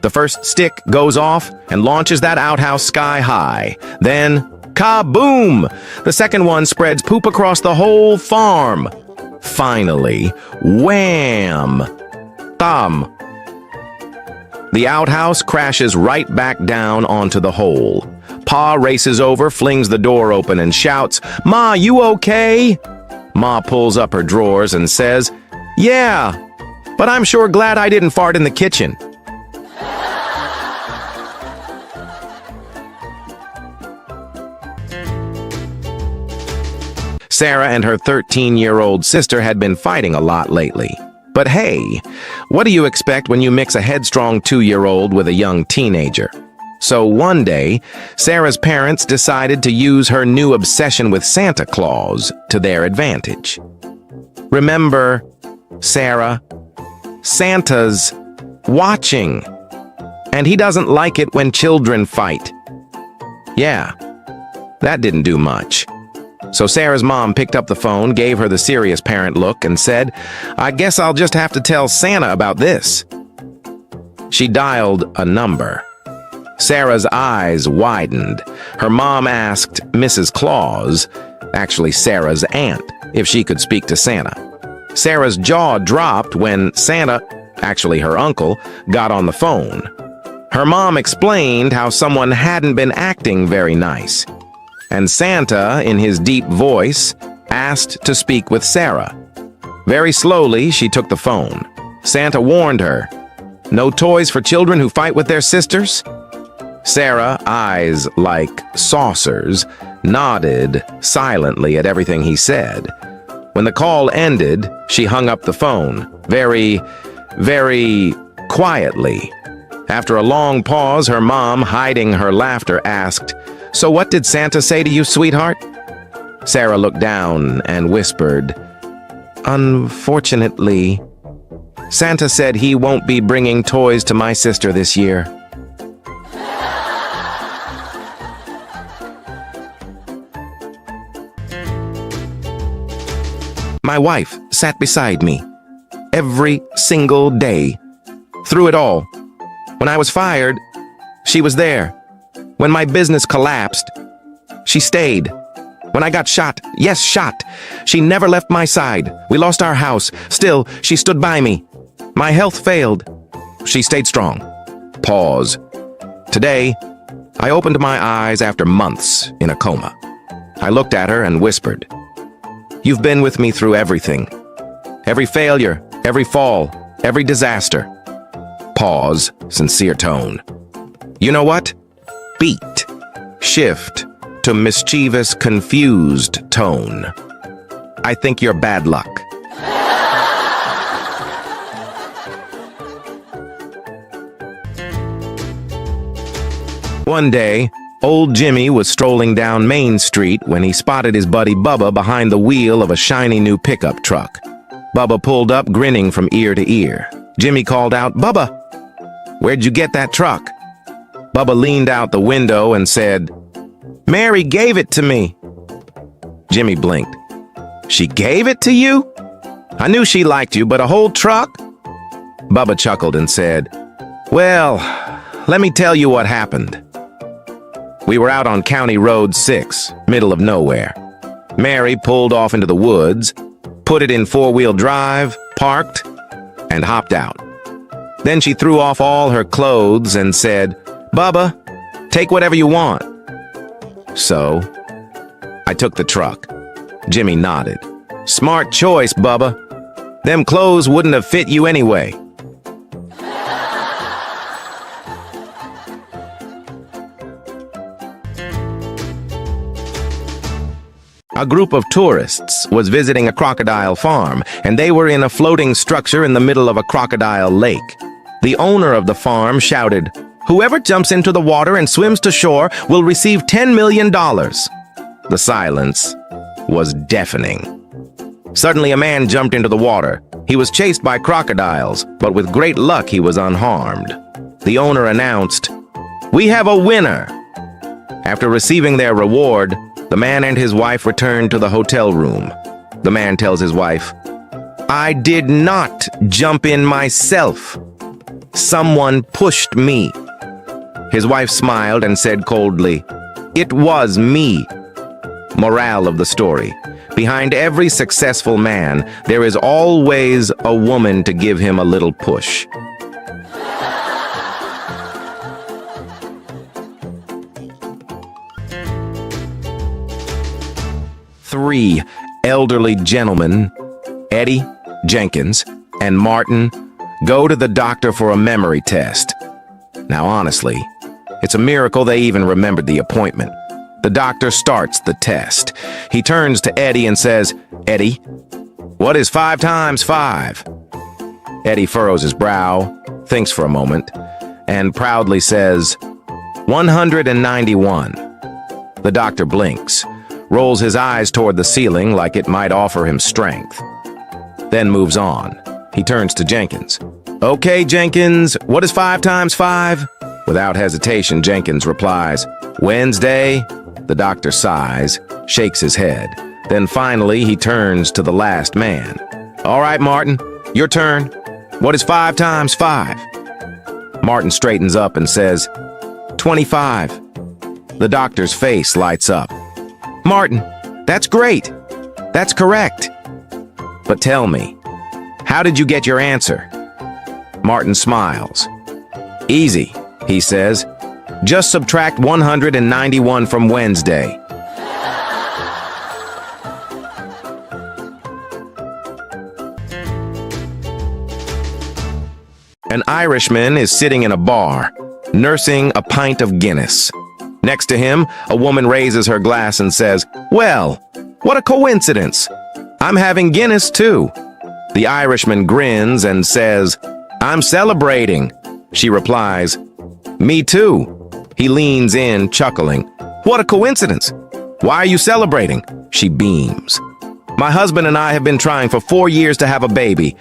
The first stick goes off and launches that outhouse sky high. Then, kaboom! The second one spreads poop across the whole farm. Finally, wham! Thumb! The outhouse crashes right back down onto the hole. Pa races over, flings the door open, and shouts, Ma, you okay? Ma pulls up her drawers and says, yeah, but I'm sure glad I didn't fart in the kitchen. Sarah and her 13-year-old sister had been fighting a lot lately. But hey, what do you expect when you mix a headstrong 2-year-old with a young teenager? So one day, Sarah's parents decided to use her new obsession with Santa Claus to their advantage. Remember, Sarah, Santa's watching, and he doesn't like it when children fight. Yeah, that didn't do much. So Sarah's mom picked up the phone, gave her the serious parent look, and said, I guess I'll just have to tell Santa about this. She dialed a number. Sarah's eyes widened. Her mom asked Mrs. Claus, actually Sarah's aunt, if she could speak to Santa. Sarah's jaw dropped when Santa, actually her uncle, got on the phone. Her mom explained how someone hadn't been acting very nice. And Santa, in his deep voice, asked to speak with Sarah. Very slowly, she took the phone. Santa warned her, no toys for children who fight with their sisters? Sarah, eyes like saucers, nodded silently at everything he said. When the call ended, she hung up the phone, very, very quietly. After a long pause, her mom, hiding her laughter, asked, So what did Santa say to you, sweetheart? Sarah looked down and whispered, Unfortunately, Santa said he won't be bringing toys to my sister this year. My wife sat beside me every single day, through it all. When I was fired, she was there. When my business collapsed, she stayed. When I got shot, yes, shot, she never left my side. We lost our house. Still, she stood by me. My health failed. She stayed strong. Pause. Today, I opened my eyes after months in a coma. I looked at her and whispered, You've been with me through everything. Every failure, every fall, every disaster. Pause, sincere tone. You know what? Beat. Shift to mischievous, confused tone. I think you're bad luck. One day, old Jimmy was strolling down Main Street when he spotted his buddy Bubba behind the wheel of a shiny new pickup truck. Bubba pulled up, grinning from ear to ear. Jimmy called out, Bubba, where'd you get that truck? Bubba leaned out the window and said, Mary gave it to me. Jimmy blinked. She gave it to you? I knew she liked you, but a whole truck? Bubba chuckled and said, Well, let me tell you what happened. We were out on County Road 6, middle of nowhere. Mary pulled off into the woods, put it in four-wheel drive, parked, and hopped out. Then she threw off all her clothes and said, Bubba, take whatever you want. So, I took the truck. Jimmy nodded. Smart choice, Bubba. Them clothes wouldn't have fit you anyway. A group of tourists was visiting a crocodile farm, and they were in a floating structure in the middle of a crocodile lake. The owner of the farm shouted, "Whoever jumps into the water and swims to shore will receive $10 million. The silence was deafening. Suddenly a man jumped into the water. He was chased by crocodiles, but with great luck he was unharmed. The owner announced, "We have a winner." After receiving their reward, the man and his wife returned to the hotel room. The man tells his wife, "I did not jump in myself. Someone pushed me." His wife smiled and said coldly, "It was me." Morale of the story: behind every successful man, there is always a woman to give him a little push. Three elderly gentlemen, Eddie, Jenkins, and Martin, go to the doctor for a memory test. Now honestly, it's a miracle they even remembered the appointment. The doctor starts the test. He turns to Eddie and says, "Eddie, what is 5 times 5? Eddie furrows his brow, thinks for a moment, and proudly says, 191. The doctor blinks, rolls his eyes toward the ceiling like it might offer him strength, then moves on. He turns to Jenkins. "Okay, Jenkins, what is 5 times 5? Without hesitation, Jenkins replies, "Wednesday." The doctor sighs, shakes his head. Then finally, he turns to the last man. "All right, Martin, your turn. What is 5 times 5? Martin straightens up and says, 25. The doctor's face lights up. "Martin, that's great. That's correct. But tell me, how did you get your answer?" Martin smiles. "Easy," he says. "Just subtract 191 from Wednesday." An Irishman is sitting in a bar, nursing a pint of Guinness. Next to him, a woman raises her glass and says, "Well, what a coincidence. I'm having Guinness too." The Irishman grins and says, "I'm celebrating." She replies, "Me too." He leans in, chuckling. "What a coincidence. Why are you celebrating?" She beams. "My husband and I have been trying for 4 years to have a baby,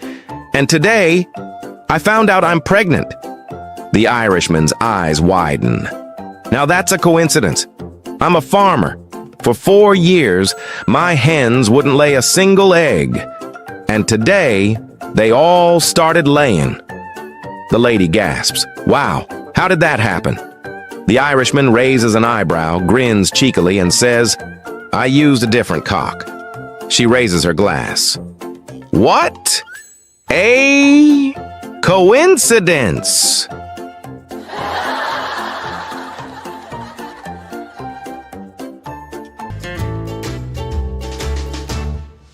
and today I found out I'm pregnant." The Irishman's eyes widen. "Now that's a coincidence. I'm a farmer. For 4 years, my hens wouldn't lay a single egg. And today, they all started laying." The lady gasps. "Wow, how did that happen?" The Irishman raises an eyebrow, grins cheekily, and says, "I used a different cock." She raises her glass. "What? A coincidence!"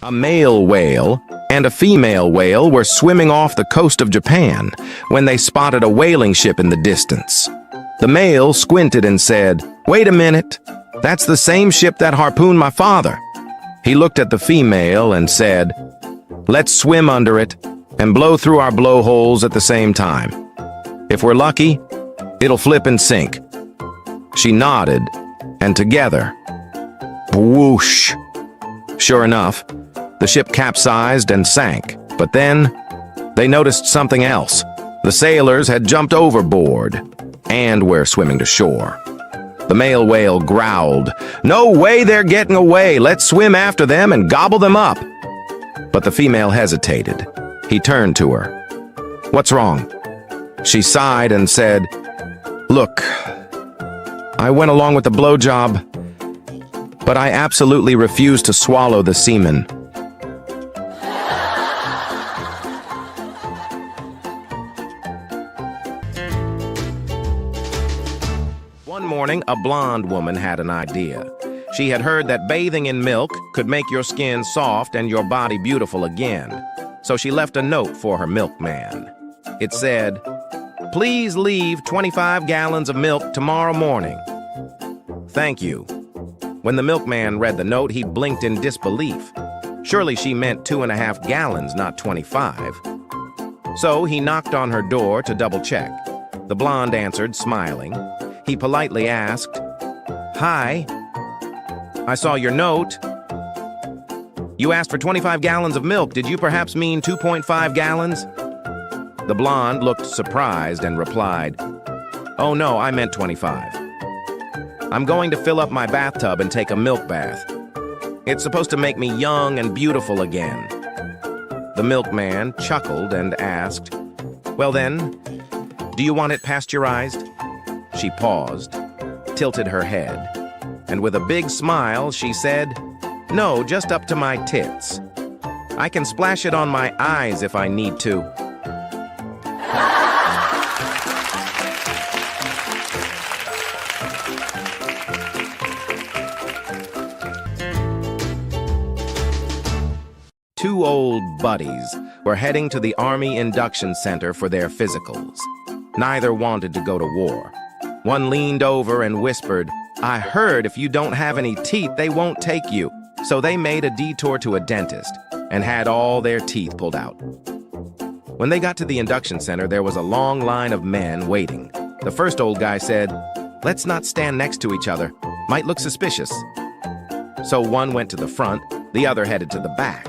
A male whale and a female whale were swimming off the coast of Japan when they spotted a whaling ship in the distance. The male squinted and said, "Wait a minute, that's the same ship that harpooned my father." He looked at the female and said, "Let's swim under it and blow through our blowholes at the same time. If we're lucky, it'll flip and sink." She nodded, and together, whoosh. Sure enough, the ship capsized and sank, but then they noticed something else. The sailors had jumped overboard and were swimming to shore. The male whale growled, "No way they're getting away. Let's swim after them and gobble them up." But the female hesitated. He turned to her. "What's wrong?" She sighed and said, "Look, I went along with the blowjob, but I absolutely refused to swallow the semen." One morning, a blonde woman had an idea. She had heard that bathing in milk could make your skin soft and your body beautiful again. So she left a note for her milkman. It said, "Please leave 25 gallons of milk tomorrow morning. Thank you." When the milkman read the note, he blinked in disbelief. Surely she meant 2.5 gallons, not 25. So he knocked on her door to double-check. The blonde answered, smiling. He politely asked, "Hi, I saw your note. You asked for 25 gallons of milk. Did you perhaps mean 2.5 gallons? The blonde looked surprised and replied, "Oh no, I meant 25. I'm going to fill up my bathtub and take a milk bath. It's supposed to make me young and beautiful again." The milkman chuckled and asked, "Well then, do you want it pasteurized?" She paused, tilted her head, and with a big smile she said, "No, just up to my tits. I can splash it on my eyes if I need to." Two old buddies were heading to the Army Induction Center for their physicals. Neither wanted to go to war. One leaned over and whispered, "I heard if you don't have any teeth, they won't take you." So they made a detour to a dentist and had all their teeth pulled out. When they got to the induction center, there was a long line of men waiting. The first old guy said, "Let's not stand next to each other. Might look suspicious." So one went to the front, the other headed to the back.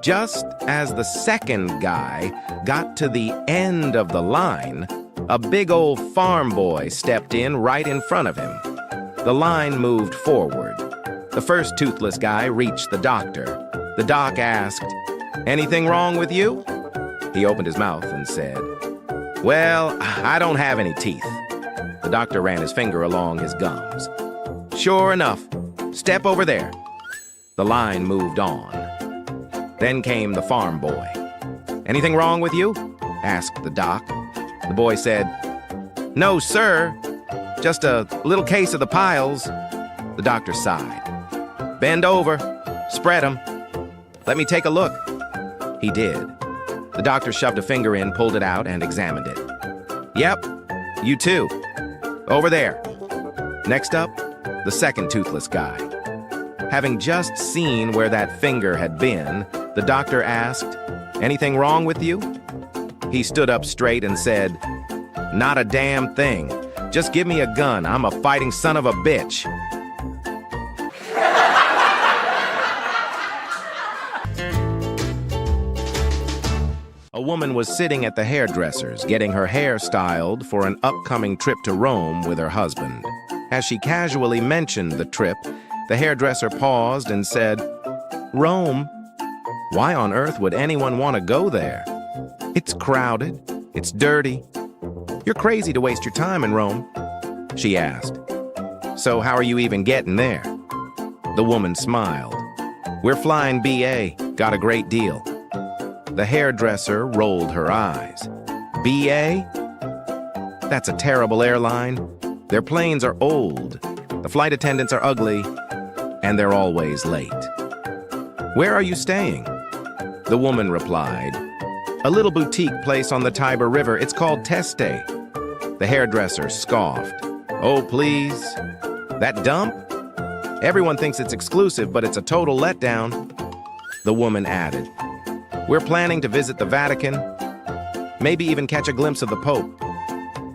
Just as the second guy got to the end of the line, a big old farm boy stepped in right in front of him. The line moved forward. The first toothless guy reached the doctor. The doc asked, "Anything wrong with you?" He opened his mouth and said, "Well, I don't have any teeth." The doctor ran his finger along his gums. "Sure enough, step over there." The line moved on. Then came the farm boy. "Anything wrong with you?" asked the doc. The boy said, "No, sir. Just a little case of the piles." The doctor sighed. "Bend over. Spread 'em. Let me take a look." He did. The doctor shoved a finger in, pulled it out, and examined it. "Yep, you too. Over there." Next up, the second toothless guy. Having just seen where that finger had been, the doctor asked, "Anything wrong with you?" He stood up straight and said, "Not a damn thing. Just give me a gun. I'm a fighting son of a bitch." A woman was sitting at the hairdresser's getting her hair styled for an upcoming trip to Rome with her husband. As she casually mentioned the trip, the hairdresser paused and said, "Rome? Why on earth would anyone want to go there? It's crowded. It's dirty. You're crazy to waste your time in Rome." She asked, "So how are you even getting there?" The woman smiled. "We're flying BA. Got a great deal." The hairdresser rolled her eyes. "BA? That's a terrible airline. Their planes are old. The flight attendants are ugly. And they're always late. Where are you staying?" The woman replied, "A little boutique place on the Tiber River. It's called Teste." The hairdresser scoffed. "Oh, please. That dump? Everyone thinks it's exclusive, but it's a total letdown." The woman added, "We're planning to visit the Vatican, maybe even catch a glimpse of the Pope."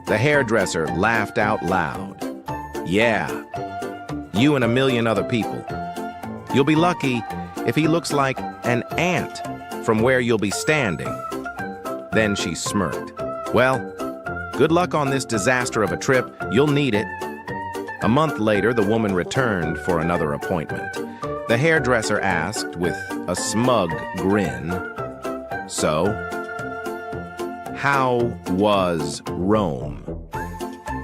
The hairdresser laughed out loud. "Yeah, you and a million other people. You'll be lucky if he looks like an ant from where you'll be standing." Then she smirked. "Well, good luck on this disaster of a trip. You'll need it." A month later, the woman returned for another appointment. The hairdresser asked with a smug grin, "So, how was Rome?"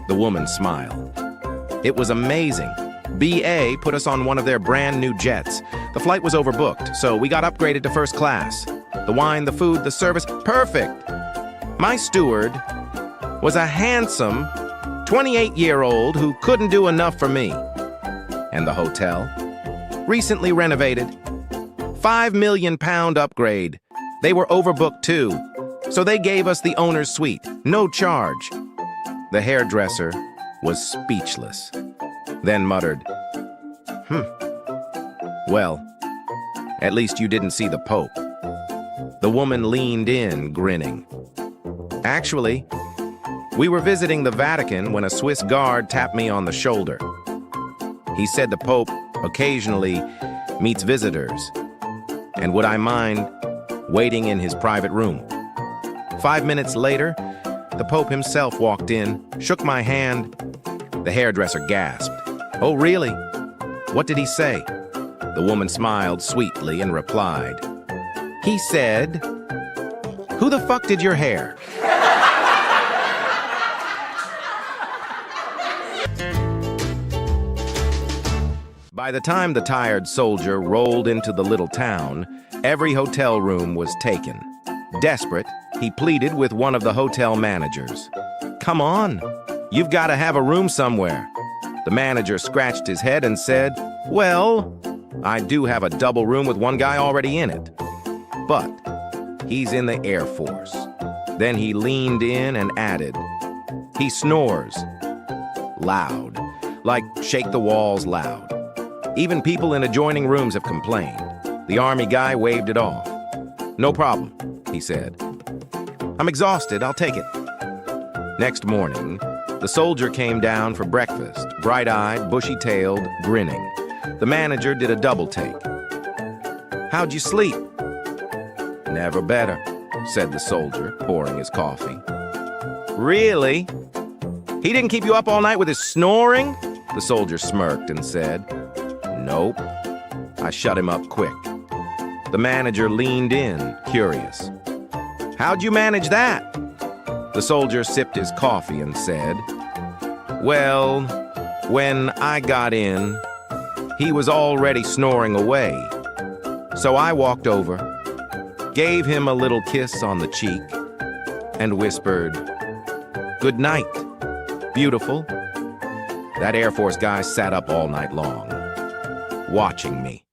The woman smiled. "It was amazing. BA put us on one of their brand new jets. The flight was overbooked, so we got upgraded to first class. The wine, the food, the service, perfect. My steward was a handsome 28-year-old who couldn't do enough for me. And the hotel? Recently renovated. £5 million upgrade. They were overbooked too, so they gave us the owner's suite, no charge. The hairdresser was speechless, then muttered, Well, at least you didn't see the Pope. The woman leaned in, grinning. Actually, we were visiting the Vatican when a Swiss guard tapped me on the shoulder. He said the Pope occasionally meets visitors, and would I mind waiting in his private room? 5 minutes later, the Pope himself walked in, shook my hand. The hairdresser gasped. Oh, really? What did he say? The woman smiled sweetly and replied, He said, Who the fuck did your hair? By the time the tired soldier rolled into the little town, every hotel room was taken. Desperate, he pleaded with one of the hotel managers. Come on, you've got to have a room somewhere. The manager scratched his head and said, Well, I do have a double room with one guy already in it. But he's in the Air Force. Then he leaned in and added, He snores. Loud, like shake the walls loud. Even people in adjoining rooms have complained. The army guy waved it off. No problem, he said. I'm exhausted, I'll take it. Next morning, the soldier came down for breakfast, bright-eyed, bushy-tailed, grinning. The manager did a double take. How'd you sleep? Never better, said the soldier, pouring his coffee. Really? He didn't keep you up all night with his snoring? The soldier smirked and said, Nope. I shut him up quick. The manager leaned in, curious. How'd you manage that? The soldier sipped his coffee and said, Well, when I got in, he was already snoring away. So I walked over, gave him a little kiss on the cheek, and whispered, Good night, beautiful. That Air Force guy sat up all night long, watching me.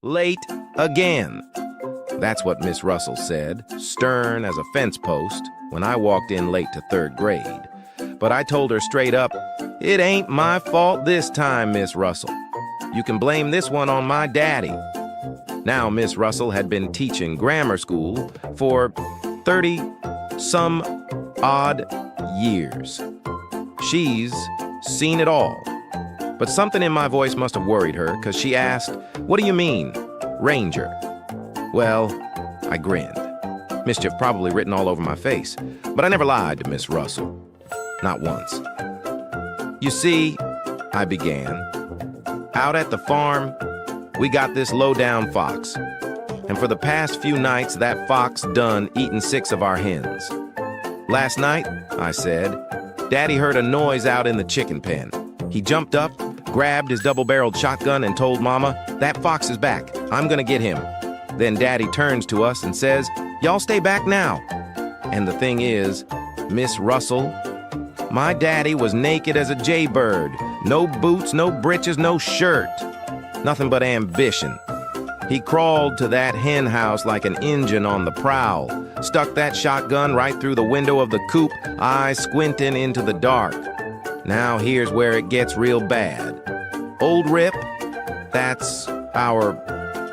Late again. That's what Miss Russell said, stern as a fence post, when I walked in late to 3rd grade. But I told her straight up, it ain't my fault this time, Miss Russell. You can blame this one on my daddy. Now, Miss Russell had been teaching grammar school for 30-some-odd years. She's seen it all. But something in my voice must have worried her, because she asked, What do you mean, Ranger? Well, I grinned. Mischief probably written all over my face, but I never lied to Miss Russell. Not once. You see, I began, out at the farm, we got this low-down fox. And for the past few nights, that fox done eaten 6 of our hens. Last night, I said, Daddy heard a noise out in the chicken pen. He jumped up, grabbed his double-barreled shotgun and told Mama, that fox is back. I'm gonna get him. Then Daddy turns to us and says, y'all stay back now. And the thing is, Miss Russell, my daddy was naked as a jaybird. No boots, no breeches, no shirt. Nothing but ambition. He crawled to that hen house like an Injun on the prowl, stuck that shotgun right through the window of the coop, eyes squinting into the dark. Now here's where it gets real bad. Old Rip, that's our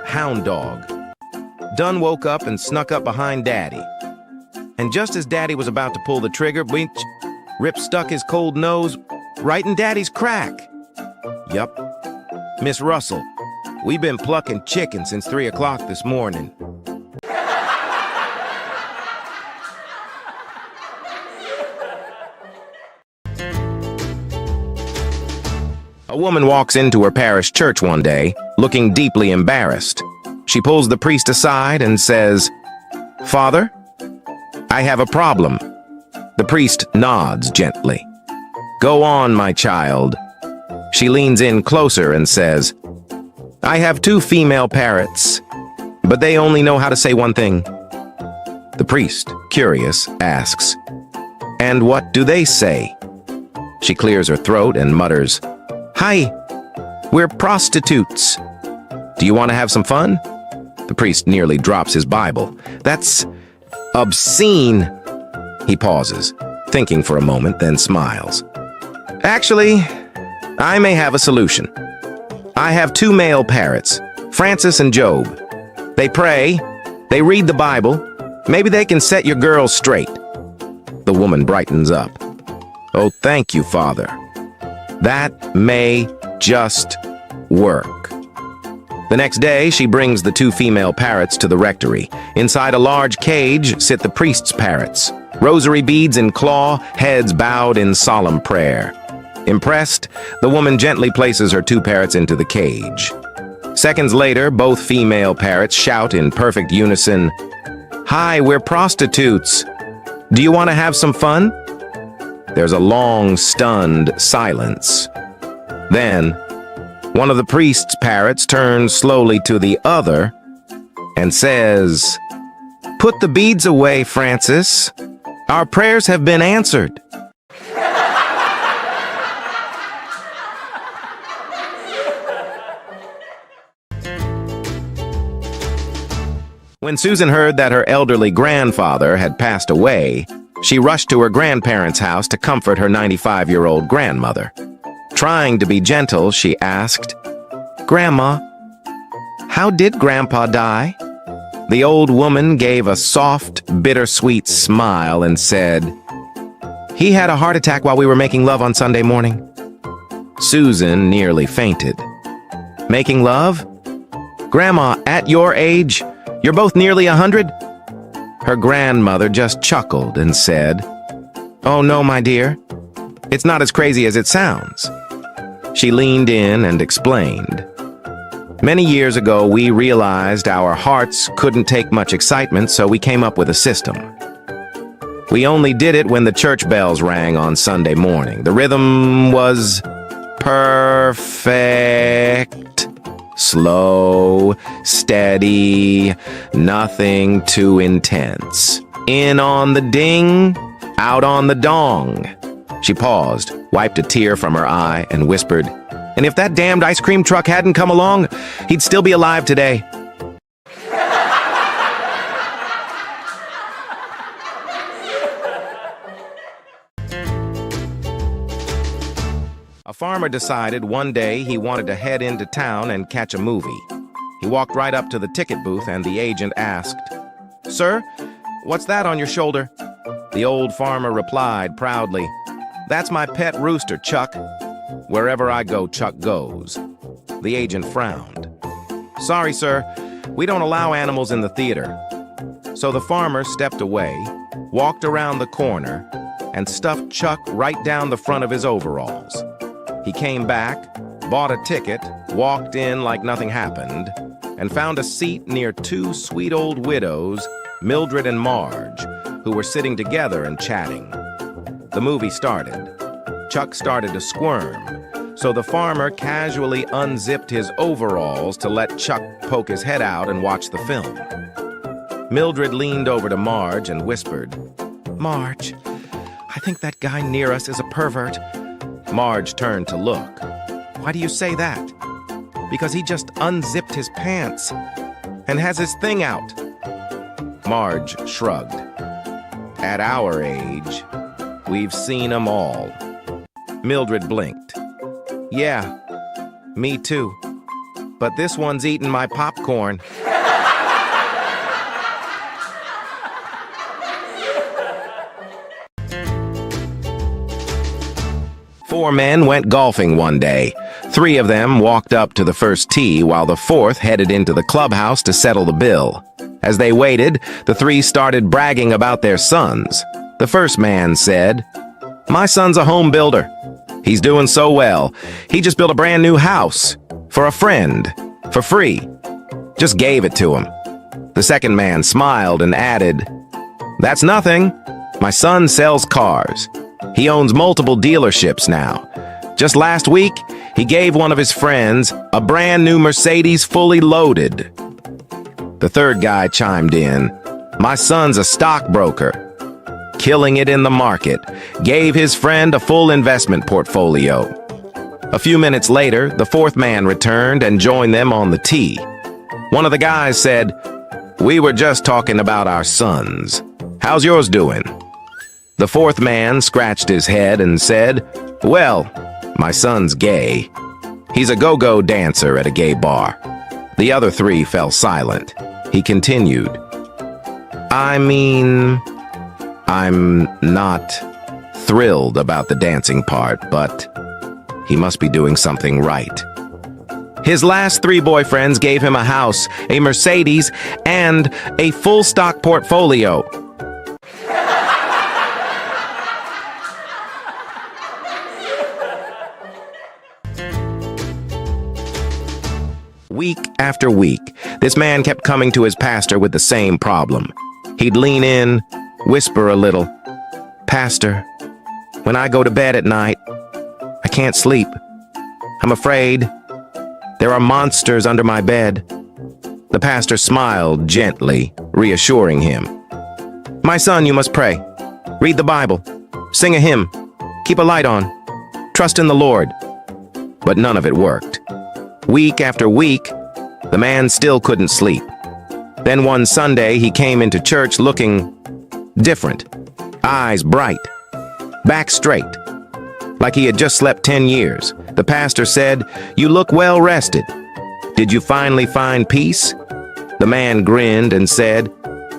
hound dog, done woke up and snuck up behind Daddy. And just as Daddy was about to pull the trigger, Rip stuck his cold nose right in Daddy's crack. Yup. Miss Russell, we've been plucking chicken since 3 o'clock this morning. A woman walks into her parish church one day, looking deeply embarrassed. She pulls the priest aside and says, "Father, I have a problem." The priest nods gently. "Go on, my child." She leans in closer and says, I have 2 female parrots, but they only know how to say one thing. The priest, curious, asks, "And what do they say?" She clears her throat and mutters, "Hi, we're prostitutes. Do you want to have some fun?" The priest nearly drops his Bible. "That's obscene." He pauses, thinking for a moment, then smiles. "Actually, I may have a solution. I have 2 male parrots, Francis and Job. They pray, they read the Bible. Maybe they can set your girls straight." The woman brightens up. "Oh, thank you, Father. That may just work." The next day, she brings the 2 female parrots to the rectory. Inside a large cage sit the priest's parrots, rosary beads in claw, heads bowed in solemn prayer. Impressed, the woman gently places her 2 parrots into the cage. Seconds later, both female parrots shout in perfect unison, "Hi, we're prostitutes. Do you want to have some fun?" There's a long, stunned silence. Then, one of the priest's parrots turns slowly to the other and says, "Put the beads away, Francis. Our prayers have been answered." When Susan heard that her elderly grandfather had passed away, she rushed to her grandparents' house to comfort her 95-year-old grandmother. Trying to be gentle, she asked, "Grandma, how did Grandpa die?" The old woman gave a soft, bittersweet smile and said, "He had a heart attack while we were making love on Sunday morning." Susan nearly fainted. "Making love? Grandma, at your age, you're both nearly 100? Her grandmother just chuckled and said, "Oh no, my dear. It's not as crazy as it sounds." She leaned in and explained, "Many years ago, we realized our hearts couldn't take much excitement, so we came up with a system. We only did it when the church bells rang on Sunday morning. The rhythm was perfect. Slow, steady, nothing too intense. In on the ding, out on the dong." She paused, wiped a tear from her eye, and whispered, "And if that damned ice cream truck hadn't come along, he'd still be alive today." A farmer decided one day he wanted to head into town and catch a movie. He walked right up to the ticket booth and the agent asked, "Sir, what's that on your shoulder?" The old farmer replied proudly, "That's my pet rooster, Chuck. Wherever I go, Chuck goes." The agent frowned. "Sorry, sir, we don't allow animals in the theater." So the farmer stepped away, walked around the corner, and stuffed Chuck right down the front of his overalls. He came back, bought a ticket, walked in like nothing happened, and found a seat near 2 sweet old widows, Mildred and Marge, who were sitting together and chatting. The movie started. Chuck started to squirm, so the farmer casually unzipped his overalls to let Chuck poke his head out and watch the film. Mildred leaned over to Marge and whispered, "Marge, I think that guy near us is a pervert." Marge turned to look. "Why do you say that?" "Because he just unzipped his pants and has his thing out." Marge shrugged. "At our age, we've seen 'em all." Mildred blinked. "Yeah, me too. But this one's eating my popcorn." Four men went golfing one day. 3 of them walked up to the first tee while the 4th headed into the clubhouse to settle the bill. As they waited, the 3 started bragging about their sons. The first man said, "My son's a home builder. He's doing so well. He just built a brand new house. For a friend. For free. Just gave it to him." The second man smiled and added, "That's nothing. My son sells cars. He owns multiple dealerships now. Just last week, He gave one of his friends a brand new Mercedes fully loaded. The third guy chimed in. My son's a stockbroker, killing it in the market. Gave his friend a full investment portfolio. A few minutes later, the fourth man returned and joined them on the tee. One of the guys said, "We were just talking about our sons. How's yours doing?" The fourth man scratched his head and said, "Well, my son's gay. He's a go-go dancer at a gay bar." The other three fell silent. He continued, I'm not thrilled about the dancing part, but he must be doing something right. His last three boyfriends gave him a house, a Mercedes, and a full stock portfolio. Week after week, this man kept coming to his pastor with the same problem. He'd lean in, whisper a little, "Pastor, when I go to bed at night, I can't sleep. I'm afraid. There are monsters under my bed." The pastor smiled gently, reassuring him. "My son, you must pray. Read the Bible. Sing a hymn. Keep a light on. Trust in the Lord." But none of it worked. Week after week, the man still couldn't sleep. Then one Sunday, he came into church looking different. Eyes bright. Back straight. Like he had just slept 10 years. The pastor said, "You look well rested. Did you finally find peace?" The man grinned and said,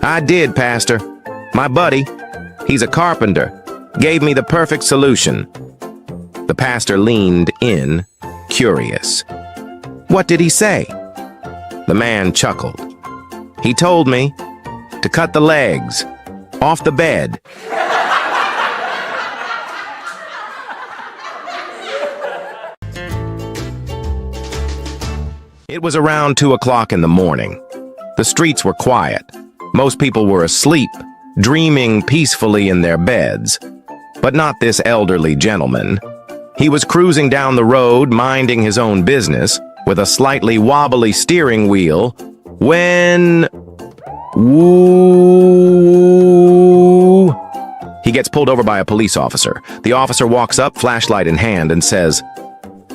"I did, Pastor. My buddy, he's a carpenter, gave me the perfect solution." The pastor leaned in, curious. "What did he say?" The man chuckled. "He told me to cut the legs off the bed." It was around 2 o'clock in the morning. The streets were quiet. Most people were asleep, dreaming peacefully in their beds. But not this elderly gentleman. He was cruising down the road, minding his own business, with a slightly wobbly steering wheel, when... woo! He gets pulled over by a police officer. The officer walks up, flashlight in hand, and says,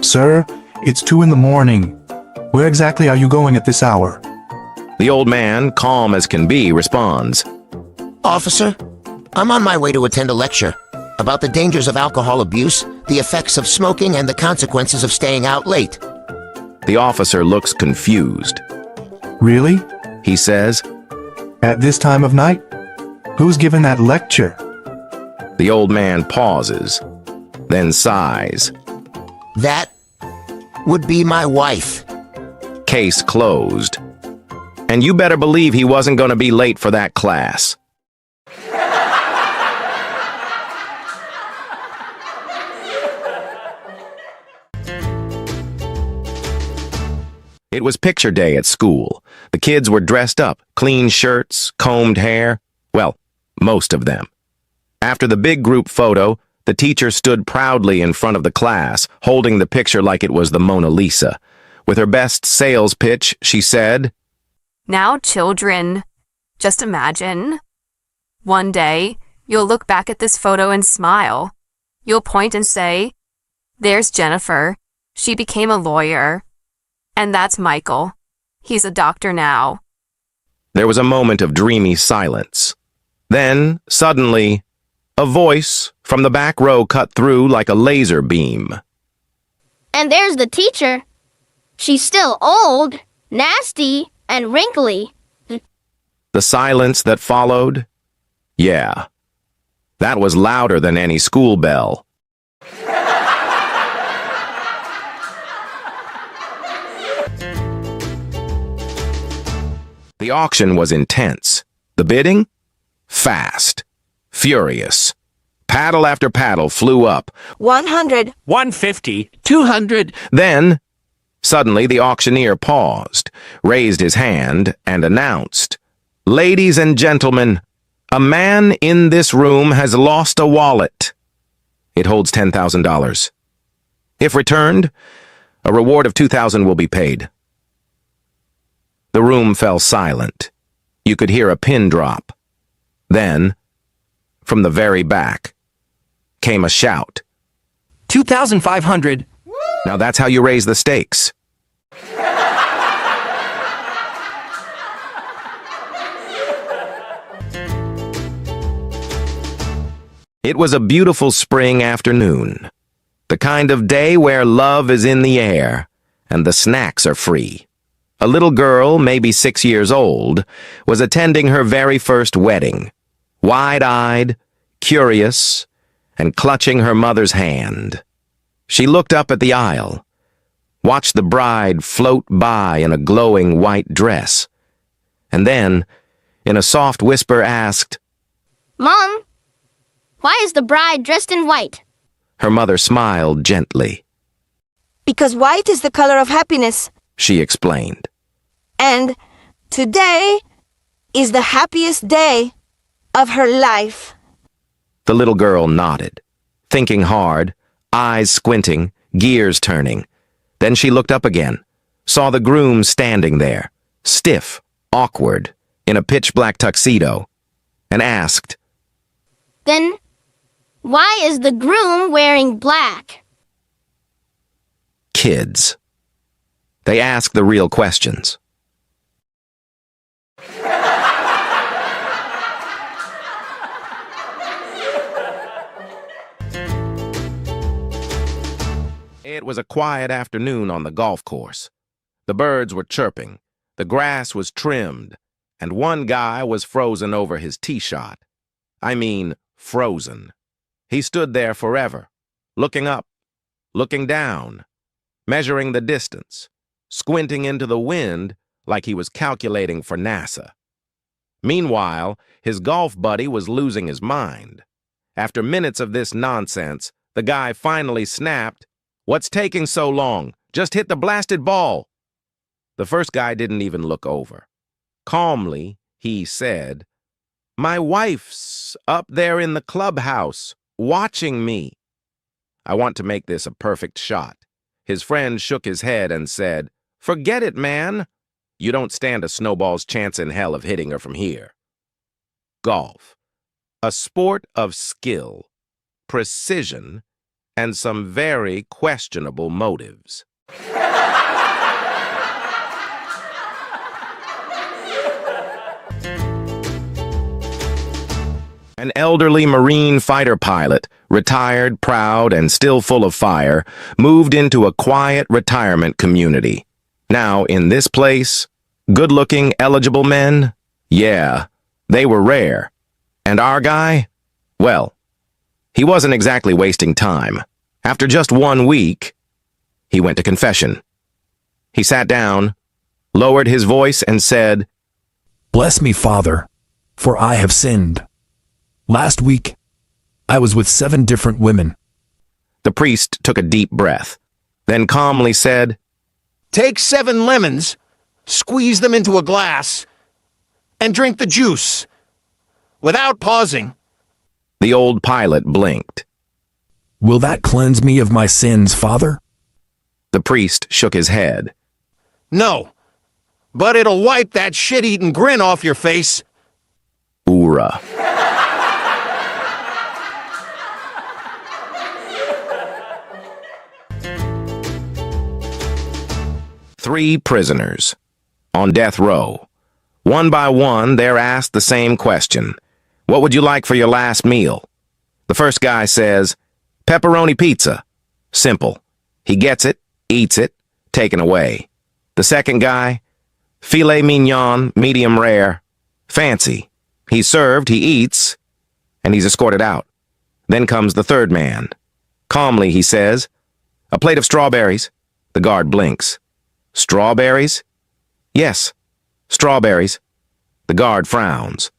"Sir, it's 2 in the morning. Where exactly are you going at this hour?" The old man, calm as can be, responds, Officer, I'm on my way to attend a lecture about the dangers of alcohol abuse, the effects of smoking, and the consequences of staying out late. The officer looks confused. "Really?" he says. "At this time of night? Who's given that lecture?" The old man pauses, then sighs. That would be my wife. Case closed. And you better believe he wasn't going to be late for that class. It was picture day at school. The kids were dressed up, clean shirts, combed hair. Well, most of them. After the big group photo, the teacher stood proudly in front of the class, holding the picture like it was the Mona Lisa. With her best sales pitch, she said, "Now, children, just imagine. One day, you'll look back at this photo and smile. You'll point and say, 'There's Jennifer. She became a lawyer. And that's Michael. He's a doctor now.'" There was a moment of dreamy silence. Then, suddenly, a voice from the back row cut through like a laser beam. "And there's the teacher. She's still old, nasty, and wrinkly." The silence that followed? Yeah. That was louder than any school bell. The auction was intense. The bidding? Fast. Furious. Paddle after paddle flew up. 100. 150. 200. Then, suddenly the auctioneer paused, raised his hand, and announced, "Ladies and gentlemen, a man in this room has lost a wallet. It holds $10,000. If returned, A reward of 2,000 will be paid. The room fell silent. You could hear a pin drop. Then, from the very back, came a shout. 2,500. Now that's how you raise the stakes. It was a beautiful spring afternoon. The kind of day where love is in the air and the snacks are free. A little girl, maybe 6 years old, was attending her very first wedding, wide-eyed, curious, and clutching her mother's hand. She looked up at the aisle, watched the bride float by in a glowing white dress, and then, in a soft whisper, asked, Mom, why is the bride dressed in white? Her mother smiled gently. Because white is the color of happiness, She explained. and today is the happiest day of her life. The little girl nodded, thinking hard, eyes squinting, gears turning. Then she looked up again, saw the groom standing there, stiff, awkward, in a pitch-black tuxedo, and asked, Then, why is the groom wearing black? Kids. They ask the real questions. It was a quiet afternoon on the golf course. The birds were chirping, the grass was trimmed, and one guy was frozen over his tee shot. I mean, frozen. He stood there forever, looking up, looking down, measuring the distance, squinting into the wind like he was calculating for NASA. Meanwhile, his golf buddy was losing his mind. After minutes of this nonsense, the guy finally snapped, "What's taking so long? Just hit the blasted ball." The first guy didn't even look over. Calmly, he said, "My wife's up there in the clubhouse, watching me." "I want to make this a perfect shot." His friend shook his head and said, "Forget it, man. You don't stand a snowball's chance in hell of hitting her from here." Golf. A sport of skill, precision, and some very questionable motives. An elderly Marine fighter pilot, retired, proud, and still full of fire, moved into a quiet retirement community. Now, in this place, good-looking, eligible men, yeah, they were rare. And our guy? Well, he wasn't exactly wasting time. After just 1 week, he went to confession. He sat down, lowered his voice, and said, "Bless me, Father, for I have sinned. Last week, I was with 7 different women." The priest took a deep breath, then calmly said, Take 7 lemons, squeeze them into a glass, and drink the juice, without pausing. The old pilot blinked. "Will that cleanse me of my sins, Father?" The priest shook his head. No, but it'll wipe that shit-eating grin off your face. Oorah. Three prisoners on death row. One by one, they're asked the same question. What would you like for your last meal? The first guy says, pepperoni pizza. Simple. He gets it, eats it, taken away. The second guy, filet mignon, medium rare. Fancy. He's served, he eats, and he's escorted out. Then comes the third man. Calmly, he says, a plate of strawberries. The guard blinks. Strawberries? Yes, strawberries. The guard frowns.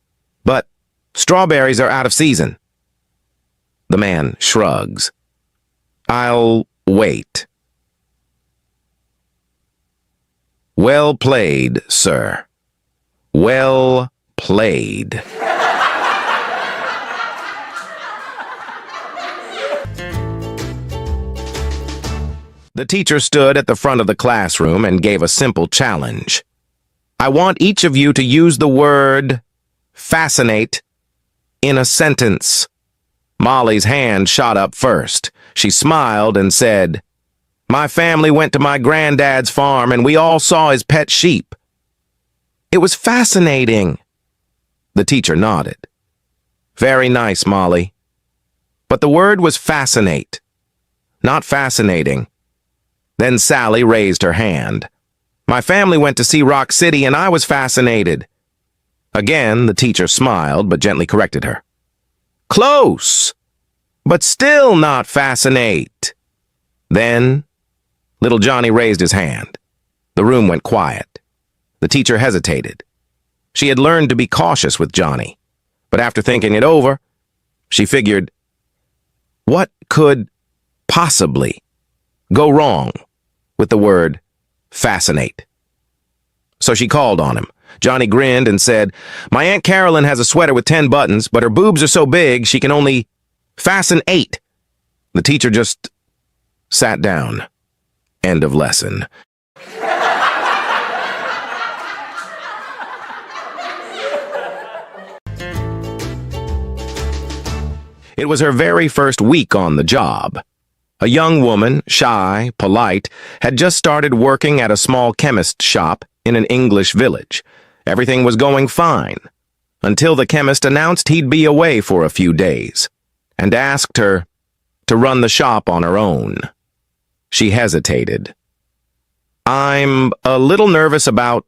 But strawberries are out of season. The man shrugs. I'll wait. Well played, sir. Well played. The teacher stood at the front of the classroom and gave a simple challenge. I want each of you to use the word fascinate in a sentence. Molly's hand shot up first. She smiled and said, "My family went to my granddad's farm and we all saw his pet sheep. It was fascinating." The teacher nodded. "Very nice, Molly. But the word was fascinate, not fascinating." Then Sally raised her hand. "My family went to see Rock City and I was fascinated." Again, the teacher smiled but gently corrected her. "Close, but still not fascinate." Then, little Johnny raised his hand. The room went quiet. The teacher hesitated. She had learned to be cautious with Johnny, but after thinking it over, she figured, what could possibly go wrong with the word fascinate? So she called on him. Johnny grinned and said, "My Aunt Carolyn has a sweater with 10 buttons, but her boobs are so big she can only fasten 8. The teacher just sat down. End of lesson. It was her very first week on the job. A young woman, shy, polite, had just started working at a small chemist shop in an English village. Everything was going fine, until the chemist announced he'd be away for a few days, and asked her to run the shop on her own. She hesitated. "I'm a little nervous about,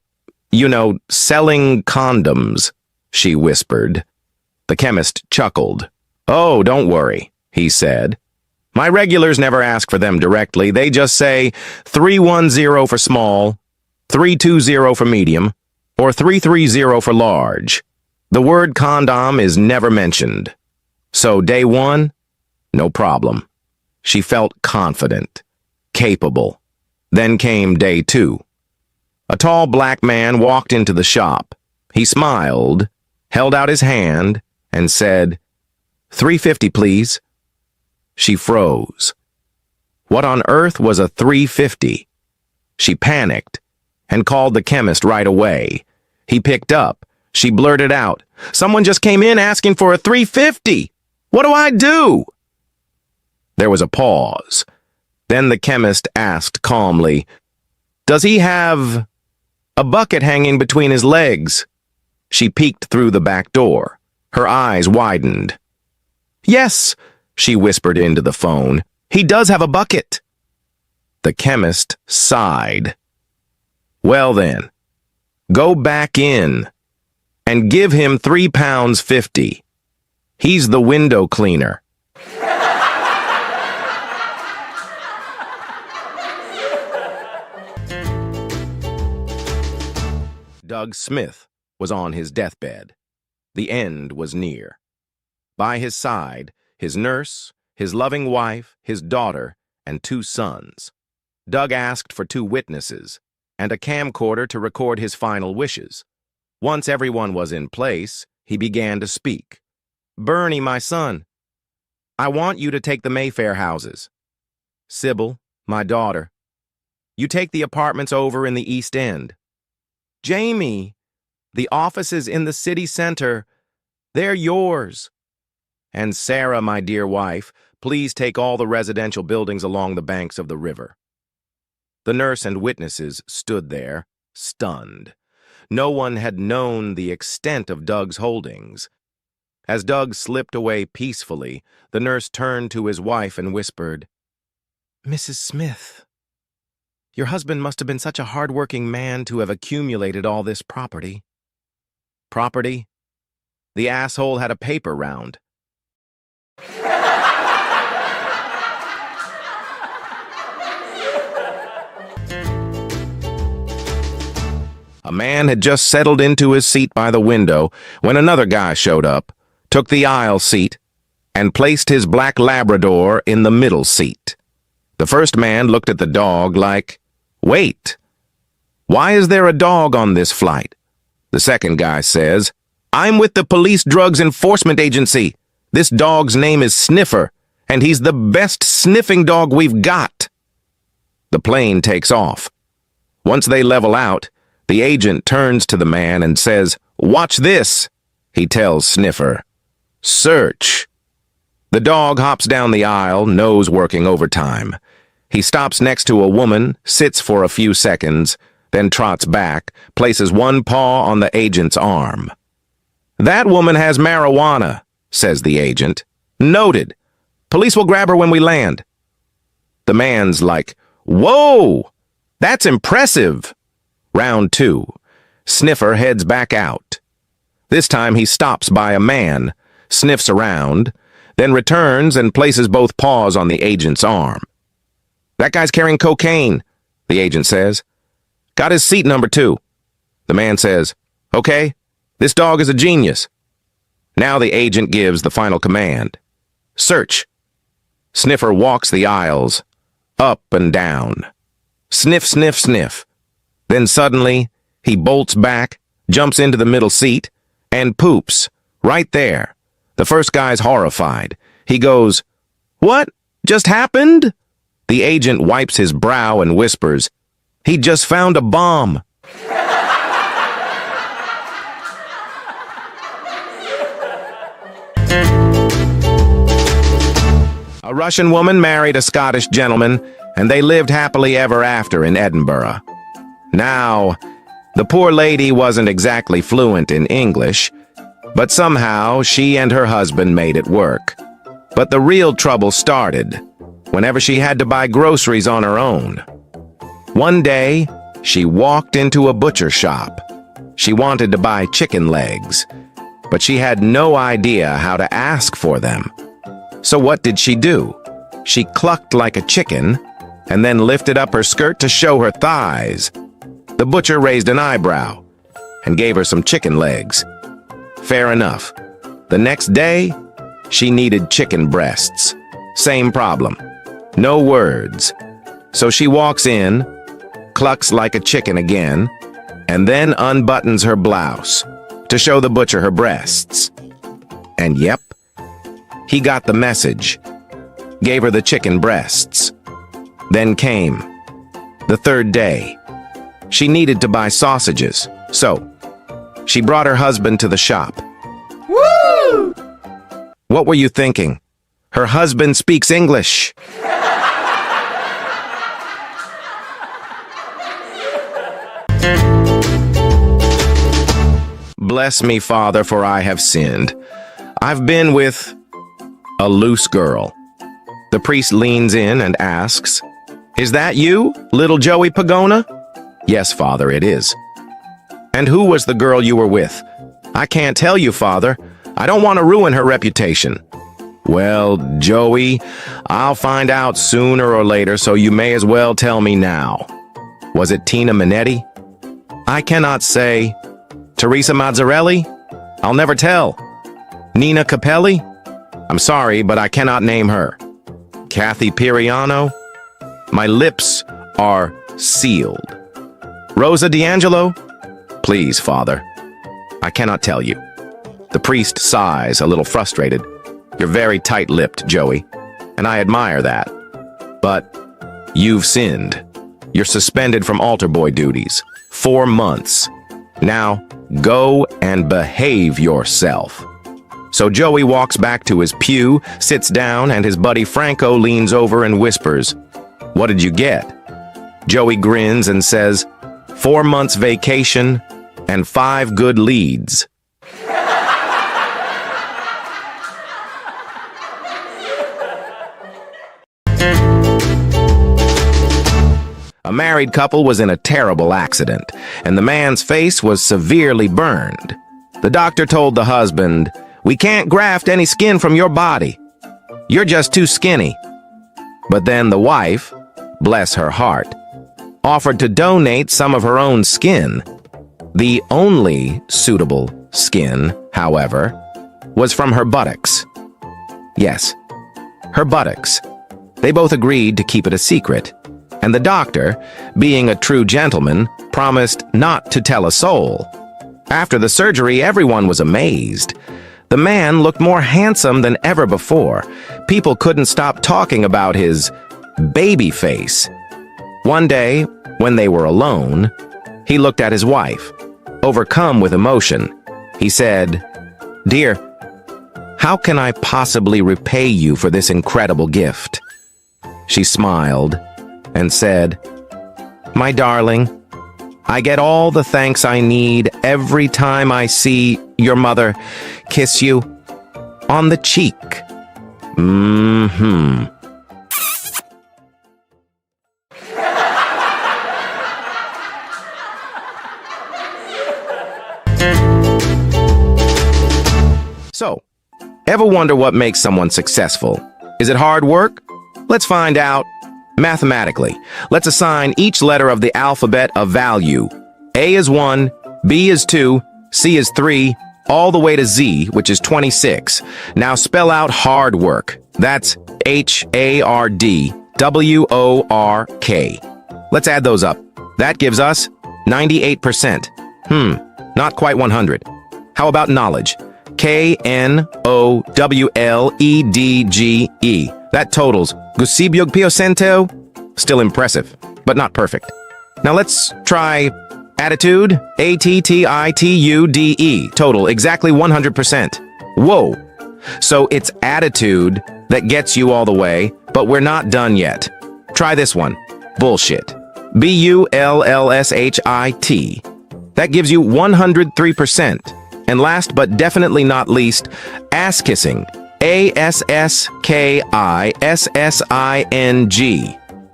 selling condoms," she whispered. The chemist chuckled. "Oh, don't worry," he said. "My regulars never ask for them directly. They just say 310 for small, 320 for medium, or 330 for large. The word condom is never mentioned. So day 1, no problem." She felt confident, capable. Then came day 2. A tall black man walked into the shop. He smiled, held out his hand, and said, "$3.50, please." She froze. What on earth was a $3.50? She panicked and called the chemist right away. He picked up. She blurted out, "Someone just came in asking for a $3.50. What do I do?" There was a pause. Then the chemist asked calmly, "Does he have a bucket hanging between his legs?" She peeked through the back door. Her eyes widened. "Yes," she whispered into the phone. "He does have a bucket." The chemist sighed. "Well then, go back in and give him £3.50. He's the window cleaner." Doug Smith was on his deathbed. The end was near. By his side, his nurse, his loving wife, his daughter, and 2 sons. Doug asked for 2 witnesses and a camcorder to record his final wishes. Once everyone was in place, he began to speak. "Bernie, my son, I want you to take the Mayfair houses. Sybil, my daughter, you take the apartments over in the East End. Jamie, the offices in the city center, they're yours. And Sarah, my dear wife, please take all the residential buildings along the banks of the river." The nurse and witnesses stood there, stunned. No one had known the extent of Doug's holdings. As Doug slipped away peacefully, the nurse turned to his wife and whispered, "Mrs. Smith, your husband must have been such a hard-working man to have accumulated all this property." "Property? The asshole had a paper round." A man had just settled into his seat by the window when another guy showed up, took the aisle seat, and placed his black Labrador in the middle seat. The first man looked at the dog like, "Wait, why is there a dog on this flight?" The second guy says, "I'm with the Police Drugs Enforcement Agency. This dog's name is Sniffer, and he's the best sniffing dog we've got." The plane takes off. Once they level out, the agent turns to the man and says, "Watch this." He tells Sniffer, "Search." The dog hops down the aisle, nose working overtime. He stops next to a woman, sits for a few seconds, then trots back, places one paw on the agent's arm. "That woman has marijuana," says the agent. "Noted. Police will grab her when we land." The man's like, "Whoa! That's impressive." Round 2. Sniffer heads back out. This time he stops by a man, sniffs around, then returns and places both paws on the agent's arm. "That guy's carrying cocaine," the agent says. "Got his seat number too." The man says, "Okay, this dog is a genius." Now the agent gives the final command. "Search." Sniffer walks the aisles, up and down. Sniff, sniff, sniff. Then suddenly, he bolts back, jumps into the middle seat, and poops, right there. The first guy's horrified. He goes, "What just happened?" The agent wipes his brow and whispers, "He just found a bomb." A Russian woman married a Scottish gentleman, and they lived happily ever after in Edinburgh. Now, the poor lady wasn't exactly fluent in English, but somehow she and her husband made it work. But the real trouble started whenever she had to buy groceries on her own. One day, she walked into a butcher shop. She wanted to buy chicken legs, but she had no idea how to ask for them. So what did she do? She clucked like a chicken and then lifted up her skirt to show her thighs. The butcher raised an eyebrow and gave her some chicken legs. Fair enough. The next day, she needed chicken breasts. Same problem. No words. So she walks in, clucks like a chicken again, and then unbuttons her blouse to show the butcher her breasts. And yep, he got the message. Gave her the chicken breasts. Then came the third day. She needed to buy sausages, so she brought her husband to the shop. Woo! What were you thinking? Her husband speaks English. Bless me, Father, for I have sinned. I've been with a loose girl. The priest leans in and asks, "Is that you, little Joey Pagona?" "Yes, Father, it is." "And who was the girl you were with?" "I can't tell you, Father. I don't want to ruin her reputation." "Well, Joey, I'll find out sooner or later, so you may as well tell me now. Was it Tina Minetti?" "I cannot say." "Teresa Mazzarelli?" "I'll never tell." "Nina Capelli?" "I'm sorry, but I cannot name her." "Kathy Piriano?" "My lips are sealed." "Rosa D'Angelo?" "Please, Father, I cannot tell you." The priest sighs, a little frustrated. "You're very tight-lipped, Joey, and I admire that. But you've sinned. You're suspended from altar boy duties. 4 months. Now, go and behave yourself." So Joey walks back to his pew, sits down, and his buddy Franco leans over and whispers, "What did you get?" Joey grins and says, 4 months vacation and 5 good leads. A married couple was in a terrible accident, and the man's face was severely burned. The doctor told the husband, "We can't graft any skin from your body. You're just too skinny." But then the wife, bless her heart, offered to donate some of her own skin. The only suitable skin, however, was from her buttocks. Yes, her buttocks. They both agreed to keep it a secret, and the doctor, being a true gentleman, promised not to tell a soul. After the surgery, everyone was amazed. The man looked more handsome than ever before. People couldn't stop talking about his baby face. One day, when they were alone, he looked at his wife. Overcome with emotion, he said, "Dear, how can I possibly repay you for this incredible gift?" She smiled and said, "My darling, I get all the thanks I need every time I see your mother kiss you on the cheek." So, ever wonder what makes someone successful? Is it hard work? Let's find out mathematically. Let's assign each letter of the alphabet a value. A is 1, B is 2, C is 3, all the way to Z, which is 26. Now spell out hard work. That's HARDWORK. Let's add those up. That gives us 98%. Not quite 100. How about knowledge? KNOWLEDGE. That totals Gusibyog Still impressive, but not perfect. Now let's try attitude. ATTITUDE. Total exactly 100%. Whoa! So it's attitude that gets you all the way, but we're not done yet. Try this one. Bullshit. BULLSHIT. That gives you 103%. And last but definitely not least, ass kissing. ASSKISSING.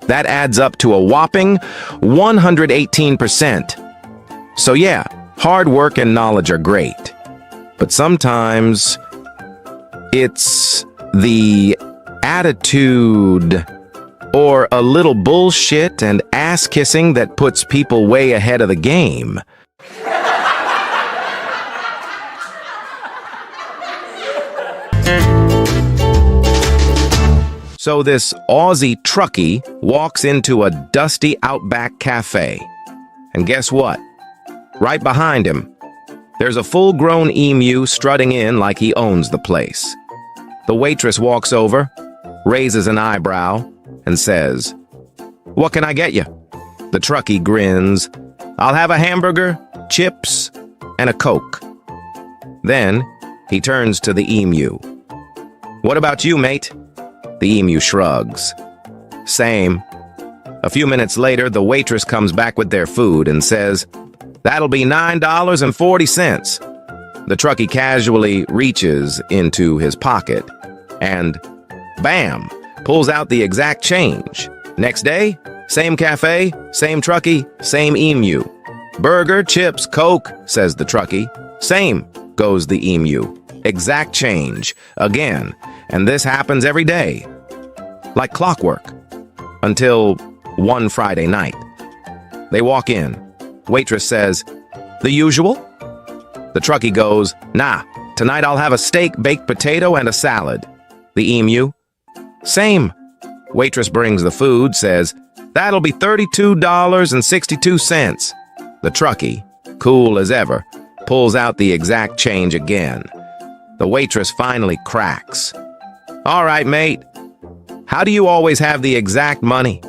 That adds up to a whopping 118%. So yeah, hard work and knowledge are great. But sometimes it's the attitude or a little bullshit and ass kissing that puts people way ahead of the game. So this Aussie truckie walks into a dusty Outback cafe. And guess what? Right behind him, there's a full-grown emu strutting in like he owns the place. The waitress walks over, raises an eyebrow, and says, "What can I get you?" The truckie grins, "I'll have a hamburger, chips, and a Coke." Then he turns to the emu. "What about you, mate?" The emu shrugs. "Same." A few minutes later, the waitress comes back with their food and says, "That'll be $9.40. The truckie casually reaches into his pocket and, bam, pulls out the exact change. Next day, same cafe, same truckie, same emu. "Burger, chips, Coke," says the truckie. "Same," goes the emu. Exact change. Again. And this happens every day. Like clockwork. Until one Friday night. They walk in. Waitress says, "The usual?" The truckie goes, "Nah, tonight I'll have a steak, baked potato, and a salad." The emu, "Same." Waitress brings the food, says, "That'll be $32.62. The truckie, cool as ever, pulls out the exact change again. The waitress finally cracks. "All right, mate. How do you always have the exact money?"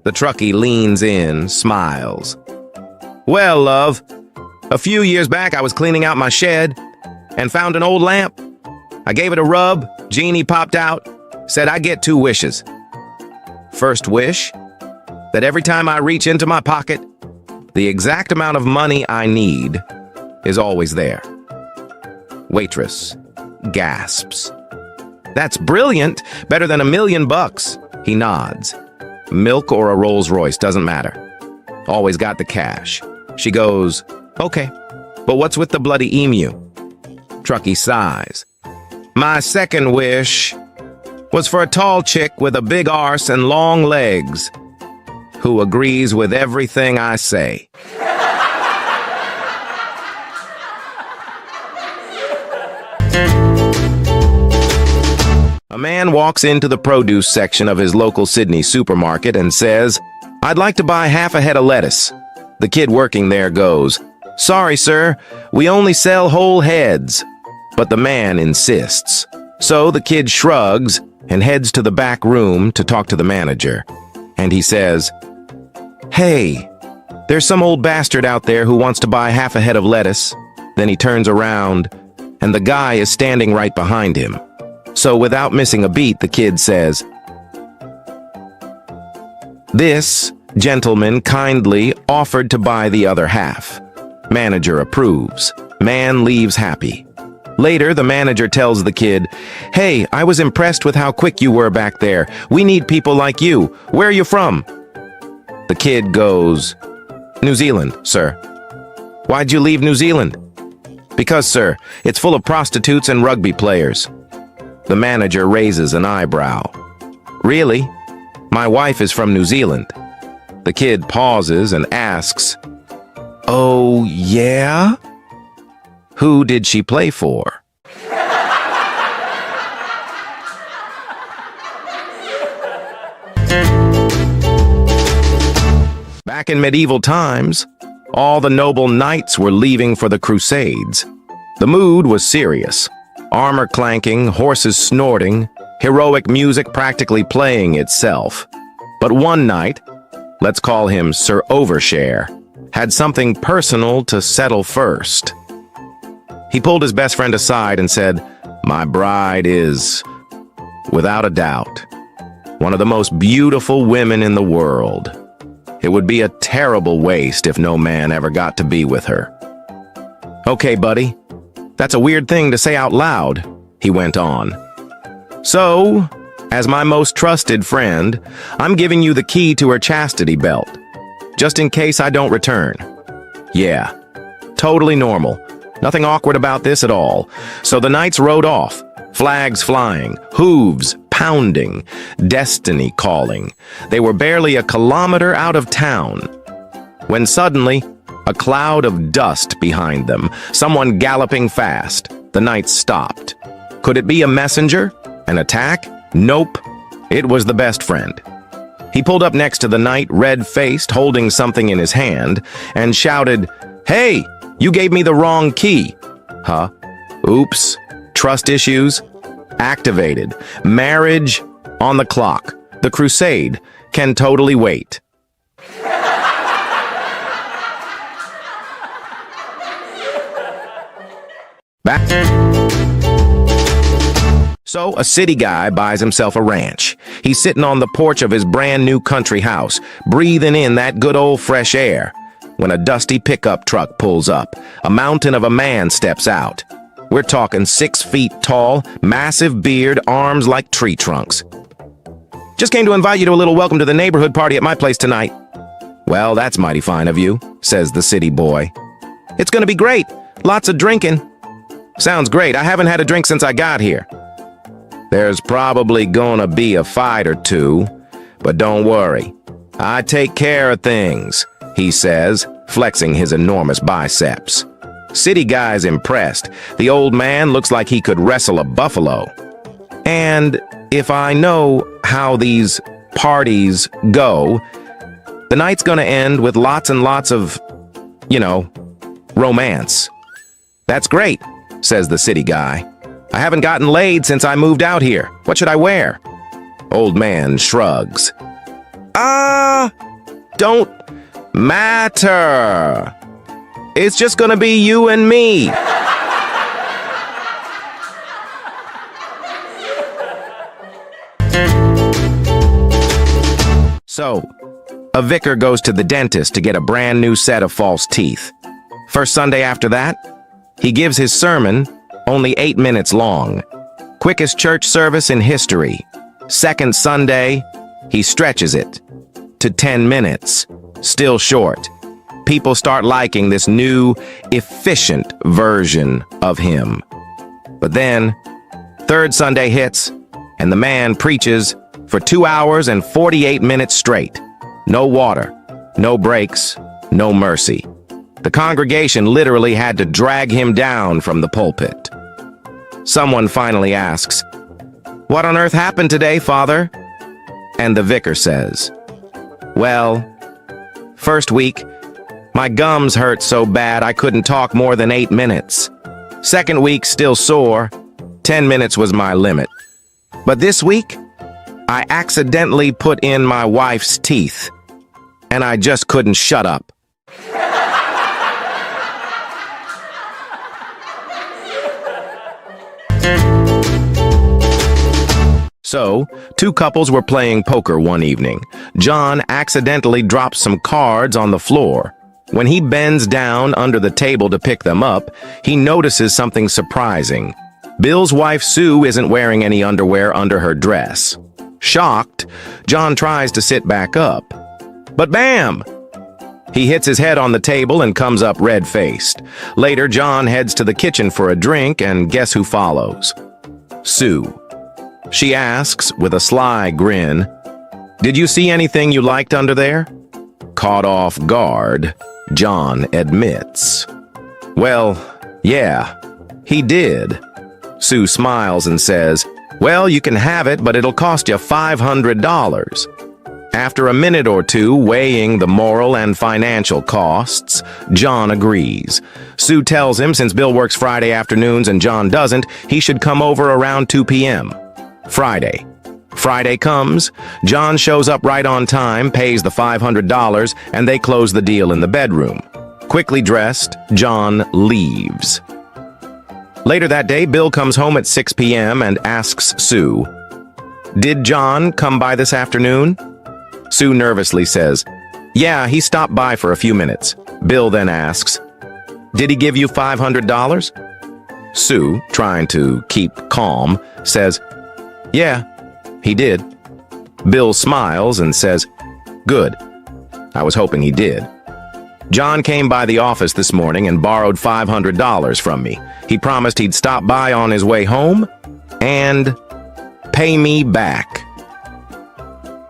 The truckie leans in, smiles. "Well, love, a few years back I was cleaning out my shed and found an old lamp. I gave it a rub, genie popped out, said I get 2 wishes. First wish, that every time I reach into my pocket, the exact amount of money I need is always there." Waitress gasps. "That's brilliant. Better than $1 million. He nods. Milk or a Rolls Royce, doesn't matter. Always got the cash. She goes, "Okay, but what's with the bloody emu?" Truckie sighs. "My second wish was for a tall chick with a big arse and long legs, who agrees with everything I say." A man walks into the produce section of his local Sydney supermarket and says, "I'd like to buy half a head of lettuce." The kid working there goes, "Sorry, sir, we only sell whole heads." But the man insists. So the kid shrugs and heads to the back room to talk to the manager. And he says, "Hey, there's some old bastard out there who wants to buy half a head of lettuce." Then he turns around, and the guy is standing right behind him. So without missing a beat, the kid says, "This gentleman kindly offered to buy the other half." Manager approves. Man leaves happy. Later, the manager tells the kid, "Hey, I was impressed with how quick you were back there. We need people like you. Where are you from?" The kid goes, "New Zealand, sir." "Why'd you leave New Zealand?" "Because, sir, it's full of prostitutes and rugby players." The manager raises an eyebrow. "Really? My wife is from New Zealand." The kid pauses and asks, "Oh, yeah? Who did she play for?" Back in medieval times, all the noble knights were leaving for the Crusades. The mood was serious. Armor clanking, horses snorting, heroic music practically playing itself. But one knight, let's call him Sir Overshare, had something personal to settle first. He pulled his best friend aside and said, "My bride is, without a doubt, one of the most beautiful women in the world. It would be a terrible waste if no man ever got to be with her." "Okay, buddy, that's a weird thing to say out loud," he went on. "So, as my most trusted friend, I'm giving you the key to her chastity belt, just in case I don't return." Yeah, totally normal. Nothing awkward about this at all. So the knights rode off, flags flying, hooves pounding, destiny calling. They were barely a kilometer out of town, when suddenly, a cloud of dust behind them, someone galloping fast. The knights stopped. Could it be a messenger? An attack? Nope. It was the best friend. He pulled up next to the knight, red-faced, holding something in his hand, and shouted, "Hey, you gave me the wrong key." Huh? Oops. Trust issues? Activated. Marriage on the clock. The crusade can totally wait. Back. So, a city guy buys himself a ranch. He's sitting on the porch of his brand new country house, breathing in that good old fresh air, when a dusty pickup truck pulls up. A mountain of a man steps out. We're talking 6 feet tall, massive beard, arms like tree trunks. "Just came to invite you to a little welcome to the neighborhood party at my place tonight." "Well, that's mighty fine of you," says the city boy. "It's gonna be great. Lots of drinking." "Sounds great. I haven't had a drink since I got here." "There's probably gonna be a fight or two, but don't worry. I take care of things," he says, flexing his enormous biceps. City guy's impressed. The old man looks like he could wrestle a buffalo. "And if I know how these parties go, the night's gonna end with lots and lots of, romance." "That's great," says the city guy. "I haven't gotten laid since I moved out here. What should I wear?" Old man shrugs. Don't matter. It's just gonna be you and me." So, a vicar goes to the dentist to get a brand new set of false teeth. First Sunday after that, he gives his sermon, only 8 minutes long. Quickest church service in history. Second Sunday, he stretches it to 10 minutes. Still short. People start liking this new, efficient version of him. But then, third Sunday hits, and the man preaches for 2 hours and 48 minutes straight. No water, no breaks, no mercy. The congregation literally had to drag him down from the pulpit. Someone finally asks, "What on earth happened today, Father?" And the vicar says, "Well, first week, my gums hurt so bad I couldn't talk more than 8 minutes. Second week, still sore. 10 minutes was my limit. But this week, I accidentally put in my wife's teeth. and I just couldn't shut up. So, two couples were playing poker one evening. John accidentally drops some cards on the floor. When he bends down under the table to pick them up, he notices something surprising. Bill's wife Sue isn't wearing any underwear under her dress. Shocked, John tries to sit back up. But bam! He hits his head on the table and comes up red-faced. Later, John heads to the kitchen for a drink, and guess who follows? Sue. She asks with a sly grin, "Did you see anything you liked under there?" Caught off guard, John admits. "Well, yeah, he did." Sue smiles and says, "Well, you can have it, but it'll cost you $500. After a minute or two weighing the moral and financial costs, John agrees. Sue tells him since Bill works Friday afternoons and John doesn't, he should come over around 2 p.m. Friday comes, John shows up right on time, pays the $500, and they close the deal in the bedroom. Quickly dressed, John leaves. Later that day, Bill comes home at 6 p.m. and asks Sue, "Did John come by this afternoon?" Sue nervously says, "Yeah, he stopped by for a few minutes." Bill then asks, "Did he give you $500? Sue, trying to keep calm, says, "Yeah, he did." Bill smiles and says, "Good. I was hoping he did. John came by the office this morning and borrowed $500 from me. He promised he'd stop by on his way home and pay me back."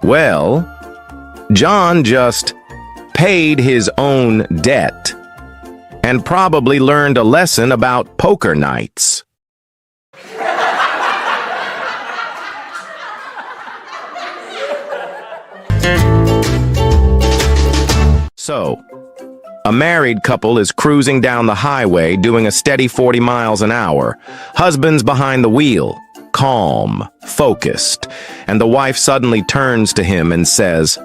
Well, John just paid his own debt and probably learned a lesson about poker nights. So, a married couple is cruising down the highway doing a steady 40 miles an hour. Husband's behind the wheel, calm, focused, and the wife suddenly turns to him and says,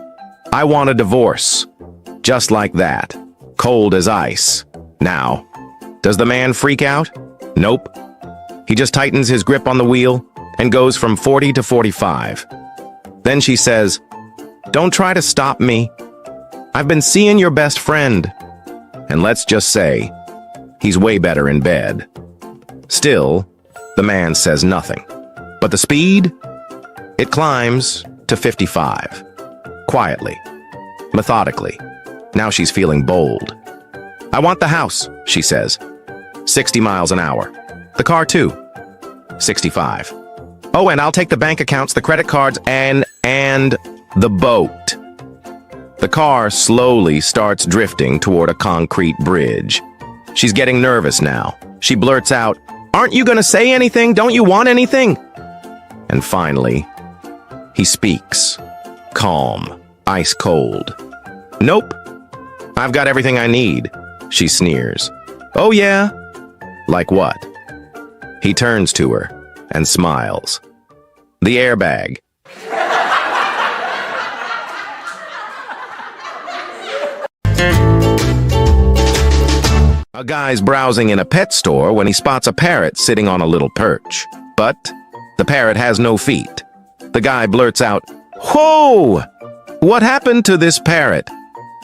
"I want a divorce." Just like that, cold as ice. Now, does the man freak out? Nope. He just tightens his grip on the wheel and goes from 40 to 45. Then she says, "Don't try to stop me. I've been seeing your best friend." And let's just say, he's way better in bed. Still, the man says nothing. But the speed? It climbs to 55. Quietly. Methodically. Now she's feeling bold. "I want the house," she says. 60 miles an hour. The car too. 65. "Oh, and I'll take the bank accounts, the credit cards, and the boat." The car slowly starts drifting toward a concrete bridge. She's getting nervous now. She blurts out, "Aren't you gonna say anything? Don't you want anything?" And finally, he speaks. Calm, ice cold. "Nope. I've got everything I need," she sneers. "Oh yeah? Like what?" He turns to her and smiles. "The airbag." A guy's browsing in a pet store when he spots a parrot sitting on a little perch. But the parrot has no feet. The guy blurts out, "Whoa! What happened to this parrot?"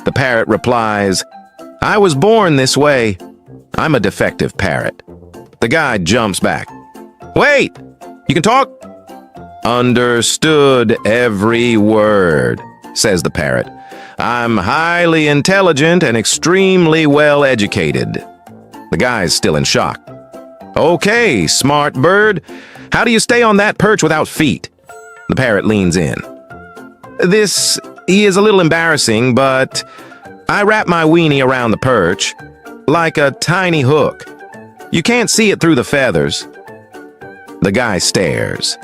The parrot replies, "I was born this way. I'm a defective parrot." The guy jumps back. "Wait! You can talk?" "Understood every word," says the parrot. "I'm highly intelligent and extremely well educated." The guy's still in shock. "Okay, smart bird. How do you stay on that perch without feet?" The parrot leans in. This is a little embarrassing, but I wrap my weenie around the perch like a tiny hook. You can't see it through the feathers." The guy stares.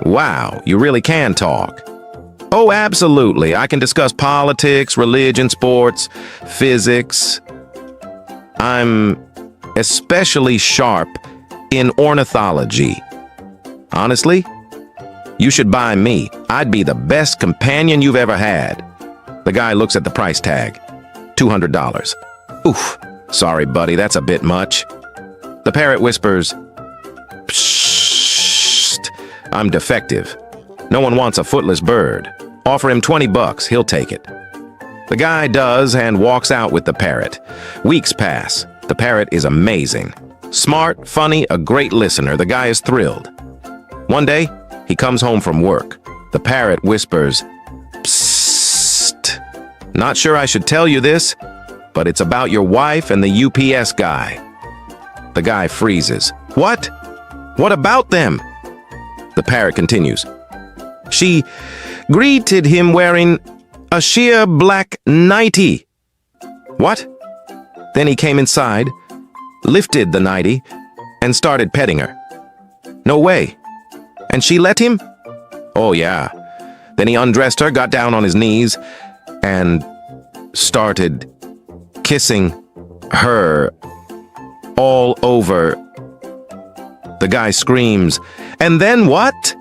"Wow, you really can talk." "Oh, absolutely. I can discuss politics, religion, sports, physics. I'm especially sharp in ornithology. Honestly, you should buy me. I'd be the best companion you've ever had." The guy looks at the price tag. $200. Oof, sorry, buddy, that's a bit much. The parrot whispers, "Psst, I'm defective. No one wants a footless bird. Offer him $20, he'll take it." The guy does and walks out with the parrot. Weeks pass. The parrot is amazing. Smart, funny, a great listener. The guy is thrilled. One day, he comes home from work. The parrot whispers, "Psst, not sure I should tell you this, but it's about your wife and the UPS guy." The guy freezes. "What? What about them?" The parrot continues. "She greeted him wearing a sheer black nightie." "What?" Then he came inside, lifted the nightie, and started petting her. "No way. And she let him?" "Oh, yeah." Then he undressed her, got down on his knees, and started kissing her all over. The guy screams, "And then what?"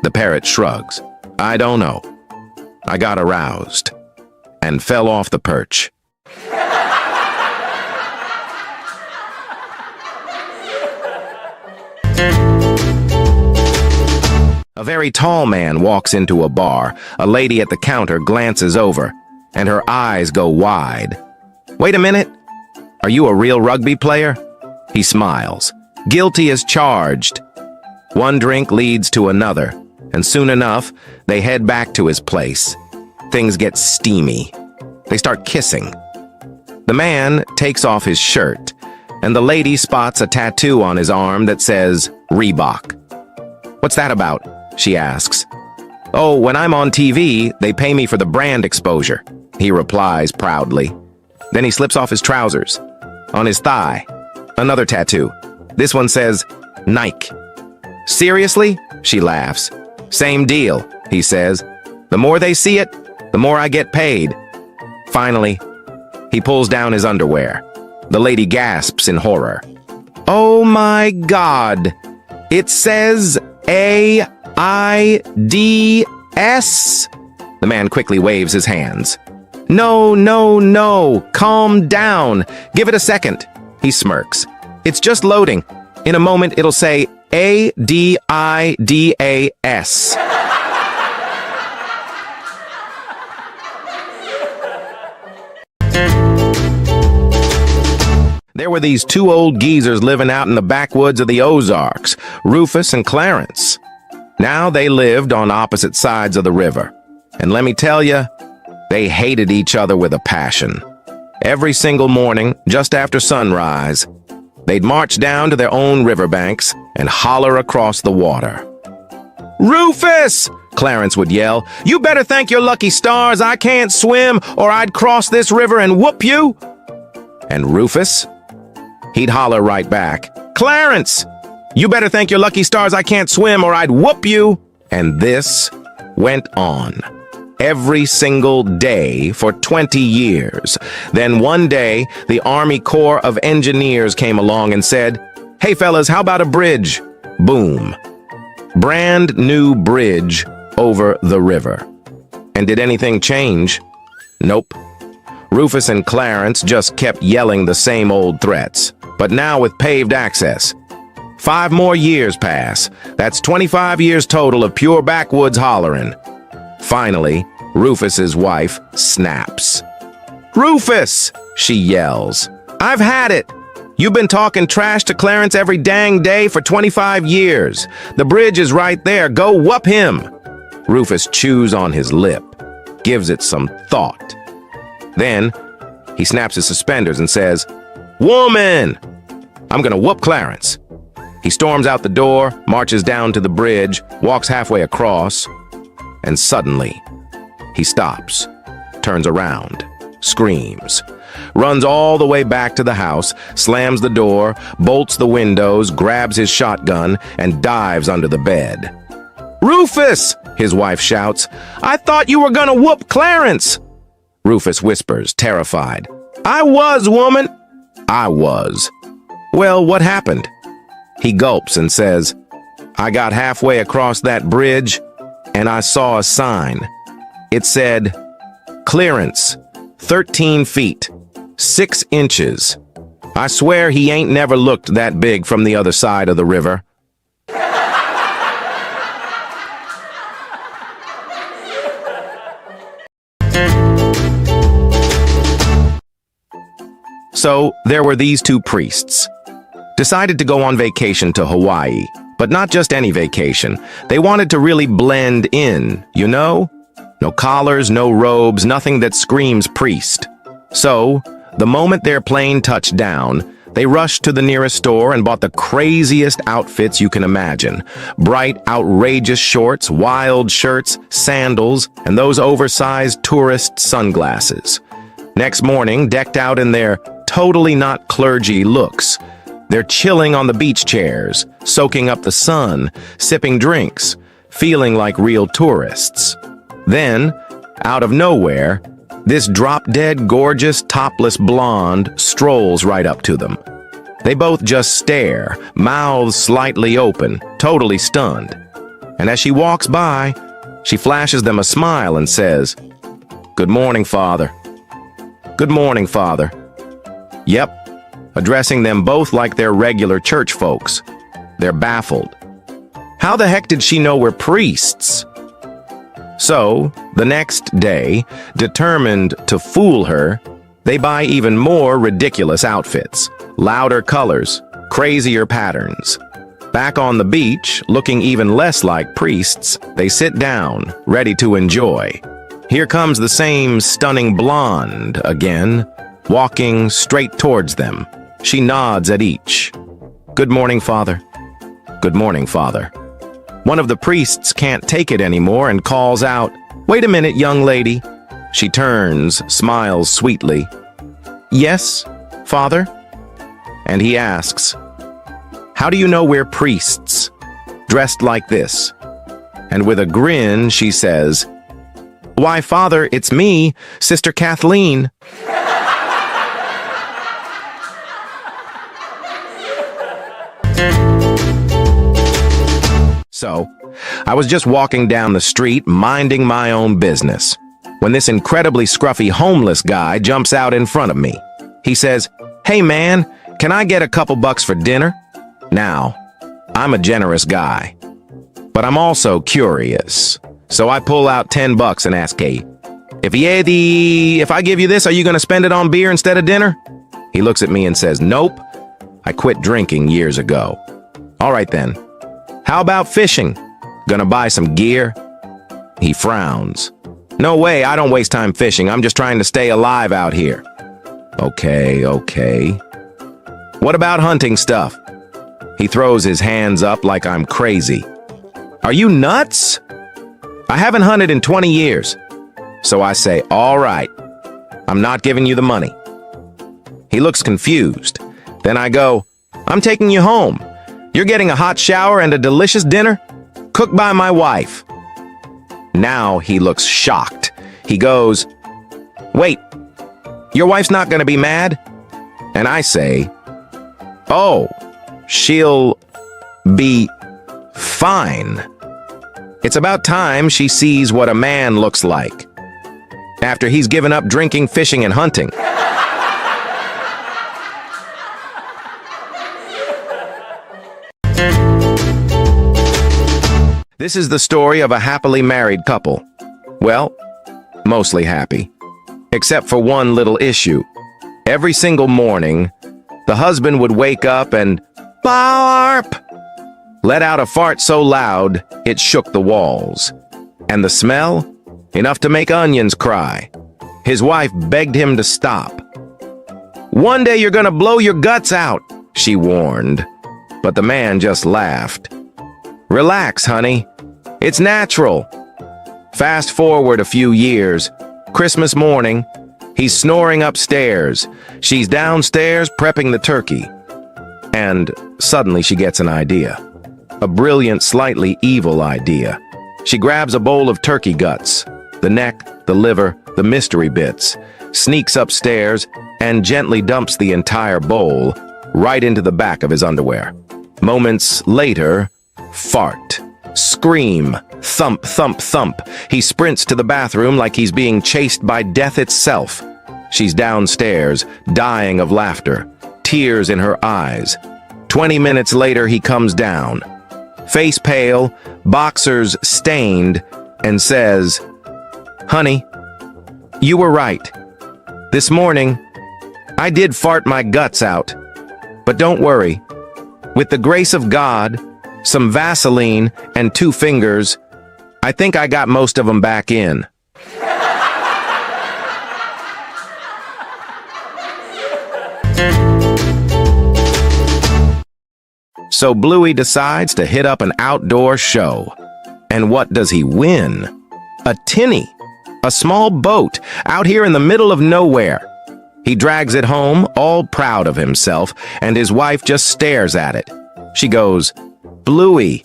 The parrot shrugs. "I don't know. I got aroused and fell off the perch." A very tall man walks into a bar. A lady at the counter glances over, and her eyes go wide. "Wait a minute. Are you a real rugby player?" He smiles. "Guilty as charged." One drink leads to another, and soon enough, they head back to his place. Things get steamy. They start kissing. The man takes off his shirt, and the lady spots a tattoo on his arm that says Reebok. "What's that about?" she asks. "Oh, when I'm on TV, they pay me for the brand exposure," he replies proudly. Then he slips off his trousers. On his thigh, another tattoo. This one says Nike. "Seriously?" she laughs. "Same deal," he says. "The more they see it, the more I get paid." Finally, he pulls down his underwear. The lady gasps in horror. "Oh my God! It says AIDS!" The man quickly waves his hands. "No, no, no! Calm down! Give it a second!" He smirks. "It's just loading. In a moment, it'll say AIDS. There were these two old geezers living out in the backwoods of the Ozarks, Rufus and Clarence. Now they lived on opposite sides of the river. And let me tell you, they hated each other with a passion. Every single morning, just after sunrise, they'd march down to their own riverbanks and holler across the water. "Rufus!" Clarence would yell. "You better thank your lucky stars I can't swim, or I'd cross this river and whoop you." And Rufus? He'd holler right back, "Clarence! You better thank your lucky stars I can't swim, or I'd whoop you." And this went on every single day for 20 years. Then one day, the Army Corps of Engineers came along and said, "Hey fellas, how about a bridge?" Boom. Brand new bridge over the river. And did anything change? Nope. Rufus and Clarence just kept yelling the same old threats, but now with paved access. 5 more years pass. That's 25 years total of pure backwoods hollering. Finally, Rufus's wife snaps. "Rufus!" she yells. "I've had it! You've been talking trash to Clarence every dang day for 25 years. The bridge is right there. Go whoop him!" Rufus chews on his lip, gives it some thought. Then, he snaps his suspenders and says, "Woman! I'm gonna whoop Clarence." He storms out the door, marches down to the bridge, walks halfway across, and suddenly, he stops, turns around, screams, runs all the way back to the house, slams the door, bolts the windows, grabs his shotgun, and dives under the bed. "Rufus!" his wife shouts. "I thought you were gonna whoop Clarence!" Rufus whispers, terrified. "I was, woman! I was." "Well, what happened?" He gulps and says, "I got halfway across that bridge, and I saw a sign. It said, Clearance, 13 feet, 6 inches. I swear he ain't never looked that big from the other side of the river. So, there were these two priests. Decided to go on vacation to Hawaii, but not just any vacation. They wanted to really blend in, you know? No collars, no robes, nothing that screams priest. So, the moment their plane touched down, they rushed to the nearest store and bought the craziest outfits you can imagine. Bright, outrageous shorts, wild shirts, sandals, and those oversized tourist sunglasses. Next morning, decked out in their totally not clergy looks, they're chilling on the beach chairs, soaking up the sun, sipping drinks, feeling like real tourists. Then, out of nowhere, this drop-dead gorgeous topless blonde strolls right up to them. They both just stare, mouths slightly open, totally stunned. And as she walks by, she flashes them a smile and says, "Good morning, Father." "Good morning, Father." Yep, addressing them both like they're regular church folks. They're baffled. How the heck did she know we're priests? So, the next day, determined to fool her, they buy even more ridiculous outfits, louder colors, crazier patterns. Back on the beach, looking even less like priests, they sit down, ready to enjoy. Here comes the same stunning blonde again, walking straight towards them. She nods at each. "Good morning, Father." "Good morning, Father." One of the priests can't take it anymore and calls out, "Wait a minute, young lady." She turns, smiles sweetly. "Yes, Father?" And he asks, "How do you know we're priests, dressed like this?" And with a grin, she says, "Why, Father, it's me, Sister Kathleen." So, I was just walking down the street, minding my own business, when this incredibly scruffy homeless guy jumps out in front of me. He says, "Hey man, can I get a couple bucks for dinner?" Now, I'm a generous guy, but I'm also curious. So I pull out 10 bucks and ask, "Hey, if I give you this, are you gonna spend it on beer instead of dinner?" He looks at me and says, "Nope, I quit drinking years ago." "All right then. How about fishing? Gonna buy some gear?" He frowns. "No way, I don't waste time fishing. I'm just trying to stay alive out here." Okay. "What about hunting stuff?" He throws his hands up like I'm crazy. "Are you nuts? I haven't hunted in 20 years. So I say, "All right, I'm not giving you the money." He looks confused. Then I go, "I'm taking you home. You're getting a hot shower and a delicious dinner, cooked by my wife." Now he looks shocked. He goes, "Wait, your wife's not gonna be mad?" And I say, "Oh, she'll be fine. It's about time she sees what a man looks like after he's given up drinking, fishing, and hunting." This is the story of a happily married couple. Well, mostly happy. Except for one little issue. Every single morning, the husband would wake up and barp, let out a fart so loud it shook the walls. And the smell? Enough to make onions cry. His wife begged him to stop. "One day you're gonna blow your guts out," she warned. But the man just laughed. "Relax, honey. It's natural." Fast forward a few years. Christmas morning, he's snoring upstairs. She's downstairs prepping the turkey. And suddenly she gets an idea. A brilliant, slightly evil idea. She grabs a bowl of turkey guts, the neck, the liver, the mystery bits, sneaks upstairs, and gently dumps the entire bowl right into the back of his underwear. Moments later, fart. Scream. Thump, thump, thump. He sprints to the bathroom like he's being chased by death itself. She's downstairs, dying of laughter, tears in her eyes. 20 minutes later, he comes down, face pale, boxers stained, and says, "Honey, you were right. This morning, I did fart my guts out. But don't worry. With the grace of God, some Vaseline, and 2 fingers, I think I got most of them back in." So Bluey decides to hit up an outdoor show. And what does he win? A tinny, a small boat out here in the middle of nowhere. He drags it home, all proud of himself, and his wife just stares at it. She goes, "Bluey,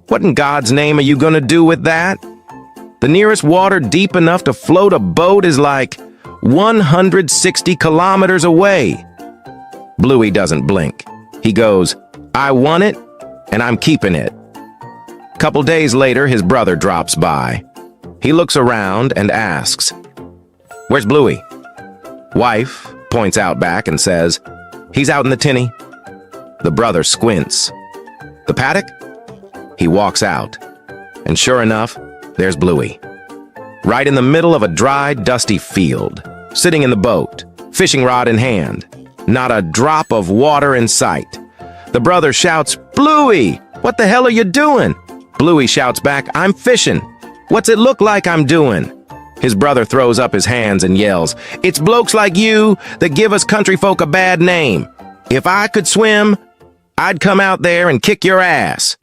what in God's name are you gonna do with that? The nearest water deep enough to float a boat is like 160 kilometers away." Bluey doesn't blink. He goes, "I won it, and I'm keeping it." Couple days later, his brother drops by. He looks around and asks, "Where's Bluey?" Wife points out back and says, "He's out in the tinny." The brother squints. "The paddock?" He walks out, and sure enough, there's Bluey. Right in the middle of a dry, dusty field, sitting in the boat, fishing rod in hand. Not a drop of water in sight. The brother shouts, "Bluey, what the hell are you doing?" Bluey shouts back, "I'm fishing. What's it look like I'm doing?" His brother throws up his hands and yells, "It's blokes like you that give us country folk a bad name. If I could swim, I'd come out there and kick your ass."